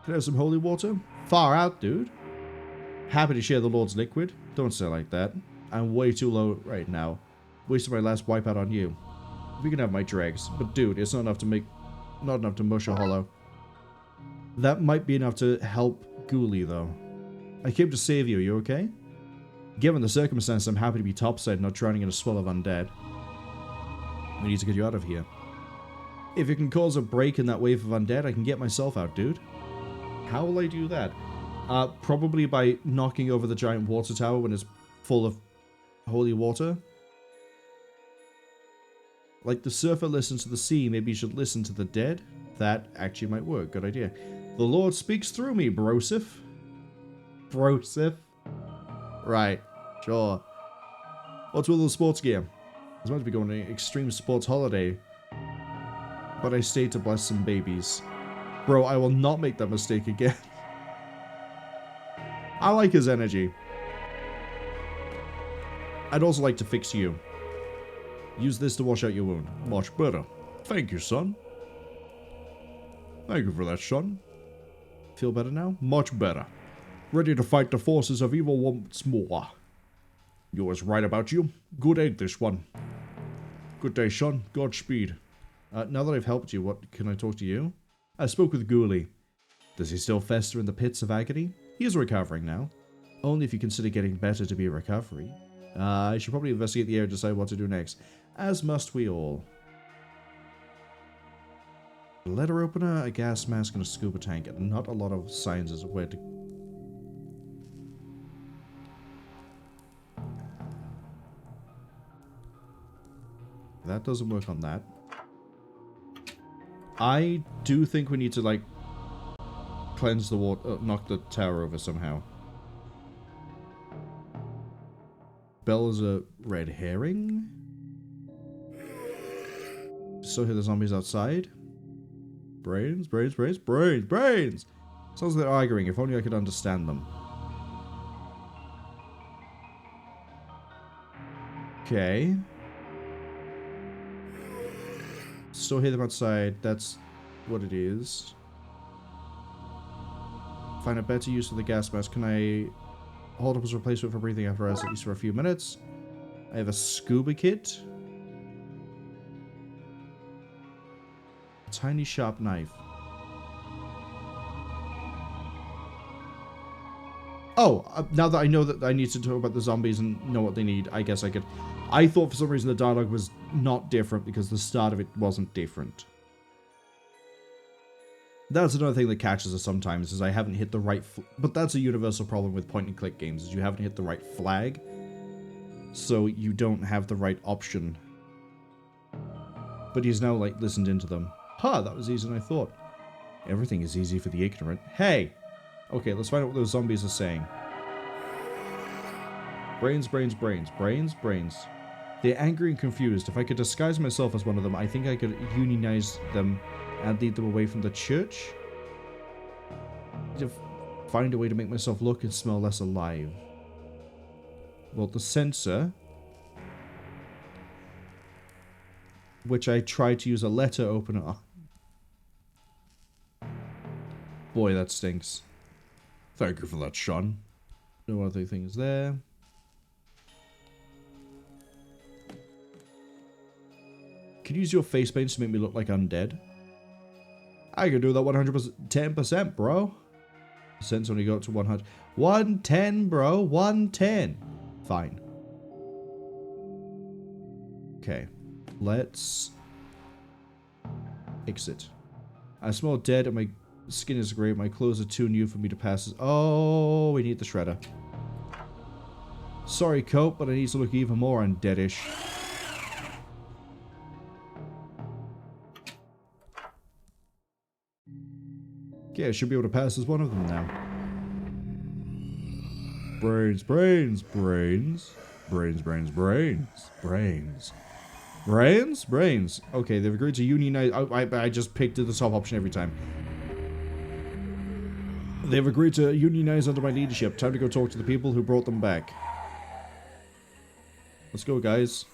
Can I have some holy water? Far out, dude. Happy to share the Lord's liquid. Don't say it like that. I'm way too low right now. Wasted my last wipeout on you. We can have my dregs, but dude, it's not enough to mush a hollow. That might be enough to help Ghoulie, though. I came to save you. You okay? Given the circumstance, I'm happy to be topside, not drowning in a swell of undead. We need to get you out of here. If it can cause a break in that wave of undead, I can get myself out, dude. How will I do that? Probably by knocking over the giant water tower when it's full of holy water. Like the surfer listens to the sea, maybe you should listen to the dead? That actually might work. Good idea. The Lord speaks through me, Brosif. Brosif? Right. Sure. What's with all the sports gear? I was meant to be going on an extreme sports holiday, but I stayed to bless some babies. Bro, I will not make that mistake again. I like his energy. I'd also like to fix you. Use this to wash out your wound. Much better. Thank you, son. Thank you for that, son. Feel better now? Much better. Ready to fight the forces of evil once more. You was right about you. Good ain't this one. Good day, son. Godspeed. Now that I've helped you, what can I talk to you? I spoke with Ghoulie. Does he still fester in the pits of agony? He is recovering now. Only if you consider getting better to be a recovery. I should probably investigate the area and decide what to do next. As must we all. A letter opener, a gas mask, and a scuba tank. And not a lot of signs as of where to... That doesn't work on that. I do think we need to, like, cleanse the water, knock the tower over somehow. Bella's a red herring. Still hear the zombies outside. Brains, brains, brains, brains, brains! Sounds like they're arguing. If only I could understand them. Okay. Still hear them outside. That's what it is. Find a better use for the gas mask. Can I hold up as a replacement for breathing apparatus at least for a few minutes? I have a scuba kit. A tiny sharp knife. Oh, now that I know that I need to talk about the zombies and know what they need, I guess I could... I thought for some reason the dialogue was not different because the start of it wasn't different. That's another thing that catches us sometimes, is I haven't hit the right... But that's a universal problem with point-and-click games, is you haven't hit the right flag, so you don't have the right option. But he's now, like, listened into them. Huh, that was easier than I thought. Everything is easy for the ignorant. Hey! Okay, let's find out what those zombies are saying. Brains, brains, brains. Brains, brains. They're angry and confused. If I could disguise myself as one of them, I think I could unionize them and lead them away from the church. To find a way to make myself look and smell less alive. Well, the sensor, which I tried to use a letter opener. Boy, that stinks. Thank you for that, Sean. No other things there. Can you use your face paint to make me look like undead? I can do that 100%, 10%, bro. Sense only go up to 100. 110, bro. 110. Fine. Okay. Let's exit. I smell dead and my skin is grey. My clothes are too new for me to pass. Oh, we need the shredder. Sorry, coat, but I need to look even more undeadish. Yeah, I should be able to pass as one of them now. Brains, brains, brains. Brains, brains, brains. Brains. Brains? Brains. Okay, they've agreed to unionize. I just picked the top option every time. They've agreed to unionize under my leadership. Time to go talk to the people who brought them back. Let's go, guys.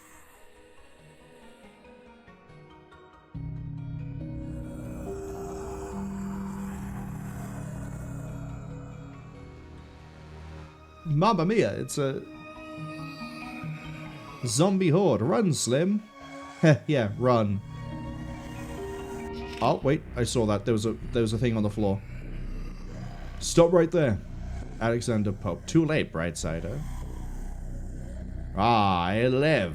Mamma mia, it's a zombie horde. Run, Slim. Yeah, run. Oh, wait, I saw that. There was a thing on the floor. Stop right there. Alexander Pope. Too late, Brightsider. Ah, I live.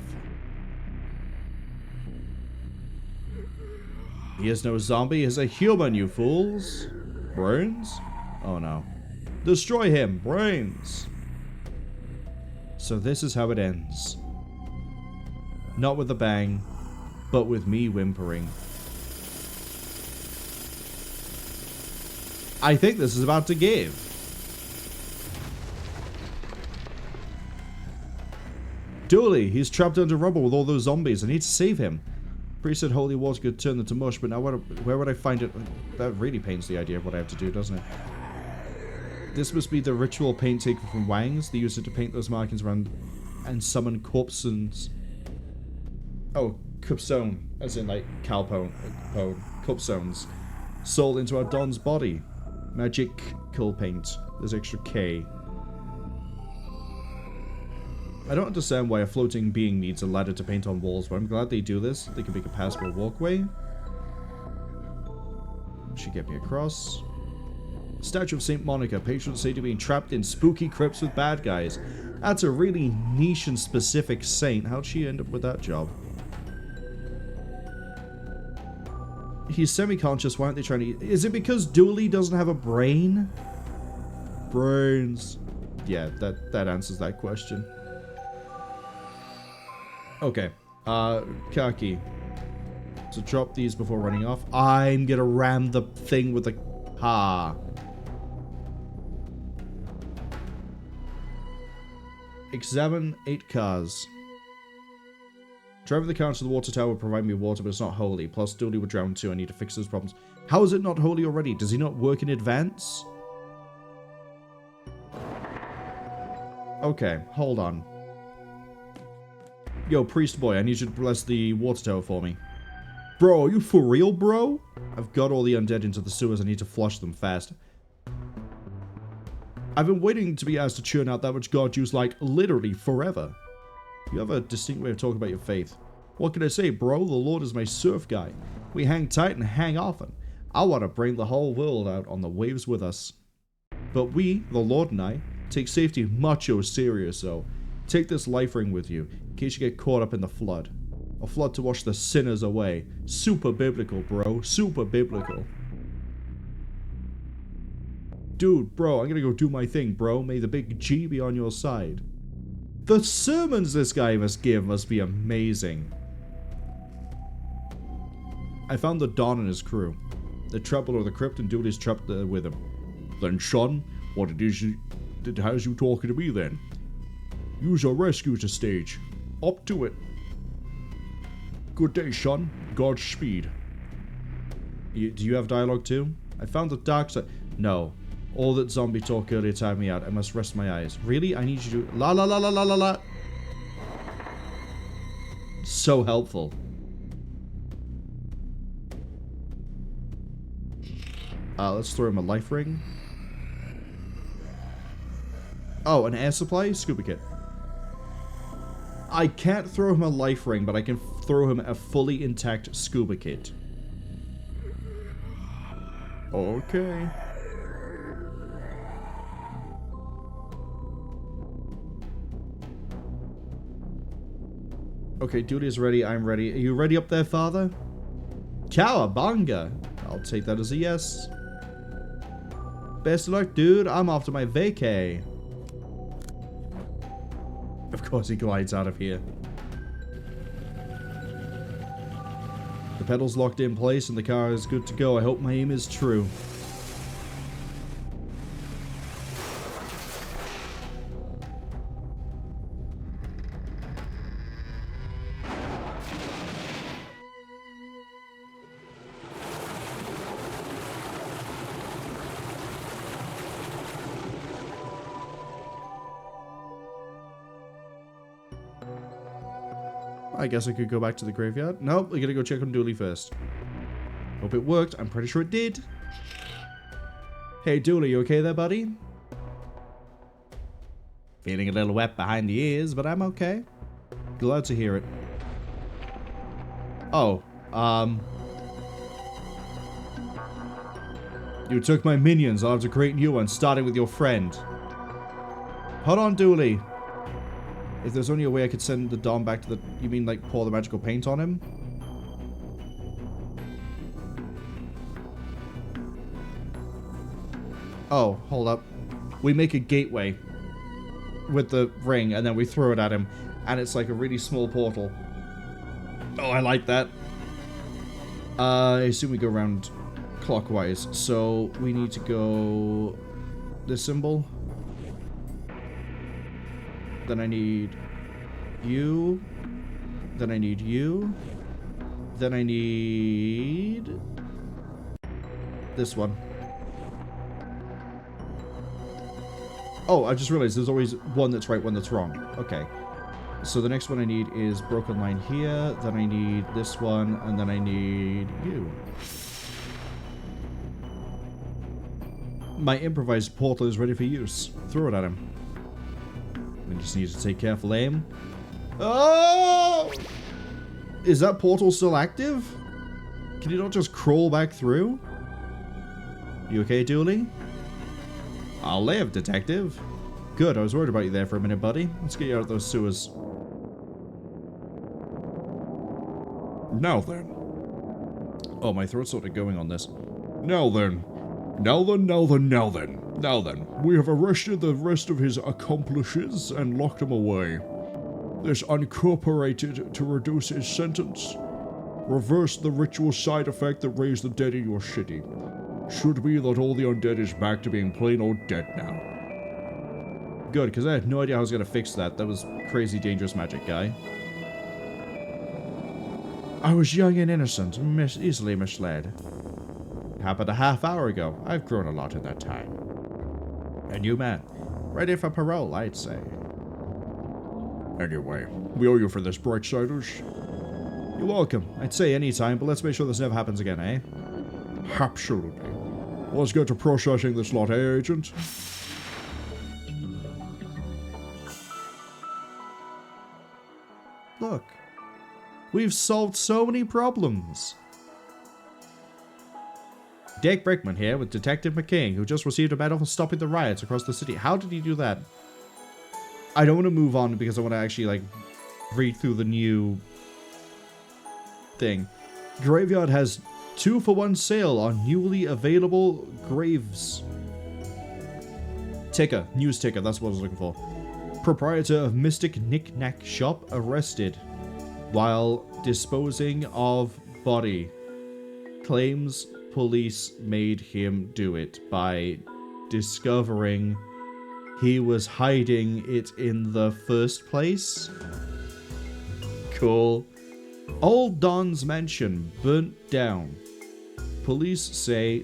He is no zombie, he is a human, you fools. Brains? Oh no. Destroy him, brains. So this is how it ends. Not with a bang. but with me whimpering. I think this is about to give. Dooley, he's trapped under rubble with all those zombies. I need to save him. Priest said holy water could turn them to mush, but now where would I find it? That really paints the idea of what I have to do, doesn't it? This must be the ritual paint taken from Wang's. They used it to paint those markings around and summon corpses. Oh, cupstone, as in like calpone, cupstones. Soul into our Don's body. Magical paint. There's extra K. I don't understand why a floating being needs a ladder to paint on walls, but I'm glad they do this. They can make a passable walkway. Should get me across. Statue of St. Monica. Patrons say to be trapped in spooky crypts with bad guys. That's a really niche and specific saint. How'd she end up with that job? He's semi-conscious. Why aren't they trying to... Is it because Dooley doesn't have a brain? Brains. Yeah, that answers that question. Okay. Car key. So drop these before running off. I'm gonna ram the thing with a car. Examine 8 cars. Driving the car to the water tower would provide me water, but it's not holy. Plus, Dooley would drown too. I need to fix those problems. How is it not holy already? Does he not work in advance? Okay, hold on. Yo, priest boy, I need you to bless the water tower for me. Bro, are you for real, bro? I've got all the undead into the sewers. I need to flush them fast. I've been waiting to be asked to churn out that much god juice, like, literally forever. You have a distinct way of talking about your faith. What can I say, bro? The Lord is my surf guy. We hang tight and hang often. I want to bring the whole world out on the waves with us. But we, the Lord and I, take safety mucho serious, so take this life ring with you, in case you get caught up in the flood. A flood to wash the sinners away. Super biblical, bro. Super biblical. Dude, bro, I'm gonna go do my thing, bro. May the big G be on your side. The sermons this guy must give must be amazing. I found the Don and his crew. They're trapped below the crypt and Dooley's trapped with him. Then, son, what it is how's you talking to me then? Use your rescue to stage. Up to it. Good day, son. Godspeed. Do you have dialogue too? I found the dark side. No. All that zombie talk earlier tired me out. I must rest my eyes. Really? I need you to... La la la la la la la. So helpful. Let's throw him a life ring. Oh, an air supply? Scuba kit. I can't throw him a life ring, but I can throw him a fully intact scuba kit. Okay. Okay, duty is ready. I'm ready. Are you ready up there, father? Cowabunga! I'll take that as a yes. Best of luck, dude. I'm off to my vacay. Of course he glides out of here. The pedal's locked in place and the car is good to go. I hope my aim is true. I guess I could go back to the graveyard. Nope, we gotta go check on Dooley first. Hope it worked. I'm pretty sure it did. Hey, Dooley, you okay there, buddy? Feeling a little wet behind the ears, but I'm okay. Glad to hear it. Oh, you took my minions. I'll have to create new ones, starting with your friend. Hold on, Dooley. If there's only a way I could send the Dom back to the... You mean, like, pour the magical paint on him? Oh, hold up. We make a gateway with the ring, and then we throw it at him, and it's like a really small portal. Oh, I like that. I assume we go around clockwise. So we need to go this symbol. Then I need you. Then I need you. Then I need this one. Oh, I just realized there's always one that's right, one that's wrong. Okay. So the next one I need is broken line here. Then I need this one, and then I need you. My improvised portal is ready for use. Throw it at him. We just need to take careful aim. Oh! Is that portal still active? Can you not just crawl back through? You okay, Dooley? I'll live, detective. Good, I was worried about you there for a minute, buddy. Let's get you out of those sewers. Now then. Oh, my throat's sort of going on this. Now then. Now then, now then, now then. Now then. We have arrested the rest of his accomplices and locked him away. This unincorporated to reduce his sentence. Reverse the ritual side effect that raised the dead in your city. Should be that all the undead is back to being plain old dead now. Good, because I had no idea how I was going to fix that. That was crazy dangerous magic, guy. I was young and innocent, easily misled. Happened a half hour ago. I've grown a lot in that time. A new man. Ready for parole, I'd say. Anyway, we owe you for this, Brightsiders. You're welcome. I'd say any time, but let's make sure this never happens again, eh? Absolutely. Let's get to processing this lot, eh, Agent? Look. We've solved so many problems. Dick Brickman here with Detective McKing, who just received a medal for stopping the riots across the city. How did he do that? I don't want to move on because I want to actually, like, read through the new thing. Graveyard has 2-for-1 sale on newly available graves. Ticker. News ticker. That's what I was looking for. Proprietor of Mystic Knick-Knack Shop arrested while disposing of body. Claims police made him do it by discovering he was hiding it in the first place. Cool. Old Don's mansion burnt down. Police say,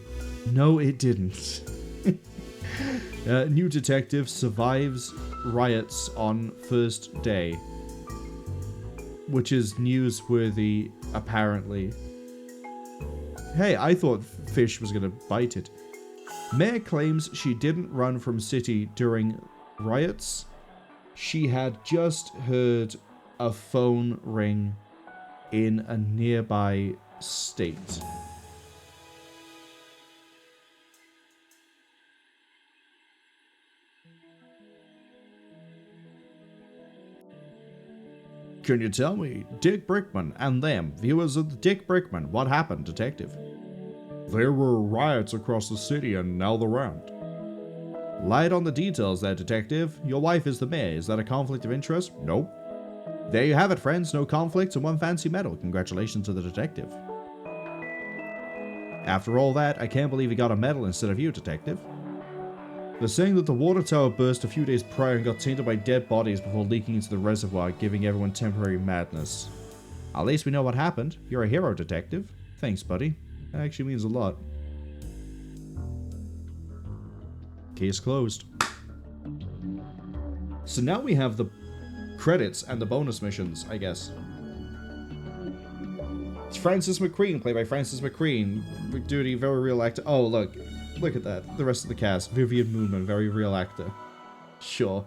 no, it didn't. New detective survives riots on first day. Which is newsworthy, apparently. Hey, I thought fish was gonna bite it. Mayor claims she didn't run from city during riots. She had just heard a phone ring in a nearby state. Can you tell me, Dick Brickman and them, viewers of the Dick Brickman, what happened, detective? There were riots across the city and now they're around. Light on the details there, detective. Your wife is the mayor. Is that a conflict of interest? Nope. There you have it, friends. No conflicts and one fancy medal. Congratulations to the detective. After all that, I can't believe he got a medal instead of you, detective. They're saying that the water tower burst a few days prior and got tainted by dead bodies before leaking into the reservoir, giving everyone temporary madness. At least we know what happened. You're a hero, detective. Thanks, buddy. That actually means a lot. Case closed. So now we have the credits and the bonus missions, I guess. It's Francis McQueen, played by Francis McQueen. Duty, very real actor. Oh, look. Look at that. The rest of the cast. Vivian Moonman, very real actor. Sure.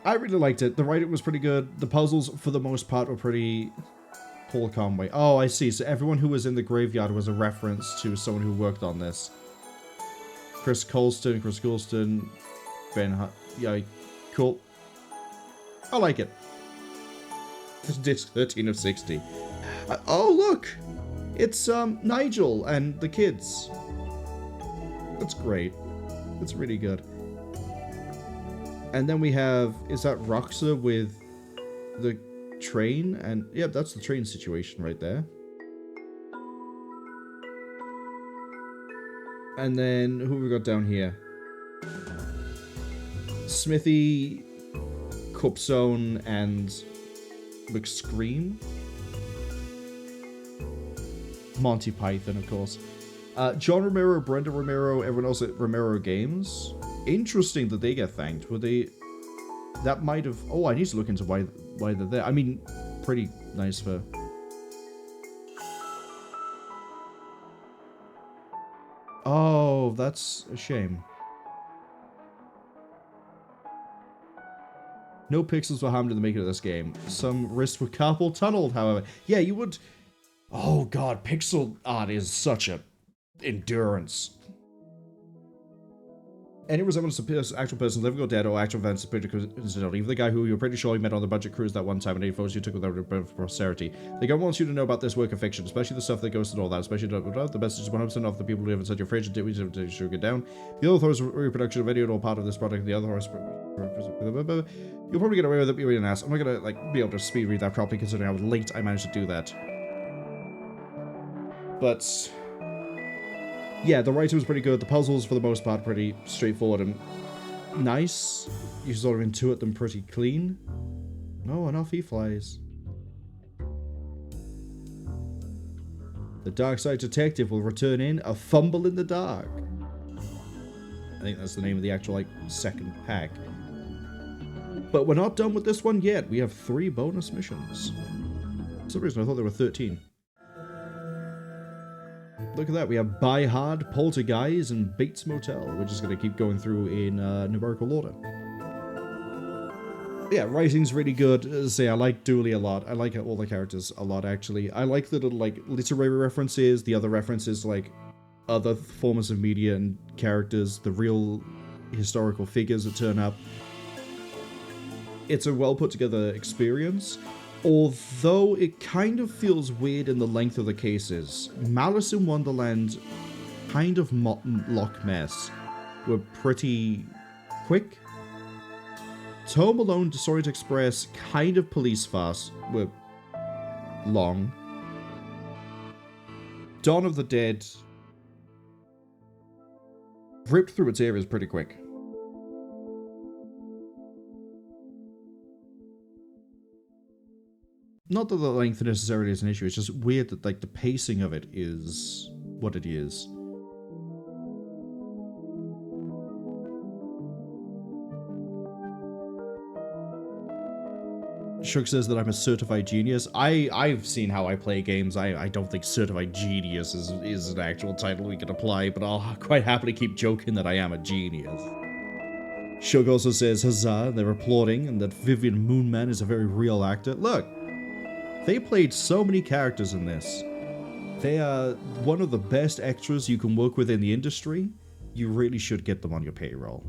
I really liked it. The writing was pretty good. The puzzles, for the most part, were pretty... Paul Conway. Oh, I see. So everyone who was in the graveyard was a reference to someone who worked on this. Chris Colston, Chris Goulston, Ben Hunt. Yeah, cool. I like it. Disc 13 of 60. Oh, look! It's Nigel and the kids. That's great. That's really good. And then we have, is that Roxa with the train, and yep, that's the train situation right there. And then who have we got down here? Smithy, Cupzone, and McScream. Monty Python, of course. John Romero, Brenda Romero, everyone else at Romero Games. Interesting that they get thanked. Were they... That might have... Oh, I need to look into why they're there. I mean, pretty nice for... Oh, that's a shame. No pixels were harmed in the making of this game. Some wrists were carpal tunneled, however. Yeah, you would... Oh god, pixel art is such a... endurance. Any resemblance to actual persons living or dead or actual events is pretty coincidental. Even the guy who you're pretty sure you met on the budget cruise that one time and any photos you took with their posterity. The government wants you to know about this work of fiction, especially the stuff that goes and all that, especially the message 100% of the people who live inside your fridge and did should get down. The other author's reproduction of video and all part of this product, the other horse... You'll probably get away with it being an ass. I'm not gonna, like, be able to speed read that properly considering how late I managed to do that. But... yeah, the writing was pretty good. The puzzles, for the most part, pretty straightforward and nice. You sort of intuit them pretty clean. No, and off he flies. The Darkside Detective will return in A Fumble in the Dark. I think that's the name of the actual, like, second pack. But we're not done with this one yet. We have 3 bonus missions. For some reason, I thought there were 13. Look at that, we have Buy Hard, Polterguys, and Bates Motel. We're just going to keep going through in numerical order. Yeah, writing's really good. As I say, I like Dooley a lot. I like all the characters a lot, actually. I like the little, like, literary references, the other references, like, other forms of media and characters, the real historical figures that turn up. It's a well-put-together experience. Although it kind of feels weird in the length of the cases. Malice in Wonderland, kind of Loch Mess, were pretty quick. Tome Alone, Disorient Express, kind of Police Farce, were long. Dawn of the Dead ripped through its areas pretty quick. Not that the length necessarily is an issue, it's just weird that, like, the pacing of it is what it is. Shug says that I'm a certified genius. I've seen how I play games. I don't think certified genius is an actual title we can apply, but I'll quite happily keep joking that I am a genius. Shug also says, huzzah, they're applauding, and that Vivian Moonman is a very real actor. Look! They played so many characters in this. They are one of the best extras you can work with in the industry. You really should get them on your payroll.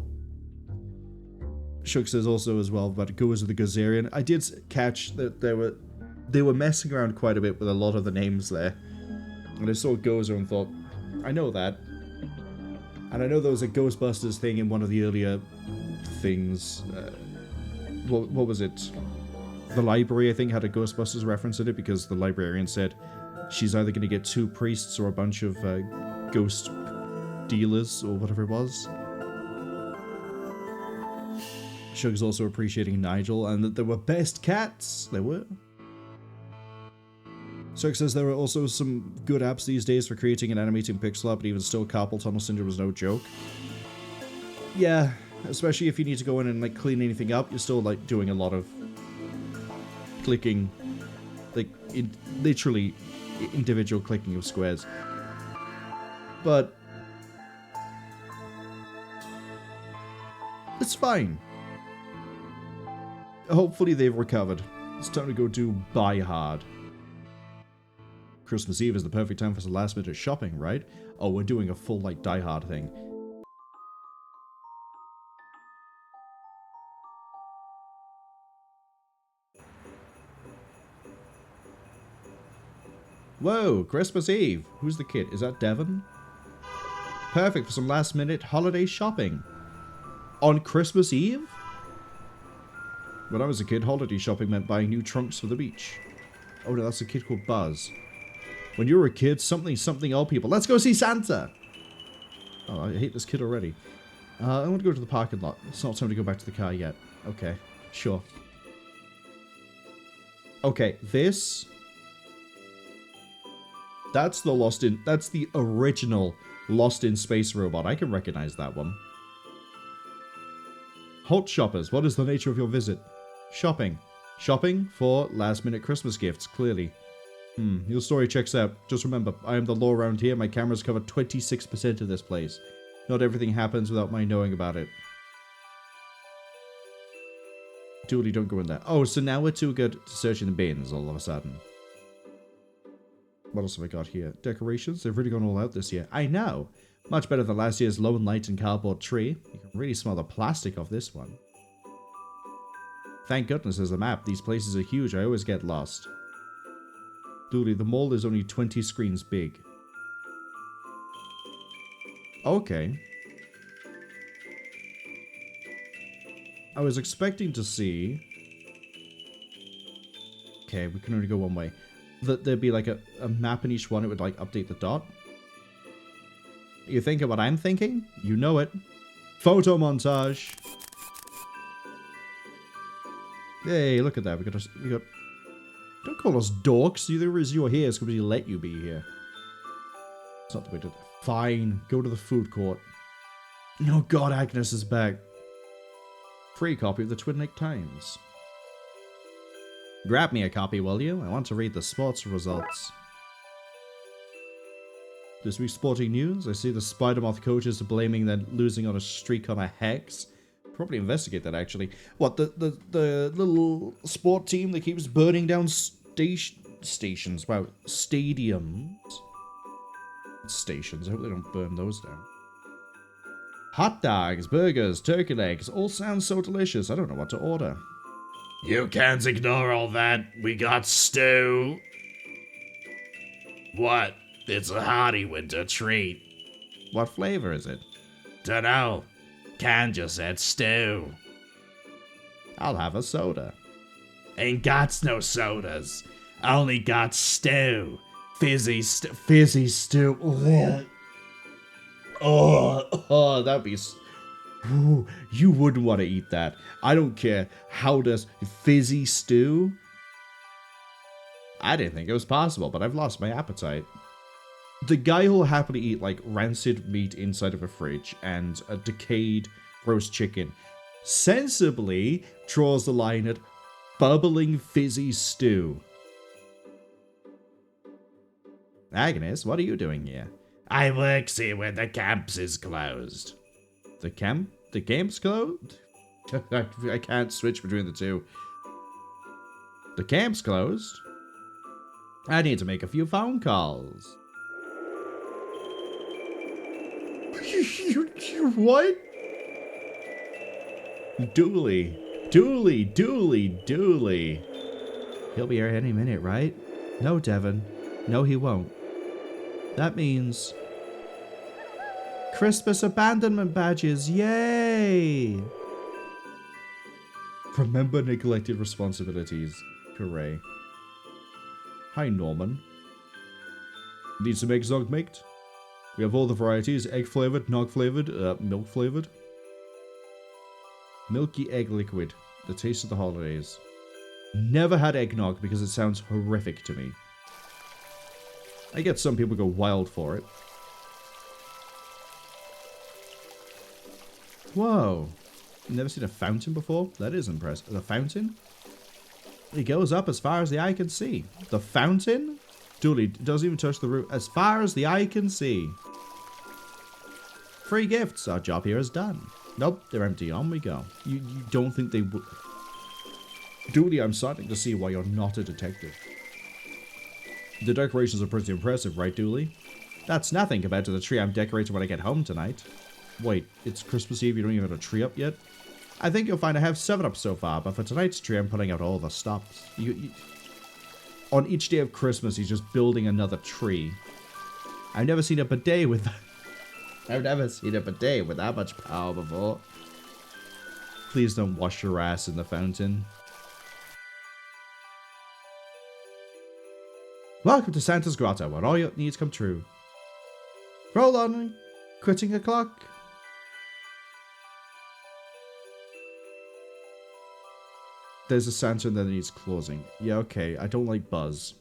Shug says also as well about Goers of the Gazarian. I did catch that they were messing around quite a bit with a lot of the names there. And I saw Gozer and thought, I know that. And I know there was a Ghostbusters thing in one of the earlier things. What was it? The library, I think, had a Ghostbusters reference in it because the librarian said she's either going to get 2 priests or a bunch of ghost dealers or whatever it was. Shug's also appreciating Nigel and that there were best cats. There were. Shug says there are also some good apps these days for creating and animating pixel art, but even still, carpal tunnel syndrome was no joke. Yeah, especially if you need to go in and, like, clean anything up, you're still, like, doing a lot of clicking, like, literally individual clicking of squares. But it's fine. Hopefully they've recovered. It's time to go do Buy Hard. Christmas Eve is the perfect time for some last minute shopping, right? Oh, we're doing a full, like, Die Hard thing. Whoa, Christmas Eve. Who's the kid? Is that Devon? Perfect for some last minute holiday shopping. On Christmas Eve? When I was a kid, holiday shopping meant buying new trunks for the beach. Oh no, that's a kid called Buzz. When you were a kid, something old people. Let's go see Santa! Oh, I hate this kid already. I want to go to the parking lot. It's not time to go back to the car yet. Okay, sure. Okay, this... That's the original Lost in Space robot. I can recognize that one. Halt shoppers, what is the nature of your visit? Shopping. Shopping for last-minute Christmas gifts, clearly. Your story checks out. Just remember, I am the law around here. My cameras cover 26% of this place. Not everything happens without my knowing about it. Dooley, don't go in there. Oh, so now we're too good to searching the bins all of a sudden. What else have I got here? Decorations? They've really gone all out this year. I know. Much better than last year's lone light and cardboard tree. You can really smell the plastic off this one. Thank goodness there's a map. These places are huge. I always get lost. Dooley, the mall is only 20 screens big. Okay. I was expecting to see... Okay, we can only go one way. That there'd be like a map in each one. It would like update the dot. You thinking what I'm thinking? You know it. Photo montage. Hey, look at that. We got... Don't call us dorks. The reason you're here is because we let you be here. It's not the way to... Fine. Go to the food court. Oh god, Agnes is back. Free copy of the Cwningen Times. Grab me a copy, will you? I want to read the sports results. This week's sporting news. I see the Spider-Moth coaches are blaming their losing on a streak on a hex. Probably investigate that, actually. What, the little sport team that keeps burning down stations? Wow, stadiums. Stations. I hope they don't burn those down. Hot dogs, burgers, turkey legs. All sound so delicious. I don't know what to order. You can't ignore all that. We got stew. What? It's a hearty winter treat. What flavor is it? Dunno. Can just said stew. I'll have a soda. Ain't got no sodas. Only got stew. Fizzy stew. Stew. Oh, that'd be... Ooh, you wouldn't want to eat that. I don't care how does fizzy stew. I didn't think it was possible, but I've lost my appetite. The guy who'll happily eat like rancid meat inside of a fridge and a decayed roast chicken sensibly draws the line at bubbling fizzy stew. Agnes, what are you doing here? I works here when the camps is closed. The camp's closed? I can't switch between the two. The camp's closed? I need to make a few phone calls. You what? Dooley. He'll be here any minute, right? No, Devon. No, he won't. That means... Christmas abandonment badges, yay! Remember neglected responsibilities. Hooray. Hi, Norman. Need some eggs nog baked? We have all the varieties, egg-flavored, nog-flavored, milk-flavored. Milky egg liquid. The taste of the holidays. Never had eggnog because it sounds horrific to me. I get some people go wild for it. Whoa. Never seen a fountain before? That is impressive. The fountain? It goes up as far as the eye can see. The fountain? Dooley doesn't even touch the roof. As far as the eye can see. Free gifts. Our job here is done. Nope, they're empty. On we go. You don't think they would... Dooley, I'm starting to see why you're not a detective. The decorations are pretty impressive, right, Dooley? That's nothing compared to the tree I'm decorating when I get home tonight. Wait, it's Christmas Eve, you don't even have a tree up yet? I think you'll find I have 7 up so far, but for tonight's tree I'm putting out all the stops. On each day of Christmas, he's just building another tree. I've never seen a bidet with... I've never seen a bidet with that much power before. Please don't wash your ass in the fountain. Welcome to Santa's Grotto, where all your needs come true. Roll on, quitting a clock. There's a Santa and then it needs closing. Yeah, okay. I don't like Buzz.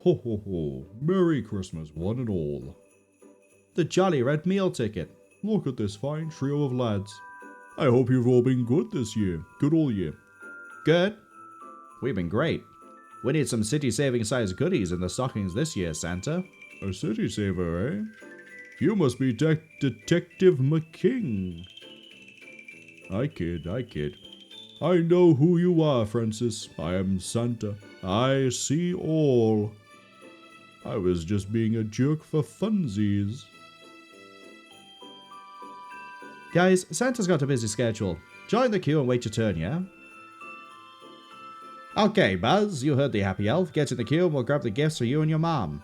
Ho ho ho. Merry Christmas, one and all. The Jolly Red Meal Ticket. Look at this fine trio of lads. I hope you've all been good this year. Good all year. Good. We've been great. We need some city-saving size goodies in the stockings this year, Santa. A city saver, eh? You must be Detective McKing. I kid. I know who you are, Francis. I am Santa. I see all. I was just being a jerk for funsies. Guys, Santa's got a busy schedule. Join the queue and wait your turn, yeah? Okay, Buzz, you heard the happy elf. Get in the queue and we'll grab the gifts for you and your mom.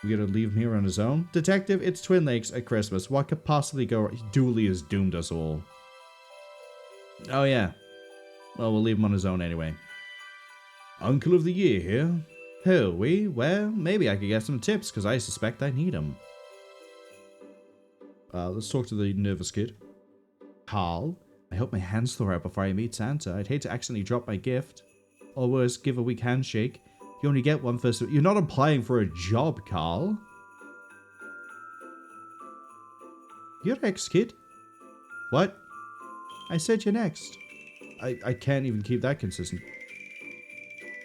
We're gonna leave him here on his own? Detective, it's Twin Lakes at Christmas. What could possibly go wrong? Dooley has doomed us all. Oh yeah. Well, we'll leave him on his own anyway. Uncle of the Year here. Who, we? Well, maybe I could get some tips, because I suspect I need them. Let's talk to the nervous kid. Carl, I hope my hands thaw out before I meet Santa. I'd hate to accidentally drop my gift. Or worse, give a weak handshake. You only get one first. You're not applying for a job, Carl. You're next, kid. What? I said you're next. I can't even keep that consistent.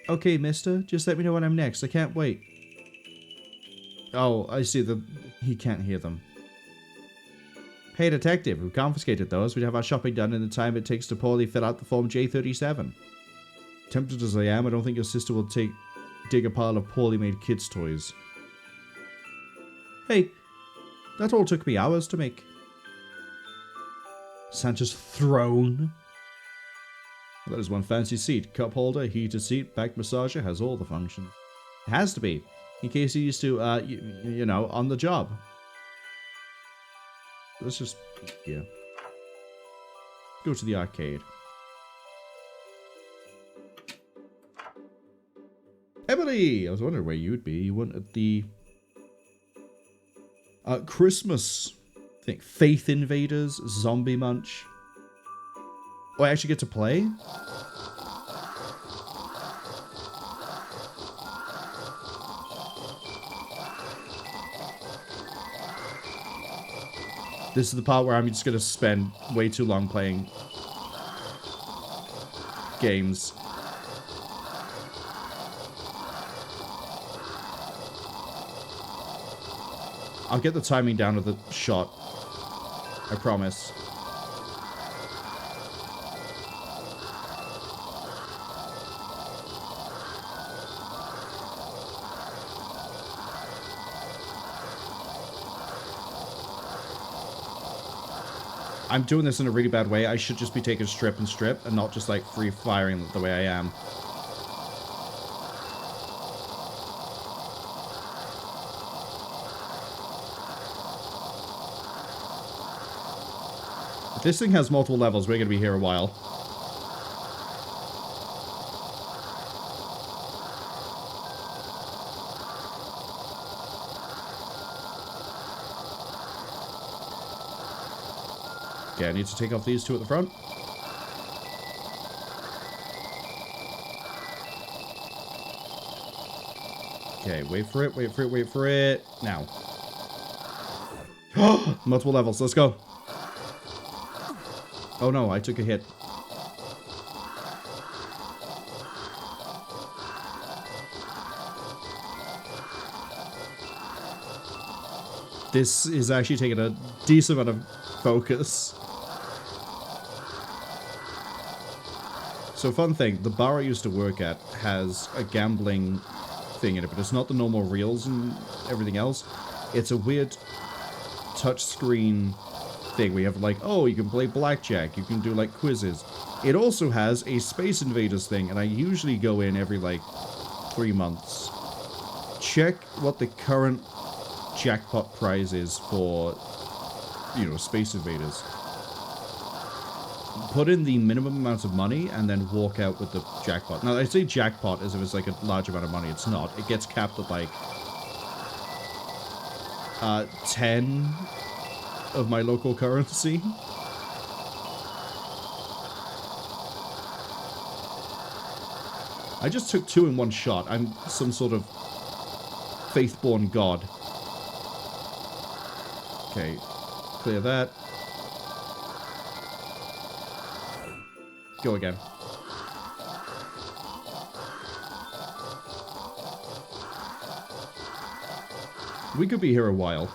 Okay, mister. Just let me know when I'm next. I can't wait. Oh, I see. He can't hear them. Hey, detective. We've confiscated those. We'd have our shopping done in the time it takes to poorly fill out the form J37. Tempted as I am, I don't think your sister will dig a pile of poorly made kids' toys. Hey, that all took me hours to make. Santa's throne. That is one fancy seat. Cup holder, heated seat, back massager, has all the functions. It has to be, in case he used to, you know, on the job. Let's just, yeah. Go to the arcade. Emily! I was wondering where you'd be. You weren't at the Christmas thing. Faith Invaders, Zombie Munch. Oh, I actually get to play? This is the part where I'm just going to spend way too long playing games. I'll get the timing down of the shot. I promise. I'm doing this in a really bad way. I should just be taking strip and not just like free firing the way I am. If this thing has multiple levels, we're going to be here a while. Okay, I need to take off these two at the front. Okay, wait for it, wait for it, wait for it. Now. Multiple levels, let's go. Oh no, I took a hit. This is actually taking a decent amount of focus. So fun thing, the bar I used to work at has a gambling thing in it, but it's not the normal reels and everything else. It's a weird touchscreen thing. We have like, oh, you can play blackjack, you can do like quizzes. It also has a Space Invaders thing, and I usually go in every like 3 months. Check what the current jackpot prize is for, you know, Space Invaders. put in the minimum amount of money and then walk out with the jackpot. Now, I say jackpot as if it's like a large amount of money. It's not. It gets capped at like 10 of my local currency. I just took 2 in one shot. I'm some sort of faith-born god. Okay, clear that. Go again. We could be here a while.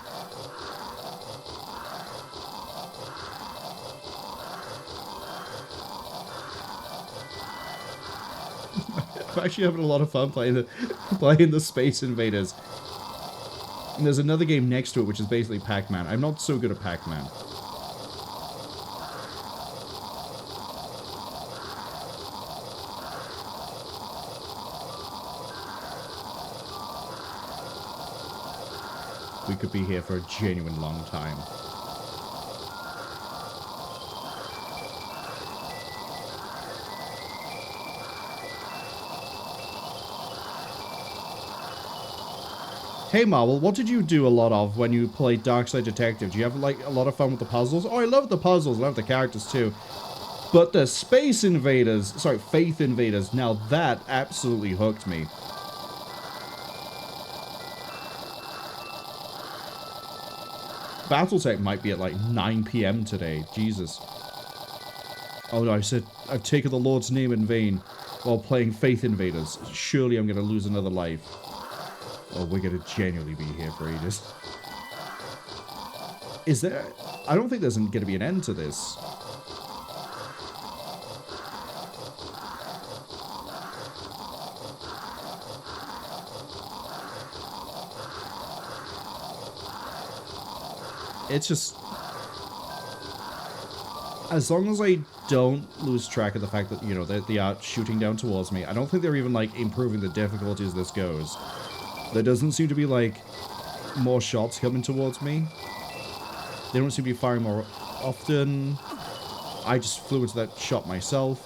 I'm actually having a lot of fun playing the Space Invaders. And there's another game next to it, which is basically Pac-Man. I'm not so good at Pac-Man. We could be here for a genuine long time. Hey Marwol, what did you do a lot of when you played Darkside Detective? Do you have like a lot of fun with the puzzles? Oh, I love the puzzles. I love the characters too. But the Space Invaders, sorry, Faith Invaders, now that absolutely hooked me. Battletech might be at like 9 PM today. Jesus. Oh no, I said, I've taken the Lord's name in vain while playing Faith Invaders. Surely I'm going to lose another life. Oh, we're going to genuinely be here for ages. Is there... I don't think there's going to be an end to this. It's just... As long as I don't lose track of the fact that, you know, they are shooting down towards me, I don't think they're even, like, improving the difficulty as this goes. There doesn't seem to be, like, more shots coming towards me. They don't seem to be firing more often. I just flew into that shot myself.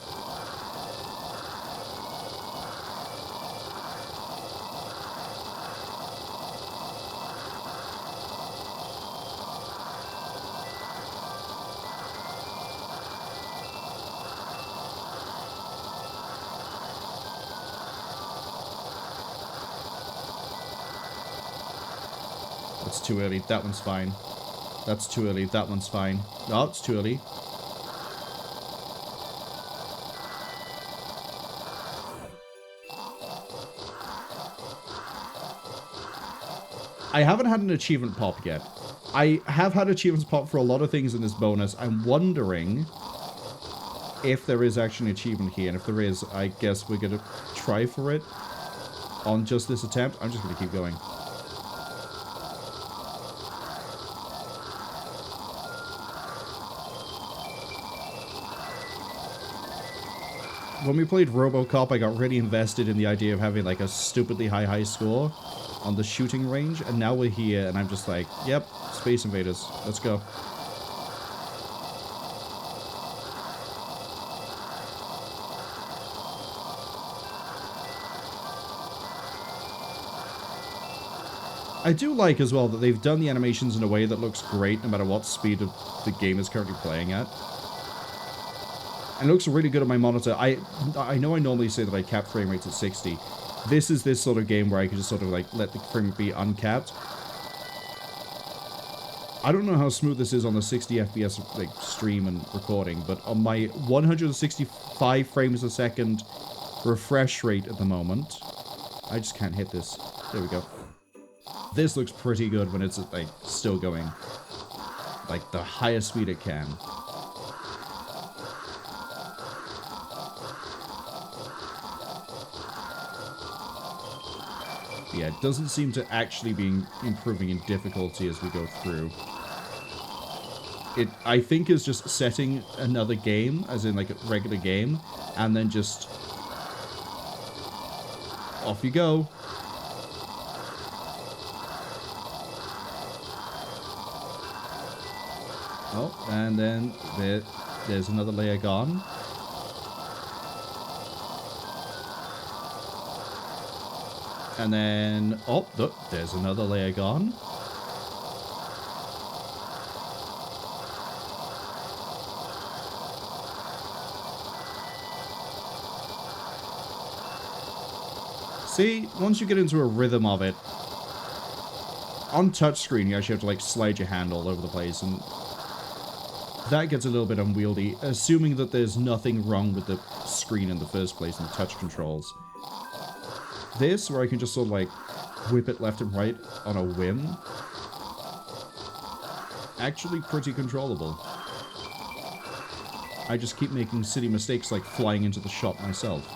That's too early. That one's fine. That's too early. That one's fine. Oh, it's too early. I haven't had an achievement pop yet. I have had achievements pop for a lot of things in this bonus. I'm wondering if there is actually an achievement here. And if there is, I guess we're going to try for it on just this attempt. I'm just going to keep going. When we played RoboCop, I got really invested in the idea of having like a stupidly high score on the shooting range, and now we're here, and I'm just like, yep, Space Invaders, let's go. I do like as well that they've done the animations in a way that looks great no matter what speed of the game is currently playing at. And it looks really good on my monitor. I know I normally say that I cap frame rates at 60. This is this sort of game where I can just sort of like let the frame rate be uncapped. I don't know how smooth this is on the 60 FPS like stream and recording, but on my 165 frames a second refresh rate at the moment, I just can't hit this. There we go. This looks pretty good when it's like still going like the highest speed it can. Yeah, it doesn't seem to actually be improving in difficulty as we go through. It, I think, is just setting another game, as in like a regular game, and then just off you go. Oh, and then there. There's another layer gone. And then, oh, look, there's another layer gone. See, once you get into a rhythm of it, on touchscreen you actually have to like slide your hand all over the place, and that gets a little bit unwieldy, assuming that there's nothing wrong with the screen in the first place and touch controls. This, where I can just sort of like whip it left and right on a whim, actually pretty controllable. I just keep making silly mistakes like flying into the shot myself.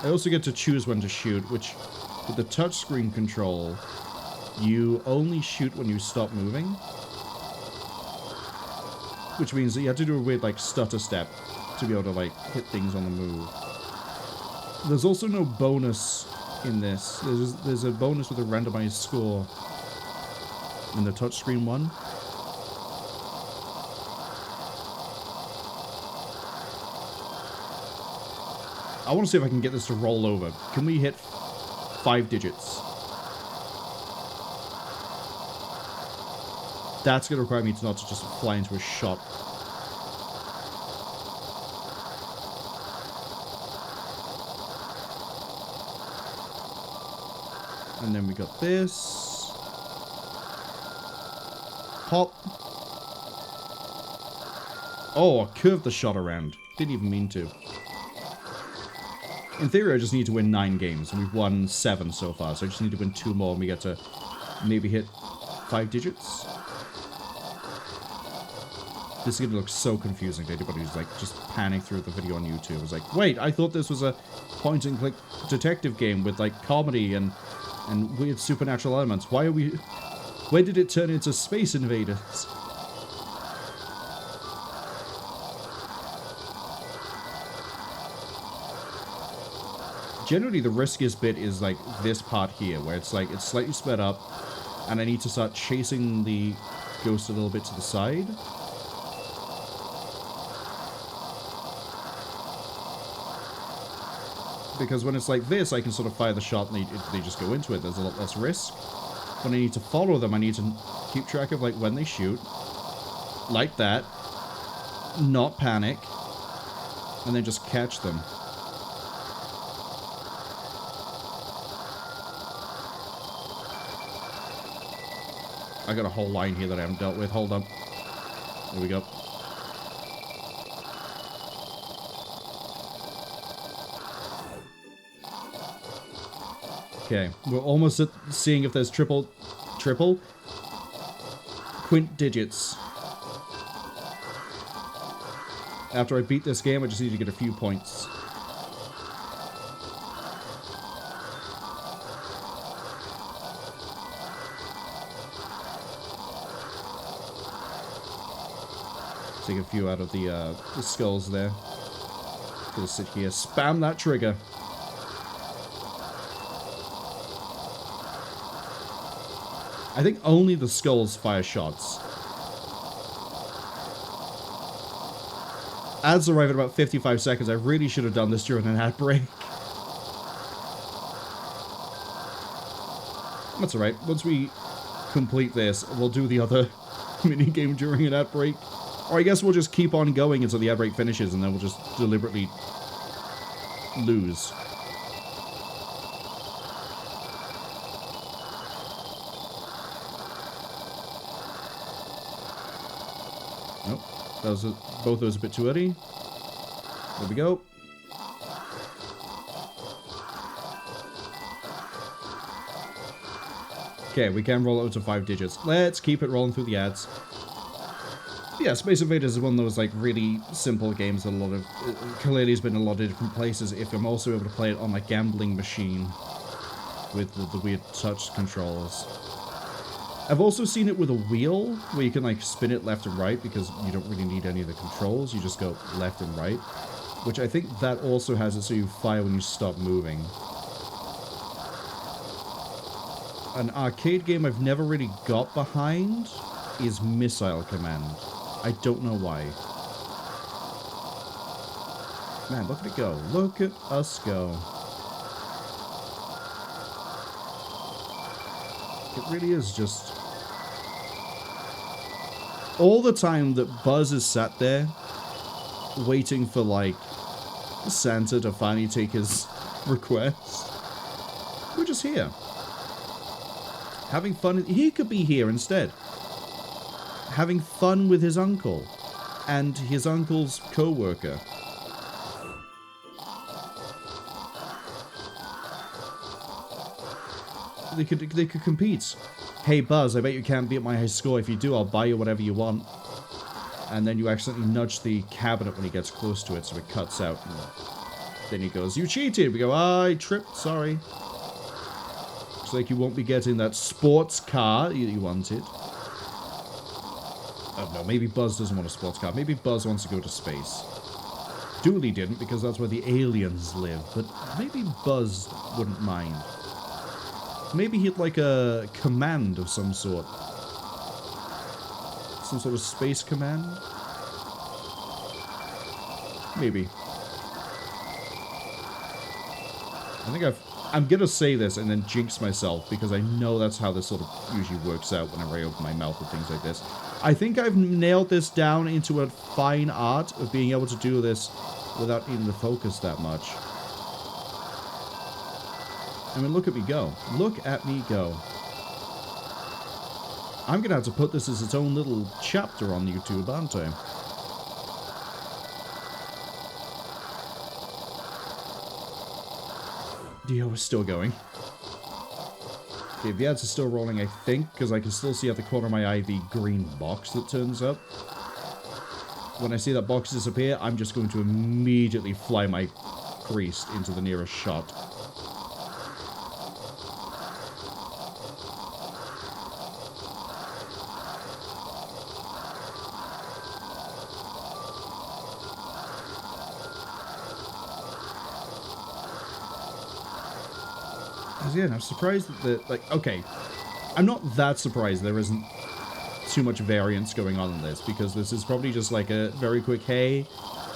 I also get to choose when to shoot, which, with the touchscreen control, you only shoot when you stop moving. Which means that you have to do a weird, like, stutter step to be able to, like, hit things on the move. There's also no bonus in this. There's a bonus with a randomized score in the touchscreen one. I want to see if I can get this to roll over. Can we hit 5 digits? That's going to require me to not to just fly into a shot. And then we got this. Pop. Oh, I curved the shot around. Didn't even mean to. In theory, I just need to win 9 games, and we've won 7 so far, so I just need to win 2 more, and we get to maybe hit 5 digits. This is going to look so confusing to anybody who's, like, just panning through the video on YouTube. It's like, wait, I thought this was a point-and-click detective game with, like, comedy and weird supernatural elements. Why are we... When did it turn into Space Invaders? Generally, the riskiest bit is, like, this part here, where it's, like, it's slightly sped up, and I need to start chasing the ghost a little bit to the side. Because when it's like this, I can sort of fire the shot and they just go into it. There's a lot less risk. When I need to follow them, I need to keep track of, like, when they shoot. Like that. Not panic. And then just catch them. I got a whole line here that I haven't dealt with. Hold up. There we go. Okay, we're almost at seeing if there's quint digits. After I beat this game, I just need to get a few points. Take a few out of the skulls there. Gonna sit here, spam that trigger. I think only the skulls fire shots. Ads arrive at about 55 seconds. I really should have done this during an ad break. That's alright. Once we complete this, we'll do the other minigame during an ad break. Or I guess we'll just keep on going until the ad break finishes, and then we'll just deliberately lose. Nope. That was both those a bit too early. There we go. Okay, we can roll it out to 5 digits. Let's keep it rolling through the ads. Yeah, Space Invaders is one of those, like, really simple games that a lot of... clearly has been in a lot of different places. If I'm also able to play it on my gambling machine with the weird touch controls. I've also seen it with a wheel, where you can, like, spin it left and right, because you don't really need any of the controls. You just go left and right. Which I think that also has it so you fire when you stop moving. an arcade game I've never really got behind is Missile Command. I don't know why. Man, look at it go. Look at us go. It really is just... all the time that Buzz is sat there, waiting for, like, Santa to finally take his request, we're just here. Having fun. He could be here instead. Having fun with his uncle. And his uncle's co-worker. They could compete. Hey Buzz, I bet you can't be at my high score. If you do, I'll buy you whatever you want. And then you accidentally nudge the cabinet when he gets close to it, so it cuts out. And then he goes, you cheated! We go, I tripped, sorry. Looks like you won't be getting that sports car you wanted. Oh no, maybe Buzz doesn't want a sports car. Maybe Buzz wants to go to space. Dooley didn't, because that's where the aliens live. But maybe Buzz wouldn't mind. Maybe he'd like a command of some sort. Some sort of space command? Maybe. I'm gonna say this and then jinx myself, because I know that's how this sort of usually works out whenever I open my mouth with things like this. I think I've nailed this down into a fine art of being able to do this without needing to focus that much. I mean, look at me go. Look at me go. I'm going to have to put this as its own little chapter on YouTube, aren't I? Dio is still going. Okay, the ads are still rolling, I think, because I can still see at the corner of my eye the green box that turns up. When I see that box disappear, I'm just going to immediately fly my priest into the nearest shot. Yeah, I'm surprised that like, okay, I'm not that surprised there isn't too much variance going on in this, because this is probably just like a very quick, hey,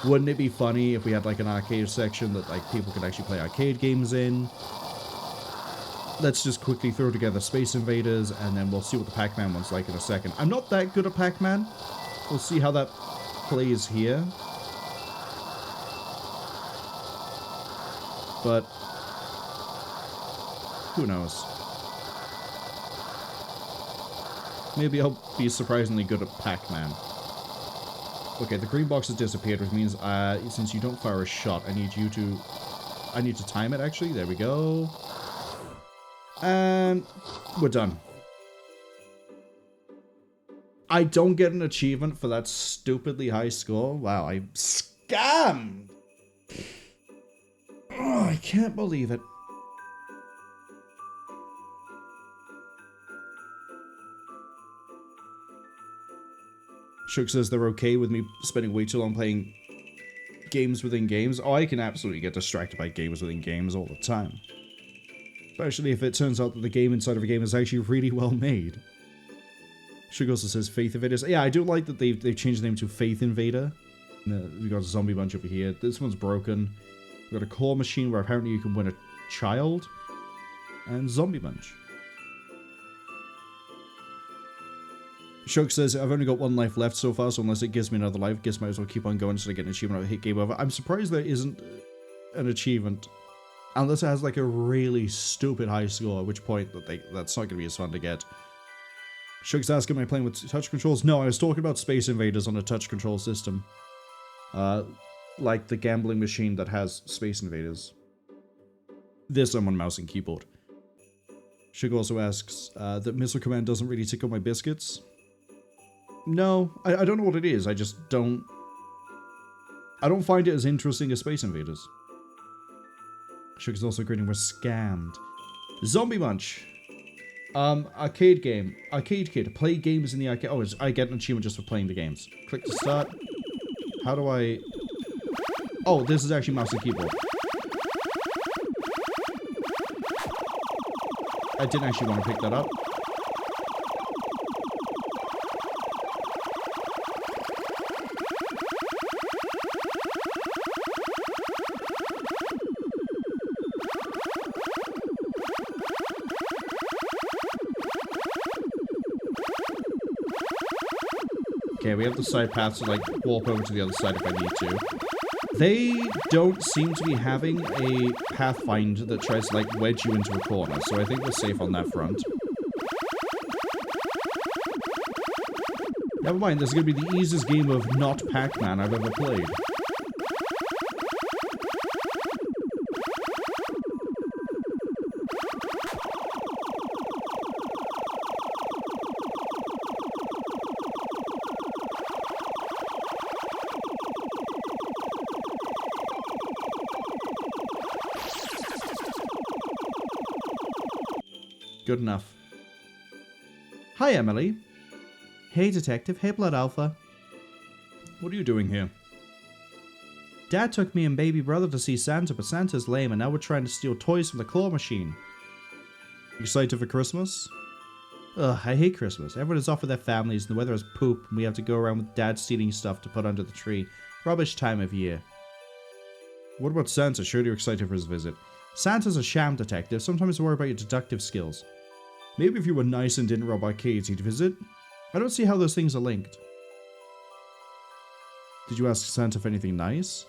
wouldn't it be funny if we had like an arcade section that like people could actually play arcade games in? Let's just quickly throw together Space Invaders, and then we'll see what the Pac-Man one's like in a second. I'm not that good at Pac-Man. We'll see how that plays here. But who knows? Maybe I'll be surprisingly good at Pac-Man. Okay, the green box has disappeared, which means since you don't fire a shot, I need to time it, actually. There we go. And we're done. I don't get an achievement for that stupidly high score. Wow, I scammed! Oh, I can't believe it. Shook says they're okay with me spending way too long playing games within games. Oh, I can absolutely get distracted by games within games all the time. Especially if it turns out that the game inside of a game is actually really well made. Shook also says Faith Invaders. Yeah, I do like that they've changed the name to Faith Invader. We've got a zombie bunch over here. This one's broken. We've got a claw machine where apparently you can win a child. And zombie bunch. Shook says, I've only got one life left so far, so unless it gives me another life, guess might as well keep on going until I get an achievement or hit game over. I'm surprised there isn't an achievement. Unless it has like a really stupid high score, at which point that's not going to be as fun to get. Shook's asking, am I playing with touch controls? No, I was talking about Space Invaders on a touch control system. Like the gambling machine that has Space Invaders. This I'm on mouse and keyboard. Shook also asks that Missile Command doesn't really tickle my biscuits. No, I don't know what it is. I just don't... I don't find it as interesting as Space Invaders. Shook is also agreeing we're scammed. Zombie Bunch. Arcade game. Arcade Kid. Play games in the arcade. Oh, I get an achievement just for playing the games. Click to start. How do I... Oh, this is actually mouse and keyboard. I didn't actually want to pick that up. Okay, we have the side paths to, like, warp over to the other side if I need to. They don't seem to be having a pathfinder that tries to, like, wedge you into a corner, so I think we're safe on that front. Never mind, this is going to be the easiest game of not Pac-Man I've ever played. Good enough. Hi, Emily. Hey, Detective. Hey, Blood Alpha. What are you doing here? Dad took me and baby brother to see Santa, but Santa's lame, and now we're trying to steal toys from the claw machine. Excited for Christmas? Ugh, I hate Christmas. Everyone is off with their families, and the weather is poop, and we have to go around with Dad stealing stuff to put under the tree. Rubbish time of year. What about Santa? Sure you're excited for his visit. Santa's a sham detective. Sometimes worry about your deductive skills. Maybe if you were nice and didn't rob arcades, he'd visit. I don't see how those things are linked. Did you ask Santa for anything nice?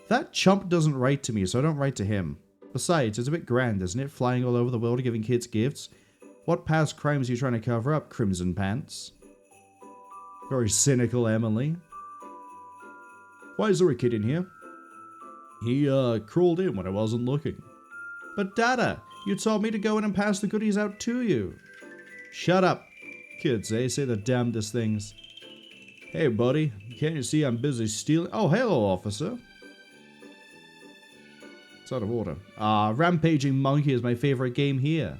That chump doesn't write to me, so I don't write to him. Besides, it's a bit grand, isn't it? Flying all over the world giving kids gifts. What past crimes are you trying to cover up, Crimson Pants? Very cynical, Emily. Why is there a kid in here? He, crawled in when I wasn't looking. But Dada, you told me to go in and pass the goodies out to you. Shut up. Kids, eh? Say the damnedest things. Hey, buddy. Can't you see I'm busy stealing? Oh, hello, officer. It's out of order. Rampaging Monkey is my favorite game here.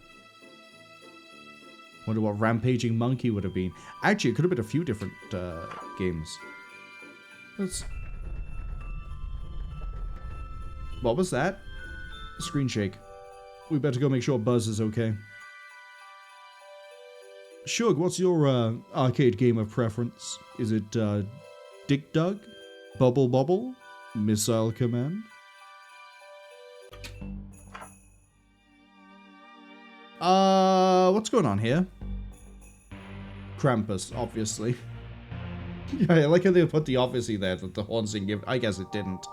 Wonder what Rampaging Monkey would have been. Actually, it could have been a few different, games. What was that? Screen shake. We better go make sure Buzz is okay. Shug, what's your arcade game of preference? Is it Dick Dug? Bubble Bobble? Missile Command? What's going on here? Krampus, obviously. Yeah, I like how they put the obviously there, that the haunting gift. I guess it didn't.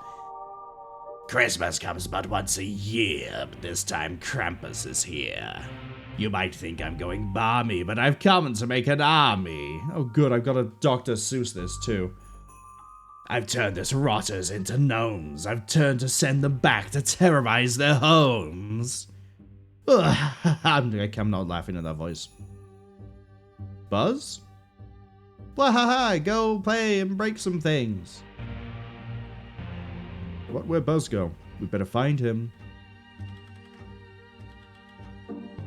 Christmas comes but once a year, but this time Krampus is here. You might think I'm going balmy, but I've come to make an army. Oh good, I've got a Dr. Seuss this too. I've turned this rotters into gnomes. I've turned to send them back to terrorize their homes. Ugh, I'm not laughing at that voice. Buzz? Wahaha, go play and break some things. Where'd Buzz go? We better find him.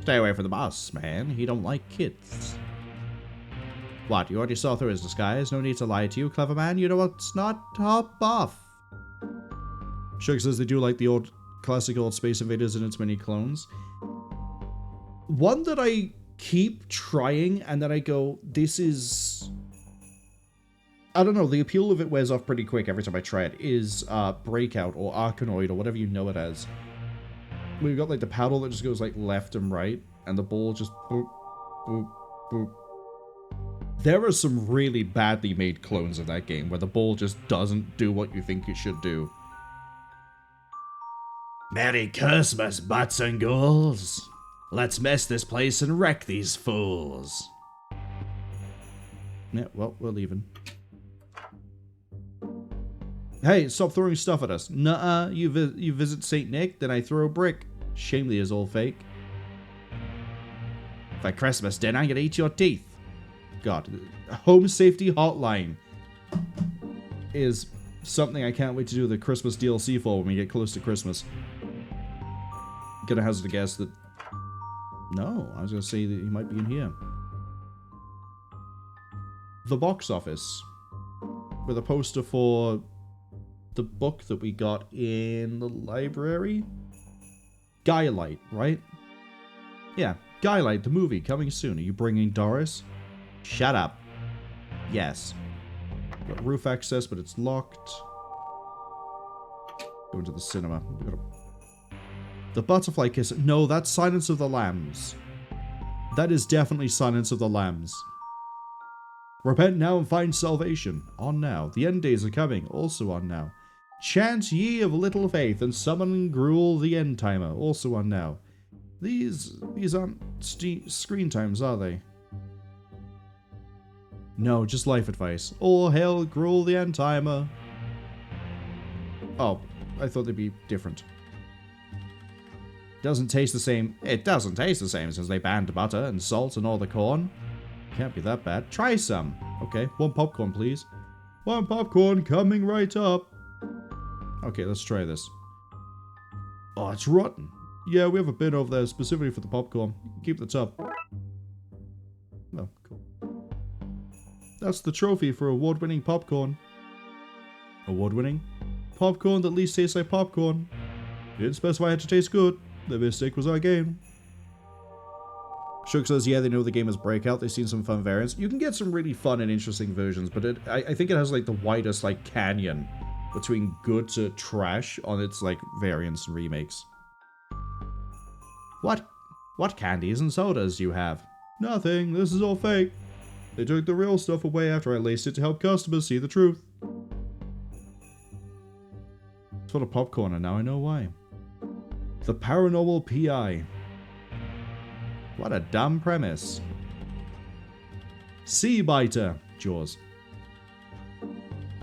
Stay away from the boss, man. He don't like kids. What, you already saw through his disguise? No need to lie to you, clever man. You know what's not? Hop off. Shug says they do like the old, classic old Space Invaders and its many clones. One that I keep trying and then I go, this is... I don't know, the appeal of it wears off pretty quick every time I try it, is Breakout or Arkanoid or whatever you know it as. We've got like the paddle that just goes like left and right, and the ball just boop, boop, boop. There are some really badly made clones of that game where the ball just doesn't do what you think it should do. Merry Christmas, butts and ghouls. Let's mess this place and wreck these fools. Yeah, well, we're leaving. Hey, stop throwing stuff at us. Nuh-uh, you visit St. Nick, then I throw a brick. Shame he is all fake. For Christmas dinner, I'm gonna eat your teeth. God, home safety hotline is something I can't wait to do the Christmas DLC for when we get close to Christmas. Gonna hazard a guess that... No, I was gonna say that he might be in here. The box office. With a poster for... the book that we got in the library? Gaia Light, right? Yeah, Skylight, the movie, coming soon. Are you bringing Doris? Shut up. Yes. Got roof access, but it's locked. Go into the cinema. The butterfly kiss. No, that's Silence of the Lambs. That is definitely Silence of the Lambs. Repent now and find salvation. On now. The end days are coming. Also on now. Chant ye of little faith and summon Gruel the end timer. Also on now. These aren't screen times, are they? No, just life advice. All hail Gruel the end timer. Oh, I thought they'd be different. Doesn't taste the same. It doesn't taste the same since they banned butter and salt and all the corn. Can't be that bad. Try some. Okay, 1 popcorn, please. 1 popcorn coming right up. Okay, let's try this. Oh, it's rotten. Yeah, we have a bin over there specifically for the popcorn. Keep the top. Oh, cool. That's the trophy for award-winning popcorn. Award-winning? Popcorn that at least tastes like popcorn. You didn't specify it had to taste good. The mistake was our game. Shook says, yeah, they know the game is Breakout. They've seen some fun variants. You can get some really fun and interesting versions, but I think it has like the widest like canyon between good to trash on its like variants and remakes. What candies and sodas do you have? Nothing. This is all fake. They took the real stuff away after I laced it to help customers see the truth. It's full of popcorn, and now I know why. The Paranormal PI. What a dumb premise. Sea Biter. Jaws.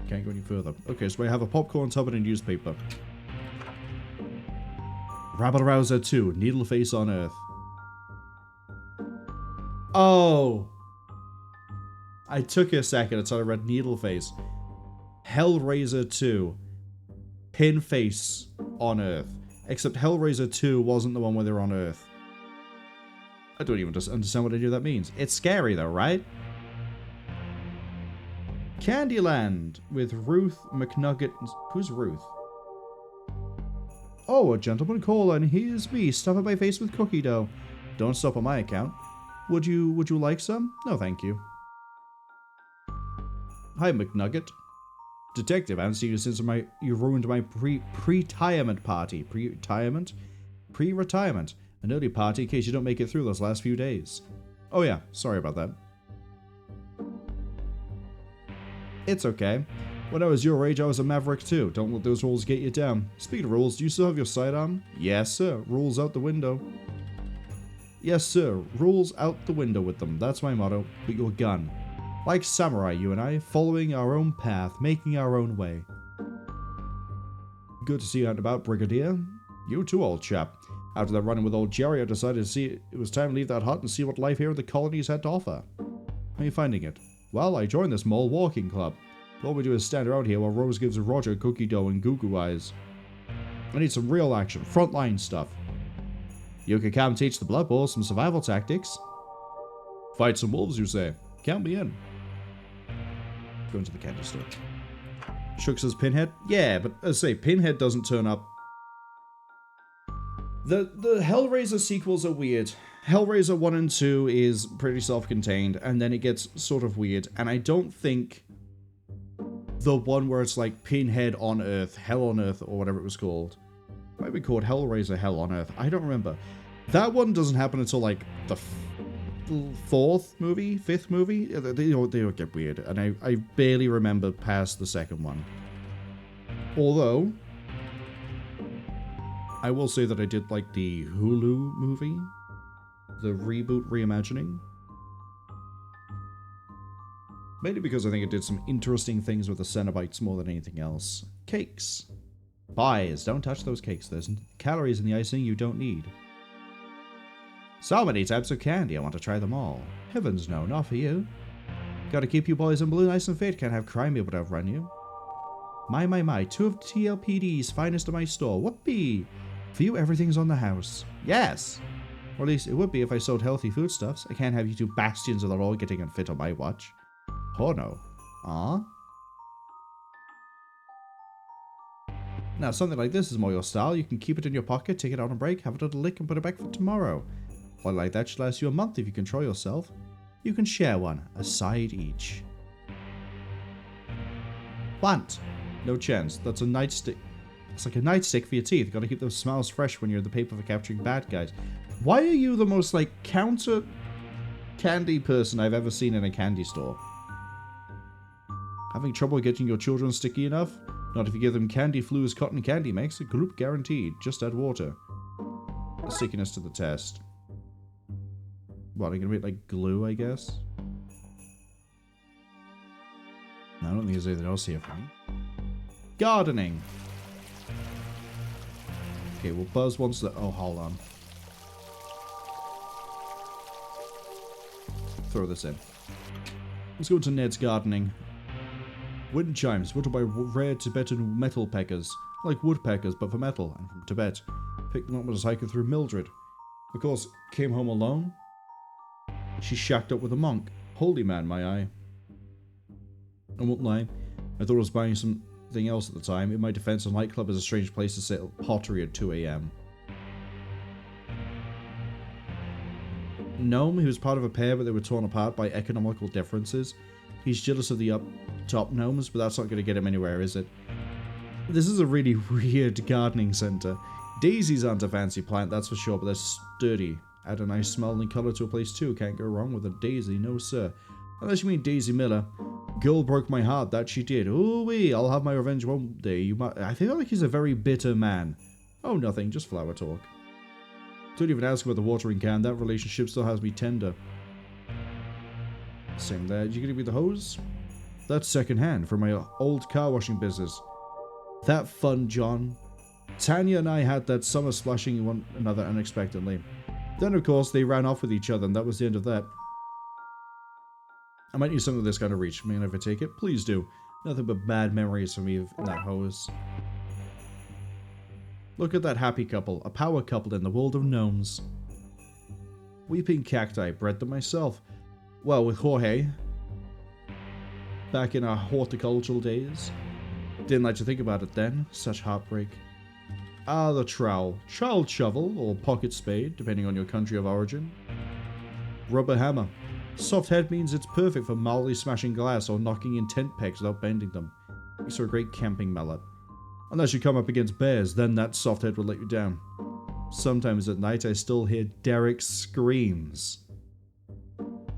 Can't go any further. Okay, so we have a popcorn tub and a newspaper. Rabble Rouser 2. Needleface on Earth. Oh. I took a second until I read Needleface. Hellraiser 2. Pinface on Earth. Except Hellraiser 2 wasn't the one where they're on Earth. I don't even understand what any of that means. It's scary though, right? Candyland with Ruth McNugget. Who's Ruth? Oh, a gentleman caller, and here's me, stuffing my face with cookie dough. Don't stop on my account. Would you like some? No, thank you. Hi, McNugget. Detective, I haven't seen you since you ruined my pre-retirement party. Pre-retirement? Pre-retirement. An early party in case you don't make it through those last few days. Oh yeah, sorry about that. It's okay. When I was your age, I was a maverick too. Don't let those rules get you down. Speaking of rules, do you still have your sidearm? Yes, sir. Rules out the window. Yes, sir. Rules out the window with them. That's my motto. But your gun. Like samurai, you and I, following our own path, making our own way. Good to see you out and about, Brigadier. You too, old chap. After that run-in with old Jerry, I decided to see it was time to leave that hut and see what life here in the colonies had to offer. How are you finding it? Well, I joined this mall walking club. All we do is stand around here while Rose gives Roger cookie dough and goo-goo eyes. I need some real action, frontline stuff. You can come teach the Blood Bowl some survival tactics. Fight some wolves, you say? Count me in. Go into the candy store. Shook says Pinhead? Yeah, but as I say, Pinhead doesn't turn up. The Hellraiser sequels are weird. Hellraiser 1 and 2 is pretty self-contained, and then it gets sort of weird, and I don't think the one where it's like Pinhead on Earth, Hell on Earth, or whatever it was called. It might be called Hellraiser Hell on Earth. I don't remember. That one doesn't happen until like the fifth movie. They don't get weird, and I barely remember past the second one. Although, I will say that I did like the Hulu movie, the reboot reimagining. Mainly because I think it did some interesting things with the Cenobites more than anything else. Cakes. Pies. Don't touch those cakes. There's calories in the icing you don't need. So many types of candy. I want to try them all. Heavens no, not for you. Gotta keep you boys in blue nice and fit. Can't have crime able to outrun you. My. 2 of TLPD's finest in my store. Whoopee. For you, everything's on the house. Yes. Or at least it would be if I sold healthy foodstuffs. I can't have you 2 bastions of the law getting unfit on my watch. Oh no. Ah. Now, something like this is more your style. You can keep it in your pocket, take it on a break, have it at a lick, and put it back for tomorrow. Well, like that should last you a month if you control yourself. You can share one, a side each. Want? No chance. That's a nightstick. It's like a nightstick for your teeth. Gotta keep those smiles fresh when you're in the paper for capturing bad guys. Why are you the most, like, counter candy person I've ever seen in a candy store? Having trouble getting your children sticky enough? Not if you give them candy flu's cotton candy mix. A group guaranteed. Just add water. Stickiness to the test. What, are you gonna make like glue, I guess? No, I don't think there's anything else here for me. Gardening! Okay, well Buzz wants the... Oh, hold on. Throw this in. Let's go to Ned's gardening. Wind chimes, whittled by rare Tibetan metal peckers. Like woodpeckers, but for metal, and from Tibet. Picked them up as I hiking through Mildred. Of course, came home alone. She shacked up with a monk. Holy man, my eye. I won't lie. I thought I was buying something else at the time. In my defense, a nightclub is a strange place to sell pottery at 2 a.m. Gnome, who was part of a pair but they were torn apart by economical differences. He's jealous of the up-top gnomes, but that's not going to get him anywhere, is it? This is a really weird gardening center. Daisies aren't a fancy plant, that's for sure, but they're sturdy. Add a nice smell and colour to a place too. Can't go wrong with a daisy, no sir. Unless you mean Daisy Miller. Girl broke my heart, that she did. Ooh-wee, I'll have my revenge one day. You might... I feel like he's a very bitter man. Oh, nothing, just flower talk. Don't even ask about the watering can. That relationship still has me tender. Same there. Did you give me the hose? That's second hand from my old car washing business. That fun, John. Tanya and I had that summer splashing one another unexpectedly. Then, of course, they ran off with each other, and that was the end of that. I might need some of this kind of reach. May I never take it? Please do. Nothing but bad memories for me of that hose. Look at that happy couple. A power couple in the world of gnomes. Weeping cacti. Bred them myself. Well, with Jorge. Back in our horticultural days. Didn't like to think about it then. Such heartbreak. Ah, the trowel. Child shovel, or pocket spade, depending on your country of origin. Rubber hammer. Soft head means it's perfect for mildly smashing glass or knocking in tent pegs without bending them. Makes for a great camping mallet. Unless you come up against bears, then that soft head will let you down. Sometimes at night I still hear Derek's screams.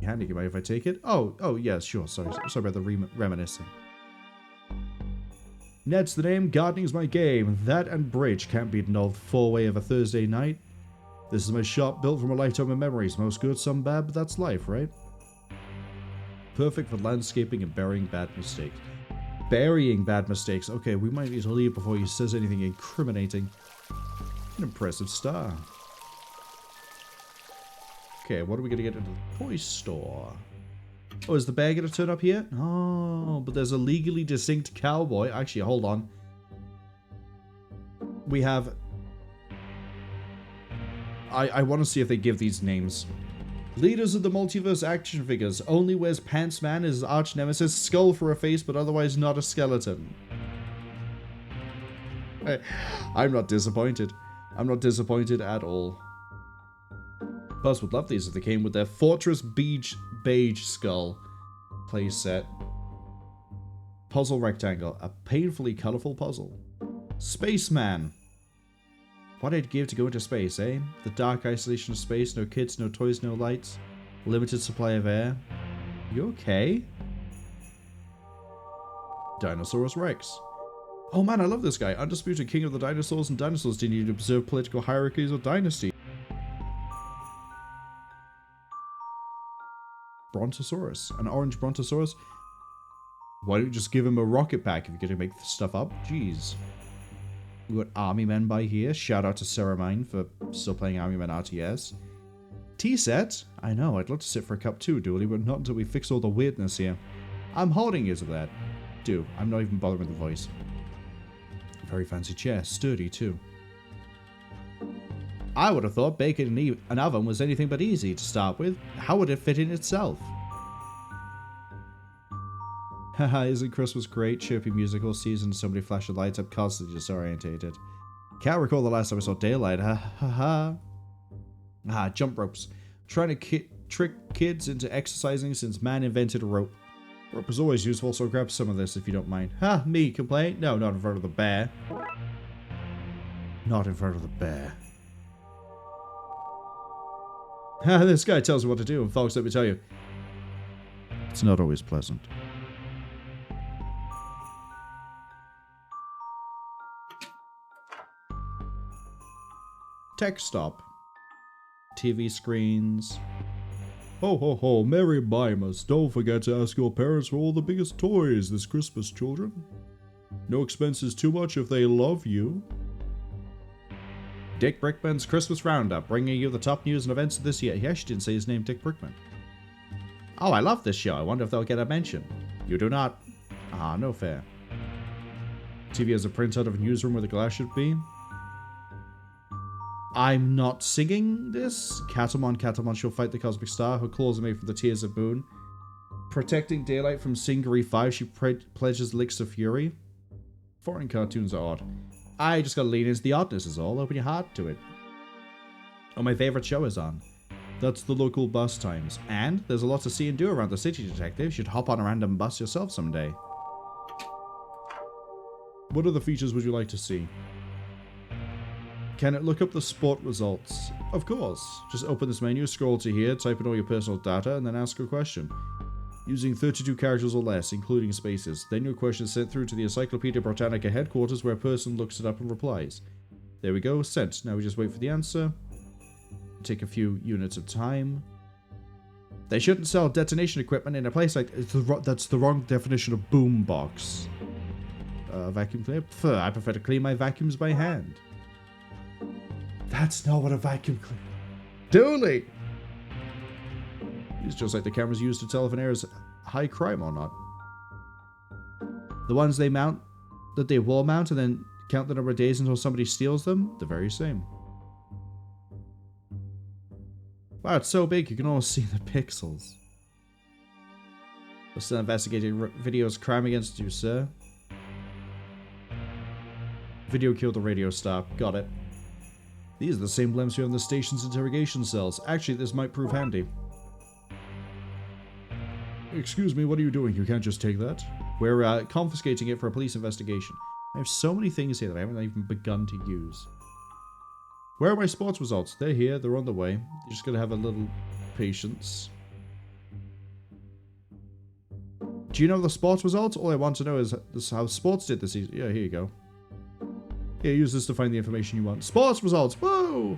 Handy, you mind if I take it? Oh, yes, sure, sorry about the reminiscing. Ned's the name, gardening's my game. That and bridge can't beat an old four-way of a Thursday night. This is my shop built from a lifetime of memories. Most good, some bad, but that's life, right? Perfect for landscaping and burying bad mistakes. Burying bad mistakes. Okay, we might need to leave before he says anything incriminating. An impressive star. Okay, what are we going to get into the toy store? Oh, is the bear going to turn up here? Oh, but there's a legally distinct cowboy. Actually, hold on. We have... I want to see if they give these names. Leaders of the multiverse action figures. Only wears Pants Man as his arch nemesis. Skull for a face, but otherwise not a skeleton. I'm not disappointed. I'm not disappointed at all. Buzz would love these if they came with their Fortress Beige Skull playset. Puzzle rectangle. A painfully colourful puzzle. Spaceman. What I'd give to go into space, eh? The dark isolation of space, no kids, no toys, no lights. Limited supply of air. You okay? Dinosaurus Rex. Oh man, I love this guy. Undisputed king of the dinosaurs, and dinosaurs didn't need to observe political hierarchies or dynasties. Brontosaurus. An orange Brontosaurus? Why don't you just give him a rocket pack if you're going to make stuff up? Jeez. We got Army Men by here. Shout out to Sarah Mine for still playing Army Men RTS. Tea set? I know, I'd love to sit for a cup too, Dooley, but not until we fix all the weirdness here. I'm holding you to that. Do. I'm not even bothering with the voice. Very fancy chair. Sturdy too. I would have thought baking an oven was anything but easy to start with. How would it fit in itself? Haha, isn't Christmas great? Chirpy musical season, so many flashing lights, I'm constantly disorientated. Can't recall the last time I saw daylight, ha ha ha. Ah, jump ropes. Trying to trick kids into exercising since man invented a rope. Rope is always useful, so grab some of this if you don't mind. Ha, me complain? No, not in front of the bear. Not in front of the bear. Ha, this guy tells me what to do, and folks, let me tell you, it's not always pleasant. Tech stop. TV screens. Ho ho ho, Merry Mimas, don't forget to ask your parents for all the biggest toys this Christmas, children. No expenses too much if they love you. Dick Brickman's Christmas Roundup, bringing you the top news and events of this year. He actually didn't say his name, Dick Brickman. Oh, I love this show. I wonder if they'll get a mention. You do not. Ah, no fair. TV has a printout of a newsroom where the glass should be. I'm not singing this. Catamon shall fight the cosmic star. Her claws are made from the tears of moon. Protecting daylight from Singery 5, she pledges licks of fury. Foreign cartoons are odd. I just gotta lean into the oddness is all. Open your heart to it. Oh, my favourite show is on. That's the local bus times. And there's a lot to see and do around the city, Detective. You should hop on a random bus yourself someday. What other features would you like to see? Can it look up the sport results? Of course. Just open this menu, scroll to here, type in all your personal data, and then ask a question. Using 32 characters or less, including spaces. Then your question is sent through to the Encyclopedia Britannica headquarters where a person looks it up and replies. There we go, sent. Now we just wait for the answer. Take a few units of time. They shouldn't sell detonation equipment in a place like... That's the wrong definition of boombox. Vacuum cleaner? I prefer to clean my vacuums by hand. That's not what a vacuum cleaner... Dooley! It's just like the cameras used to tell if an area is high crime or not. The ones they mount, that they wall mount and then count the number of days until somebody steals them, the very same. Wow, it's so big you can almost see the pixels. We're still investigating video's crime against you, sir. Video killed the radio star. Got it. These are the same blimps we have in the station's interrogation cells. Actually, this might prove handy. Excuse me, what are you doing? You can't just take that. We're confiscating it for a police investigation. I have so many things here that I haven't even begun to use. Where are my sports results? They're here. They're on the way. You're just going to have a little patience. Do you know the sports results? All I want to know is how sports did this season. Yeah, here you go. Yeah, use this to find the information you want. Sports results! Whoa!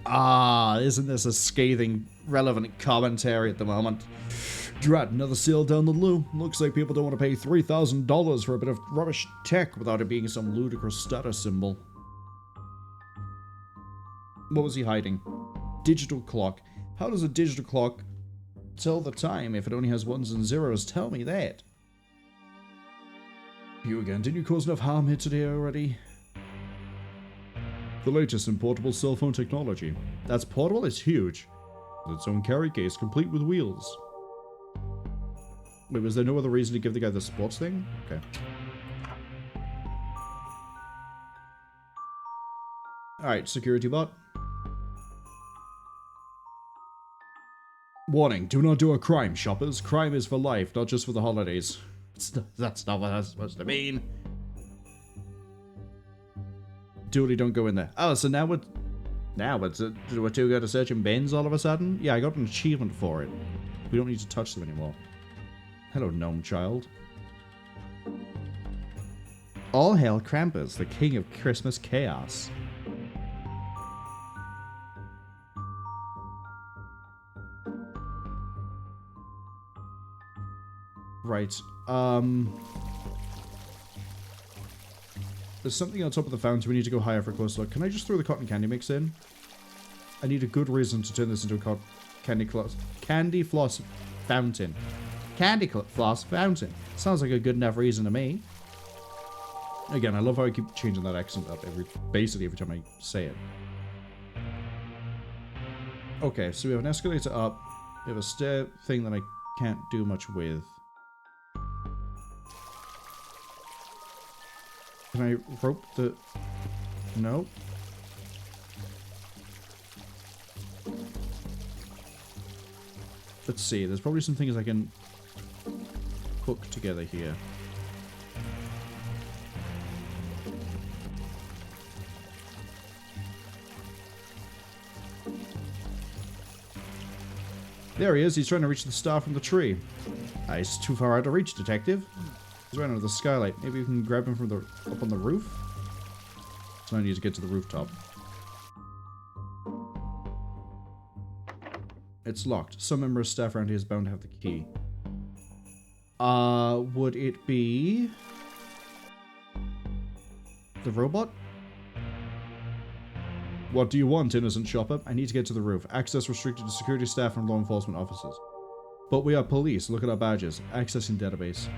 Ah, isn't this a scathing, relevant commentary at the moment? Drat, another sale down the loo. Looks like people don't want to pay $3,000 for a bit of rubbish Tech without it being some ludicrous status symbol. What was he hiding? Digital clock. How does a digital clock tell the time if it only has ones and zeros? Tell me that. You again. Didn't you cause enough harm here today already? The latest in portable cell phone technology. That's portable? It's huge. With its own carry case, complete with wheels. Wait, was there no other reason to give the guy the sports thing? Okay. Alright, security bot. Warning, do not do a crime, shoppers. Crime is for life, not just for the holidays. That's not what that's supposed to mean. Dooley, don't go in there. Oh, so now we're too good at searching bins all of a sudden? Yeah, I got an achievement for it. We don't need to touch them anymore. Hello, gnome child. All hail Krampus, the king of Christmas chaos. Right. There's something on top of the fountain. We need to go higher for a closer look. Can I just throw the cotton candy mix in? I need a good reason to turn this into a candy floss fountain. Candy floss fountain. Sounds like a good enough reason to me. Again, I love how I keep changing that accent up basically every time I say it. Okay, so we have an escalator up. We have a stair thing that I can't do much with. Can I rope the... No. Let's see. There's probably some things I can hook together here. There he is. He's trying to reach the star from the tree. He's too far out to reach, Detective. He's right under the skylight. Maybe we can grab him from the up on the roof? So I need to get to the rooftop. It's locked. Some member of staff around here is bound to have the key. Would it be... the robot? What do you want, innocent shopper? I need to get to the roof. Access restricted to security staff and law enforcement officers. But we are police. Look at our badges. Accessing database.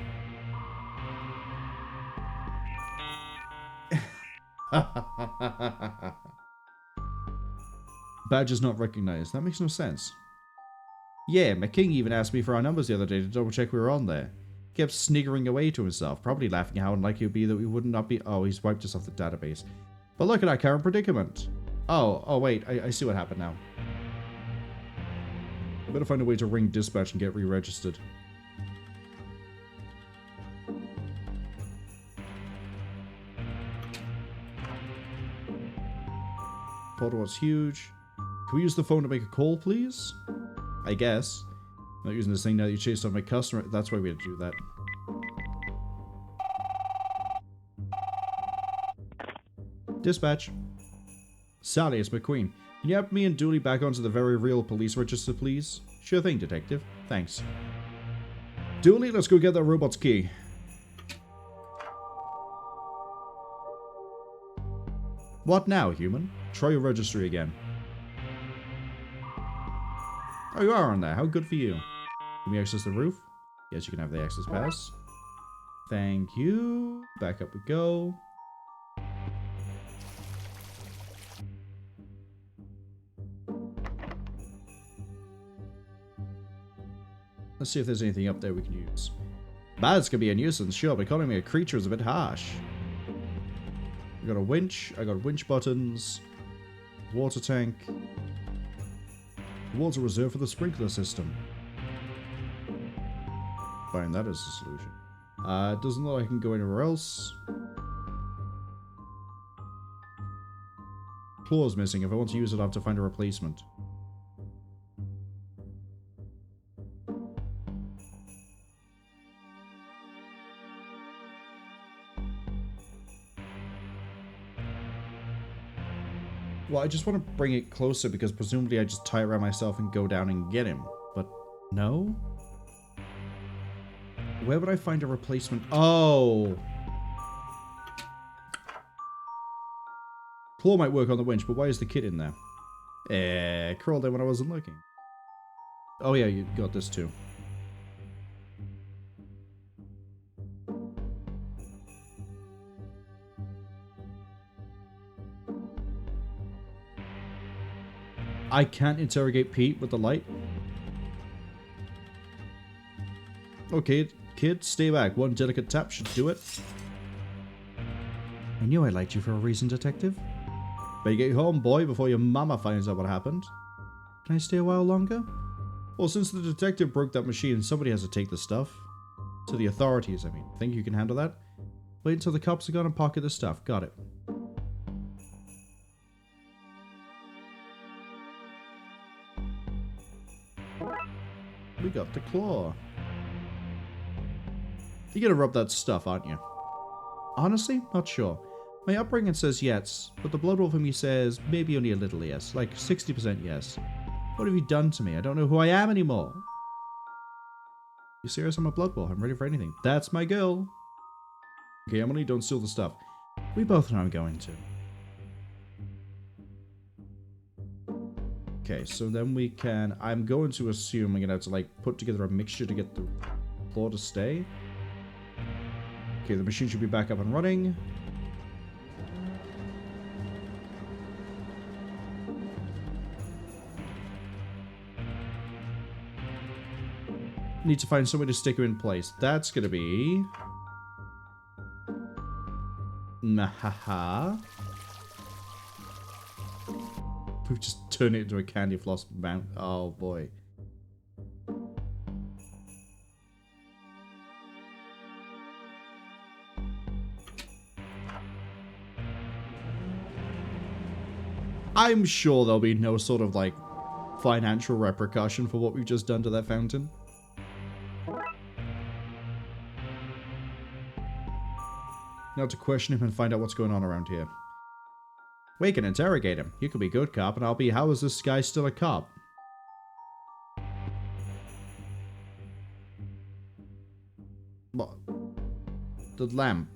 Badges not recognized. That makes no sense. Yeah, McKing even asked me for our numbers the other day to double check we were on there. He kept sniggering away to himself, probably laughing at how unlikely it would be that we would not be... Oh, he's wiped us off the database. But look at our current predicament. Oh, wait, I see what happened now. I better find a way to ring dispatch and get re-registered. Portal was huge. Can we use the phone to make a call, please? I guess. I'm not using this thing now that you chased off my customer. That's why we had to do that. Dispatch. Sally, it's McQueen. Can you help me and Dooley back onto the very real police register, please? Sure thing, Detective. Thanks. Dooley, let's go get that robot's key. What now, human? Try your registry again. Oh, you are on there. How good for you. Can we access the roof? Yes, you can have the access pass. Thank you. Back up we go. Let's see if there's anything up there we can use. Bats can be a nuisance, sure, but calling me a creature is a bit harsh. I got a winch. I got winch buttons. Water tank. Water reserve for the sprinkler system. Fine, that is the solution. It doesn't look like I can go anywhere else. Claw's missing. If I want to use it, I have to find a replacement. Well, I just want to bring it closer because presumably I just tie it around myself and go down and get him. But no? Where would I find a replacement? Oh! Claw might work on the winch, but why is the kid in there? Crawled in when I wasn't looking. Oh yeah, you got this too. I can't interrogate Pete with the light. Okay, kid, stay back. One delicate tap should do it. I knew I liked you for a reason, Detective. Better get home, boy, before your mama finds out what happened. Can I stay a while longer? Well, since the detective broke that machine, somebody has to take the stuff. To the authorities, I mean. Think you can handle that? Wait until the cops are gone and pocket the stuff. Got it. We got the claw. You're gonna rub that stuff, aren't you? Honestly, not sure. My upbringing says yes, but the blood wolf in me says maybe only a little yes, like 60% yes. What have you done to me? I don't know who I am anymore. You serious? I'm a blood wolf. I'm ready for anything. That's my girl. Okay, Emily, don't steal the stuff. We both know I'm going to. Okay, so then we can... I'm going to assume I'm going to have to, like, put together a mixture to get the claw to stay. Okay, the machine should be back up and running. Need to find somewhere to stick him in place. That's going to be... Nahaha. We've just turned it into a candy floss mount. Oh boy. I'm sure there'll be no sort of like financial repercussion for what we've just done to that fountain. Now to question him and find out what's going on around here. We can interrogate him. You can be good cop, and I'll be, how is this guy still a cop? What? The lamp.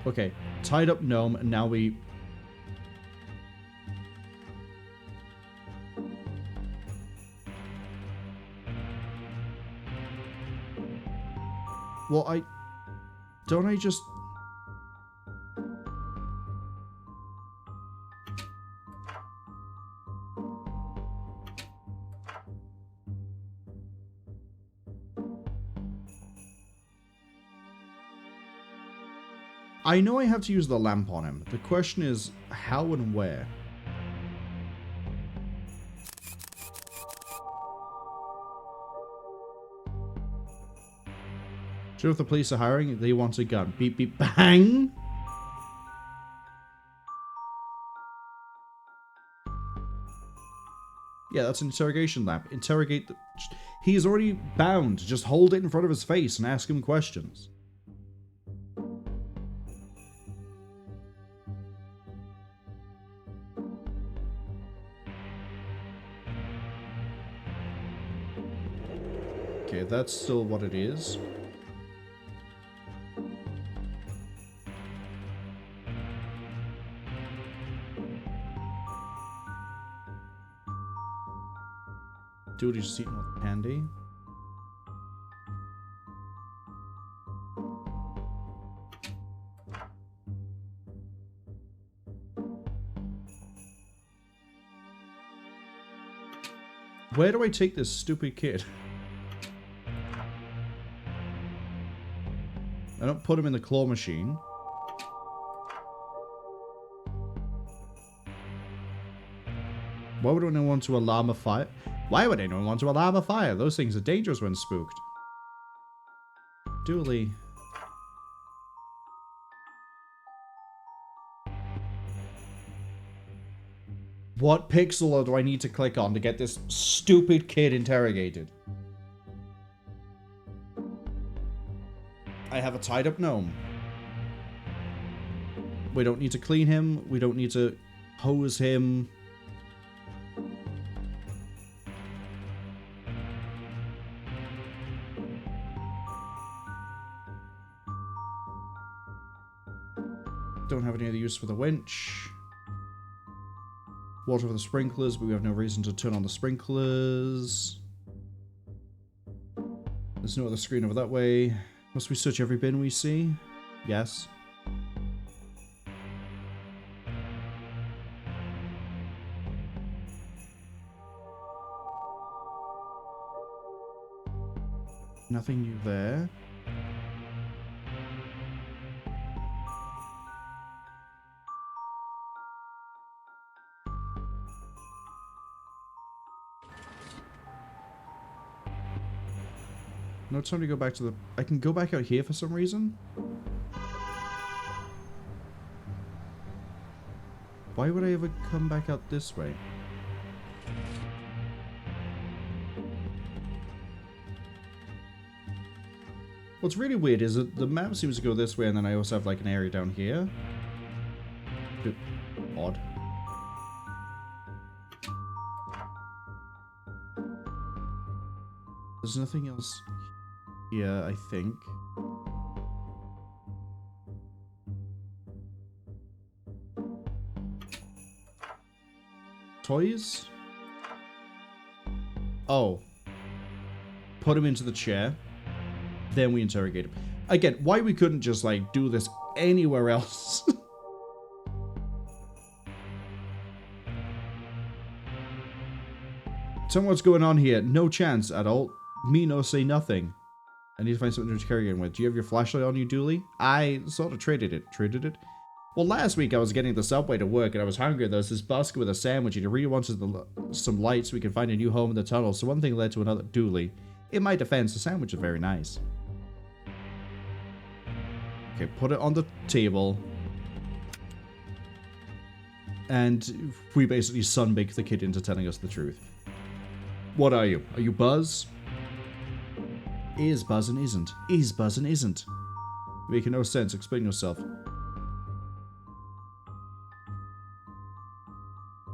Okay, tied up gnome, and now we... Well, don't I just... I know I have to use the lamp on him. The question is, how and where? Sure, if the police are hiring, they want a gun. Beep, beep, bang! Yeah, that's an interrogation lamp. Interrogate the... He's already bound. Just hold it in front of his face and ask him questions. Okay, that's still what it is. Dude, he's just eating all the candy. Where do I take this stupid kid? I don't put him in the claw machine. Why would anyone want to alarm a fire? Why would anyone want to alarm a fire? Those things are dangerous when spooked. Dooley. What pixel do I need to click on to get this stupid kid interrogated? I have a tied up gnome. We don't need to clean him. We don't need to hose him. Don't have any other use for the winch. Water for the sprinklers, but we have no reason to turn on the sprinklers. There's no other screen over that way. Must we search every bin we see? Yes. Nothing new there. No time to go back to the... I can go back out here for some reason? Why would I ever come back out this way? What's really weird is that the map seems to go this way, and then I also have like an area down here. Bit odd. There's nothing else here, I think. Toys? Oh. Put him into the chair. Then we interrogate him. Again, why we couldn't just, like, do this anywhere else? Tell me what's going on here. No chance at all. Me no say nothing. I need to find something to carry in with. Do you have your flashlight on you, Dooley? I sort of traded it. Traded it? Well, last week I was getting the subway to work and I was hungry. There was this busker with a sandwich and he really wanted some light so we could find a new home in the tunnel. So one thing led to another. Dooley. In my defense, the sandwich is very nice. Okay, put it on the table. And we basically sunbake the kid into telling us the truth. What are you? Are you Buzz? Is Buzz and isn't. Is Buzz and isn't. Making no sense. Explain yourself.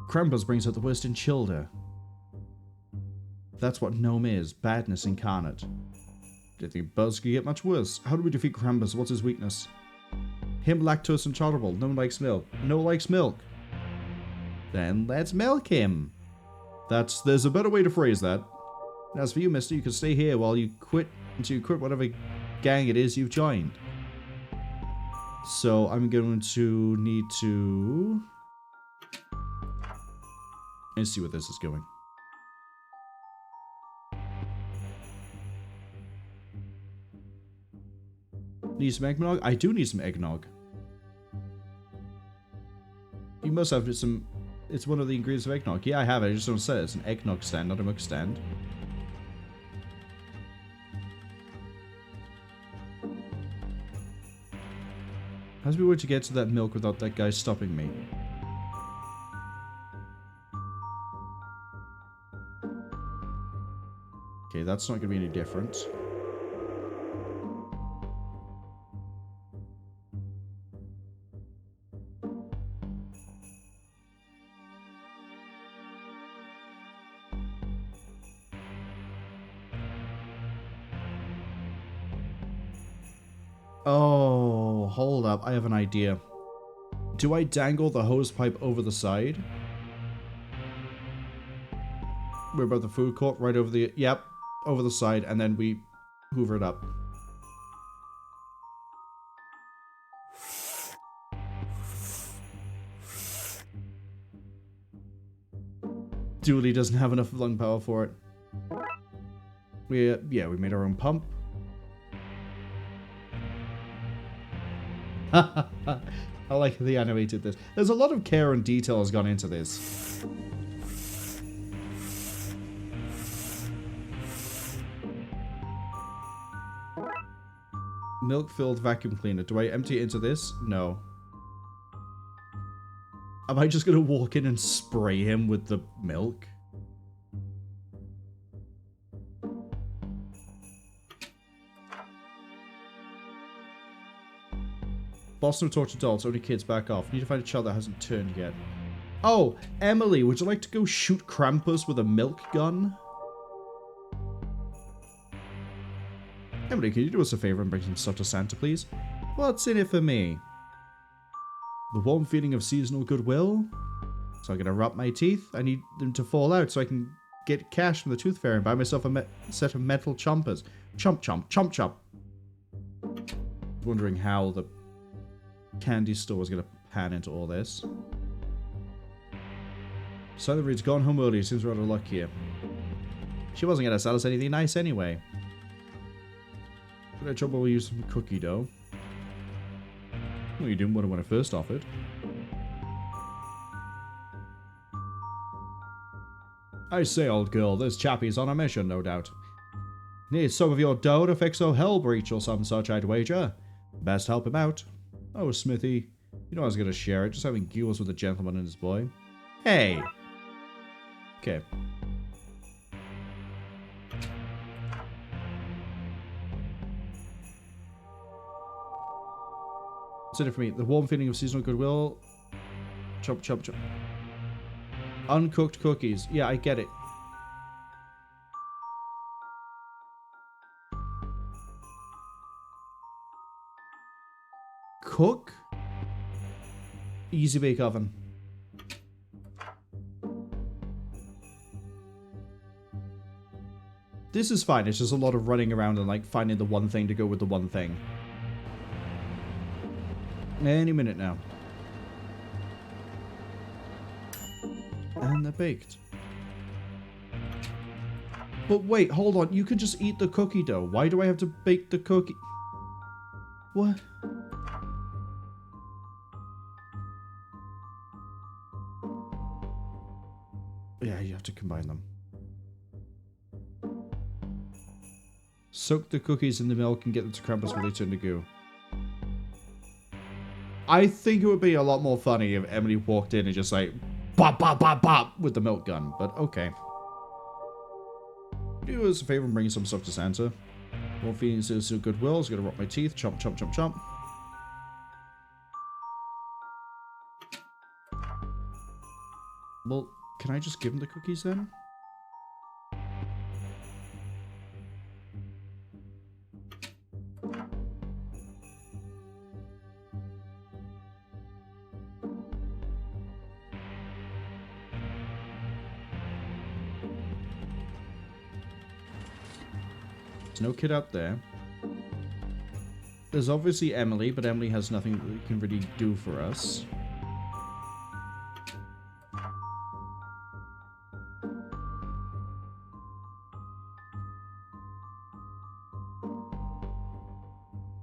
Krampus brings out the worst in children. That's what Gnome is. Badness incarnate. Do you think Buzz could get much worse? How do we defeat Krampus? What's his weakness? Him lactose intolerable. No one likes milk. No one likes milk. Then let's milk him. There's a better way to phrase that. And as for you, mister, you can stay here while you quit until you quit whatever gang it is you've joined. So I'm going to need to... Let's see where this is going. Need some eggnog? I do need some eggnog. You must have some... It's one of the ingredients of eggnog. Yeah, I have it. I just don't say it. It's an eggnog stand, not a milk stand. How's we were to get to that milk without that guy stopping me? Okay, that's not going to be any different. Oh, hold up. I have an idea. Do I dangle the hose pipe over the side? We're above the food court, right over the... Yep, over the side, and then we hoover it up. Dooley doesn't have enough lung power for it. We made our own pump. I like how they animated this. There's a lot of care and detail has gone into this. Milk-filled vacuum cleaner. Do I empty it into this? No. Am I just gonna walk in and spray him with the milk? Boston torch adults, only kids, back off. Need to find a child that hasn't turned yet. Oh, Emily, would you like to go shoot Krampus with a milk gun? Emily, can you do us a favor and bring some stuff to Santa, please? What's in it for me? The warm feeling of seasonal goodwill? So I'm gonna rot my teeth. I need them to fall out so I can get cash from the tooth fairy and buy myself a set of metal chompers. Chomp, chomp, chomp, chomp. Wondering how the candy store is going to pan into all this. Silent Reed's gone home early. Seems we're out of luck here. She wasn't going to sell us anything nice anyway. But I trouble we use some cookie dough. Well, you didn't want it when I first offered. I say, old girl, this chappie's on a mission, no doubt. Needs some of your dough to fix a hell breach or some such, I'd wager. Best help him out. Oh, Smithy. You know I was going to share it, just having gules with a gentleman and his boy. Hey! Okay. What's in it for me? The warm feeling of seasonal goodwill. Chop, chop, chop. Uncooked cookies. Yeah, I get it. Cook. Easy bake oven. This is fine. It's just a lot of running around and like finding the one thing to go with the one thing. Any minute now. And they're baked. But wait, hold on. You can just eat the cookie dough. Why do I have to bake the cookie? What? Yeah, you have to combine them. Soak the cookies in the milk and get them to Krampus when they turn to goo. I think it would be a lot more funny if Emily walked in and just like, bop, bop, bop, bop, with the milk gun, but okay. Do us a favor and bring some stuff to Santa. More feelings of goodwill. I was gonna rot my teeth. Chomp, chomp, chomp, chomp. Well, can I just give him the cookies then? There's no kid out there. There's obviously Emily, but Emily has nothing that can really do for us.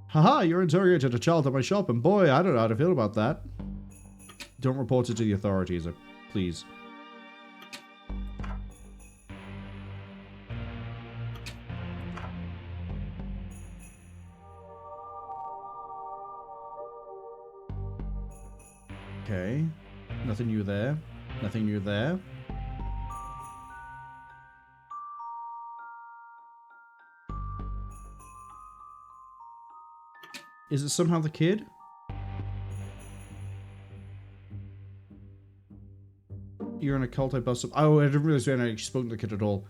Haha, you're interrogated a child at my shop, and boy, I don't know how to feel about that. Don't report it to the authorities, please. Okay. Nothing new there. Nothing new there. Is it somehow the kid? You're in a cult, I bust up. Oh, I didn't realize we hadn't actually spoken to the kid at all.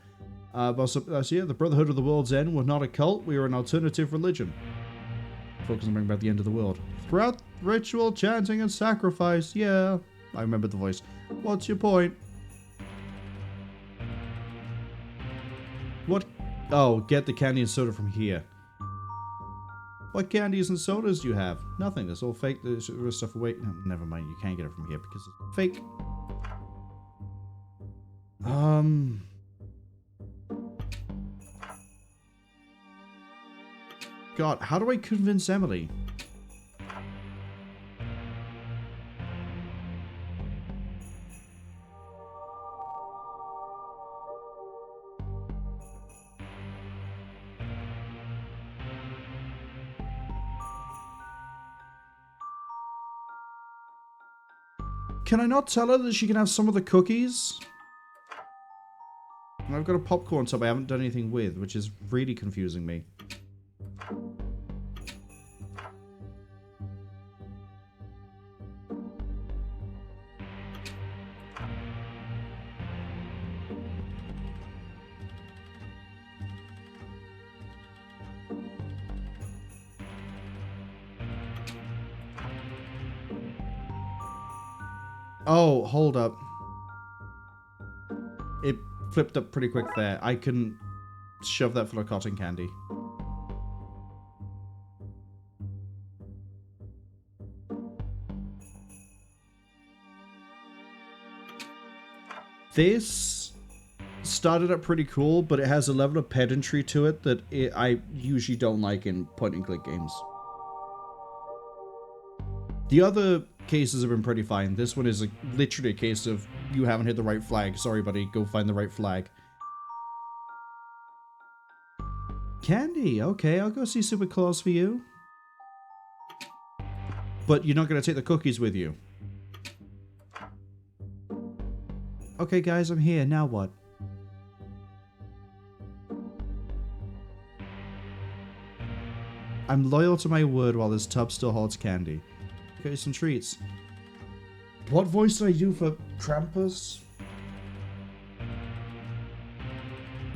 Bust up last year, the Brotherhood of the World's End were not a cult, we were an alternative religion. Focus on bringing about the end of the world. Throughout ritual, chanting, and sacrifice. Yeah, I remember the voice. What's your point? What? Oh, get the candy and soda from here. What candies and sodas do you have? Nothing. That's all fake. There's stuff away. No, never mind. You can't get it from here because it's fake. God, how do I convince Emily? Can I not tell her that she can have some of the cookies? And I've got a popcorn tub I haven't done anything with, which is really confusing me. Oh, hold up. It flipped up pretty quick there. I can shove that full of cotton candy. This started up pretty cool, but it has a level of pedantry to it that I usually don't like in point-and-click games. The other cases have been pretty fine. This one is literally a case of you haven't hit the right flag. Sorry, buddy. Go find the right flag. Candy. Okay, I'll go see Super Claus for you. But you're not going to take the cookies with you. Okay, guys, I'm here. Now what? I'm loyal to my word while this tub still holds candy. Okay, some treats. What voice did I do for Krampus?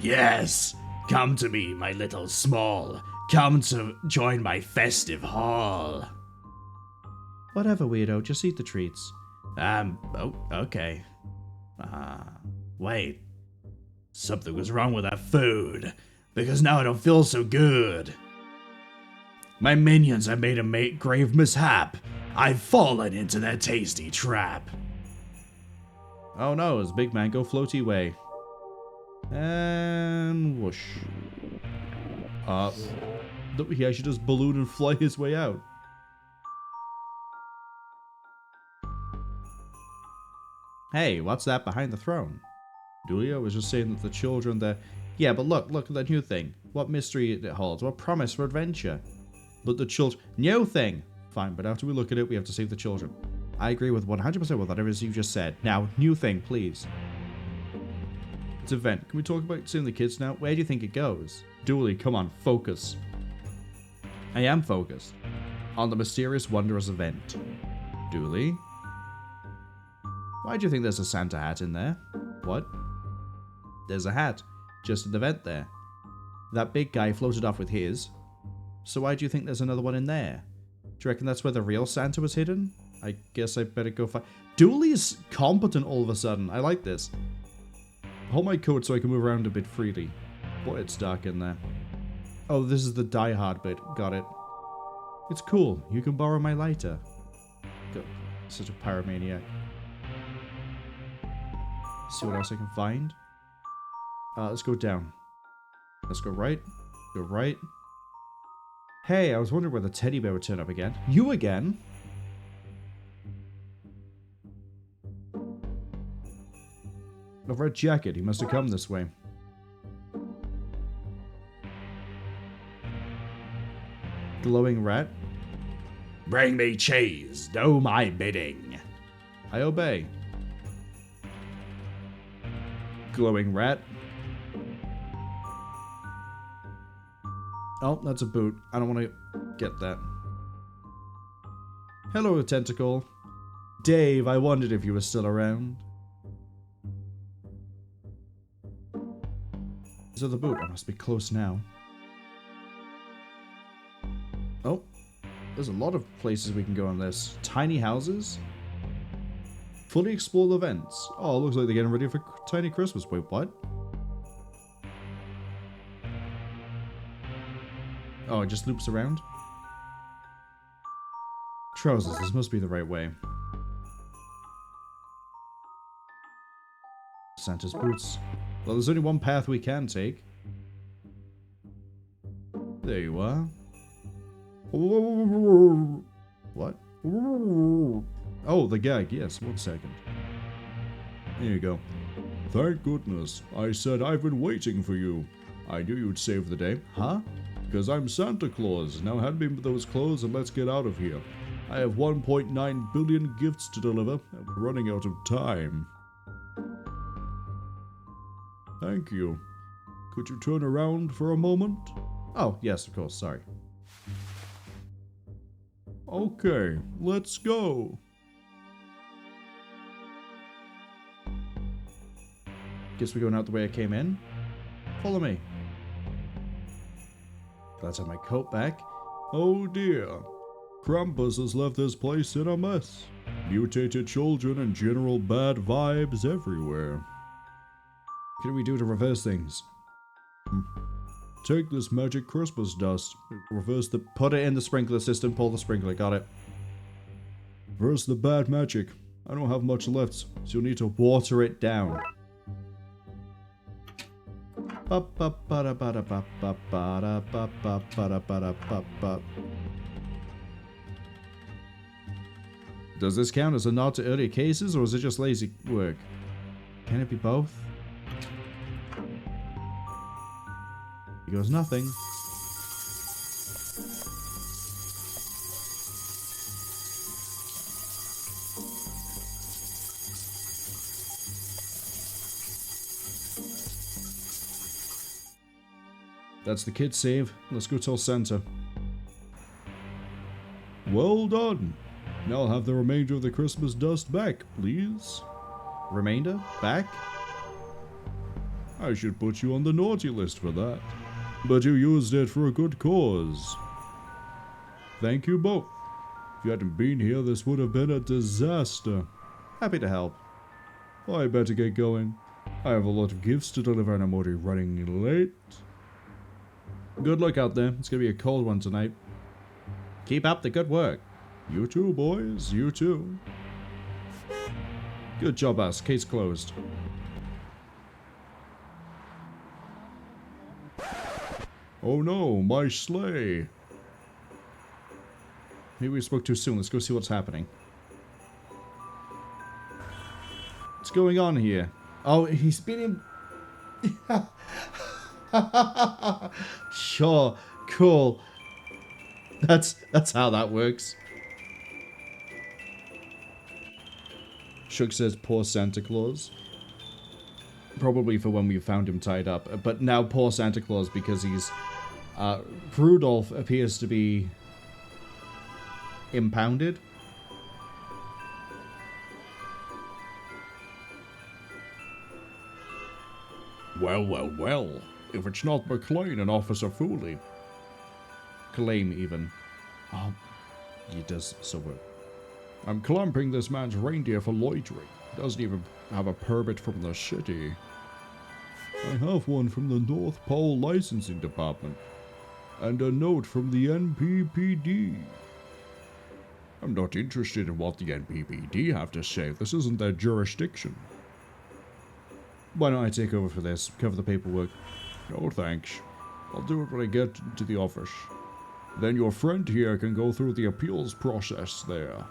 Yes, come to me, my little small. Come to join my festive hall. Whatever, weirdo. Just eat the treats. Oh, okay. Wait. Something was wrong with that food, because now I don't feel so good. My minions have made a grave mishap. I've fallen into their tasty trap. Oh no, it's Big Mango Floaty Way. And whoosh. He actually just balloon and fly his way out. Hey, what's that behind the throne? Julia was just saying that the children there... Yeah, but look at that new thing. What mystery it holds, what promise for adventure. But the children... New thing! Fine, but after we look at it, we have to save the children. I agree with 100% with whatever you just said. Now, new thing, please. It's event. Can we talk about seeing the kids now? Where do you think it goes? Dooley, come on, focus. I am focused. On the mysterious, wondrous event. Dooley? Why do you think there's a Santa hat in there? What? There's a hat. Just an event there. That big guy floated off with his. So why do you think there's another one in there? Do you reckon that's where the real Santa was hidden? I guess I better go find... Dooley's competent all of a sudden. I like this. Hold my coat so I can move around a bit freely. Boy, it's dark in there. Oh, this is the Die Hard bit. Got it. It's cool. You can borrow my lighter. Go. Such a pyromaniac. See what else I can find. Let's go down. Let's go right. Go right. Hey, I was wondering where the teddy bear would turn up again. You again? A red jacket. He must have come this way. Glowing rat. Bring me cheese. Do my bidding. I obey. Glowing rat. Oh, that's a boot. I don't want to get that. Hello, tentacle. Dave, I wondered if you were still around. Is that the boot? I must be close now. Oh, there's a lot of places we can go on this. Tiny houses. Fully explored events. Oh, looks like they're getting ready for Tiny Christmas. Wait, what? Oh, it just loops around? Trousers, this must be the right way. Santa's boots. Well, there's only one path we can take. There you are. What? Oh, the gag, yes, 1 second. There you go. Thank goodness. I said I've been waiting for you. I knew you'd save the day. Huh? Because I'm Santa Claus. Now hand me those clothes and let's get out of here. I have 1.9 billion gifts to deliver, and we're running out of time. Thank you. Could you turn around for a moment? Oh, yes, of course, sorry. Okay, let's go. Guess we're going out the way I came in. Follow me. Glad to have my coat back. Oh dear. Krampus has left this place in a mess. Mutated children and general bad vibes everywhere. What can we do to reverse things? Take this magic Christmas dust. Reverse the... Put it in the sprinkler system. Pull the sprinkler. Got it. Reverse the bad magic. I don't have much left, so you'll need to... Water it down. Does this count as a nod to earlier cases, or is it just lazy work? Can it be both? He goes nothing. That's the kid save. Let's go tell Santa. Well done. Now I'll have the remainder of the Christmas dust back, please. Remainder? Back? I should put you on the naughty list for that. But you used it for a good cause. Thank you both. If you hadn't been here, this would have been a disaster. Happy to help. I better get going. I have a lot of gifts to deliver and I'm already running late. Good luck out there. It's going to be a cold one tonight. Keep up the good work. You too, boys. You too. Good job, us. Case closed. Oh no, my sleigh. Maybe we spoke too soon. Let's go see what's happening. What's going on here? Oh, he's been in... Sure, cool. That's how that works. Shug says, poor Santa Claus. Probably for when we found him tied up. But now poor Santa Claus because he's... Rudolph appears to be... impounded. Well, well, well. If it's not McLean and Officer Foley. Claim, even. Oh, he does so well. I'm clamping this man's reindeer for loitering. Doesn't even have a permit from the city. I have one from the North Pole Licensing Department. And a note from the NPPD. I'm not interested in what the NPPD have to say. This isn't their jurisdiction. Why don't I take over for this? Cover the paperwork. No thanks. I'll do it when I get to the office. Then your friend here can go through the appeals process there.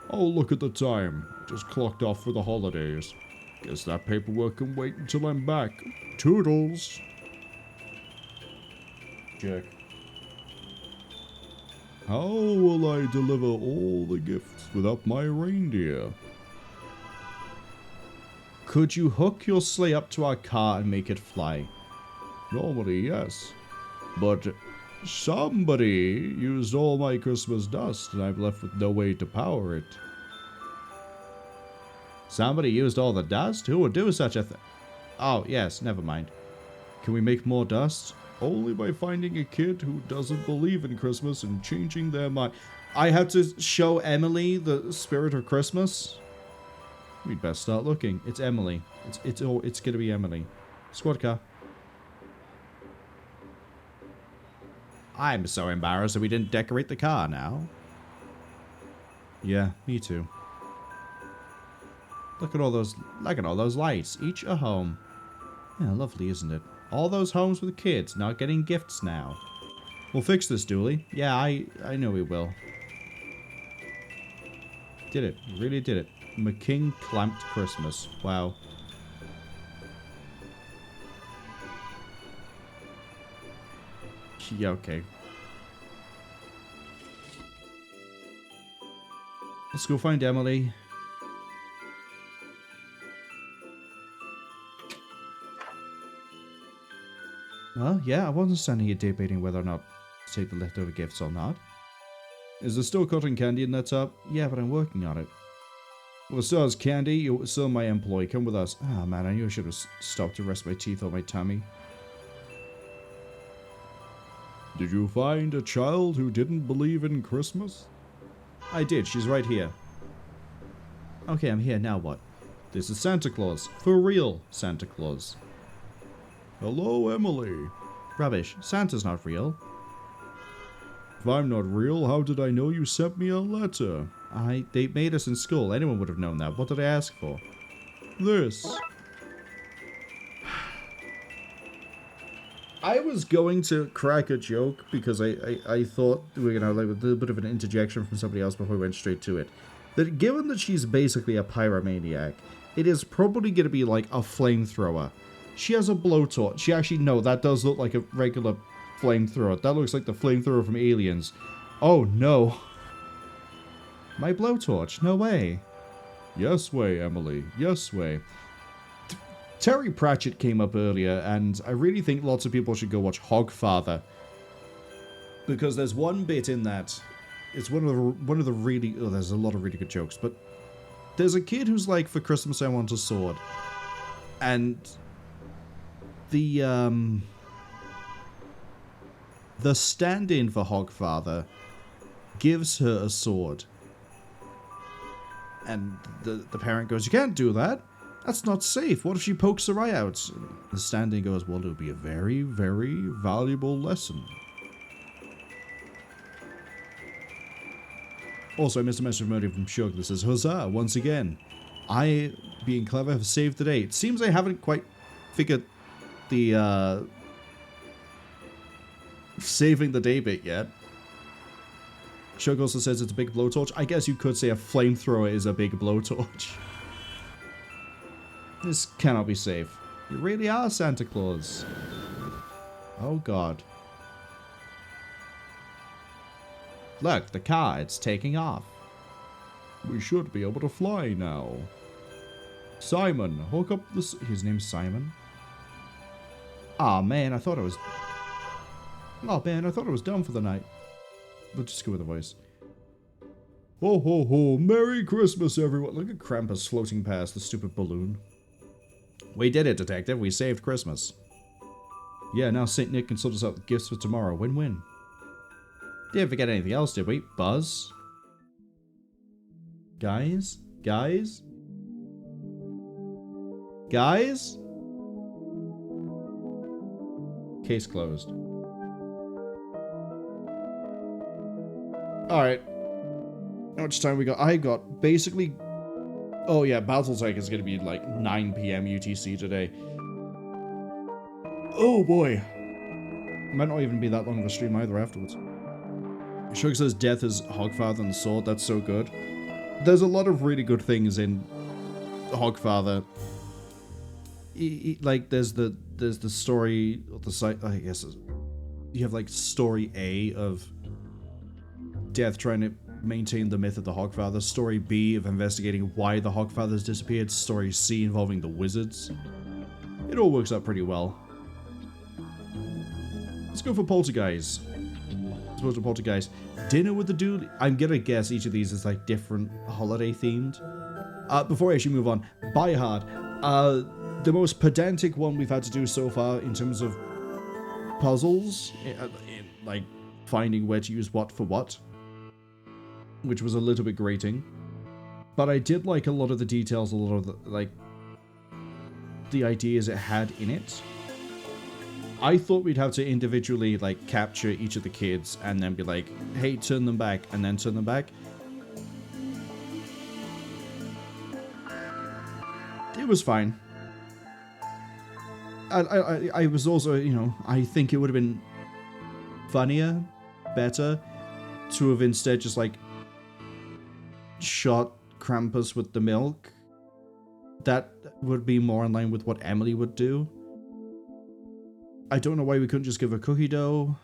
Oh, look at the time. Just clocked off for the holidays. Guess that paperwork can wait until I'm back. Toodles! Jerk. How will I deliver all the gifts without my reindeer? Could you hook your sleigh up to our car and make it fly? Normally, yes. But somebody used all my Christmas dust and I'm left with no way to power it. Somebody used all the dust? Who would do such a thing? Oh, yes, never mind. Can we make more dust? Only by finding a kid who doesn't believe in Christmas and changing their mind. I have to show Emily the spirit of Christmas? We'd best start looking. It's Emily. It's gonna be Emily. Squad car. I'm so embarrassed that we didn't decorate the car now. Yeah, me too. Look at all those lights. Each a home. Yeah, lovely, isn't it? All those homes with kids not getting gifts now. We'll fix this, Dooley. Yeah, I know we will. Did it. Really did it. McKing clamped Christmas. Wow. Yeah, okay. Let's go find Emily. Well, yeah, I wasn't standing here debating whether or not to take the leftover gifts or not. Is there still cotton candy in that tub? Yeah, but I'm working on it. Well, so is candy. You're still my employee. Come with us. Ah, man, I knew I should have stopped to rest my teeth on my tummy. Did you find a child who didn't believe in Christmas? I did. She's right here. Okay, I'm here. Now what? This is Santa Claus. For real Santa Claus. Hello, Emily. Rubbish. Santa's not real. If I'm not real, how did I know you sent me a letter? They made us in school. Anyone would have known that. What did I ask for? This. I was going to crack a joke because I thought we were going to have like a little bit of an interjection from somebody else before we went straight to it. That given that she's basically a pyromaniac, it is probably going to be like a flamethrower. She has a blowtorch. No, that does look like a regular flamethrower. That looks like the flamethrower from Aliens. Oh no. My blowtorch. No way. Yes way, Emily. Yes way. Terry Pratchett came up earlier, and I really think lots of people should go watch Hogfather. Because there's one bit in that. It's one of the really... Oh, there's a lot of really good jokes, but there's a kid who's like, for Christmas I want a sword. And the stand-in for Hogfather gives her a sword. And the parent goes, you can't do that. That's not safe. What if she pokes her eye out? The stand-in goes, well, it'll be a very, very valuable lesson. Also, I missed a message from Shug that says, huzzah, once again. I, being clever, have saved the day. It seems I haven't quite figured the saving the day bit yet. Shug also says it's a big blowtorch. I guess you could say a flamethrower is a big blowtorch. This cannot be safe. You really are Santa Claus. Oh god. Look, the car, it's taking off. We should be able to fly now. Simon, hook up the... His name's Simon? Aw, man, I thought I was... Oh, man, I thought I was done for the night. We'll just go with the voice. Ho, ho, ho. Merry Christmas, everyone. Look at Krampus floating past the stupid balloon. We did it, Detective. We saved Christmas. Yeah, now St. Nick can sort us out gifts for tomorrow. Win-win. Didn't forget anything else, did we? Buzz? Guys? Guys? Guys? Case closed. Alright. How much time we got? I got basically... Oh yeah, Battletech is going to be like 9 PM UTC today. Oh boy. Might not even be that long of a stream either afterwards. Shug says death is Hogfather and the sword. That's so good. There's a lot of really good things in Hogfather. Like there's the story of the site. I guess you have like story A of death trying to maintain the myth of the Hogfather. Story B of investigating why the Hogfathers disappeared. Story C involving the wizards. It all works out pretty well. Let's go for Polterguys. Supposed to Poltergeist. Dinner with the Dude. I'm gonna guess each of these is like different holiday themed. Before I actually move on, Die Hard. The most pedantic one we've had to do so far in terms of puzzles, like finding where to use what for what, which was a little bit grating. But I did like a lot of the details, a lot of the ideas it had in it. I thought we'd have to individually, like, capture each of the kids and then be like, hey, turn them back, and then turn them back. It was fine. I was also, you know, I think it would have been funnier, better, to have instead just, like, shot Krampus with the milk. That would be more in line with what Emily would do. I don't know why we couldn't just give her cookie dough.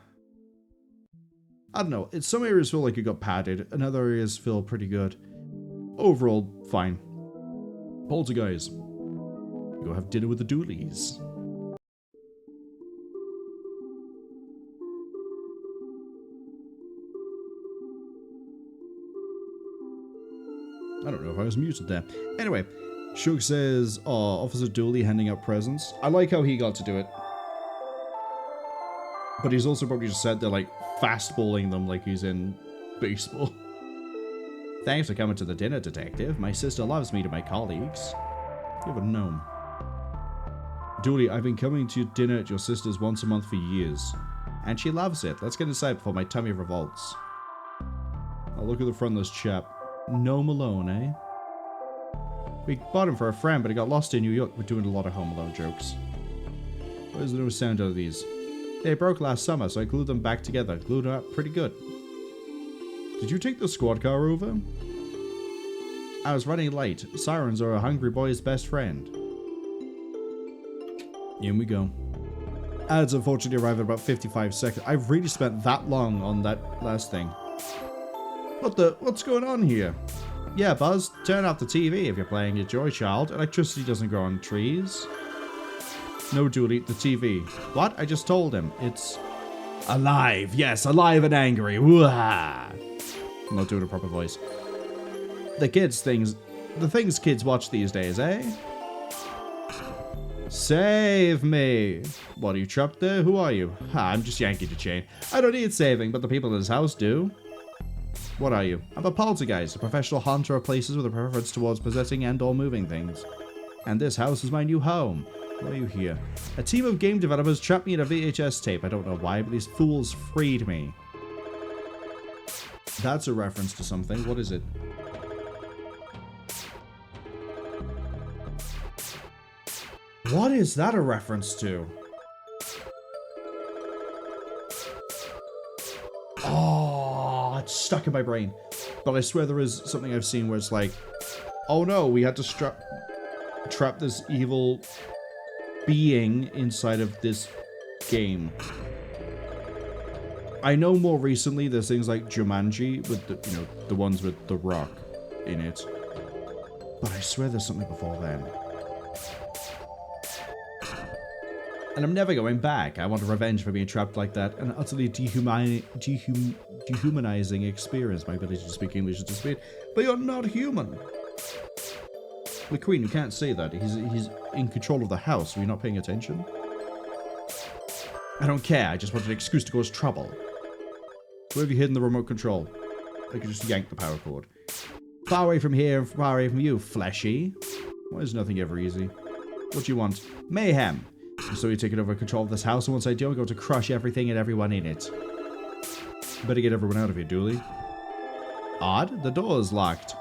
I don't know. Some areas feel like it got padded. And other areas feel pretty good. Overall, fine. Polterguys. Go have dinner with the Doolies. I don't know if I was muted there. Anyway, Shug says, oh, Officer Dooley handing out presents. I like how he got to do it. But he's also probably just sat there, like, fastballing them like he's in baseball. Thanks for coming to the dinner, Detective. My sister loves meeting my colleagues. You have a gnome. Dooley, I've been coming to dinner at your sister's once a month for years. And she loves it. Let's get inside before my tummy revolts. Oh, look at the front of this chap. Gnome Alone, eh? We bought him for a friend, but he got lost in New York. We're doing a lot of Home Alone jokes. Where's the new sound out of these? They broke last summer, so I glued them back together. Glued them up pretty good. Did you take the squad car over? I was running late. Sirens are a hungry boy's best friend. In we go. Ads unfortunately arrived at about 55 seconds. I've really spent that long on that last thing. What's going on here? Yeah, Buzz, turn off the TV if you're playing your Joy Child. Electricity doesn't grow on trees. No, Dooley, the TV. What? I just told him. It's... alive. Yes, alive and angry. Wah! I'm not doing a proper voice. The things kids watch these days, eh? Save me. What, are you trapped there? Who are you? Ha, I'm just yanking the chain. I don't need saving, but the people in this house do. What are you? I'm a poltergeist, a professional hunter of places with a preference towards possessing and or moving things. And this house is my new home. Why are you here? A team of game developers trapped me in a VHS tape. I don't know why, but these fools freed me. That's a reference to something. What is it? What is that a reference to? stuck in my brain. But I swear there is something I've seen where it's like, oh no, we had to trap this evil being inside of this game. I know more recently there's things like Jumanji with the, you know, the ones with The Rock in it. But I swear there's something before then. And I'm never going back. I want revenge for being trapped like that. An utterly dehumanizing experience. My ability to speak English is disappeared. But you're not human. The Queen, you can't say that. He's in control of the house. Are you not paying attention? I don't care. I just want an excuse to cause trouble. Where have you hidden the remote control? I could just yank the power cord. Far away from here and far away from you, fleshy. Why is nothing ever easy? What do you want? Mayhem. So you're taking over control of this house, and once I do, I'm going to crush everything and everyone in it. Better get everyone out of here, Dooley. Odd? The door is locked.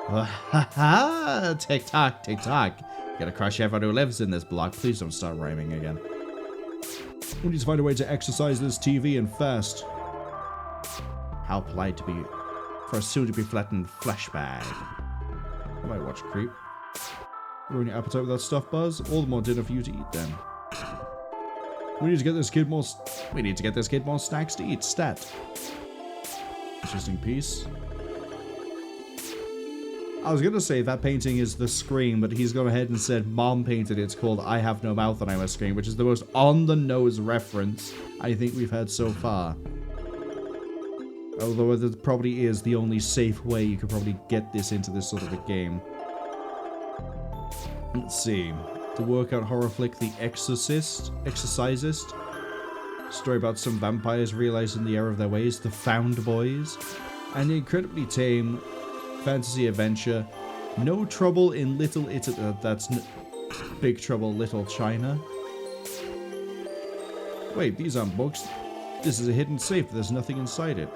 Ha ha! Tick tock, tick tock. Gotta crush everyone who lives in this block. Please don't start rhyming again. We need to find a way to exercise this TV and fast. How polite to be for a soon-to-be flattened flesh bag. I might watch Creep. Ruin your appetite with that stuff, Buzz? All the more dinner for you to eat, then. We need to get this kid more snacks to eat. Stat. Interesting piece. I was gonna say that painting is The Scream, but he's gone ahead and said Mom painted it. It's called I Have No Mouth and I Must Scream, which is the most on-the-nose reference I think we've had so far. Although it probably is the only safe way you could probably get this into this sort of a game. Let's see. The workout horror flick The Exorcisist. Story about some vampires realizing the error of their ways. The Found Boys. And the incredibly tame fantasy adventure No Trouble in Little Italy. That's Big Trouble Little China. Wait, these aren't books. This is a hidden safe. There's nothing inside it.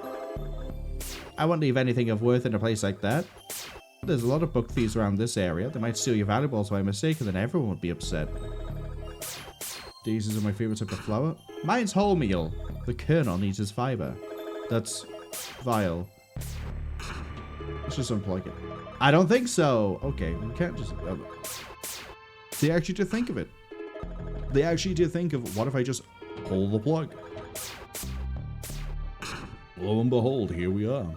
I won't leave anything of worth in a place like that. There's a lot of book thieves around this area. They might steal your valuables by mistake, and then everyone would be upset. Daisies are my favorite type of flower. Mine's wholemeal. The kernel needs its fiber. That's vile. Let's just unplug it. I don't think so. Okay, we can't just... They actually did think of it. They actually did think of, what if I just pull the plug? Lo and behold, here we are.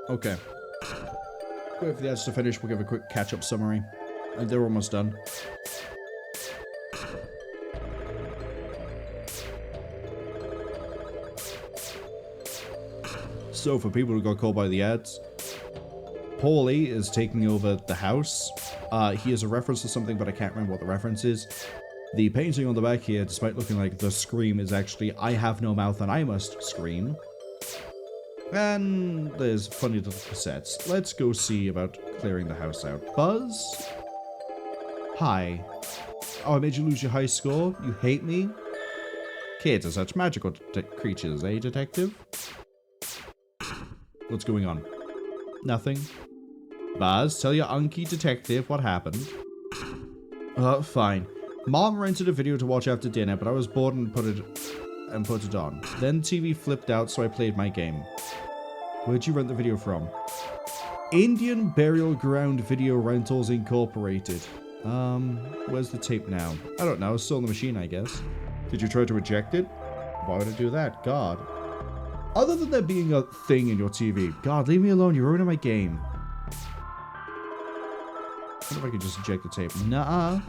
Okay. Wait for the ads to finish. We'll give a quick catch-up summary. And they're almost done. So, for people who got called by the ads, Paulie is taking over the house. He has a reference to something, but I can't remember what the reference is. The painting on the back here, despite looking like The Scream, is actually I Have No Mouth and I Must Scream. And there's funny little cassettes. Let's go see about clearing the house out. Buzz? Hi. Oh, I made you lose your high score? You hate me? Kids are such magical creatures, eh, detective? What's going on? Nothing. Buzz, tell your unky detective what happened. Fine. Mom rented a video to watch after dinner, but I was bored and put it on. Then TV flipped out, so I played my game. Where'd you rent the video from? Indian Burial Ground Video Rentals Incorporated. Where's the tape now? I don't know, still in the machine, I guess. Did you try to eject it? Why would I do that? God. Other than there being a thing in your TV. God, leave me alone, you're ruining my game. I wonder if I could just eject the tape. Nuh-uh.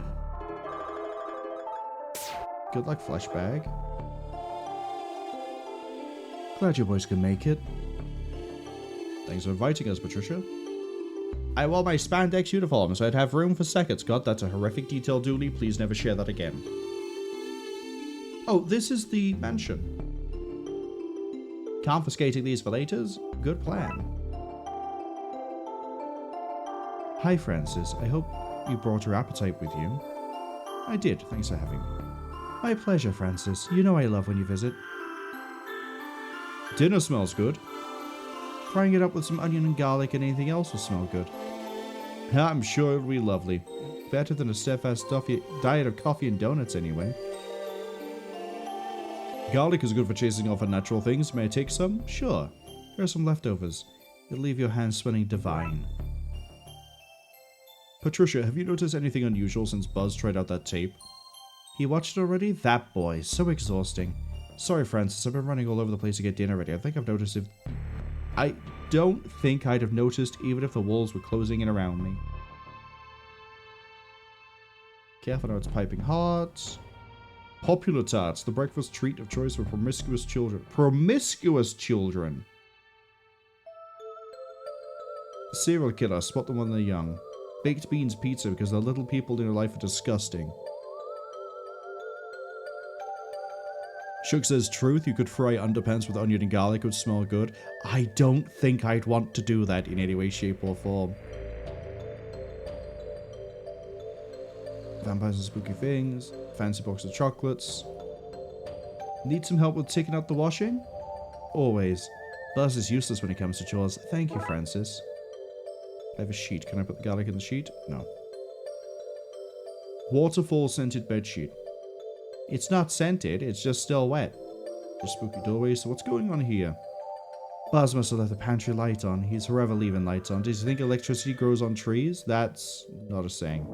Good luck, fleshbag. Glad you boys can make it. Thanks for inviting us, Patricia. I wore my spandex uniform, so I'd have room for seconds. God, that's a horrific detail, Dooley. Please never share that again. Oh, this is the mansion. Confiscating these for laters? Good plan. Hi, Francis. I hope you brought your appetite with you. I did. Thanks for having me. My pleasure, Francis. You know I love when you visit. Dinner smells good. Frying it up with some onion and garlic and anything else will smell good. I'm sure it'll be lovely. better than a steadfast diet of coffee and donuts anyway. Garlic is good for chasing off unnatural things. May I take some? Sure. Here are some leftovers. It'll leave your hands smelling divine. Patricia, have you noticed anything unusual since Buzz tried out that tape? He watched it already? That boy. So exhausting. Sorry, Francis. I've been running all over the place to get dinner ready. I think I've noticed if... I don't think I'd have noticed even if the walls were closing in around me. Careful now, it's piping hot. Popular tarts, the breakfast treat of choice for promiscuous children. Promiscuous children! Serial killer, spot them when they're young. Baked beans pizza because the little people in your life are disgusting. Shug says truth, you could fry underpants with onion and garlic, it would smell good. I don't think I'd want to do that in any way, shape or form. Vampires and spooky things. Fancy box of chocolates. Need some help with taking out the washing? Always. Buzz is useless when it comes to chores. Thank you, Francis. I have a sheet. Can I put the garlic in the sheet? No. Waterfall scented bedsheet. It's not scented, it's just still wet. Just spooky doorway, so what's going on here? Buzz must have left the pantry light on. He's forever leaving lights on. Does he think electricity grows on trees? That's not a saying.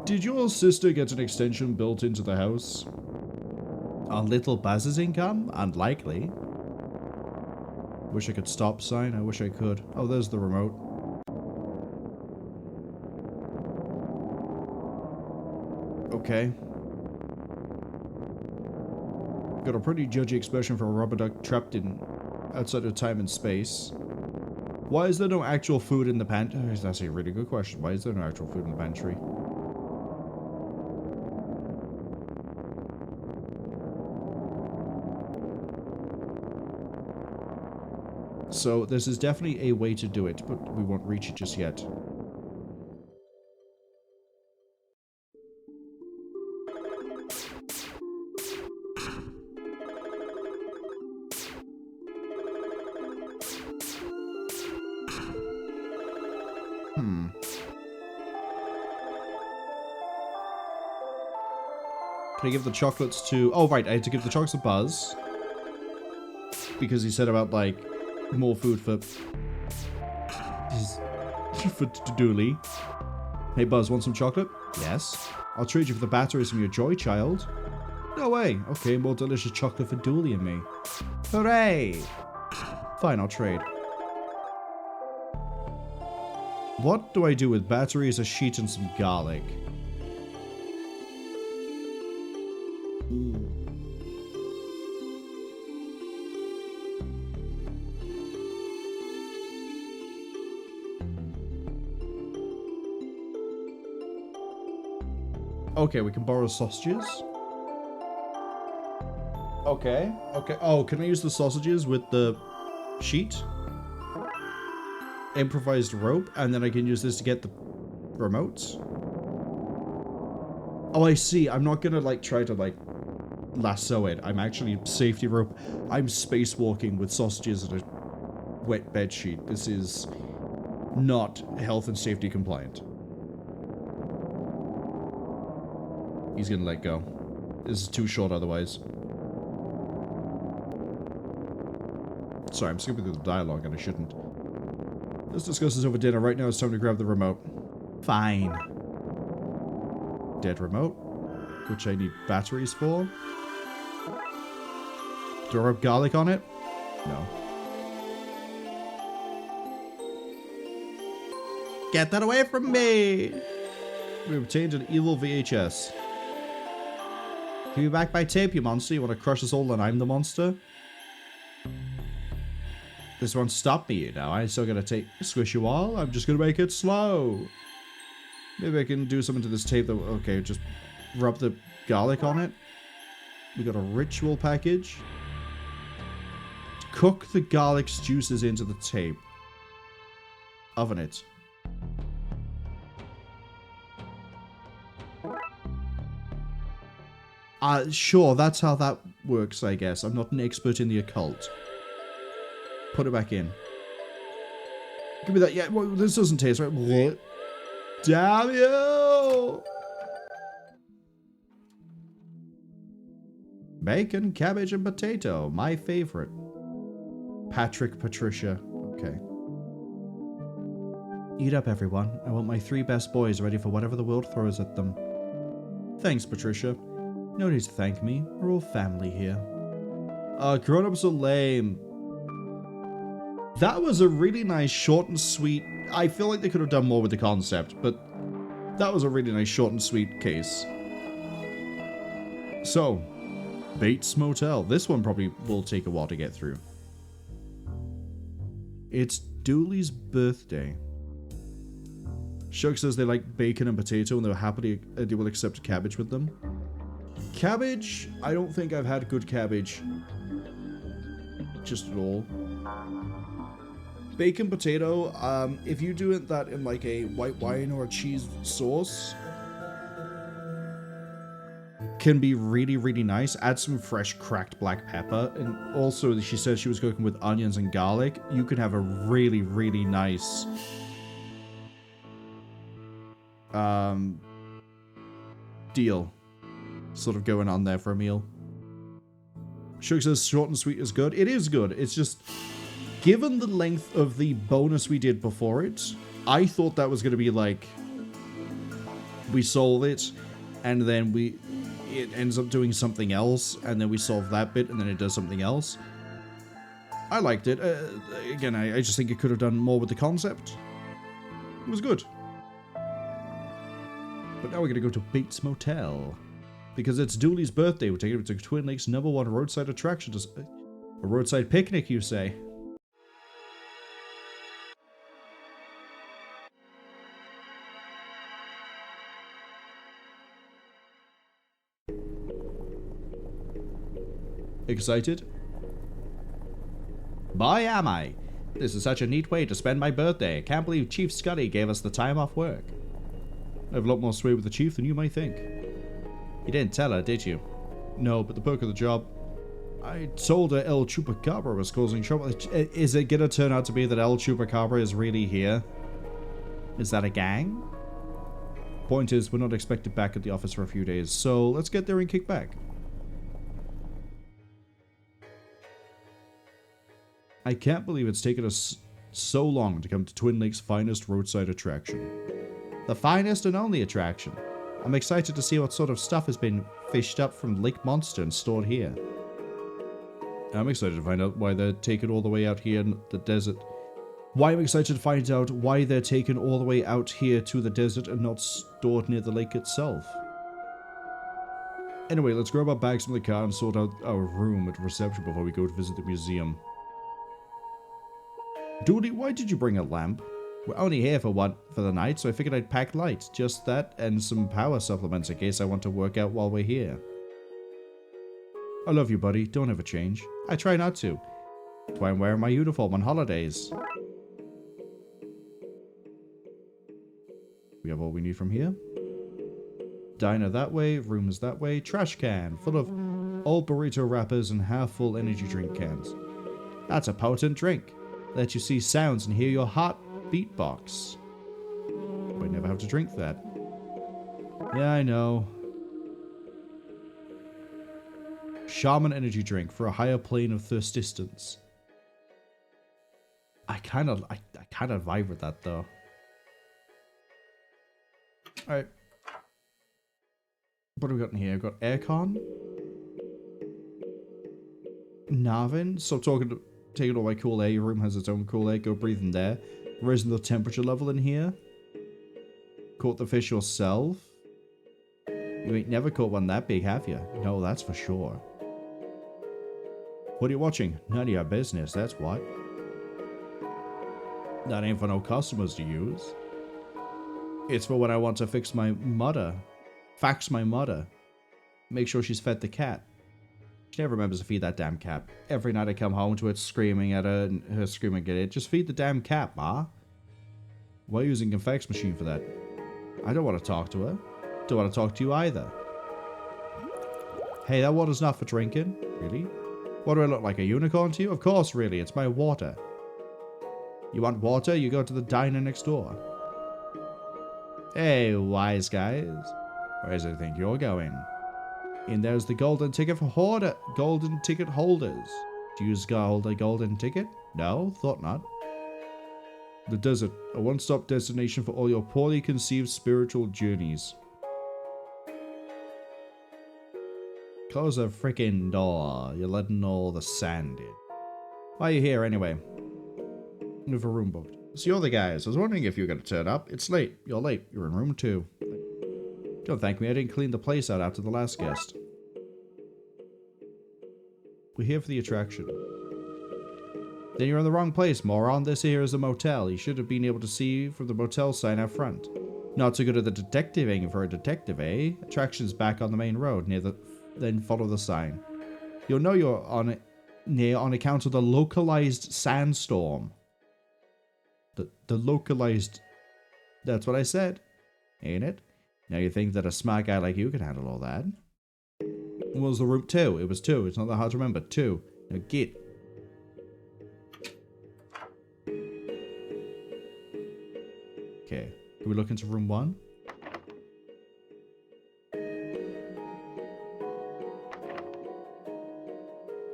Did your sister get an extension built into the house? On little Buzz's income? Unlikely. Wish I could stop sign. I wish I could. Oh, there's the remote. Okay. Got a pretty judgy expression for a rubber duck trapped in outside of time and space. Why is there no actual food in the pantry? That's a really good question. Why is there no actual food in the pantry? So this is definitely a way to do it, but we won't reach it just yet. Can I give the chocolates to... Oh, right, I had to give the chocolates to Buzz. Because he said about, like, more food for... for Dooley. Hey, Buzz, want some chocolate? Yes. I'll trade you for the batteries from your Joy Child. No way. Okay, more delicious chocolate for Dooley and me. Hooray! Fine, I'll trade. What do I do with batteries, a sheet, and some garlic? Okay, we can borrow sausages. Okay. Oh, can I use the sausages with the sheet? Improvised rope, and then I can use this to get the remotes. Oh, I see. I'm not gonna, like, try to, like, lasso it. I'm actually safety rope. I'm spacewalking with sausages and a wet bed sheet. This is not health and safety compliant. He's gonna let go. This is too short otherwise. Sorry, I'm skipping through the dialogue and I shouldn't. Let's discuss this over dinner. Right now it's time to grab the remote. Fine. Dead remote. Which I need batteries for. Do I rub garlic on it? No. Get that away from me! We obtained an evil VHS. Give me back my tape, you monster. You want to crush us all and I'm the monster? This won't stop me, you know. I'm still gonna squish you all. I'm just gonna make it slow. Maybe I can do something to this tape that... Okay, just rub the garlic on it. We got a ritual package. Cook the garlic's juices into the tape. Oven it. Sure, that's how that works, I guess. I'm not an expert in the occult. Put it back in. Give me that. Yeah, well, this doesn't taste right. What? Damn you! Bacon, cabbage, and potato. My favorite. Patricia. Okay. Eat up, everyone. I want my 3 best boys ready for whatever the world throws at them. Thanks, Patricia. No need to thank me. We're all family here. Grown-ups are lame. That was a really nice, short and sweet... I feel like they could have done more with the concept, but that was a really nice, short and sweet case. So, Bates Motel. This one probably will take a while to get through. It's Dooley's birthday. Shug says they like bacon and potato and they will accept cabbage with them. Cabbage? I don't think I've had good cabbage. Just at all. Bacon, potato, if you do that in like a white wine or a cheese sauce, can be really, really nice. Add some fresh cracked black pepper. And also, she said she was cooking with onions and garlic. You can have a really, really nice... deal sort of going on there for a meal. Shug says short and sweet is good. It is good. It's just, given the length of the bonus we did before it, I thought that was going to be like, we solve it, and then it ends up doing something else, and then we solve that bit, and then it does something else. I liked it. Again, I just think it could have done more with the concept. It was good. But now we're going to go to Bates Motel. Because it's Dooley's birthday, we're taking him to Twin Lakes' #1 roadside attraction. A roadside picnic, you say? Excited? Boy, am I! This is such a neat way to spend my birthday. I can't believe Chief Scuddy gave us the time off work. I have a lot more sway with the chief than you might think. You didn't tell her, did you? No, but the perk of the job. I told her El Chupacabra was causing trouble. Is it gonna turn out to be that El Chupacabra is really here? Is that a gang? Point is, we're not expected back at the office for a few days, so let's get there and kick back. I can't believe it's taken us so long to come to Twin Lakes' finest roadside attraction. The finest and only attraction. I'm excited to see what sort of stuff has been fished up from Lake Monster and stored here. I'm excited to find out why they're taken all the way out here in the desert. I'm excited to find out why they're taken all the way out here to the desert and not stored near the lake itself. Anyway, let's grab our bags from the car and sort out our room at reception before we go to visit the museum. Dooley, why did you bring a lamp? We're only here for the night, so I figured I'd pack light. Just that, and some power supplements in case I want to work out while we're here. I love you, buddy. Don't ever change. I try not to. That's why I'm wearing my uniform on holidays. We have all we need from here. Diner that way, rooms that way, trash can full of old burrito wrappers and half-full energy drink cans. That's a potent drink. Let you see sounds and hear your heart beatbox. I never have to drink that. Yeah, I know. Shaman energy drink for a higher plane of thirstistance. I kind of vibe with that though. All right. What have we got in here? We've got aircon. Narvin. Stop taking all my cool air. Your room has its own cool air. Go breathe in there. Raising the temperature level in here. Caught the fish yourself? You ain't never caught one that big, have you? No, that's for sure. What are you watching? None of your business, that's what. That ain't for no customers to use. It's for when I want to fix my mother. Fax my mother. Make sure she's fed the cat. She never remembers to feed that damn cat. Every night I come home to it screaming at her and her screaming at it. Just feed the damn cat, Ma. Why are you using a fax machine for that? I don't want to talk to her. Don't want to talk to you either. Hey, that water's not for drinking. Really? What do I look like, a unicorn to you? Of course, really. It's my water. You want water? You go to the diner next door. Hey, wise guys. Where do you think you're going? And there's the golden ticket for golden ticket holders. Do you hold a golden ticket? No, thought not. The desert, a one-stop destination for all your poorly conceived spiritual journeys. Close the freaking door. You're letting all the sand in. Why are you here anyway? We have a room booked. So you're the guys. I was wondering if you were going to turn up. It's late. You're late. You're in room 2. Don't thank me. I didn't clean the place out after the last guest. We're here for the attraction. Then you're in the wrong place, moron. This here is a motel. You should have been able to see from the motel sign out front. Not so good at the detectiving for a detective, eh? Attraction's back on the main road, then follow the sign. You'll know you're on it near on account of the localized sandstorm. The localized... That's what I said. Ain't it? Now you think that a smart guy like you can handle all that? What was the room 2? It was 2. It's not that hard to remember. 2. Now get... Okay. Can we look into room 1?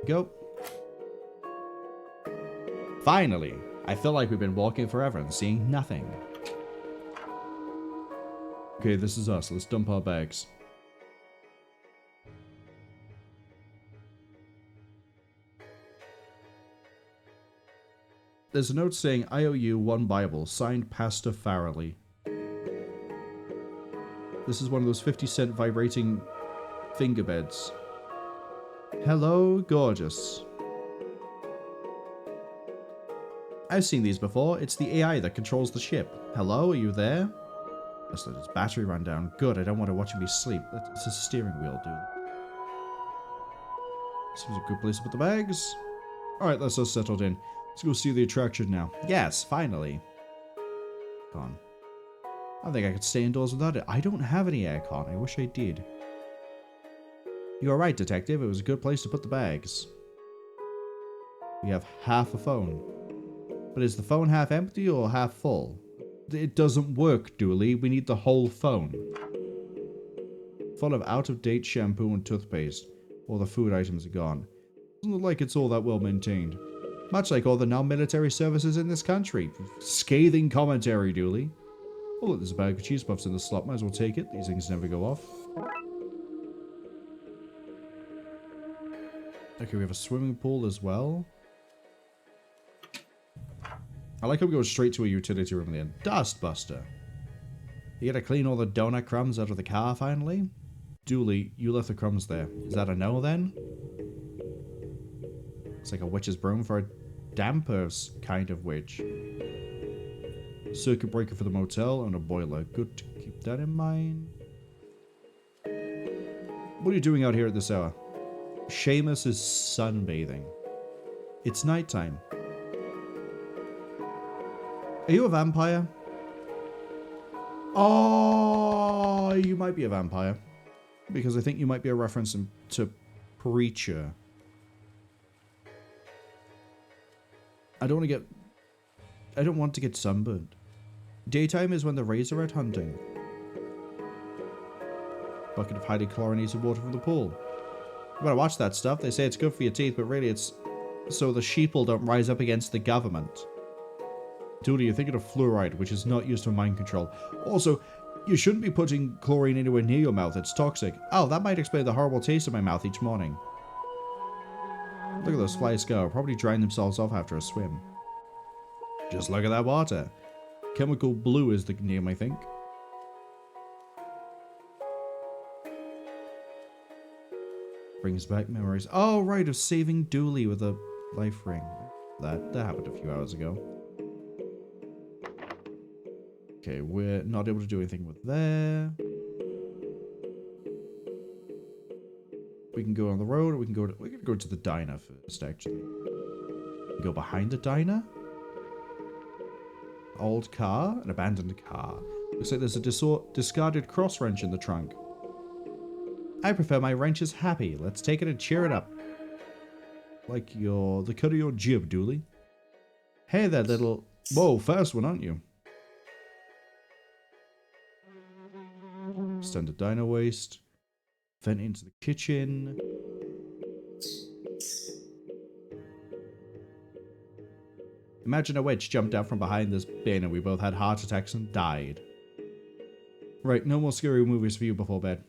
Go. Finally! I feel like we've been walking forever and seeing nothing. Okay, this is us. Let's dump our bags. There's a note saying, I owe you 1 Bible, signed Pastor Farrelly. This is one of those 50-cent vibrating finger beds. Hello, gorgeous. I've seen these before. It's the AI that controls the ship. Hello, are you there? Let's let its battery run down. Good, I don't want to watch me sleep. It's a steering wheel, dude. Seems a good place to put the bags. Alright, that's us settled in. Let's go see the attraction now. Yes, finally. Gone. I don't think I could stay indoors without it. I don't have any aircon. I wish I did. You're right, detective. It was a good place to put the bags. We have half a phone. But is the phone half empty or half full? It doesn't work, Dooley. We need the whole phone. Full of out-of-date shampoo and toothpaste. All the food items are gone. Doesn't look like it's all that well maintained. Much like all the non-military services in this country. Scathing commentary, Dooley. Oh, look, there's a bag of cheese puffs in the slot. Might as well take it. These things never go off. Okay, we have a swimming pool as well. I like how we go straight to a utility room then. Dustbuster. You gotta clean all the donut crumbs out of the car finally? Dooley, you left the crumbs there. Is that a no then? It's like a witch's broom for a damper kind of witch. Circuit breaker for the motel and a boiler. Good to keep that in mind. What are you doing out here at this hour? Seamus is sunbathing. It's nighttime. Are you a vampire? Oh, you might be a vampire. Because I think you might be a reference to Preacher. I don't want to get sunburned. Daytime is when the rays are out hunting. Bucket of highly chlorinated water from the pool. You better watch that stuff. They say it's good for your teeth, but really it's so the sheeple don't rise up against the government. Dooley, you're thinking of fluoride, which is not used for mind control. Also, you shouldn't be putting chlorine anywhere near your mouth. It's toxic. Oh, that might explain the horrible taste in my mouth each morning. Look at those flies go. Probably drying themselves off after a swim. Just look at that water. Chemical blue is the name, I think. Brings back memories. Oh, right, of saving Dooley with a life ring. That happened a few hours ago. Okay, we're not able to do anything with there. We can go on the road, or we can go to the diner first, actually. We can go behind the diner. Old car, an abandoned car. Looks like there's a discarded cross wrench in the trunk. I prefer my wrenches happy. Let's take it and cheer it up. Like the cut of your jib, Dooley. Hey there, little Whoa, fast one, aren't you? Standard dino waste. Vent into the kitchen. Imagine a witch jumped out from behind this bin and we both had heart attacks and died. Right, no more scary movies for you before bed.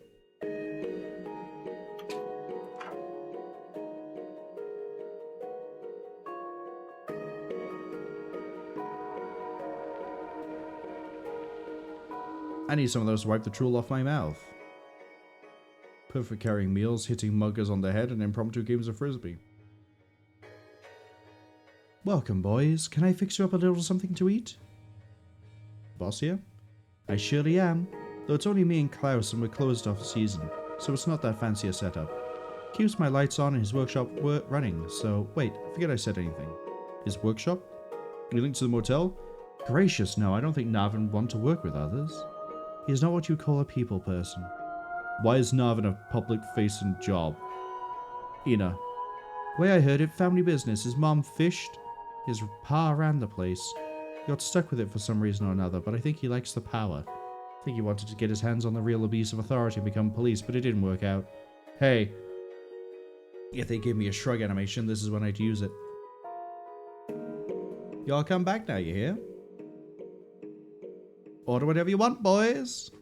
I need some of those to wipe the drool off my mouth. Perfect for carrying meals, hitting muggers on the head, and impromptu games of frisbee. Welcome, boys. Can I fix you up a little something to eat? Boss here? I surely am. Though it's only me and Klaus and we're closed off season, so it's not that fancy a setup. Keeps my lights on and his workshop running, so wait, forget I said anything. His workshop? You linked to the motel? Gracious, no, I don't think Narvin would want to work with others. He is not what you call a people person. Why is Narvin a public-facing job? Ina. Way I heard it, family business. His mom fished. His pa ran the place. He got stuck with it for some reason or another, but I think he likes the power. I think he wanted to get his hands on the real abuse of authority and become police, but it didn't work out. Hey. If they give me a shrug animation, this is when I'd use it. Y'all come back now, you hear? Order whatever you want, boys.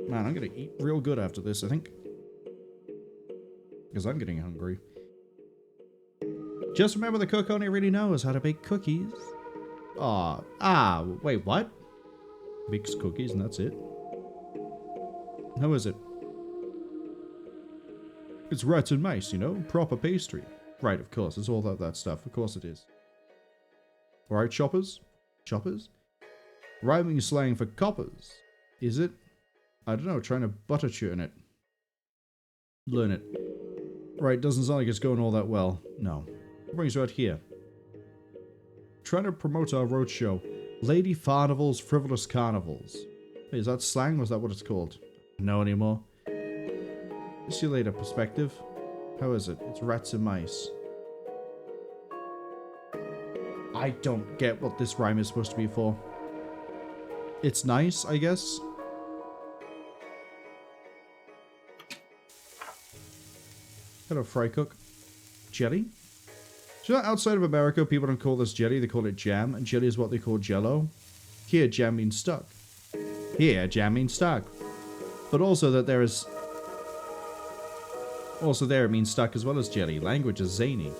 Man, I'm gonna eat real good after this, I think. Because I'm getting hungry. Just remember the cook only really knows how to bake cookies. Wait, what? Bakes cookies and that's it? How is it? It's rats and mice, you know? Proper pastry. Right, of course, it's all that stuff. Of course it is. Alright, choppers? Choppers? Rhyming slang for coppers. Is it? I don't know, trying to butter churn it. Learn it. Right, doesn't sound like it's going all that well. No. What brings you out here? Trying to promote our roadshow. Lady Farnivals, Frivolous Carnivals. Wait, is that slang or is that what it's called? No anymore. See you later, perspective. How is it? It's rats and mice. I don't get what this rhyme is supposed to be for. It's nice, I guess. Hello, fry cook. Jelly? Do you know outside of America, people don't call this jelly, they call it jam, and jelly is what they call jello? Here, jam means stuck. Here, jam means stuck. But also that there is... Also there it means stuck as well as jelly. Language is zany.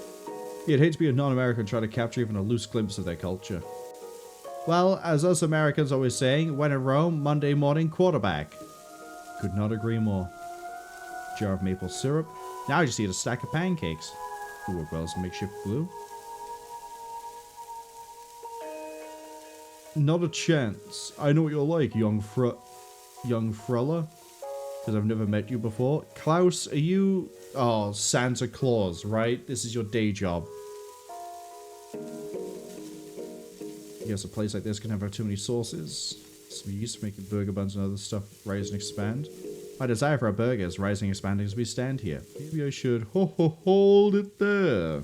You'd hate to be a non-American trying to capture even a loose glimpse of their culture. Well, as us Americans always saying, when in Rome, Monday morning quarterback. Could not agree more. Jar of maple syrup. Now I just eat a stack of pancakes. Who work well as makeshift glue? Not a chance. I know what you're like, young Frulla. Because I've never met you before. Klaus, are you... Oh, Santa Claus, right? This is your day job. I guess a place like this can never have too many sauces. Some yeast for making burger buns and other stuff rise and expand. My desire for a burger is rising and expanding as we stand here. Maybe I should hold it there.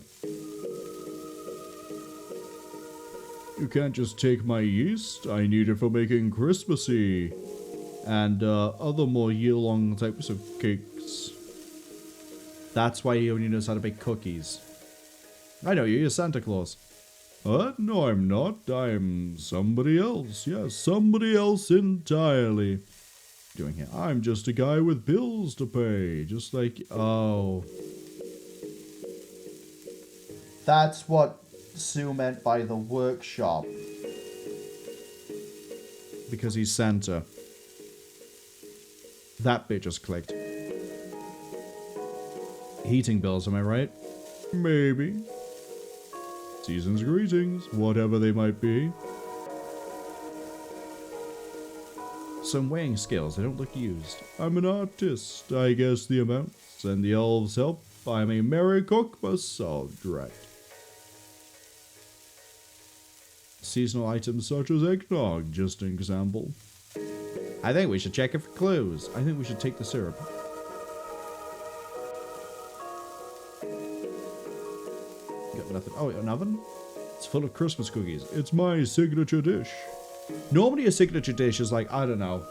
You can't just take my yeast. I need it for making Christmassy and other more year-long types of cakes. That's why he only knows how to bake cookies. I know you, you're Santa Claus. No, I'm not. I'm somebody else. Yeah, somebody else entirely. Doing here? I'm just a guy with bills to pay. Just like, oh. That's what Sue meant by the workshop. Because he's Santa. That bit just clicked. Heating bills, am I right? Maybe. Season's greetings, whatever they might be. Some weighing scales, they don't look used. I'm an artist. I guess the amounts and the elves help. I'm a merry cook, must solve direct. Seasonal items such as eggnog, just an example. I think we should check it for clues. I think we should take the syrup. Got nothing. Oh, an oven? It's full of Christmas cookies. It's my signature dish. Normally a signature dish is like, I don't know,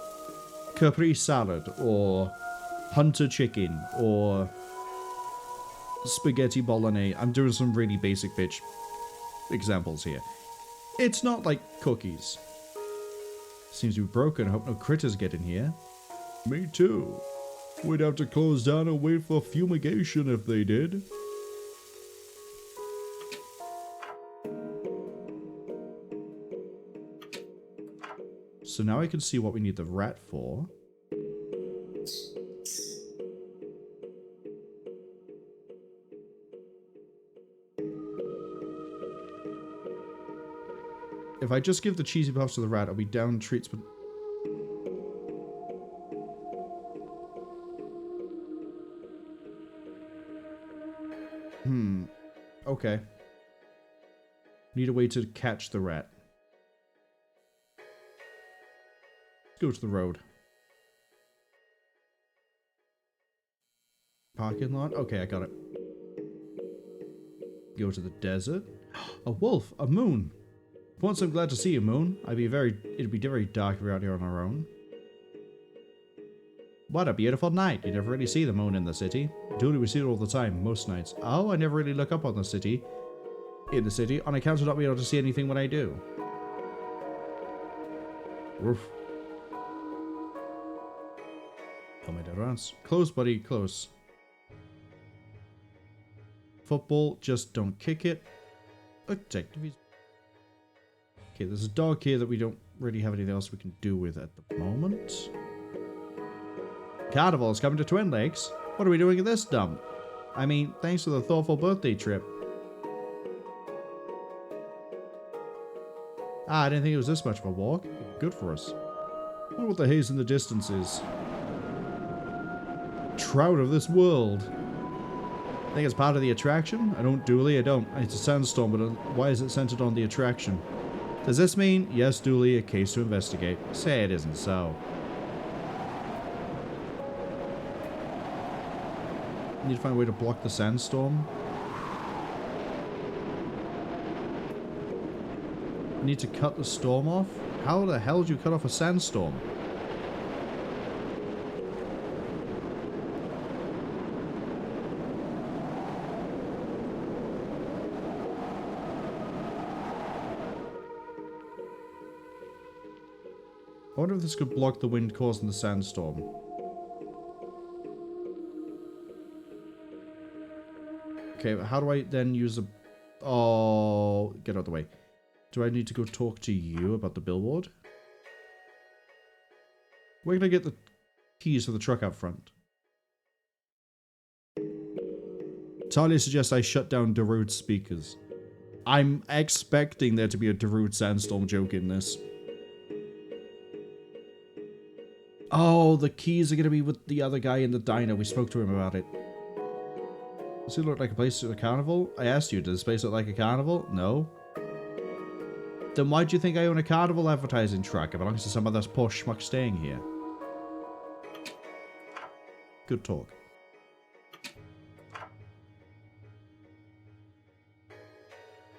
Capri salad or hunter chicken or spaghetti bolognese. I'm doing some really basic bitch examples here. It's not like cookies. Seems to be broken. I hope no critters get in here. Me too. We'd have to close down and wait for fumigation if they did. So now I can see what we need the rat for. If I just give the cheesy puffs to the rat, I'll be down treats, but... Okay. Need a way to catch the rat. Let's go to the road. Parking lot? Okay, I got it. Go to the desert. A wolf! A moon! Once I'm glad to see you, Moon. It'd be very dark if we were out here on our own. What a beautiful night. You never really see the moon in the city. Dooley, we see it all the time, most nights. Oh, I never really look up on the city. In the city, on account of not being able to see anything when I do. Roof. Helmet advance. Close, buddy, close. Football, just don't kick it. Detective. Okay, there's a dog here that we don't really have anything else we can do with at the moment. Carnival's coming to Twin Lakes. What are we doing at this dump? I mean, thanks for the thoughtful birthday trip. Ah, I didn't think it was this much of a walk. Good for us. I wonder what the haze in the distance is. Trout of this world. I think it's part of the attraction. I don't, Dooley, I don't. It's a sandstorm, but why is it centered on the attraction? Does this mean, yes, Dooley, a case to investigate? Say it isn't so. Need to find a way to block the sandstorm. Need to cut the storm off? How the hell do you cut off a sandstorm? I wonder if this could block the wind causing the sandstorm. Okay, but how do I then use the... Oh, get out of the way. Do I need to go talk to you about the billboard? Where can I get the keys for the truck out front? Talia suggests I shut down Darude's speakers. I'm expecting there to be a Darude sandstorm joke in this. Oh, the keys are going to be with the other guy in the diner. We spoke to him about it. Does it look like a place at a carnival? I asked you, does this place look like a carnival? No. Then why do you think I own a carnival advertising truck? It belongs to some other poor schmuck staying here. Good talk.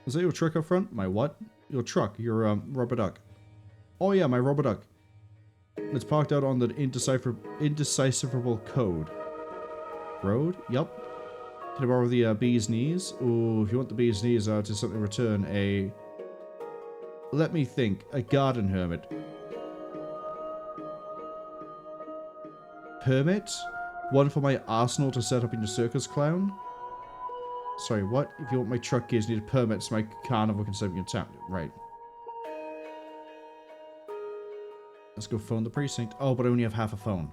Is that your truck up front? My what? Your truck. Your rubber duck. Oh yeah, my rubber duck. It's parked out on the indecipherable code. Road? Yup. Can I borrow the bee's knees? Ooh, if you want the bee's knees, to simply return a... Let me think. A garden hermit. Hermit? One for my arsenal to set up in your circus, clown? Sorry, what? If you want my truck gears, need a permit so my carnival can set up in your town. Right. Let's go phone the precinct. Oh, but I only have half a phone.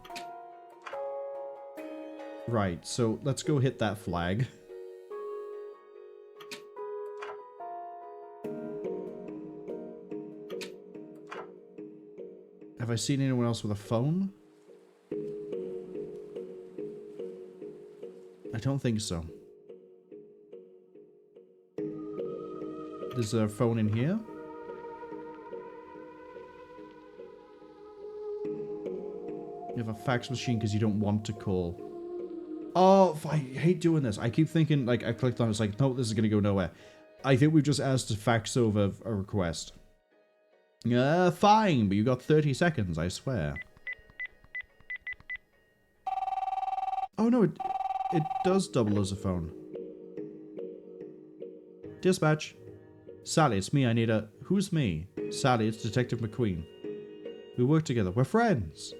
Right, so let's go hit that flag. Have I seen anyone else with a phone? I don't think so. There's a phone in here. You have a fax machine because you don't want to call. Oh, I hate doing this. I keep thinking, like, I clicked on it, it's like, no, this is going to go nowhere. I think we've just asked to fax over a request. Fine, but you got 30 seconds, I swear. Oh no, it does double as a phone. Dispatch. Sally, it's me, I need a... Who's me? Sally, it's Detective McQueen. We work together, we're friends.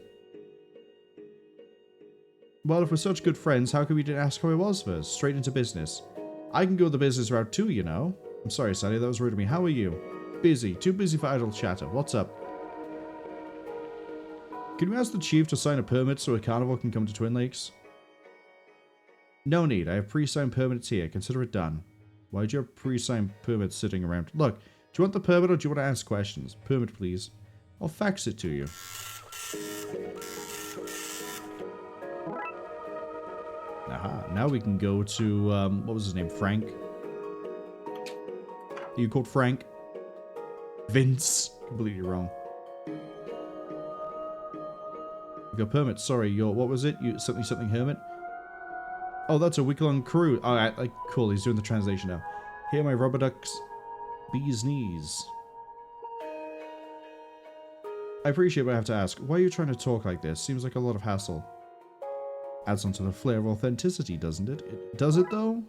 Well, if we're such good friends, how come you didn't ask how I was first? Straight into business. I can go the business route too, you know. I'm sorry, Sally, that was rude of me. How are you? Busy. Too busy for idle chatter. What's up? Can you ask the chief to sign a permit so a carnival can come to Twin Lakes? No need. I have pre-signed permits here. Consider it done. Why do you have pre-signed permits sitting around? Look, do you want the permit or do you want to ask questions? Permit, please. I'll fax it to you. Aha. Now we can go to, what was his name? Frank? Are you called Frank? Vince. Completely wrong. Your permit. Sorry, your, what was it? You something hermit? Oh, that's a week-long cruise. Alright, like, cool. He's doing the translation now. Here are my rubber ducks. Bee's knees. I appreciate what I have to ask. Why are you trying to talk like this? Seems like a lot of hassle. Adds on to the flair of authenticity, doesn't it? Does it, though?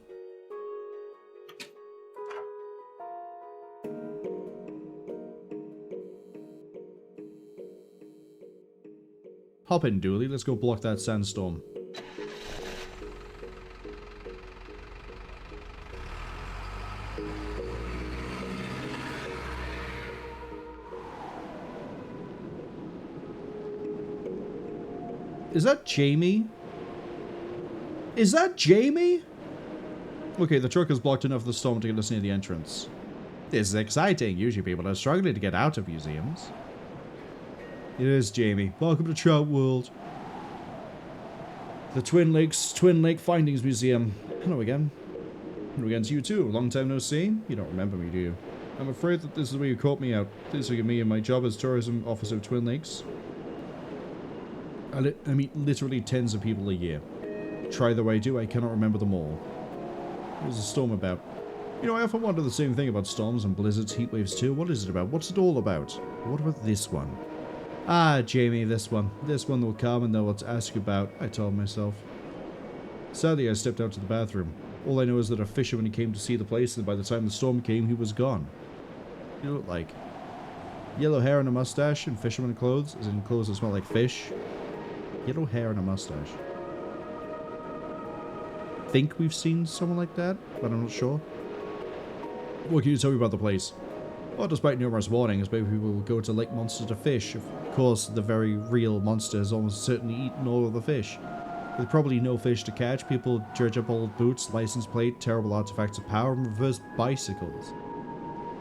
Hop in, Dooley. Let's go block that sandstorm. Is that Jamie? Is that Jamie? Okay, the truck is blocked enough of the storm to get us near the entrance. This is exciting. Usually people are struggling to get out of museums. It is Jamie. Welcome to Trout World. The Twin Lake Findings Museum. Hello again. Hello again to you too. Long time no see. You don't remember me, do you? I'm afraid that this is where you caught me out. This will give me and my job as tourism officer of Twin Lakes. I meet literally tens of people a year. Try though I do, I cannot remember them all. What was the storm about? You know, I often wonder the same thing about storms and blizzards, heat waves too. What is it about? What's it all about? What about this one? Ah, Jamie, this one. This one will come and know what to ask you about, I told myself. Sadly, I stepped out to the bathroom. All I know is that a fisherman came to see the place, and by the time the storm came, he was gone. You know what, like? Yellow hair and a mustache and fisherman clothes, as in clothes that smell like fish. Yellow hair and a mustache. Think we've seen someone like that, but I'm not sure. What can you tell me about the place? Well, despite numerous warnings, maybe people will go to Lake Monster to fish. Of course, the very real monster has almost certainly eaten all of the fish. With probably no fish to catch, people dredge up old boots, license plate, terrible artifacts of power, and reverse bicycles.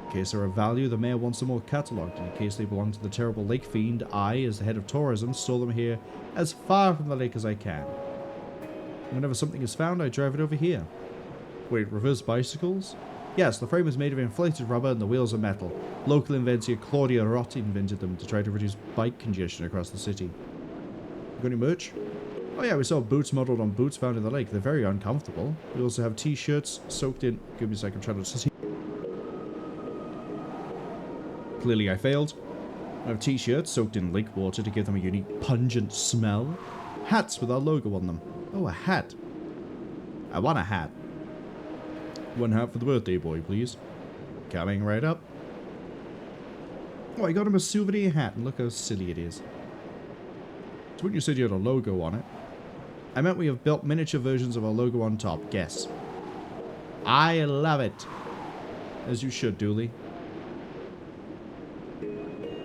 In case they're of value, the mayor wants them all catalogued, and in case they belong to the terrible lake fiend, I, as the head of tourism, store them here as far from the lake as I can. Whenever something is found, I drive it over here. Wait, reverse bicycles? Yes, the frame is made of inflated rubber and the wheels are metal. Local inventor Claudia Rotti invented them to try to reduce bike congestion across the city. You got any merch? Oh yeah, we sell boots modeled on boots found in the lake. They're very uncomfortable. We also have t-shirts soaked in... Give me a second, I'm trying to see. Clearly I failed. I have t-shirts soaked in lake water to give them a unique pungent smell. Hats with our logo on them. Oh, a hat. I want a hat. One hat for the birthday boy, please. Coming right up. Oh, I got him a souvenir hat, and look how silly it is. So when you said you had a logo on it, I meant we have built miniature versions of our logo on top. Guess. I love it. As you should, Dooley.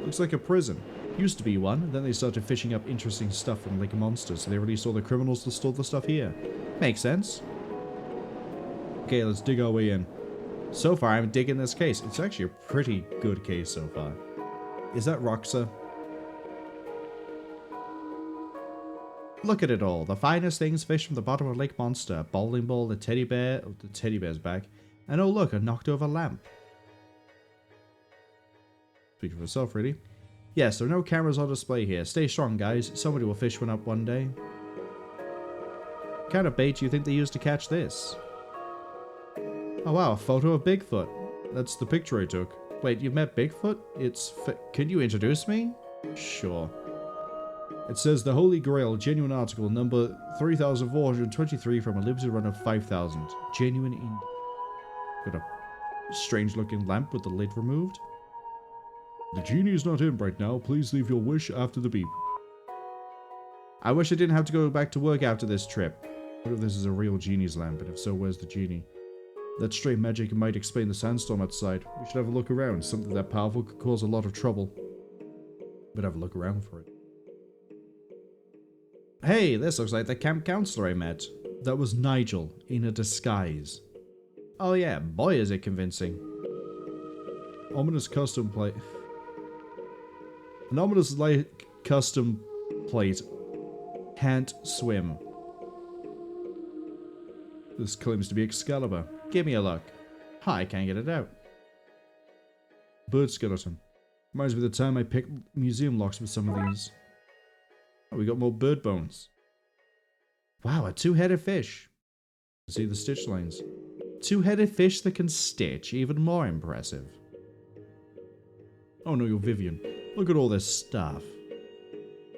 Looks like a prison. Used to be one, then they started fishing up interesting stuff from Lake Monster, so they released all the criminals to store the stuff here. Makes sense. Okay, let's dig our way in. So far, I'm digging this case. It's actually a pretty good case so far. Is that Roxa? Look at it all. The finest things fished from the bottom of Lake Monster. A bowling ball, a teddy bear. Oh, the teddy bear's back. And oh look, a knocked over lamp. Speaking for itself, really. Yes, there are no cameras on display here. Stay strong, guys. Somebody will fish one up one day. What kind of bait do you think they used to catch this? Oh wow, a photo of Bigfoot. That's the picture I took. Wait, you've met Bigfoot? Can you introduce me? Sure. It says the Holy Grail, genuine article, number 3423 from a limited run of 5,000. Genuine indeed. Got a strange looking lamp with the lid removed. The genie is not in right now. Please leave your wish after the beep. I wish I didn't have to go back to work after this trip. What if this is a real genie's lamp, and if so, where's the genie? That stray magic might explain the sandstorm outside. We should have a look around. Something that powerful could cause a lot of trouble. But have a look around for it. Hey, this looks like the camp counselor I met. That was Nigel, in a disguise. Oh yeah, boy is it convincing. Ominous custom plate. An ominous like custom plate. Can't swim. This claims to be Excalibur. Give me a look. I can't get it out. Bird skeleton. Reminds me of the time I picked museum locks with some of these. Oh, we got more bird bones. Wow, a two-headed fish. See the stitch lines. Two-headed fish that can stitch. Even more impressive. Oh no, you're Vivian. Look at all this stuff.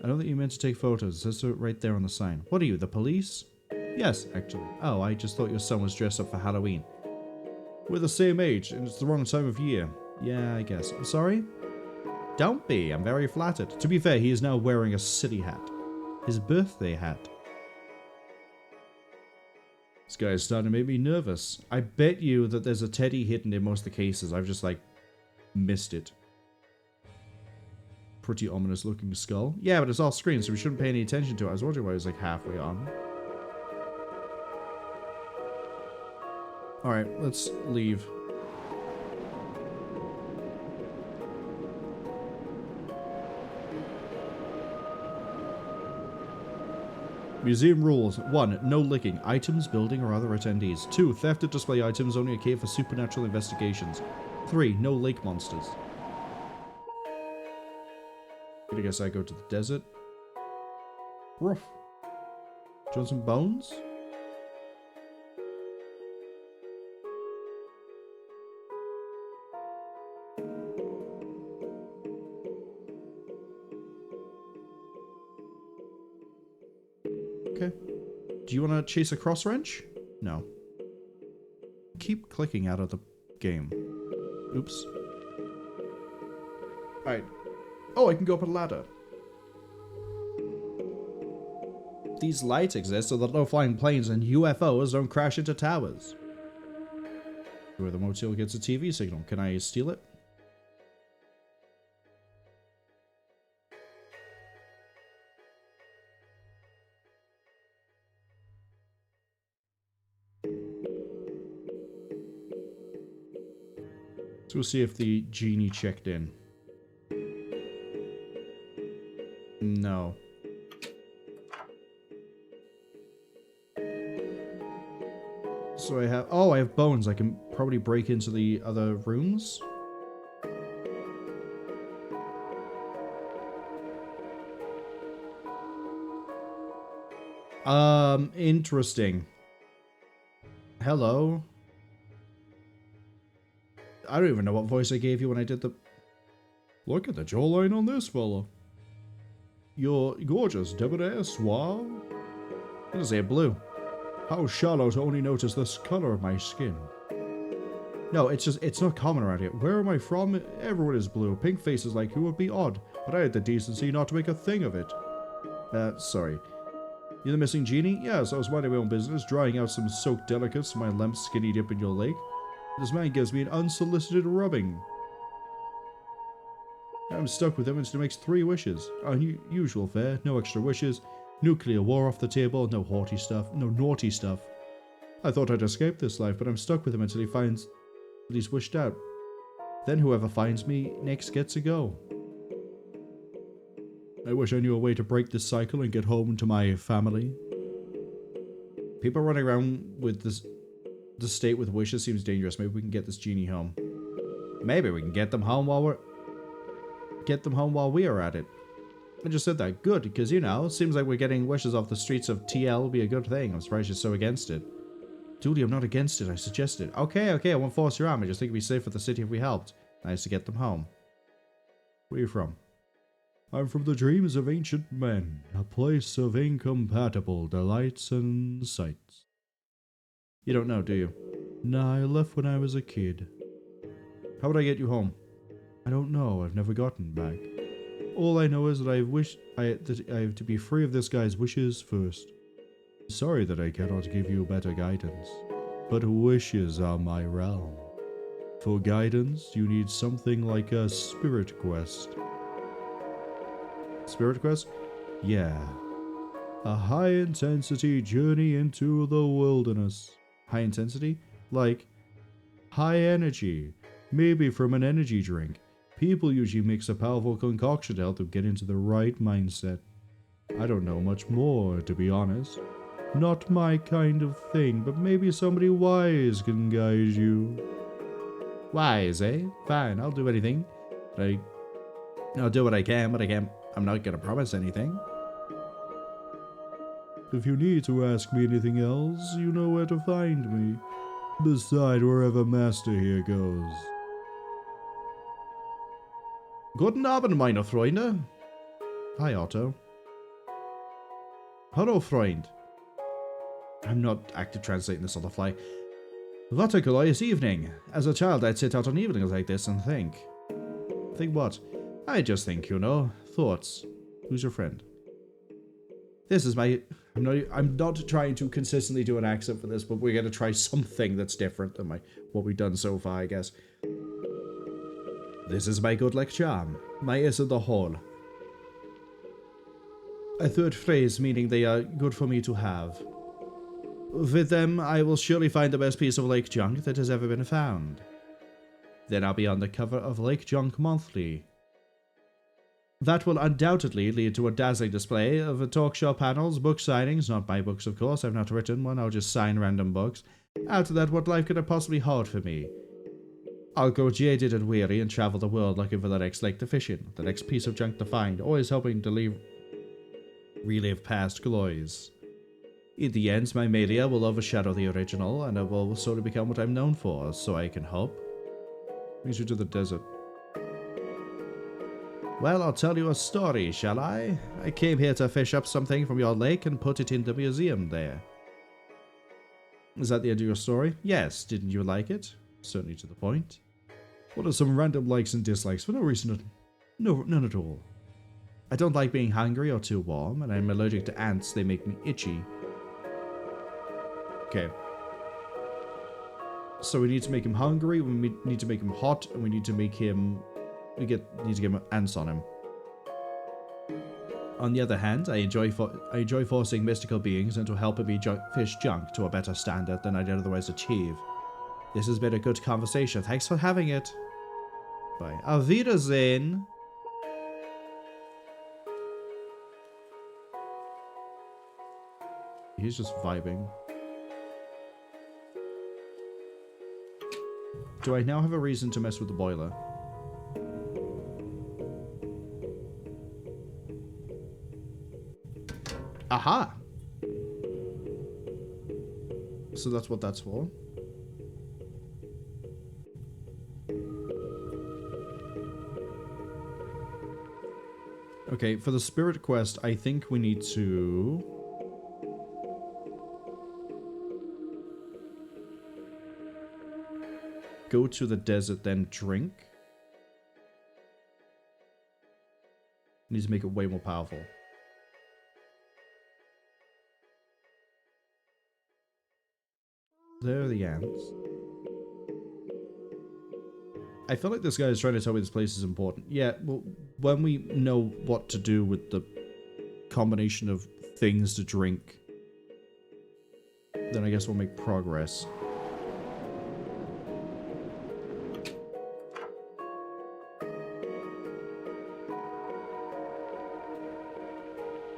I don't think you meant to take photos. It says it right there on the sign. What are you, the police? Yes, actually. Oh, I just thought your son was dressed up for Halloween. We're the same age, and it's the wrong time of year. Yeah, I guess. I'm sorry? Don't be. I'm very flattered. To be fair, he is now wearing a city hat. His birthday hat. This guy is starting to make me nervous. I bet you that there's a teddy hidden in most of the cases. I've just, like, missed it. Pretty ominous looking skull. Yeah, but it's off screen, so we shouldn't pay any attention to it. I was wondering why it was, like, halfway on. Alright, let's leave. Museum rules. 1. No licking. Items, building, or other attendees. 2. Theft of display items only okay for supernatural investigations. 3. No lake monsters. I guess I go to the desert. Ruff. Do you want some bones? Okay. Do you want to chase a cross wrench? No. Keep clicking out of the game. Oops. Alright. Oh, I can go up a ladder. These lights exist so that no flying planes and UFOs don't crash into towers. Where the motel gets a TV signal. Can I steal it? So we'll see if the genie checked in. No. So I have... Oh, I have bones. I can probably break into the other rooms. Interesting. Hello? I don't even know what voice I gave you when I did the... Look at the jawline on this fella. You're gorgeous, debonair, suave. I'm gonna say blue. How shallow to only notice this color of my skin. No, it's not common around here. Where am I from? Everyone is blue. Pink faces like you would be odd, but I had the decency not to make a thing of it. Sorry. You're the missing genie? Yes, I was minding my own business, drying out some soaked delicates from my lamp skinny dip in your lake. This man gives me an unsolicited rubbing. I'm stuck with him until he makes 3 wishes. Unusual fare, no extra wishes, nuclear war off the table, no haughty stuff, no naughty stuff. I thought I'd escape this life, but I'm stuck with him until he finds that he's wished out. Then whoever finds me next gets a go. I wish I knew a way to break this cycle and get home to my family. People running around with the state with wishes seems dangerous. Maybe we can get this genie home. Maybe we can get them home while we are at it. I just said that. Good, because, you know, it seems like we're getting wishes off the streets of TL will be a good thing. I'm surprised you're so against it. Duty, I'm not against it. I suggested. Okay, I won't force your arm. I just think it'd be safe for the city if we helped. Nice to get them home. Where are you from? I'm from the dreams of ancient men, a place of incompatible delights and sights. You don't know, do you? Nah, I left when I was a kid. How would I get you home? I don't know, I've never gotten back. All I know is that I have to be free of this guy's wishes first. Sorry that I cannot give you better guidance, but wishes are my realm. For guidance, you need something like a spirit quest. Spirit quest? Yeah. A high-intensity journey into the wilderness. High intensity? Like high energy, maybe from an energy drink. People usually mix a powerful concoction to help them get into the right mindset. I don't know much more, to be honest. Not my kind of thing, but maybe somebody wise can guide you. Wise, eh? Fine, I'll do anything. I'll do what I can, but I'm not gonna promise anything. If you need to ask me anything else, you know where to find me. Beside wherever Master here goes. Guten Abend, meine Freunde. Hi, Otto. Hello, Freund. I'm not active translating this on the fly. What a glorious evening. As a child, I'd sit out on evenings like this and think. Think what? I just think, you know. Thoughts. Who's your friend? This is my... I'm not trying to consistently do an accent for this, but we're going to try something that's different than what we've done so far, I guess. This is my good luck charm. My is in the hole. A third phrase meaning they are good for me to have. With them, I will surely find the best piece of lake junk that has ever been found. Then I'll be on the cover of Lake Junk Monthly. That will undoubtedly lead to a dazzling display of talk show panels, book signings, not my books of course, I've not written one, I'll just sign random books. After that, what life could have possibly hold for me? I'll go jaded and weary and travel the world looking for the next lake to fish in, the next piece of junk to find, always hoping to relive past glories. In the end, my media will overshadow the original, and it will sort of become what I'm known for, so I can hope. Brings you to the desert. Well, I'll tell you a story, shall I? I came here to fish up something from your lake and put it in the museum there. Is that the end of your story? Yes, didn't you like it? Certainly to the point. What are some random likes and dislikes for no reason? None at all. I don't like being hungry or too warm, and I'm allergic to ants, they make me itchy. Okay. So we need to make him hungry, we need to make him hot, and we need to make him... need to get ants on him. On the other hand, I enjoy forcing mystical beings into helping me fish junk to a better standard than I'd otherwise achieve. This has been a good conversation. Thanks for having it. Bye. Auf Wiedersehen. He's just vibing. Do I now have a reason to mess with the boiler? Aha! So that's what that's for. Okay, for the spirit quest, I think we need to... go to the desert, then drink. Need to make it way more powerful. There are the ants. I feel like this guy is trying to tell me this place is important. Yeah, well, when we know what to do with the combination of things to drink, then I guess we'll make progress.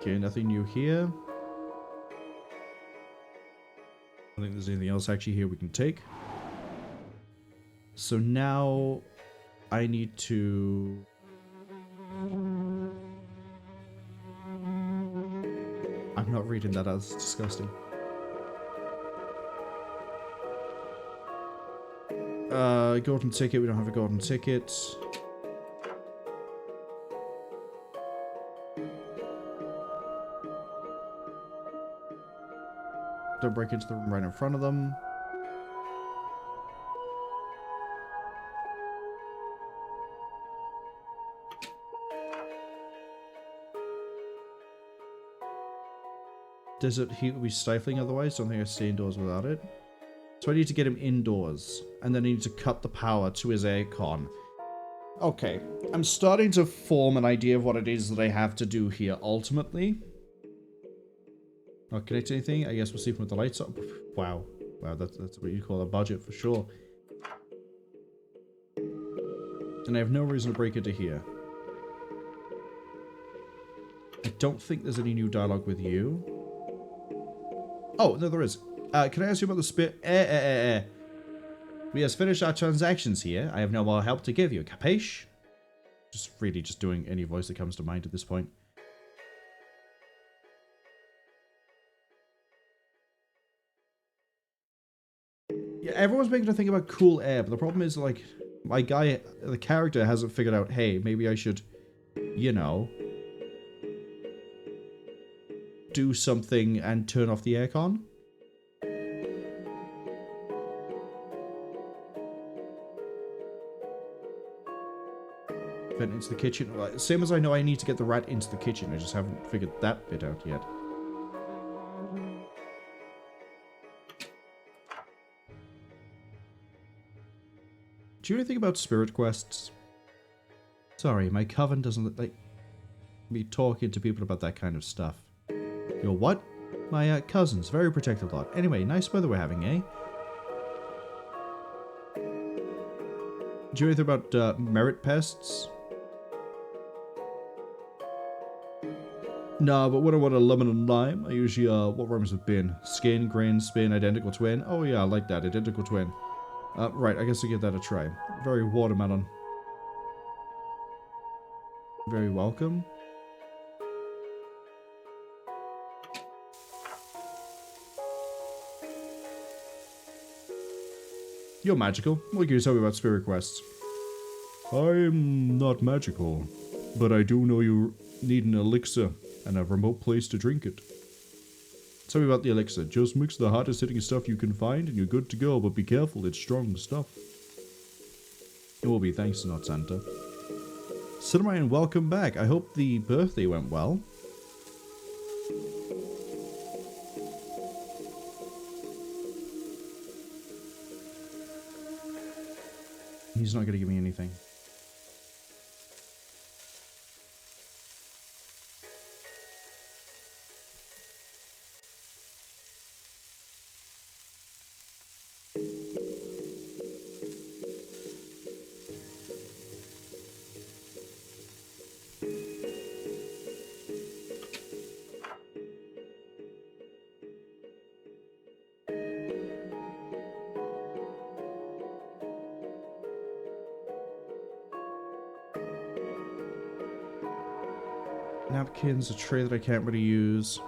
Okay, nothing new here. I don't think there's anything else actually here we can take. So now I need to... I'm not reading that, that's disgusting. Golden ticket. We don't have a golden ticket. Don't break into the room right in front of them. Desert heat will be stifling otherwise. Don't think I stay indoors without it. So I need to get him indoors. And then I need to cut the power to his aircon. Okay. I'm starting to form an idea of what it is that I have to do here ultimately. Not connect anything. I guess we'll sleep with the lights up. Wow. Wow, that's what you call a budget for sure. And I have no reason to break into here. I don't think there's any new dialogue with you. Oh, no, there is. Can I ask you about the spirit? We have finished our transactions here. I have no more help to give you. Capiche? Just really just doing any voice that comes to mind at this point. Yeah, everyone's making a thing about cool air, but the problem is, like, my guy, the character hasn't figured out, hey, maybe I should, you know, do something and turn off the aircon. Vent into the kitchen. Same as I know I need to get the rat into the kitchen. I just haven't figured that bit out yet. Do you know anything about spirit quests? Sorry, my coven doesn't like me talking to people about that kind of stuff. Your what? My cousin's very protective lot. Anyway, nice weather we're having, eh? Do you know anything about merit pests? No, but when I want a lemon and lime, I usually, what rhymes with bin? Skin, grain, spin, identical twin. Oh yeah, I like that, identical twin. Right, I guess I'll give that a try. Very watermelon. Very welcome. You're magical. What can you tell me about spirit quests? I'm not magical, but I do know you need an elixir and a remote place to drink it. Tell me about the elixir. Just mix the hottest hitting stuff you can find and you're good to go, but be careful, it's strong stuff. It will be, thanks, not Santa. Cinnamon, welcome back. I hope the birthday went well. He's not going to give me anything. Napkins, a tray that I can't really use.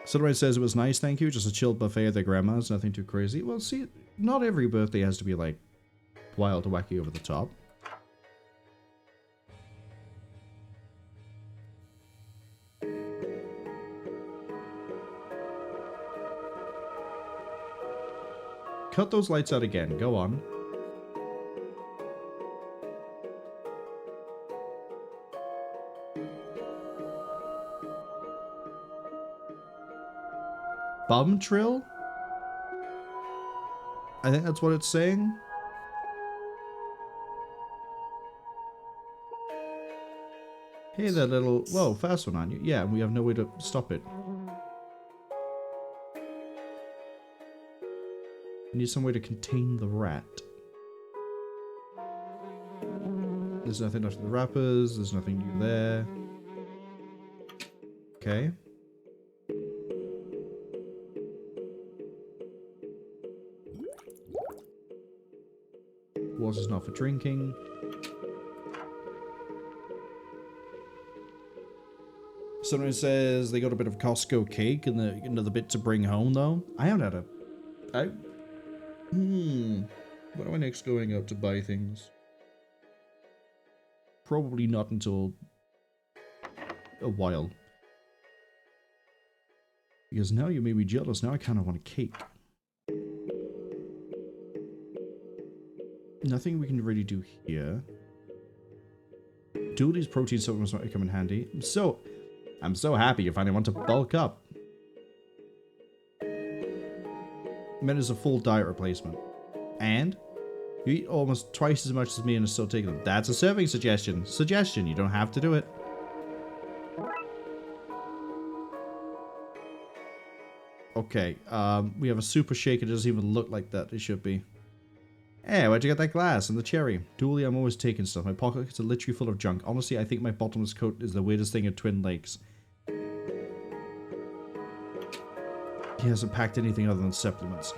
Somebody says it was nice, thank you. Just a chilled buffet at their grandma's, nothing too crazy. Well, see, not every birthday has to be, like, wild, wacky, over the top. Cut those lights out again, go on. Bum trill? I think that's what it's saying. Hey there, little... Whoa, fast one on you. Yeah, and we have no way to stop it. We need some way to contain the rat. There's nothing left of the wrappers. There's nothing new there. Okay. Water's not for drinking. Someone says they got a bit of Costco cake and another bit to bring home, though. I haven't had a... When am I next going out to buy things? Probably not until a while. Because now you made me jealous. Now I kind of want a cake. Nothing we can really do here. Dooley's protein supplements might come in handy. I'm so happy you finally want to bulk up. Men is a full diet replacement. And you eat almost twice as much as me and still take them. That's a serving suggestion. Suggestion. You don't have to do it. Okay. We have a super shake. It doesn't even look like that. It should be. Hey, where'd you get that glass and the cherry? Dooley, I'm always taking stuff. My pockets are literally full of junk. Honestly, I think my bottomless coat is the weirdest thing in Twin Lakes. He hasn't packed anything other than supplements.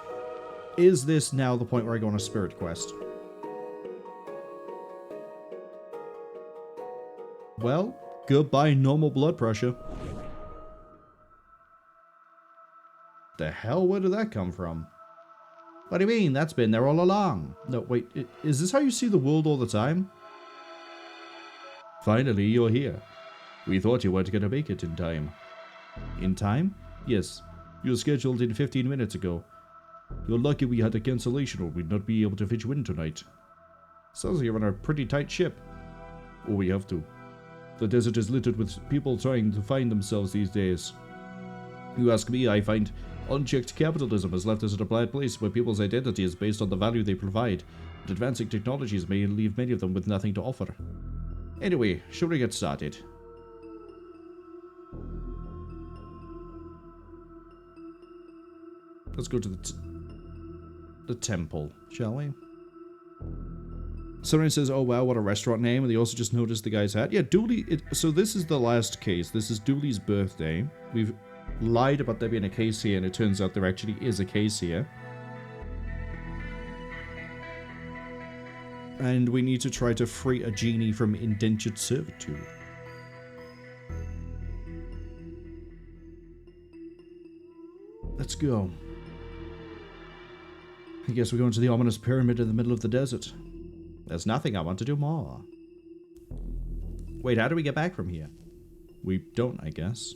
Is this now the point where I go on a spirit quest? Well, goodbye normal blood pressure. The hell, where did that come from? What do you mean? That's been there all along. No, wait, is this how you see the world all the time? Finally, you're here. We thought you weren't going to make it in time. In time? Yes. You were scheduled in 15 minutes ago. You're lucky we had a cancellation or we'd not be able to fit you in tonight. Sounds like you're on a pretty tight ship. Oh, we have to. The desert is littered with people trying to find themselves these days. You ask me, I find unchecked capitalism has left us at a bad place where people's identity is based on the value they provide, and advancing technologies may leave many of them with nothing to offer. Anyway, shall we get started? Let's go to the temple, shall we? Someone says, oh wow, what a restaurant name, and they also just noticed the guy's hat. Yeah, Dooley, so this is the last case. This is Dooley's birthday. We've lied about there being a case here, and it turns out there actually is a case here. And we need to try to free a genie from indentured servitude. Let's go. I guess we're going to the ominous pyramid in the middle of the desert. There's nothing I want to do more. Wait, how do we get back from here? We don't, I guess.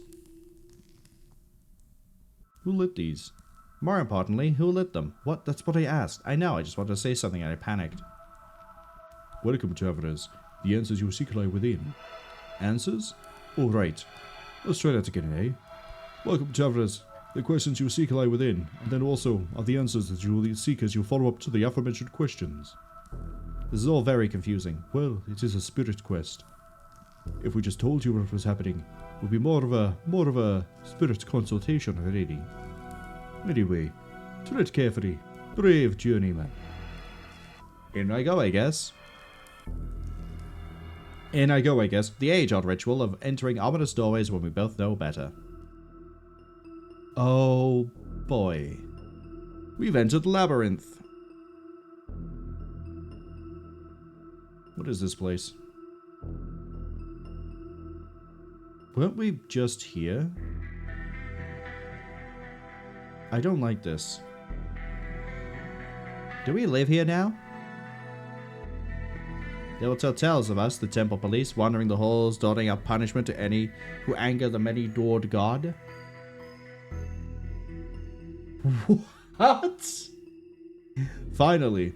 Who lit these? More importantly, who lit them? What? That's what I asked. I know, I just wanted to say something and I panicked. Welcome, travelers. The answers you seek lie within. Answers? All right. Let's try that again, eh? Welcome, travelers. The questions you seek lie within, and then also are the answers that you will seek as you follow up to the aforementioned questions. This is all very confusing. Well, it is a spirit quest. If we just told you what was happening, it would be more of a spirit consultation, really. Anyway, tread carefully, brave journeyman. In I go, I guess. In I go, I guess. The age-old ritual of entering ominous doorways when we both know better. Oh boy. We've entered Labyrinth. What is this place? Weren't we just here? I don't like this. Do we live here now? They will tell tales of us, the temple police, wandering the halls, doling out punishment to any who anger the many-doored god. What? Finally.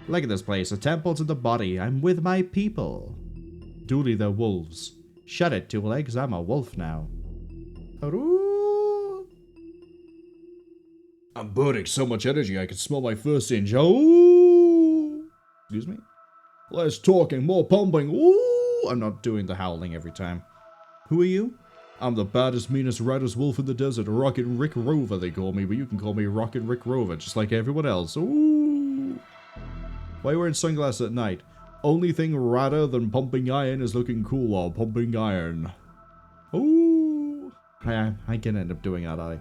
Look at this place, a temple to the body. I'm with my people. Dooley, they're wolves. Shut it, Two Legs, I'm a wolf now. I'm burning so much energy I can smell my first inch. Oh! Excuse me? Less talking, more pumping. Ooh! I'm not doing the howling every time. Who are you? I'm the baddest, meanest, raddest wolf in the desert. Rockin' Rick Rover, they call me, but you can call me Rockin' Rick Rover, just like everyone else. Ooh! Why are you wearing sunglasses at night? Only thing radder than pumping iron is looking cool while pumping iron. Ooh! I can end up doing that,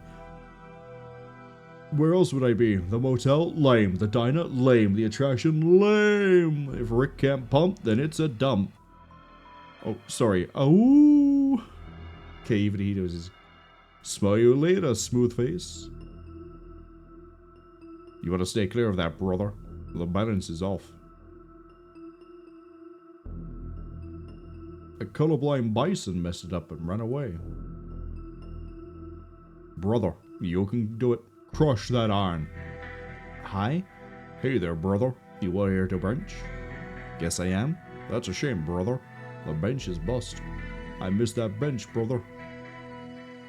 Where else would I be? The motel? Lame. The diner? Lame. The attraction? Lame. If Rick can't pump, then it's a dump. Oh, sorry. Oh. Okay, even he knows his... Smile you later, smooth face. You want to stay clear of that, brother. The balance is off. A colorblind bison messed it up and ran away. Brother, you can do it. Crush that iron. Hi? Hey there, brother. You are here to bench? Guess I am. That's a shame, brother. The bench is bust. I missed that bench, brother.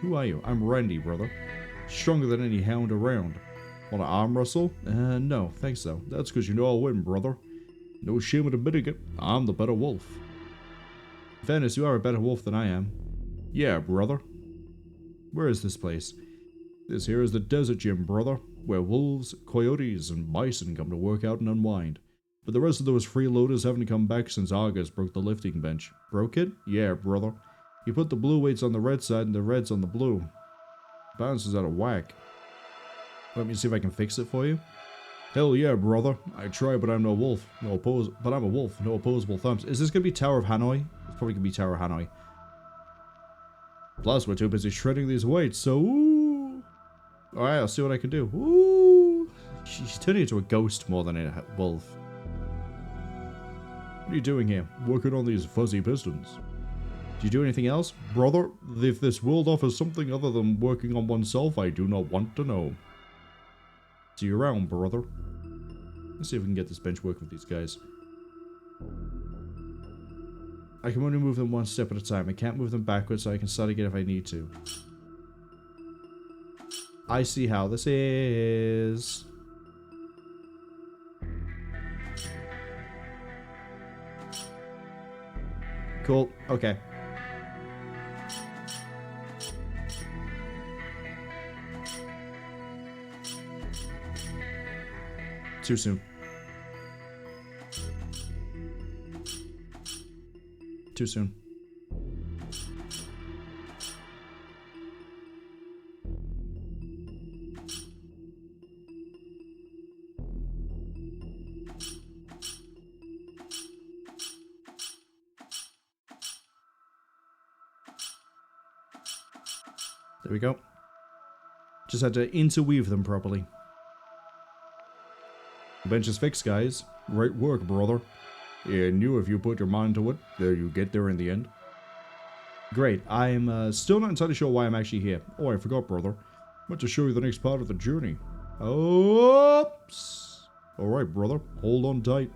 Who are you? I'm Randy, brother. Stronger than any hound around. Want to arm wrestle? No, thanks though. That's because you know I'll win, brother. No shame in admitting it. I'm the better wolf. In fairness, you are a better wolf than I am. Yeah, brother. Where is this place? This here is the desert gym, brother, where wolves, coyotes, and bison come to work out and unwind. But the rest of those freeloaders haven't come back since August broke the lifting bench. Broke it? Yeah, brother. You put the blue weights on the red side and the reds on the blue. Balance is out of whack. Let me see if I can fix it for you. Hell yeah, brother. I try, but I'm no wolf. But I'm a wolf. No opposable thumbs. Is this gonna be Tower of Hanoi? It's probably gonna be Tower of Hanoi. Plus, we're too busy shredding these weights, so ooh. Alright, I'll see what I can do. Ooh. She's turning into a ghost more than a wolf. What are you doing here? Working on these fuzzy pistons. Do you do anything else? Brother, if this world offers something other than working on oneself, I do not want to know. See you around, brother. Let's see if we can get this bench working with these guys. I can only move them one step at a time. I can't move them backwards, so I can start again if I need to. I see how this is. Cool. Okay. Too soon. Too soon. There we go. Just had to interweave them properly. The bench is fixed, guys. Great work, brother. Yeah, knew if you put your mind to it, there you get there in the end. Great. I'm still not entirely sure why I'm actually here. Oh, I forgot, brother. I meant to show you the next part of the journey. Oops. Alright, brother. Hold on tight.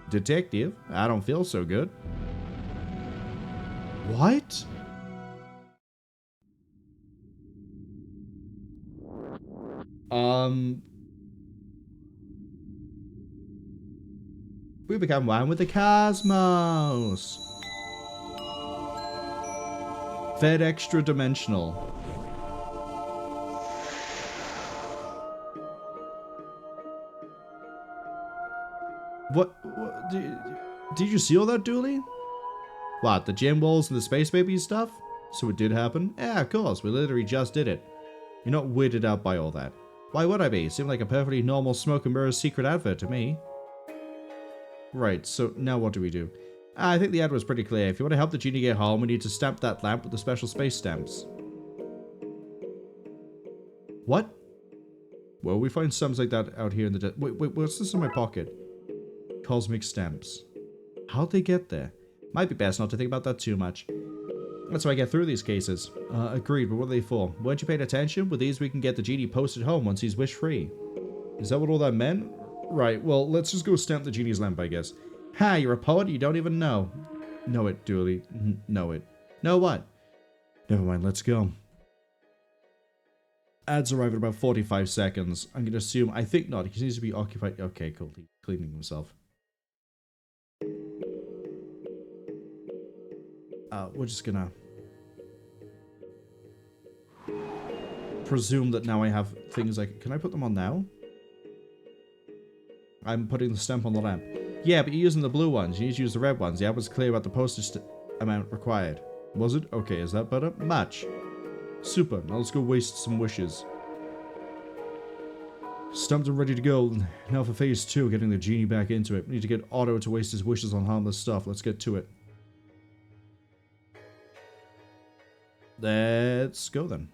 Detective? I don't feel so good. What? We become one with the cosmos. Fed extra dimensional. What did you see all that, Dooley? What, the gym walls and the space baby stuff? So it did happen? Yeah, of course, we literally just did it. You're not weirded out by all that. Why would I be? It seemed like a perfectly normal smoke and mirrors secret advert to me. Right, so now what do we do? I think the ad was pretty clear. If you want to help the genie get home, we need to stamp that lamp with the special space stamps. What? Well, we find stamps like that out here in the wait, what's this in my pocket? Cosmic stamps. How'd they get there? Might be best not to think about that too much. That's how I get through these cases. Agreed, but what are they for? Weren't you paying attention? With these, we can get the genie posted home once he's wish-free. Is that what all that meant? Right, well, let's just go stamp the genie's lamp, I guess. Ha, you're a poet? You don't even know. Know it, Dooley. Know it. Know what? Never mind, let's go. Ads arrive in about 45 seconds. I'm going to assume... I think not. He seems to be occupied... Okay, cool. He's cleaning himself. We're just gonna... presume that now I have things like... Can I put them on now? I'm putting the stamp on the lamp. Yeah, but you're using the blue ones. You need to use the red ones. The ad was clear about the postage amount required. Was it? Okay, is that better? Much. Super. Now let's go waste some wishes. Stamped and ready to go. Now for phase 2, getting the genie back into it. We need to get Otto to waste his wishes on harmless stuff. Let's get to it. Let's go then.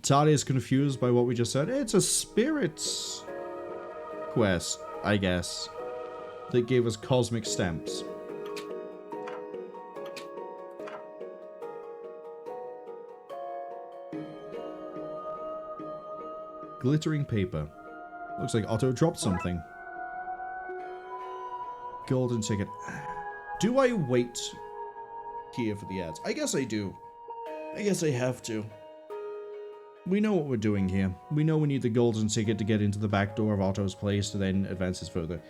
Talia's confused by what we just said. It's a spirits quest, I guess, that gave us cosmic stamps. Glittering paper. Looks like Otto dropped something. Golden ticket. Do I wait here for the ads? I guess I do. I guess I have to. We know what we're doing here. We know we need the golden ticket to get into the back door of Otto's place to then advance this further.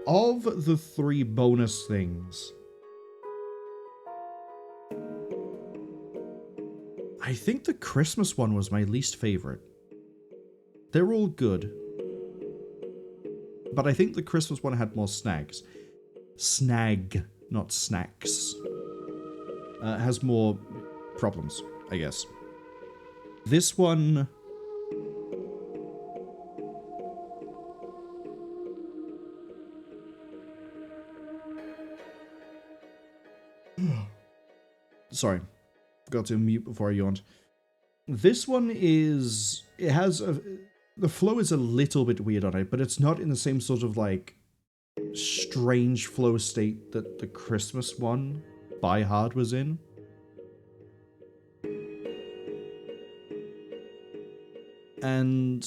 Of the 3 bonus things, I think the Christmas one was my least favorite. They're all good. But I think the Christmas one had more snags. Snag, not snacks. Has more problems, I guess. This one... Sorry. Forgot to mute before I yawned. This one is... It has a... The flow is a little bit weird on it, but it's not in the same sort of, like, strange flow state that the Christmas one by Hard was in. And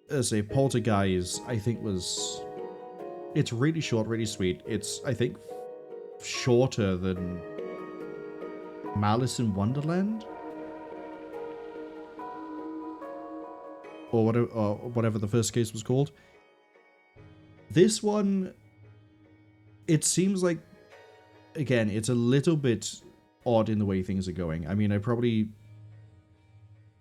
as a Polterguys, I think was... It's really short, really sweet. It's, I think, shorter than Malice in Wonderland? Or whatever the first case was called. This one, it seems like, again, it's a little bit odd in the way things are going. I mean, I probably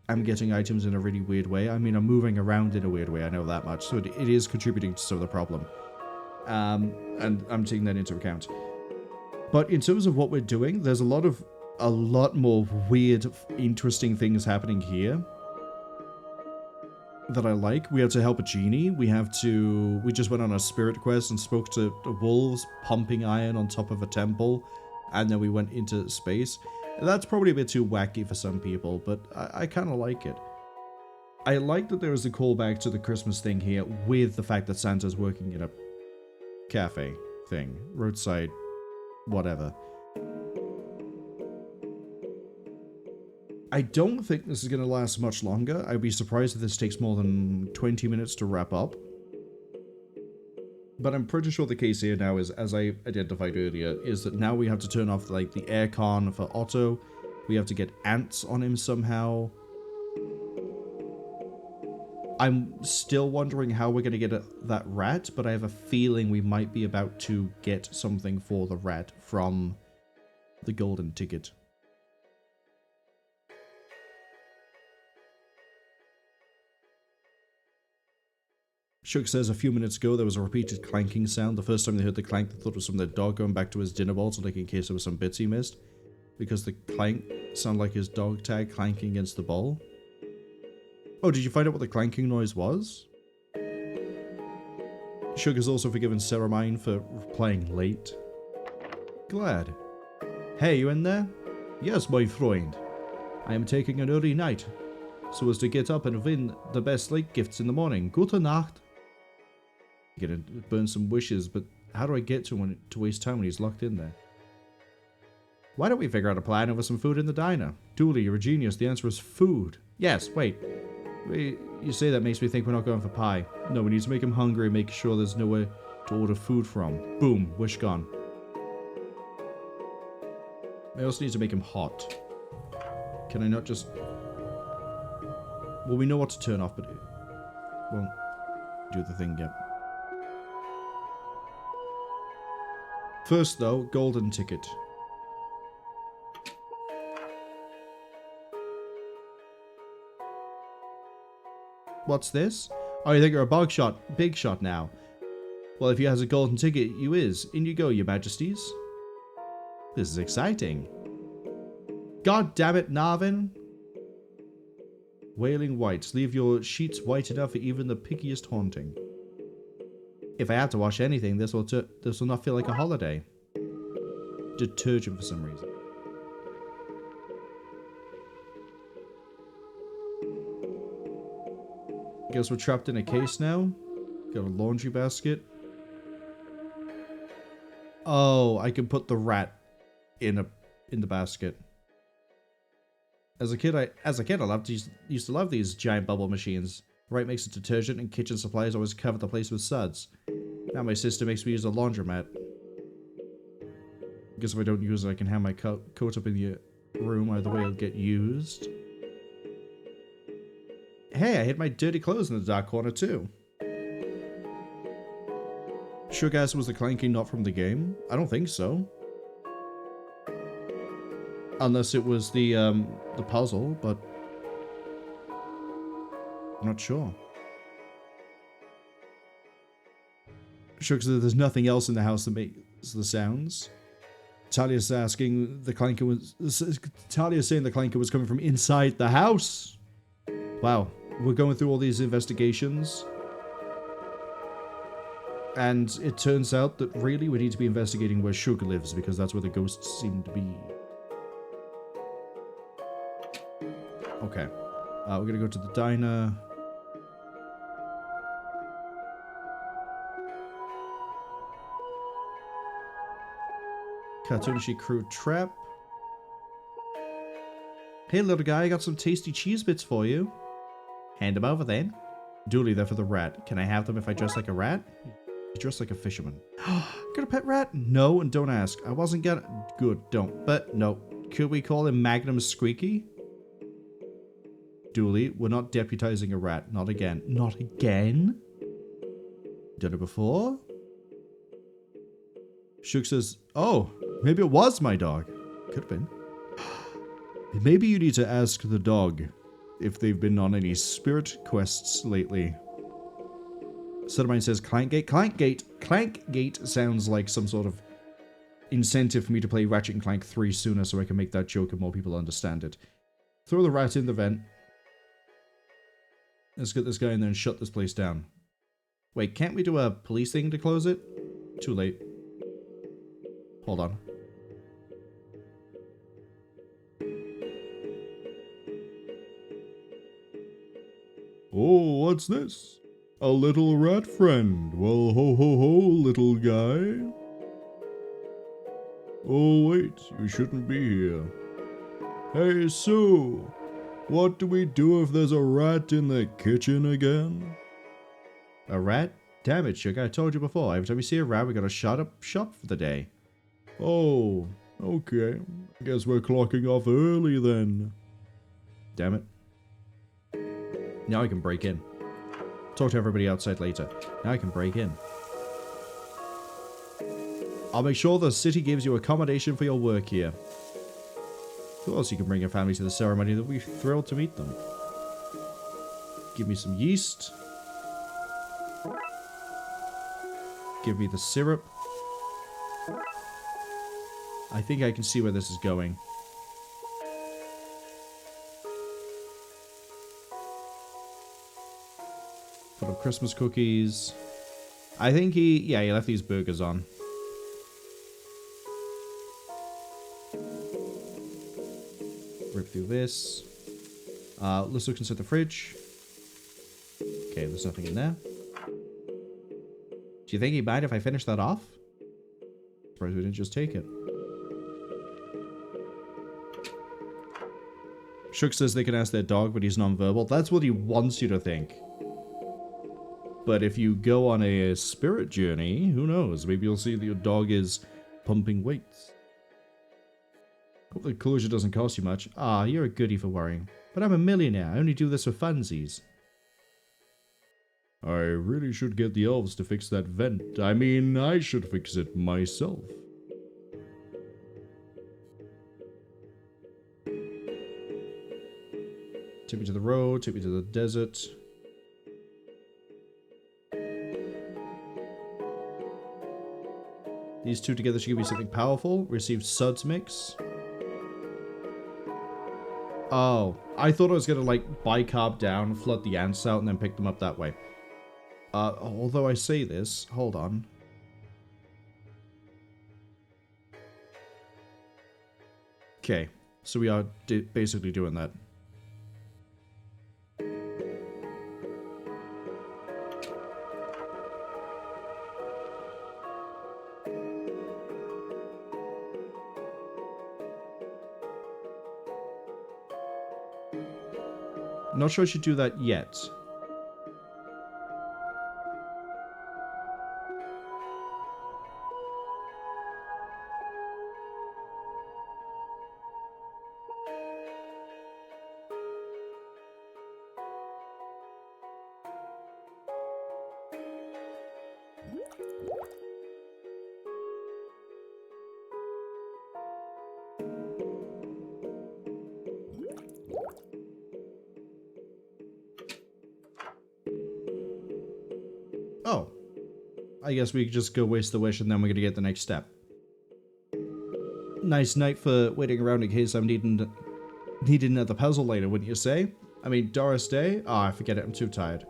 am getting items in a really weird way. I mean, I'm moving around in a weird way, I know that much. So it is contributing to some of the problem. And I'm taking that into account. But in terms of what we're doing, there's a lot more weird, interesting things happening here that I like. We have to help a genie. We just went on a spirit quest and spoke to the wolves pumping iron on top of a temple, and then we went into space. That's probably a bit too wacky for some people, but I kind of like it. I like that there is a callback to the Christmas thing here with the fact that Santa's working in a cafe thing, roadside, whatever. I don't think this is going to last much longer. I'd be surprised if this takes more than 20 minutes to wrap up. But I'm pretty sure the case here now is, as I identified earlier, is that now we have to turn off, like, the aircon for Otto. We have to get ants on him somehow. I'm still wondering how we're going to get that rat, but I have a feeling we might be about to get something for the rat from the golden ticket. Shook says a few minutes ago there was a repeated clanking sound. The first time they heard the clank, they thought it was from their dog going back to his dinner bowl to look in case there was some bits he missed. Because the clank sounded like his dog tag clanking against the bowl. Oh, did you find out what the clanking noise was? Shook has also forgiven Sarah Mine for replying late. Glad. Hey, you in there? Yes, my friend. I am taking an early night, so as to get up and win the best late gifts in the morning. Gute Nacht. Gonna burn some wishes, but how do I get to him to waste time when he's locked in there? Why don't we figure out a plan over some food in the diner? Dooley, you're a genius. The answer is food. Yes, wait. You say that makes me think we're not going for pie. No, we need to make him hungry and make sure there's nowhere to order food from. Boom, wish gone. I also need to make him hot. Can I not just... Well, we know what to turn off, but it won't do the thing yet. First, though, golden ticket. What's this? Oh, you think you're a big shot now. Well, if you has a golden ticket, you is. In you go, your majesties. This is exciting. God damn it, Narvin. Wailing whites. Leave your sheets white enough for even the pickiest haunting. If I have to wash anything, this will not feel like a holiday. Detergent for some reason. Guess we're trapped in a case now. Got a laundry basket. Oh, I can put the rat in the basket. As a kid, I used to love these giant bubble machines. Right mix of detergent and kitchen supplies always covered the place with suds. Now my sister makes me use a laundromat. Guess if I don't use it, I can have my coat up in the room. Either way, it'll get used. Hey, I hid my dirty clothes in the dark corner too. Sure, guys, was the clanking not from the game? I don't think so. Unless it was the puzzle, but I'm not sure. Sure, because there's nothing else in the house that makes the sounds. Talia's asking the clanker was. Talia's saying the clanker was coming from inside the house. Wow, we're going through all these investigations. And it turns out that really we need to be investigating where Sugar lives, because that's where the ghosts seem to be. Okay. We're gonna go to the diner. Cartoonish crew trap. Hey little guy, I got some tasty cheese bits for you. Hand them over then. Dooley, they're for the rat. Can I have them if I dress like a rat? You dress like a fisherman. Got a pet rat? No, and don't ask. I wasn't gonna... Good, don't. But, no. Could we call him Magnum Squeaky? Dooley, we're not deputizing a rat. Not again. Not again? Done it before? Shook says, oh, maybe it was my dog. Could have been. Maybe you need to ask the dog if they've been on any spirit quests lately. Suttermine says Clankgate. Clankgate sounds like some sort of incentive for me to play Ratchet and Clank 3 sooner so I can make that joke and more people understand it. Throw the rat in the vent. Let's get this guy in there and shut this place down. Wait, can't we do a police thing to close it? Too late. Hold on. Oh, what's this? A little rat friend. Well, ho ho ho, little guy. Oh, wait, you shouldn't be here. Hey, Sue. What do we do if there's a rat in the kitchen again? A rat? Damn it, Sugar, I told you before. Every time we see a rat, we gotta shut up shop for the day. Oh, okay. I guess we're clocking off early then. Damn it. Now I can break in. Talk to everybody outside later. Now I can break in. I'll make sure the city gives you accommodation for your work here. Of course you can bring your family to the ceremony. They'll be thrilled to meet them. Give me some yeast. Give me the syrup. I think I can see where this is going. Put up Christmas cookies. I think he left these burgers on. Rip through this. Let's look inside the fridge. Okay, there's nothing in there. Do you think he'd mind if I finish that off? Surprised we didn't just take it. Shook says they can ask their dog, but he's non-verbal. That's what he wants you to think. But if you go on a spirit journey, who knows? Maybe you'll see that your dog is pumping weights. Hope the closure doesn't cost you much. Ah, you're a goodie for worrying. But I'm a millionaire. I only do this for funsies. I really should get the elves to fix that vent. I mean, I should fix it myself. Take me to the road, take me to the desert. These two together should give me something powerful. Receive suds mix. Oh, I thought I was gonna like bicarb down, flood the ants out, and then pick them up that way. Although I say this, hold on. Okay, so we are basically doing that. Not sure I should do that yet. Oh. I guess we could just go waste the wish and then we're gonna get the next step. Nice night for waiting around in case I'm needing another puzzle later, wouldn't you say? I mean, Doris Day? Oh, I forget it, I'm too tired.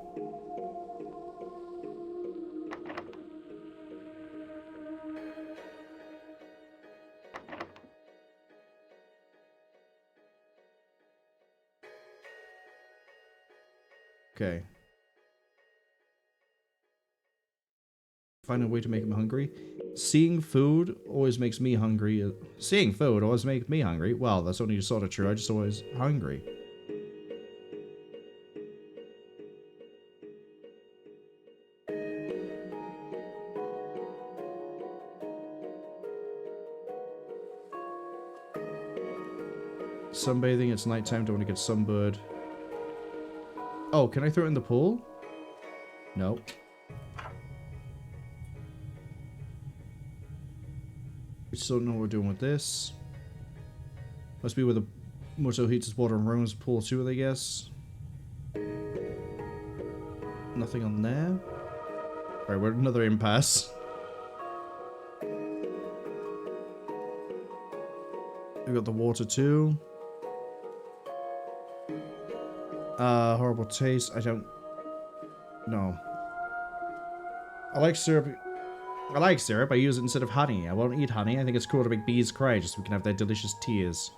Okay. Find a way to make him hungry. Seeing food always makes me hungry. Seeing food always makes me hungry. Well, that's only sort of true. I just always hungry. Sunbathing, it's nighttime, don't want to get sunburned. Oh, can I throw it in the pool? No. We still don't know what we're doing with this. Must be where the motel heats its water and rooms, pool too, I guess. Nothing on there. Alright, we're at another impasse. We've got the water too. Horrible taste. I don't know. I like syrup. I use it instead of honey. I won't eat honey. I think it's cool to make bees cry just so we can have their delicious tears.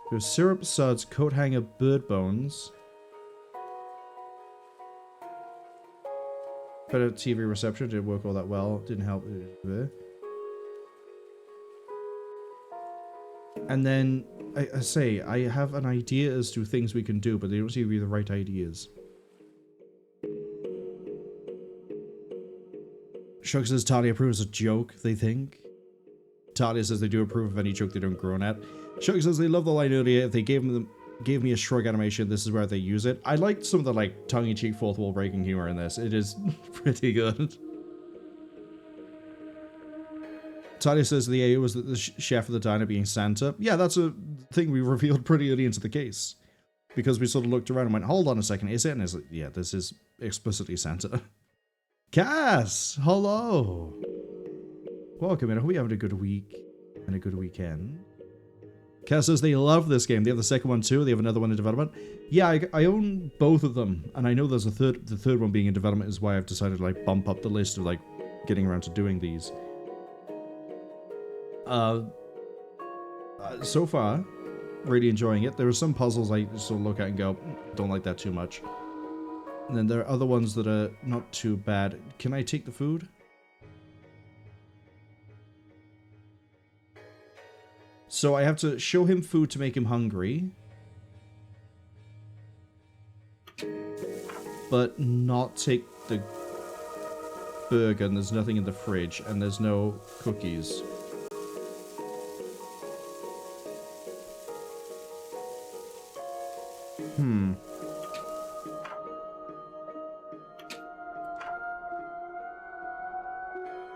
There's syrup, suds, coat hanger, bird bones. Better TV reception. Didn't work all that well. Didn't help. And then, I say, I have an idea as to things we can do, but they don't seem to be the right ideas. Shug says Talia approves a joke, they think. Talia says they do approve of any joke they don't groan at. Shug says they love the line earlier. If they gave me a shrug animation, this is where they use it. I liked some of the like tongue-in-cheek fourth wall breaking humor in this. It is pretty good. Talia says the AO was the chef of the diner being Santa. Yeah, that's a thing we revealed pretty early into the case. Because we sort of looked around and went, hold on a second, is it? And it's like, yeah, this is explicitly Santa. Cass, hello. Welcome in. I hope you're having a good week and a good weekend. Cass says they love this game. They have the second one too. They have another one in development. Yeah, I own both of them, and I know there's a third. The third one being in development is why I've decided to like bump up the list of like getting around to doing these. So far, really enjoying it. There are some puzzles I sort of look at and go, don't like that too much. And then there are other ones that are not too bad. Can I take the food? So I have to show him food to make him hungry. But not take the burger, and there's nothing in the fridge, and there's no cookies.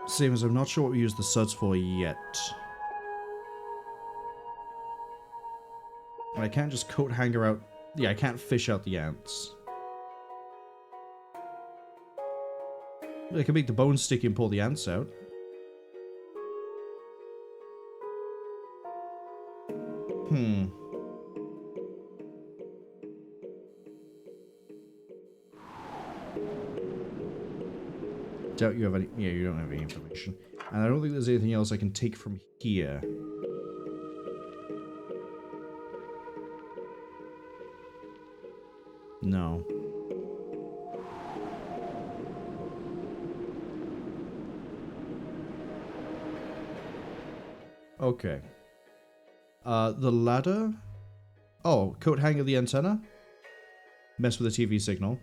Same as I'm not sure what we use the suds for yet. And I can't just coat hanger out... Yeah, I can't fish out the ants. I can make the bones sticky and pull the ants out. Doubt you have any... Yeah, you don't have any information. And I don't think there's anything else I can take from here. No. Okay. The ladder? Oh, coat hanger the antenna? Mess with the TV signal.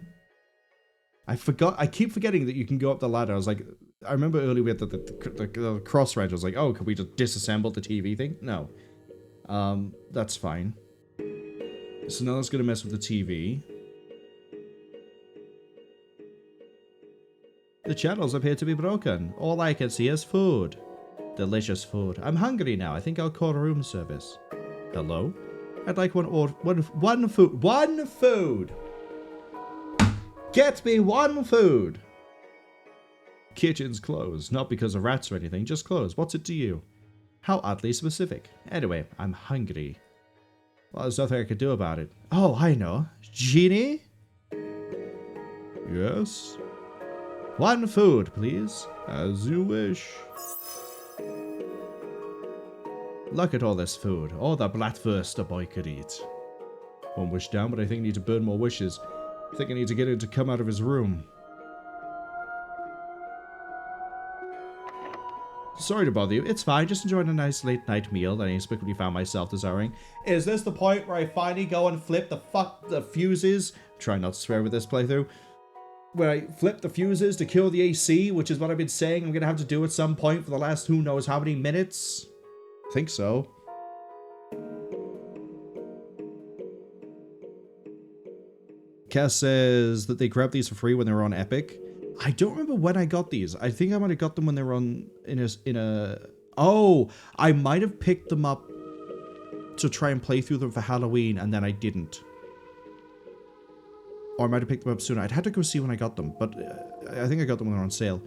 I keep forgetting that you can go up the ladder. I was like, I remember earlier we had the cross range. I was like, oh, could we just disassemble the TV thing? No. That's fine. So now that's going to mess with the TV. The channels appear to be broken. All I can see is food. Delicious food. I'm hungry now. I think I'll call room service. Hello? I'd like one food. One food! Get me one food! Kitchen's closed. Not because of rats or anything, just closed. What's it to you? How oddly specific. Anyway, I'm hungry. Well, there's nothing I could do about it. Oh, I know. Genie? Yes? One food, please. As you wish. Look at all this food. All the bratwurst a boy could eat. One wish down, but I think I need to burn more wishes. I think I need to get him to come out of his room. Sorry to bother you. It's fine. Just enjoying a nice late night meal that I inexplicably found myself desiring. Is this the point where I finally go and flip the fuses? Try not to swear with this playthrough. Where I flip the fuses to kill the AC, which is what I've been saying I'm going to have to do at some point for the last who knows how many minutes. I think so. Cass says that they grabbed these for free when they were on Epic. I don't remember when I got these. I think I might have got them when they were on Oh, I might have picked them up to try and play through them for Halloween, and then I didn't. Or I might have picked them up sooner. I'd had to go see when I got them, but I think I got them when they were on sale.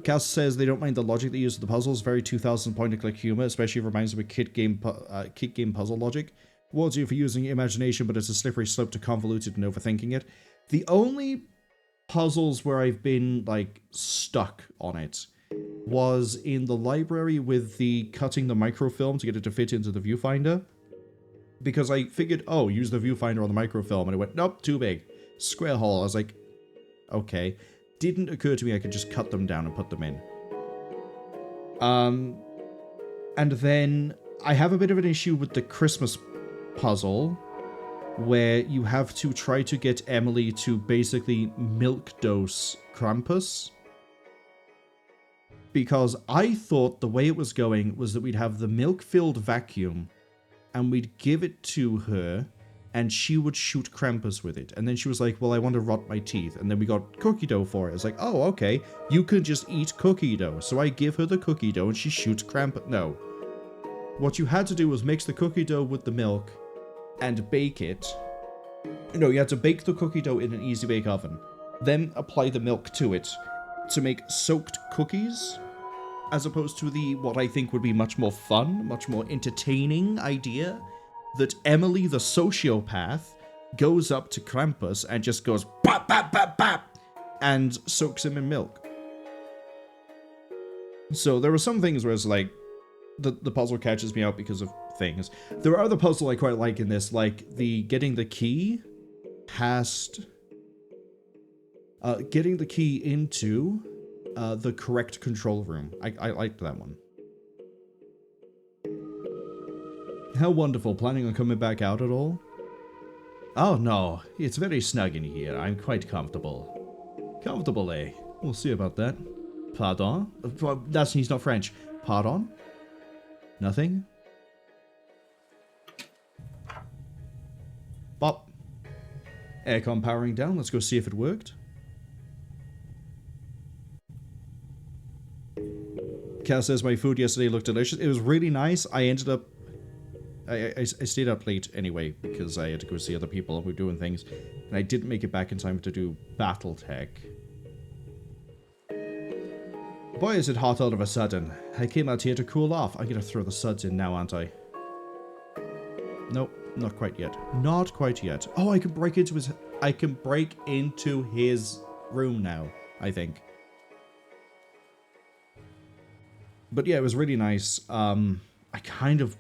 Cass says they don't mind the logic they use with the puzzles. Very 2000 point-and-click humor, especially if it reminds them of kid game puzzle logic. Warns you for using your imagination, but it's a slippery slope to convoluted and overthinking it. The only puzzles where I've been, like, stuck on it was in the library with the cutting the microfilm to get it to fit into the viewfinder. Because I figured, oh, use the viewfinder on the microfilm, and it went, nope, too big. Square hole. I was like, okay. Didn't occur to me I could just cut them down and put them in. And then I have a bit of an issue with the Christmas puzzle, where you have to try to get Emily to basically milk dose Krampus. Because I thought the way it was going was that we'd have the milk-filled vacuum, and we'd give it to her, and she would shoot Krampus with it. And then she was like, well, I want to rot my teeth. And then we got cookie dough for it. It's like, oh, okay, you can just eat cookie dough. So I give her the cookie dough, and she shoots Krampus. No. What you had to do was mix the cookie dough with the milk and bake it. No, you had to bake the cookie dough in an easy bake oven. Then apply the milk to it to make soaked cookies, as opposed to the, what I think would be much more fun, much more entertaining idea, that Emily the sociopath goes up to Krampus and just goes bap, bap, bap, bap, and soaks him in milk. So there are some things where it's like, the puzzle catches me out because of things. There are other puzzles I quite like in this, like the getting the key past... getting the key into the correct control room. I liked that one. How wonderful. Planning on coming back out at all? Oh no, it's very snug in here. I'm quite comfortable. Comfortable, eh? We'll see about that. Pardon? He's not French. Pardon? Nothing? Bop. Aircon powering down. Let's go see if it worked. Cal says my food yesterday looked delicious. It was really nice. I ended up... I stayed up late anyway because I had to go see other people who were doing things. And I didn't make it back in time to do Battletech. Boy, is it hot all of a sudden. I came out here to cool off. I'm gonna throw the suds in now, aren't I? Nope, not quite yet. Not quite yet. Oh, I can break into his... I can break into his room now, I think. But yeah, it was really nice. I kind of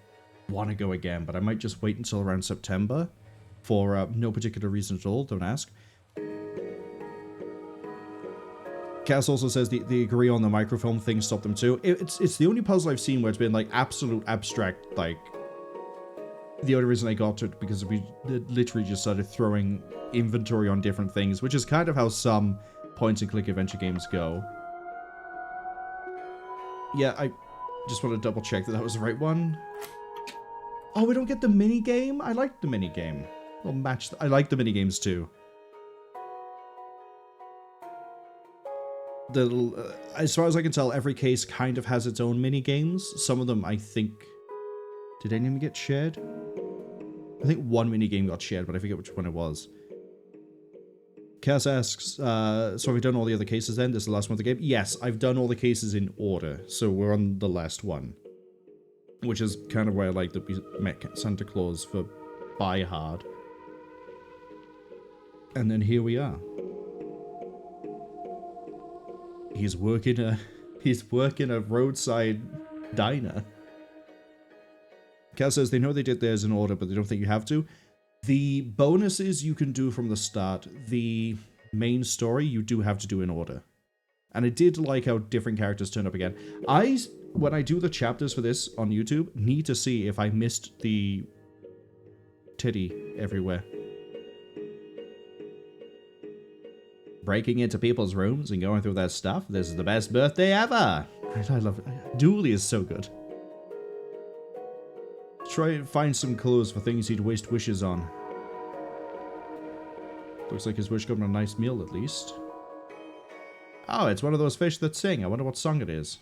want to go again, but I might just wait until around September for no particular reason at all. Don't ask. Cass also says they agree on the microfilm thing, stop them too. It's the only puzzle I've seen where it's been like absolute abstract. Like the only reason I got to it because we literally just started throwing inventory on different things, which is kind of how some point-and-click adventure games go. Yeah, I just want to double-check that was the right one. Oh, we don't get the mini-game? I like the mini-game. We'll match... I like the mini-games, too. As far as I can tell, every case kind of has its own mini-games. Some of them, I think... Did any of them get shared? I think one mini-game got shared, but I forget which one it was. Cass asks, so have you done all the other cases then? This is the last one of the game? Yes, I've done all the cases in order, so we're on the last one. Which is kind of why I like that we met Santa Claus for Buy Hard. And then here we are. He's working a roadside diner. Cal says they know they did theirs in order, but they don't think you have to. The bonuses you can do from the start. The main story you do have to do in order. And I did like how different characters turn up again. When I do the chapters for this on YouTube, need to see if I missed the titty everywhere. Breaking into people's rooms and going through their stuff. This is the best birthday ever. I love it. Dooley is so good. Try and find some clues for things he'd waste wishes on. Looks like his wish got him a nice meal at least. Oh, it's one of those fish that sing. I wonder what song it is.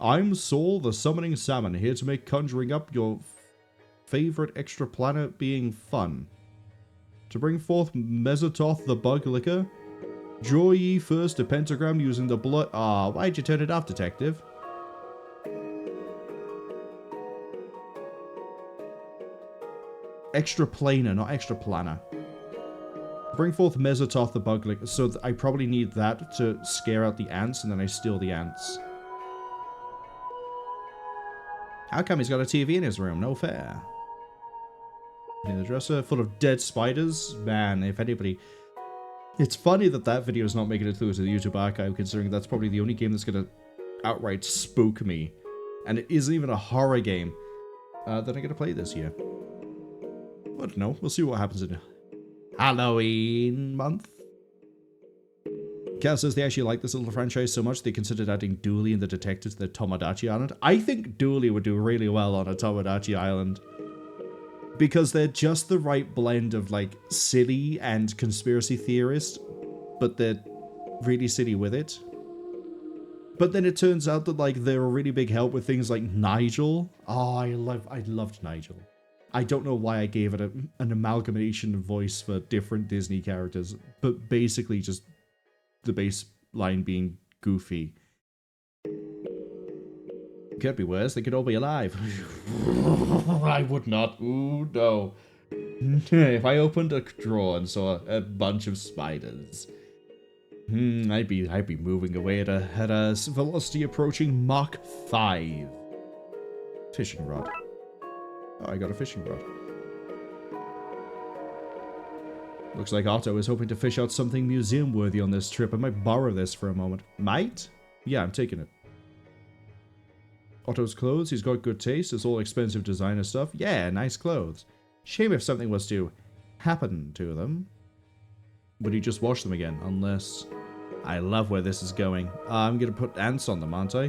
I'm Saul, the summoning salmon, here to make conjuring up your favorite extra planet being fun. To bring forth Mesototh the bug licker, draw ye first a pentagram using the blood... Ah, why'd you turn it off, detective? Extra planar, not extra planner. Bring forth Mesototh the bug licker, so I probably need that to scare out the ants, and then I steal the ants. How come he's got a TV in his room? No fair. In the dresser, full of dead spiders. Man, if anybody... It's funny that that video is not making it through to the YouTube archive, considering that's probably the only game that's going to outright spook me. And it isn't even a horror game that I'm going to play this year. I don't know. We'll see what happens in Halloween month. Cal says they actually like this little franchise so much they considered adding Dooley and the detective to the Tomodachi Island. I think Dooley would do really well on a Tomodachi Island. Because they're just the right blend of, like, silly and conspiracy theorist. But they're really silly with it. But then it turns out that, like, they're a really big help with things like Nigel. Oh, I loved Nigel. I don't know why I gave it an amalgamation voice for different Disney characters. But basically just... the baseline being goofy. Could be worse, they could all be alive. I would not. Ooh, no. If I opened a drawer and saw a bunch of spiders, I'd be moving away at a velocity approaching Mach 5. Fishing rod. Oh, I got a fishing rod. Looks like Otto is hoping to fish out something museum-worthy on this trip. I might borrow this for a moment. Might? Yeah, I'm taking it. Otto's clothes, he's got good taste. It's all expensive designer stuff. Yeah, nice clothes. Shame if something was to happen to them. Would he just wash them again? Unless... I love where this is going. I'm gonna put ants on them, aren't I?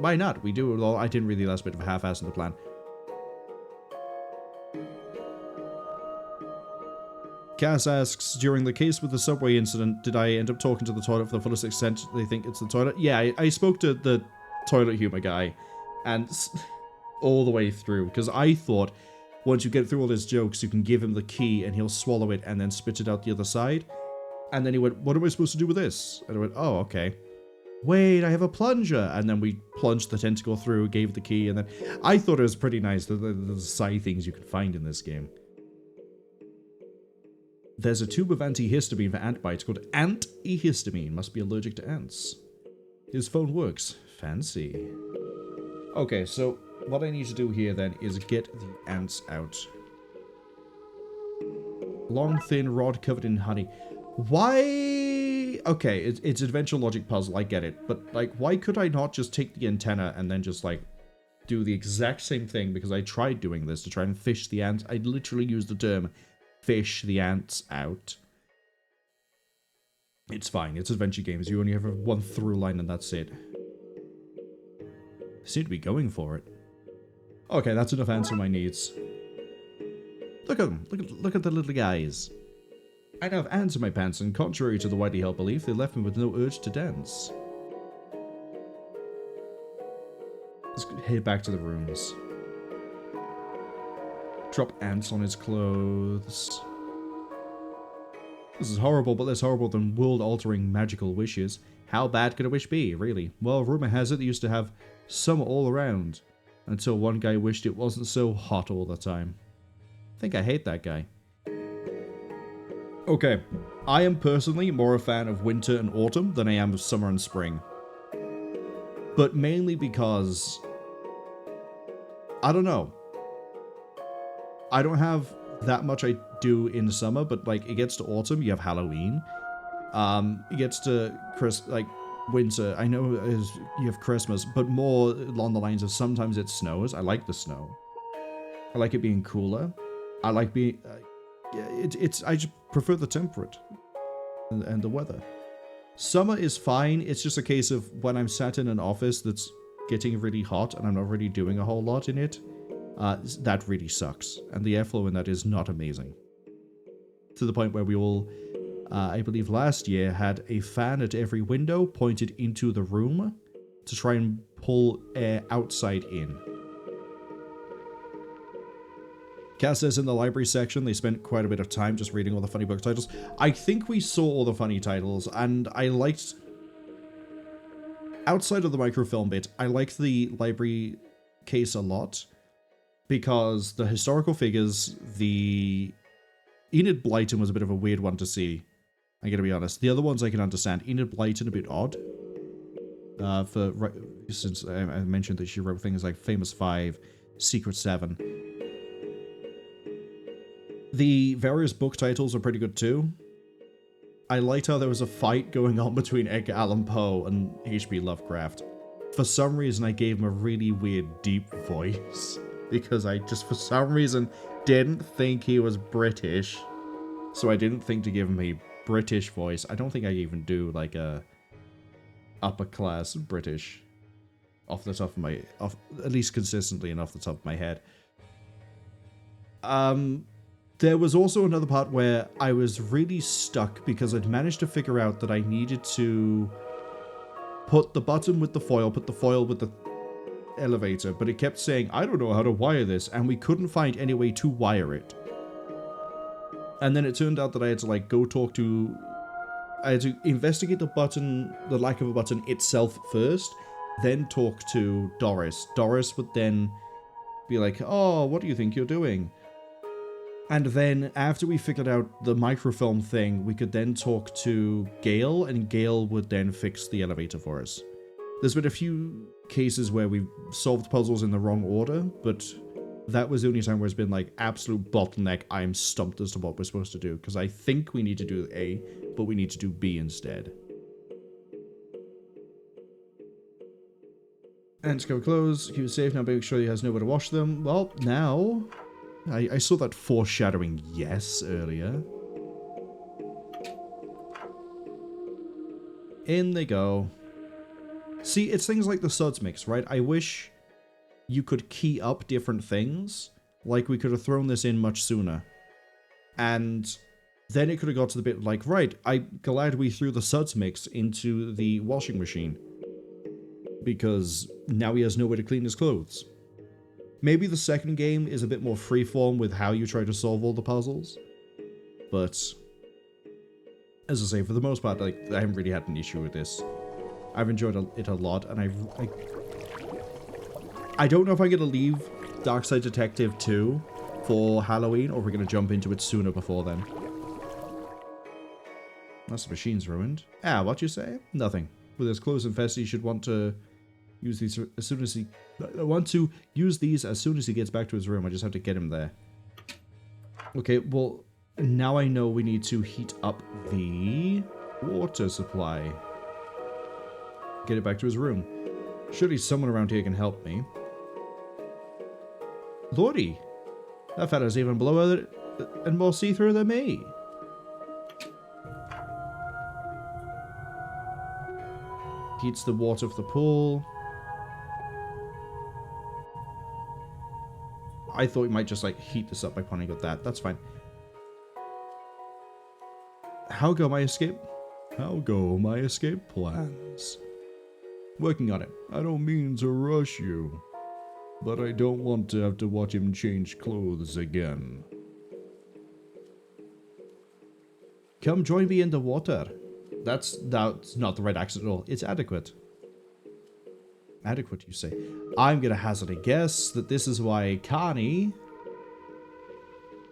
Why not? We do it all. I didn't really last bit of a half-ass in the plan. Cass asks, during the case with the subway incident, did I end up talking to the toilet for the fullest extent they think it's the toilet? Yeah, I spoke to the toilet humor guy, and all the way through, because I thought once you get through all his jokes, you can give him the key and he'll swallow it and then spit it out the other side. And then he went, what am I supposed to do with this? And I went, oh, okay. Wait, I have a plunger. And then we plunged the tentacle through, gave the key, and then I thought it was pretty nice, the side things you could find in this game. There's a tube of antihistamine for ant bites called antihistamine. Must be allergic to ants. His phone works. Fancy. Okay, so what I need to do here then is get the ants out. Long, thin rod covered in honey. Why? Okay, it's adventure logic puzzle, I get it. But, like, why could I not just take the antenna and then just, like, do the exact same thing because I tried doing this to try and fish the ants. I literally used the term fish the ants out. It's fine. It's adventure games. You only have one through line and that's it. I seem to be going for it. Okay, that's enough answer my needs. Look at them. Look at the little guys. I now have ants in my pants, and contrary to the widely held belief, they left me with no urge to dance. Let's head back to the rooms. Drop ants on his clothes. This is horrible, but less horrible than world-altering magical wishes. How bad could a wish be, really? Well, rumor has it they used to have summer all around, until one guy wished it wasn't so hot all the time. I think I hate that guy. Okay, I am personally more a fan of winter and autumn than I am of summer and spring. But mainly because, I don't know. I don't have that much I do in summer, but like it gets to autumn, you have Halloween. It gets to winter, I know you have Christmas, but more along the lines of sometimes it snows. I like the snow. I like it being cooler. I like being, I just prefer the temperate and the weather. Summer is fine. It's just a case of when I'm sat in an office that's getting really hot and I'm not really doing a whole lot in it, that really sucks. And the airflow in that is not amazing. To the point where we all, I believe last year, had a fan at every window pointed into the room to try and pull air outside in. Cass says in the library section they spent quite a bit of time just reading all the funny book titles. I think we saw all the funny titles, and I liked... Outside of the microfilm bit, I liked the library case a lot, because the historical figures, the... Enid Blyton was a bit of a weird one to see, I'm gonna be honest. The other ones I can understand. Enid Blyton, a bit odd. Since I mentioned that she wrote things like Famous 5, Secret 7. The various book titles are pretty good too. I liked how there was a fight going on between Edgar Allan Poe and H.P. Lovecraft. For some reason, I gave him a really weird, deep voice. Because I just, for some reason, didn't think he was British. So I didn't think to give him a British voice. I don't think I even do, like, a upper class British. Off the top of my... at least consistently and off the top of my head. There was also another part where I was really stuck because I'd managed to figure out that I needed to put the button with the foil, put the foil with the elevator, but it kept saying, I don't know how to wire this, and we couldn't find any way to wire it. And then it turned out that I had to, like, I had to investigate the button, the lack of a button itself first, then talk to Doris. Doris would then be like, oh, what do you think you're doing? And then, after we figured out the microfilm thing, we could then talk to Gale, and Gale would then fix the elevator for us. There's been a few cases where we've solved puzzles in the wrong order, but that was the only time where it's been like, absolute bottleneck, I'm stumped as to what we're supposed to do, because I think we need to do A, but we need to do B instead. Ants go close, keep it safe, now make sure he has nowhere to wash them. Well, now... I saw that foreshadowing yes earlier. In they go. See, it's things like the suds mix, right? I wish you could key up different things. Like, we could have thrown this in much sooner. And then it could have got to the bit like, right, I'm glad we threw the suds mix into the washing machine. Because now he has nowhere to clean his clothes. Maybe the second game is a bit more freeform with how you try to solve all the puzzles. But, as I say, for the most part, like, I haven't really had an issue with this. I've enjoyed it a lot, and I don't know if I'm going to leave Darkside Detective 2 for Halloween, or we're going to jump into it sooner before then. Unless the machine's ruined. Ah, what you say? Nothing. With his clothes infested, he should want to use these as soon as he... I want to use these as soon as he gets back to his room. I just have to get him there. Okay, well, now I know we need to heat up the water supply. Get it back to his room. Surely someone around here can help me. Lordy, that fella's even blower and more see-through than me. Heats the water of the pool. I thought we might just like heat this up by pointing at that. That's fine. How go my escape? How go my escape plans? Working on it. I don't mean to rush you, but I don't want to have to watch him change clothes again. Come join me in the water. That's not the right accent at all. It's adequate. Adequate, you say? I'm gonna hazard a guess that this is why Connie...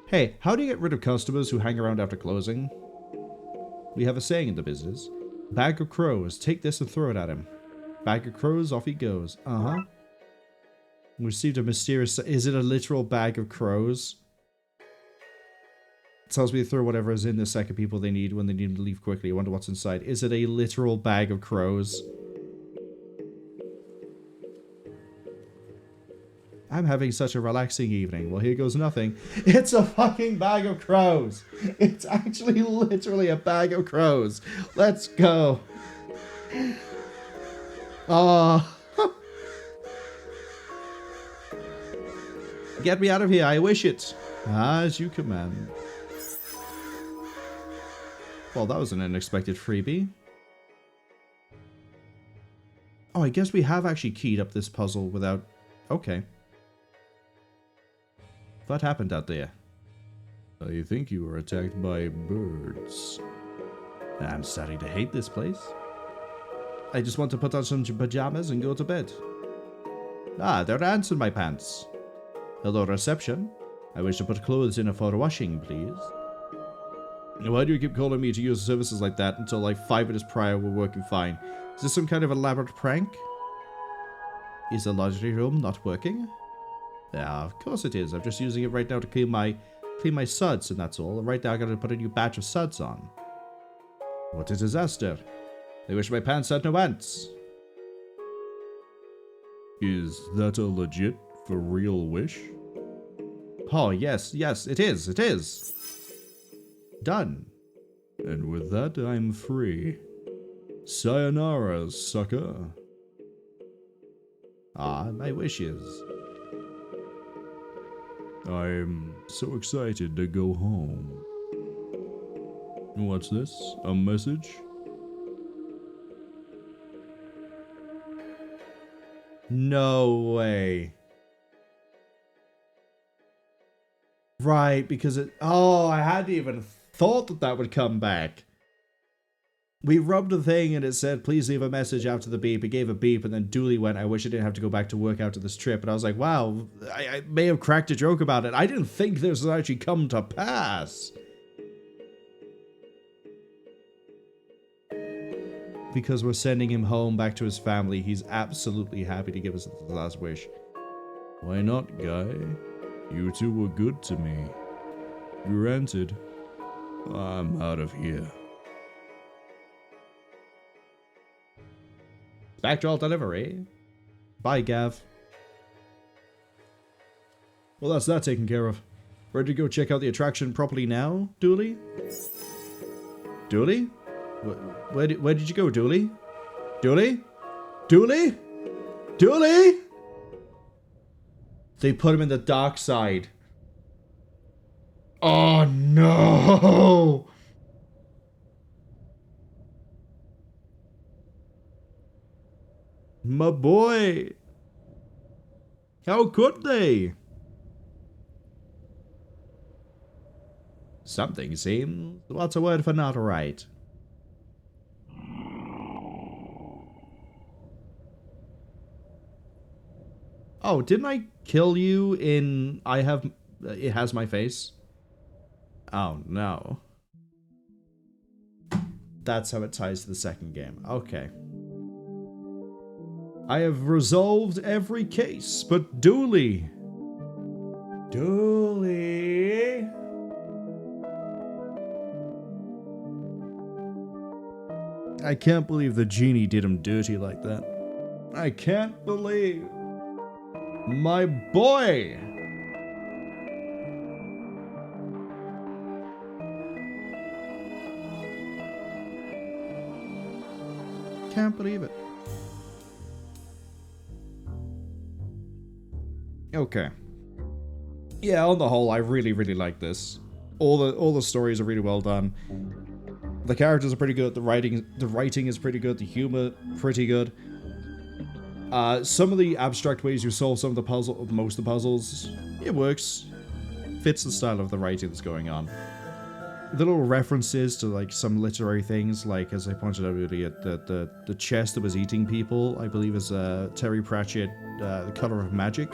Hey, how do you get rid of customers who hang around after closing? We have a saying in the business. Bag of crows, take this and throw it at him. Bag of crows, off he goes. Uh-huh. Received a mysterious... Is it a literal bag of crows? It tells me to throw whatever is in the sack of people they need when they need to leave quickly. I wonder what's inside. Is it a literal bag of crows? I'm having such a relaxing evening. Well, here goes nothing. It's a fucking bag of crows. It's actually literally a bag of crows. Let's go. Get me out of here. I wish it. As you command. Well, that was an unexpected freebie. Oh, I guess we have actually keyed up this puzzle without... Okay. What happened out there? I think you were attacked by birds. I'm starting to hate this place. I just want to put on some pajamas and go to bed. Ah, there are ants in my pants. Hello, reception. I wish to put clothes in for washing, please. Why do you keep calling me to use services like that until like 5 minutes prior we're working fine? Is this some kind of elaborate prank? Is the laundry room not working? Yeah, of course it is. I'm just using it right now to clean my suds, and that's all. And right now I gotta put a new batch of suds on. What a disaster. I wish my pants had no ants. Is that a legit, for real wish? Oh, yes, it is. Done. And with that, I'm free. Sayonara, sucker. Ah, my wishes. I'm so excited to go home. What's this? A message? No way. Right, because it... Oh, I hadn't even thought that that would come back. We rubbed the thing and it said, please leave a message after the beep. It gave a beep and then Dooley went, I wish I didn't have to go back to work after this trip. And I was like, wow, I may have cracked a joke about it. I didn't think this would actually come to pass. Because we're sending him home back to his family, he's absolutely happy to give us the last wish. Why not, guy? You two were good to me. Granted. I'm out of here. Spectral delivery. Bye, Gav. Well, that's that taken care of. Ready to go check out the attraction properly now, Dooley? Dooley? Where did you go, Dooley? Dooley? Dooley? Dooley? They put him in the dark side. Oh, no! My boy! How could they? Something seems... What's a word for not right? Oh, didn't I kill you in... It has my face? Oh, no. That's how it ties to the second game. Okay. I have resolved every case, but Dooley... Dooley... I can't believe the genie did him dirty like that. I can't believe... My boy! can't believe it. Okay. Yeah, on the whole, I really, really like this. All the stories are really well done. The characters are pretty good. The writing is pretty good. The humor pretty good. Some of the abstract ways you solve most of the puzzles, it works. Fits the style of the writing that's going on. The little references to like some literary things, like as I pointed out earlier, the chest that was eating people, I believe is Terry Pratchett, The Color of Magic.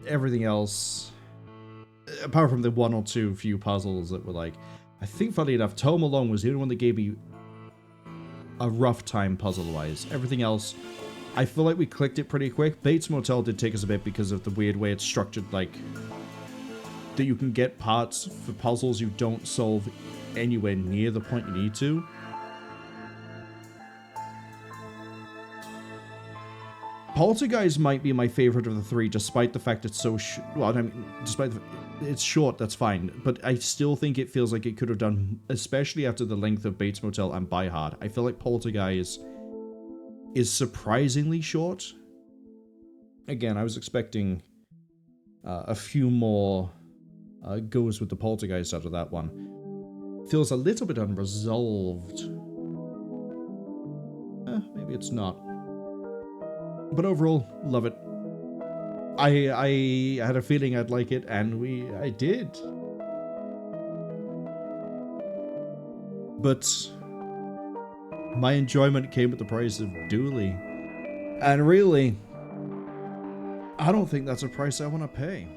Everything else, apart from the one or two few puzzles that were like, I think funny enough, Tome Alone was the only one that gave me a rough time puzzle-wise. Everything else, I feel like we clicked it pretty quick. Bates Motel did take us a bit because of the weird way it's structured, like, that you can get parts for puzzles you don't solve anywhere near the point you need to. Polterguys might be my favorite of the three, despite the fact it's so it's short, that's fine, but I still think it feels like it could have done, especially after the length of Bates Motel and Die Hard. I feel like Polterguys is surprisingly short. Again, I was expecting a few more goes with the Poltergeist after that one. Feels a little bit unresolved. Maybe it's not. But overall, love it. I had a feeling I'd like it, and I did. But my enjoyment came at the price of Dooley. And really, I don't think that's a price I want to pay.